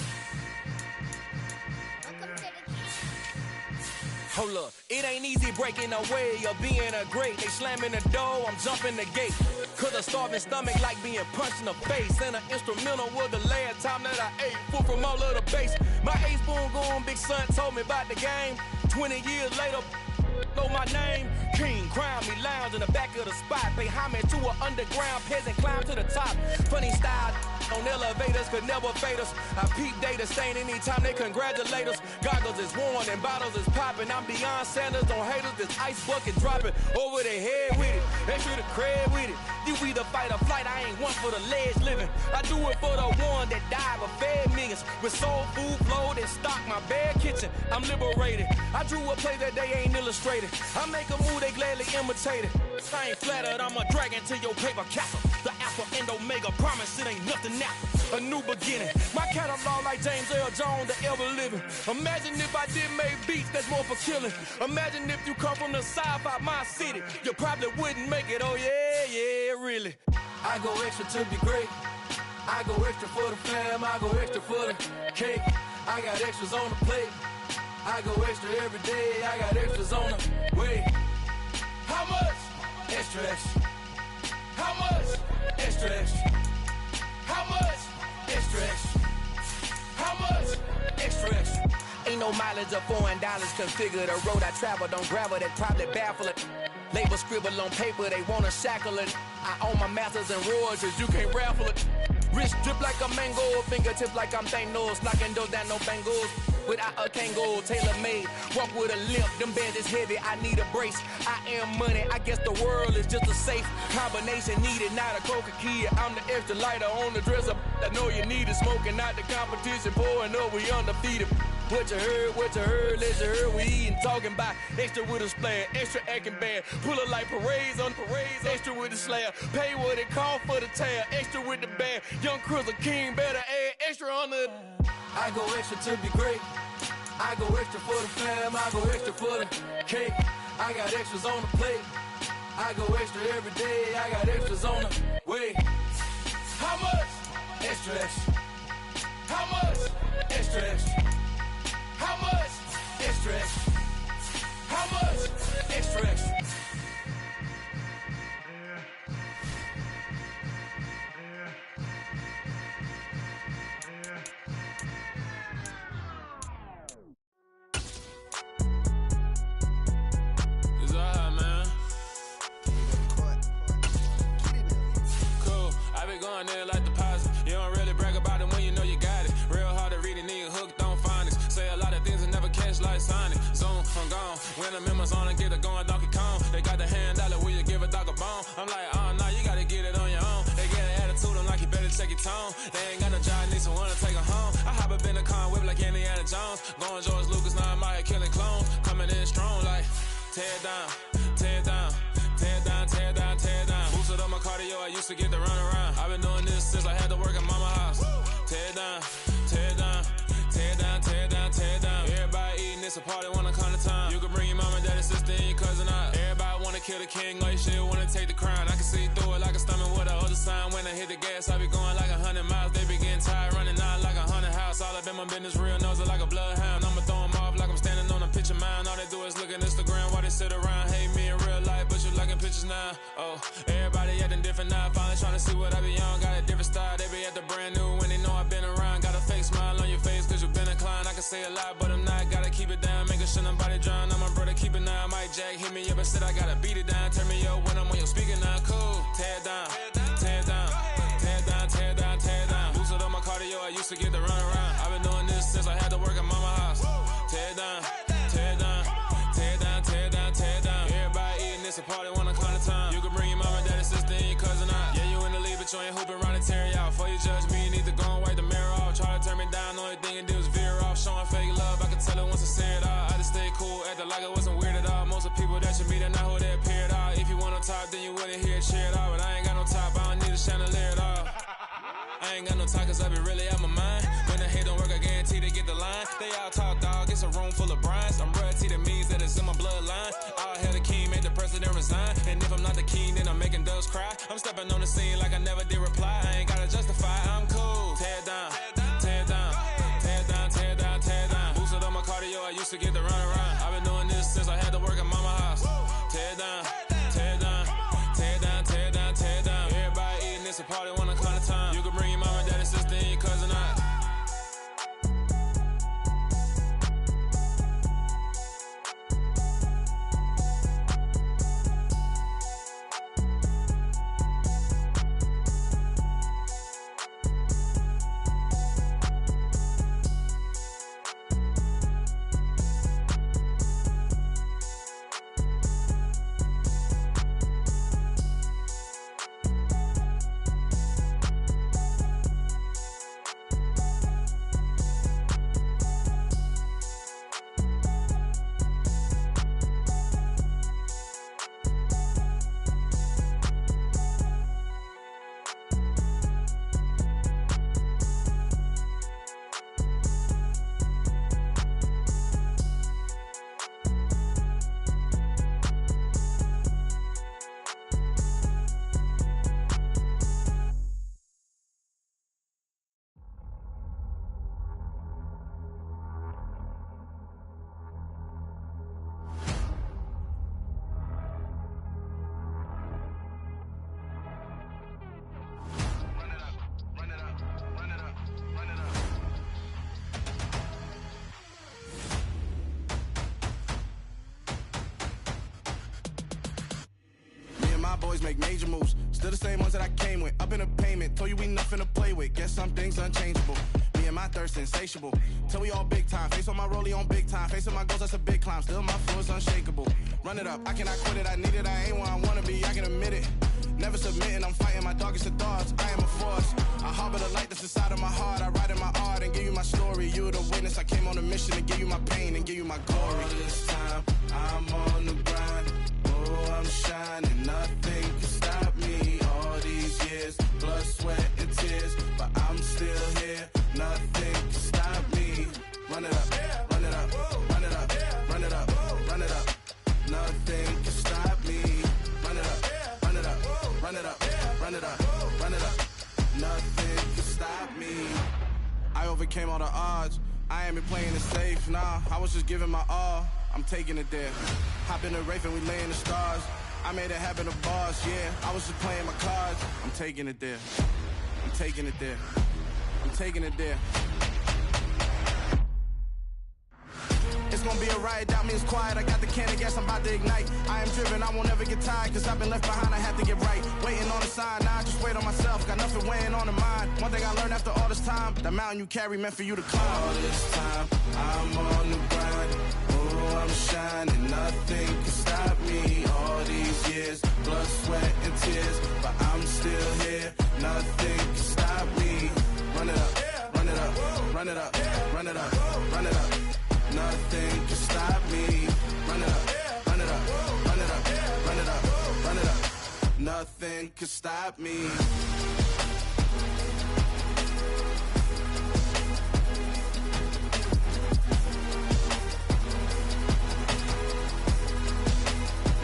Hold up, it ain't easy breaking away or being a great. They slamming the door, I'm jumping the gate. Cause a starving stomach like being punched in the face. And an instrumental was the last time that I ate. Food from all of the bass. My ace spoon going, big son told me about the game. 20 years later, know my name. King, crown me, lounge in the back of the spot. Pay homage to an underground peasant, climb to the top. Funny style on elevators could never fade us. I peep data stain anytime they congratulate us. Goggles is worn and bottles is popping. I'm Deion Sanders on haters, this ice bucket dropping over their head with it. They should have cred with it. You either fight or flight, I ain't one for the ledge living. I do it for the one that died but fed millions. With soul food flowed and stocked my bad kitchen. I'm liberated. I drew a play that they ain't illustrated. I make a move, they gladly imitate it. I ain't flattered, I'm a dragon to your paper castle. The alpha and omega, promise it ain't nothing now. A new beginning. My catalog like James Earl Jones, the ever living. Imagine if I did make beats that's more for killing. Imagine if you come from the south out my city. You probably wouldn't make it, oh yeah, really. I go extra to be great. I go extra for the fam, I go extra for the cake. I got extras on the plate. I go extra every day, I got extras on the way. How much? Extra, extra. How much? Extra, extra. How much? Extra, extra. How much? Extra, extra. Ain't no mileage of $4 configure the road I travel. Don't gravel, that probably baffle it. Label scribble on paper, they wanna shackle it. I own my masters and royalties, you can't raffle it. Wrist drip like a mango, fingertip like I'm Thanos. Knocking doors down, no bangles. Without a Kango, tailor-made. Walk with a limp, them bands is heavy, I need a brace. I am money, I guess the world is just a safe combination needed, not a coca key. I'm the extra lighter on the dresser. I know you need it, smoking out the competition, pouring up, we undefeated. What you heard, let you heard, we eatin', talking about extra with a splash, extra acting bad, pull it like parades on parades, extra with the slab, pay what it cost for the tab, extra with the bag, young Cruz a king, better add extra on the. I go extra to be great, I go extra for the fam, I go extra for the cake, I got extras on the plate, I go extra every day, I got extras on the way. How much? Extra, extra. How much? Extra, extra. How much? Extra, extra. How much? Extra, extra. Headphones on and get it going Donkey Kong. They got the hand dollar, will you give a dog a bone? I'm like, oh no, you gotta get it on your own. They get an attitude, I'm like, you better check your tone. They ain't got no job, need someone to take her home. I hop up in the car, whip like Indiana Jones. Going George Lucas, now I'm out here killing clones. Coming in strong like, tear it down, tear it down, tear it down, tear it down, tear it down. Boosted up my cardio, I used to get to run around. I've been doing this since I had to work at mama house. Tear it down, tear it down, tear it down, tear it down, tear it down. Everybody eating, it's a party, wanna come to time. You can bring your mama, daddy, sister, and your cousin out. Everybody wanna kill the king, or you shit wanna take the crown. I can see through it like a stomach with a other sign. When I hit the gas, I be going like 100 miles. They be getting tired, running out like 100 house. All up in my business, real nose like a bloodhound. I'ma throw them off like I'm standing on a picture mound. All they do is look at Instagram while they sit around. Hate me in real life, but you liking pictures now. Oh, everybody acting different now. Finally trying to see what I be on. Got a different style, they be at the brand new when they know I've been around. Got a fake smile on your face cause you been inclined. I can say a lot, but I'm not. Gotta keep it down, making sure nobody drown. I'm my brother, keep it now. Mike Jack hit me up and said I gotta beat it down. Turn me up when I'm on your speaker now. Cool, tear it down, tear it down, tear it down, tear it down, tear it down. Boosted up my cardio, I used to get to run around. I've been doing this since I had to work at mama house. Tear it down, tear it down, tear it down, tear it down, tear it down. Everybody eating, it's a party, wanna come to time. You can bring your mama, daddy, sister, and your cousin out. Yeah, you in the lead, but you ain't hooping around and tear you out. Before you judge me, you need to go and wipe the mirror off. Try to turn me down, the only thing you do is veer off. Showing fake love, I can tell it once I say it all. I just stay cool, acting like it wasn't weird at all. Most of the people that you meet are not who they appear at all. If you want on top, then you wouldn't hear it cheer at all. But I ain't got no top, I don't need a chandelier at all. I ain't got no talk cause I be really out my mind. When the hate don't work, I guarantee they get the line. They all talk dog, it's a room full of brinds. I'm royalty, that means that it's in my bloodline. All hell the king, made the president resign. And if I'm not the king, then I'm making doves cry. I'm stepping on the scene like I never did reply. I ain't gotta justify, I'm cool. Tear it down, tear it down, tear it down, tear it down, tear it down. Boosted up my cardio, I used to get to run around. I've been doing this since I had to work at mama house. Tear it down, tear it down, tear it down, tear it down, tear it down. Everybody eating, it's a party, wanna come to time. You can bring your mama, daddy, sister, and your cousin out. Boys make major moves, still the same ones that I came with. Up in the payment, told you we nothing to play with. Guess some things unchangeable. Me and my thirst insatiable. Till we all big time. Face on my rollie on big time. Facing my goals, that's a big climb. Still my flow is unshakable. Run it up, I cannot quit it. I need it, I ain't where I wanna be. I can admit it. Never submitting, I'm fighting my darkest of thoughts. I am a force. I harbor the light that's inside of my heart. I write in my art and give you my story. You the witness. I came on a mission to give you my pain and give you my glory. All this time, I'm on the grind. Oh, I'm shining. Nothing can stop me. All these years, blood, sweat, and tears, but I'm still here. Nothing can stop me. Run it up, run it up, run it up, run it up, run it up. Nothing can stop me. Run it up, run it up, run it up, run it up, run it up. Nothing can stop me. I overcame all the odds. I ain't been playing it safe, nah. I was just giving my all. I'm taking it there. Hop in the Wraith and we lay in the stars. I made it happen to boss, yeah. I was just playing my cards. I'm taking it there. I'm taking it there. I'm taking it there. It's gonna be a riot, doubt me it's quiet. I got the can of gas, I'm about to ignite. I am driven, I won't ever get tired, cause I've been left behind, I have to get right. Waiting on the sign, now I just wait on myself. Got nothing weighing on the mind. One thing I learned after all this time, the mountain you carry meant for you to climb. All this time, I'm on the grind. Oh, I'm shining, nothing can stop me. All these years, blood, sweat, and tears, but I'm still here. Nothing can stop me. Run it up, run it up, run it up, run it up, run it up. Nothing can stop me. Run it up, run it up, run it up, run it up, run it up. Nothing can stop me.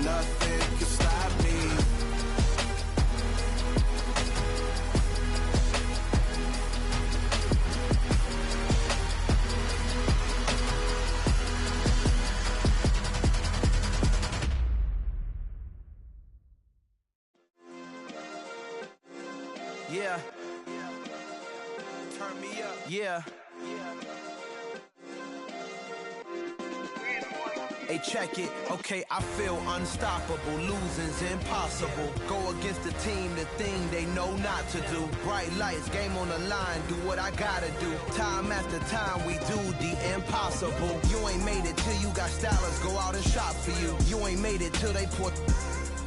Nothing can stop me. Yeah. Turn me up. Yeah. Hey, check it. Okay, I feel unstoppable. Losing's impossible. Go against the team, the thing they know not to do. Bright lights, game on the line, do what I gotta do. Time after time, we do the impossible. You ain't made it till you got stylists go out and shop for you. You ain't made it till they put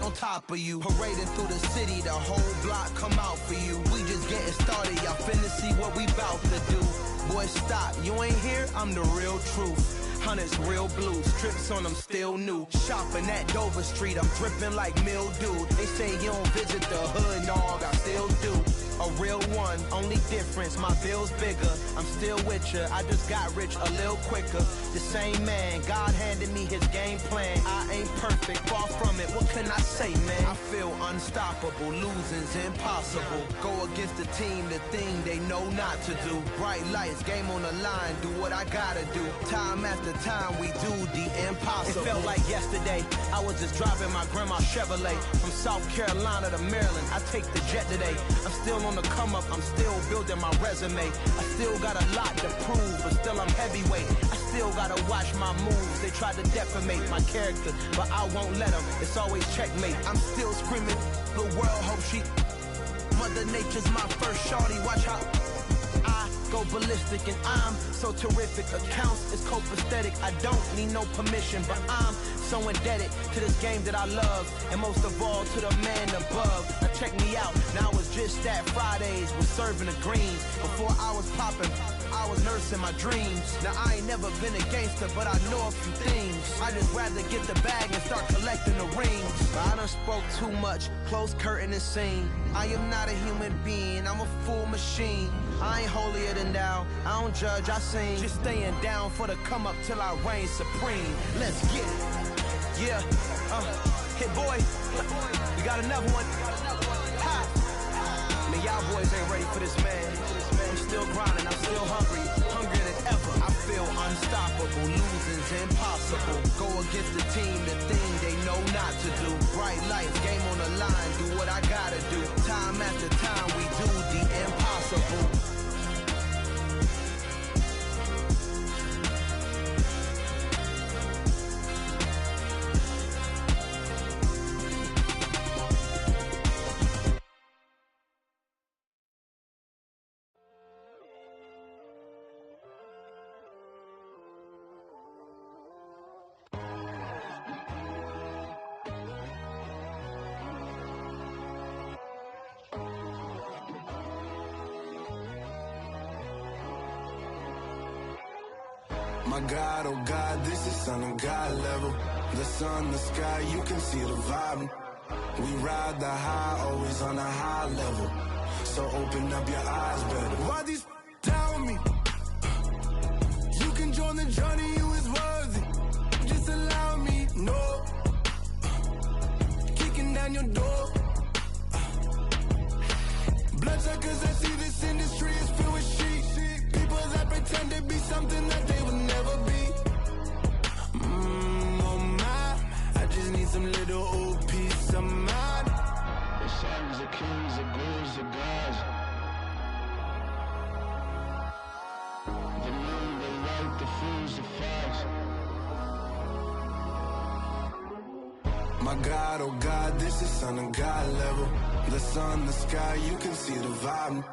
on top of you. Parading through the city, the whole block come out for you. We just getting started, y'all finna see what we bout to do. Boy, stop, you ain't here, I'm the real truth. Hunters, real blue, strips on them still new. Shopping at Dover Street, I'm dripping like mildew. They say you don't visit the hood, dog, I still do. A real one, only difference, my bill's bigger. I'm still with ya, I just got rich a little quicker. The same man, God handed me his game plan. I ain't perfect, far from it, what can I say, man? I feel unstoppable, losing's impossible. Go against the team, the thing they know not to do. Bright lights, game on the line, do what I gotta do. Time after time, we do the impossible. It felt like yesterday, I was just driving my grandma's Chevrolet. From South Carolina to Maryland, I take the jet today. I'm still on the come up, I'm still building my resume. I still got a lot to prove, but still I'm heavyweight. I still gotta watch my moves. They try to defamate my character, but I won't let them. It's always checkmate. I'm still screaming, the world hope she. Mother Nature's my first shorty. Watch how I go ballistic, and I'm so terrific. Accounts is copacetic. I don't need no permission, but I'm so indebted to this game that I love, and most of all to the man above. Now check me out, now it's just that Fridays was serving the greens. Before I was popping, I was nursing my dreams. Now I ain't never been a gangster, but I know a few things. I just rather get the bag and start collecting the rings. I done spoke too much, close curtain and scene. I am not a human being, I'm a full machine. I ain't holier than thou, I don't judge, I sing. Just staying down for the come up till I reign supreme. Let's get it. Yeah, hit boy, we got another one. Ha! Man, y'all boys ain't ready for this, man. I'm still grinding, I'm still hungry, hungrier than ever. I feel unstoppable, losing's impossible. Go against the team, the thing they know not to do. Bright lights, game on the line, do what I gotta do. Time after time, we do the impossible. My God, oh God, this is Son of God level. The sun, the sky, you can see the vibe. We ride the high, always on a high level. So open up your eyes better. Why these down with me? You can join the journey, you is worthy. Just allow me, no. Kicking down your door. Bloodsuckers, I see this industry is filled with sheep. People that pretend to be something that they would never be. Oh my, I just need some little old peace of mind. The sons of kings, the gurus of gods. The moon, the light, the fools, the facts. My God, oh God, this is Son of God level. The sun, the sky, you can see the vibe.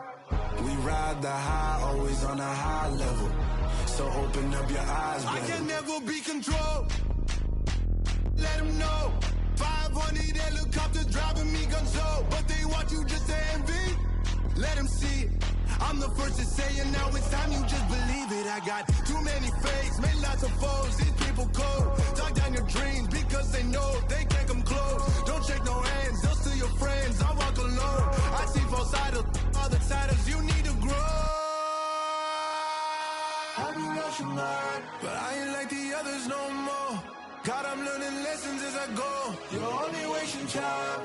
We ride the high, always on a high level. So open up your eyes, baby. I can never be controlled. Let them know. 500 helicopters driving me gonzo, but they want you just to envy. Let them see it. I'm the first to say it, now it's time you just believe it. I got too many fakes, made lots of foes. These people cold. Talk down your dreams because they know they can't come close. Don't shake no hands, they'll steal your friends. I walk alone. I see false idols, other siders. You need to grow. Have you lost your mind? But I ain't like the others no more. God, I'm learning lessons as I go. You're only wasting time.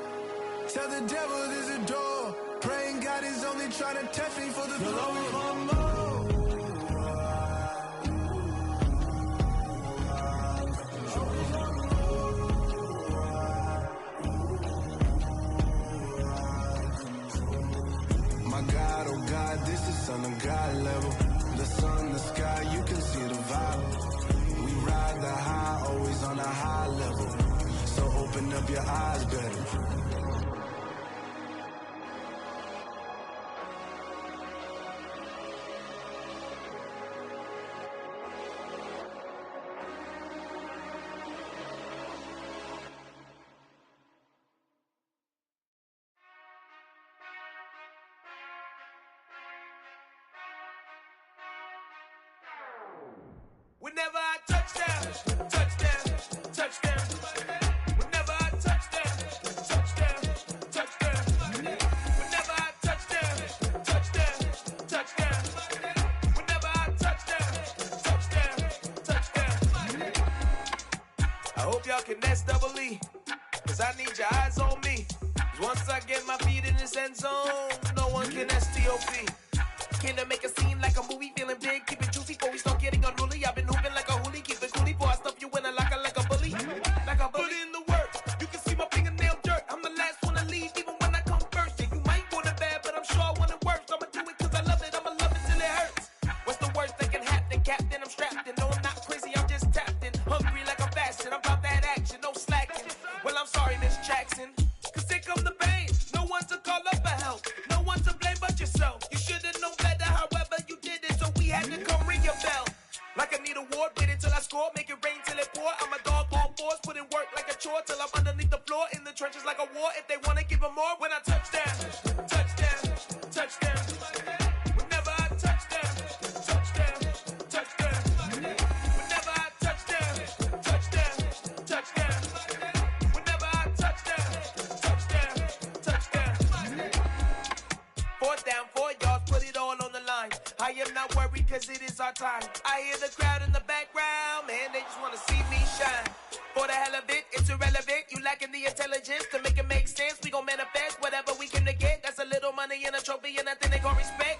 Tell the devil there's a door. Praying God is only trying to test me for the flow. My God, oh God, this is on a God level. The sun, the sky, you can see the vibe. We ride the high, always on a high level. So open up your eyes, baby. Whenever I touchdown, touchdown, touchdown. Whenever I touchdown, touchdown, touchdown. Whenever I touchdown, touchdown, touchdown. Whenever I touchdown, touchdown, touchdown. I hope y'all can nest double E, cause I need your eyes on me. Cause once I get my feet in this end zone, no one can STOP. Can I make a scene like a movie, feeling big, keep it juicy before we start getting unruly. I've been hooping like a hoolie, keep it coolie before I stuff you in a locker like a bully. Like a bully. Put in the work, you can see my fingernail dirt. I'm the last one to leave, even when I come first. Yeah, you might want it bad, but I'm sure I want it worse. I'ma do it cause I love it, I'ma love it till it hurts. What's the worst that can happen, Captain? I'm strapped in, no I'm not crazy, I'm just tapped in. Hungry like I'm fasting, I'm about that action, no slacking. Well, I'm sorry, Miss Jackson, cause here come the pain. No one to call up for help, no one to blame but yourself. You should've known better, however you did it, so we had to come ring your bell. Like I need a ward, wait until I score, make it rain till it pour. I'm a dog on force, put in work like a chore till I'm underneath the floor, in the trenches like a war. If they wanna give them more, when I touchdown, touchdown, touchdown. Whenever I touchdown, touchdown, touchdown. Whenever I touchdown, touchdown, touchdown. Whenever I touchdown, touchdown, touchdown. Fourth down, 4 yards, put it all on the line. I am not worried cause it is our time. I hear the crowd in the background, man, they just wanna see me shine. For the hell of it, it's irrelevant. You lacking the intelligence to make it make sense. We gon' manifest whatever we came to get. That's a little money and a trophy and nothing they gon' respect.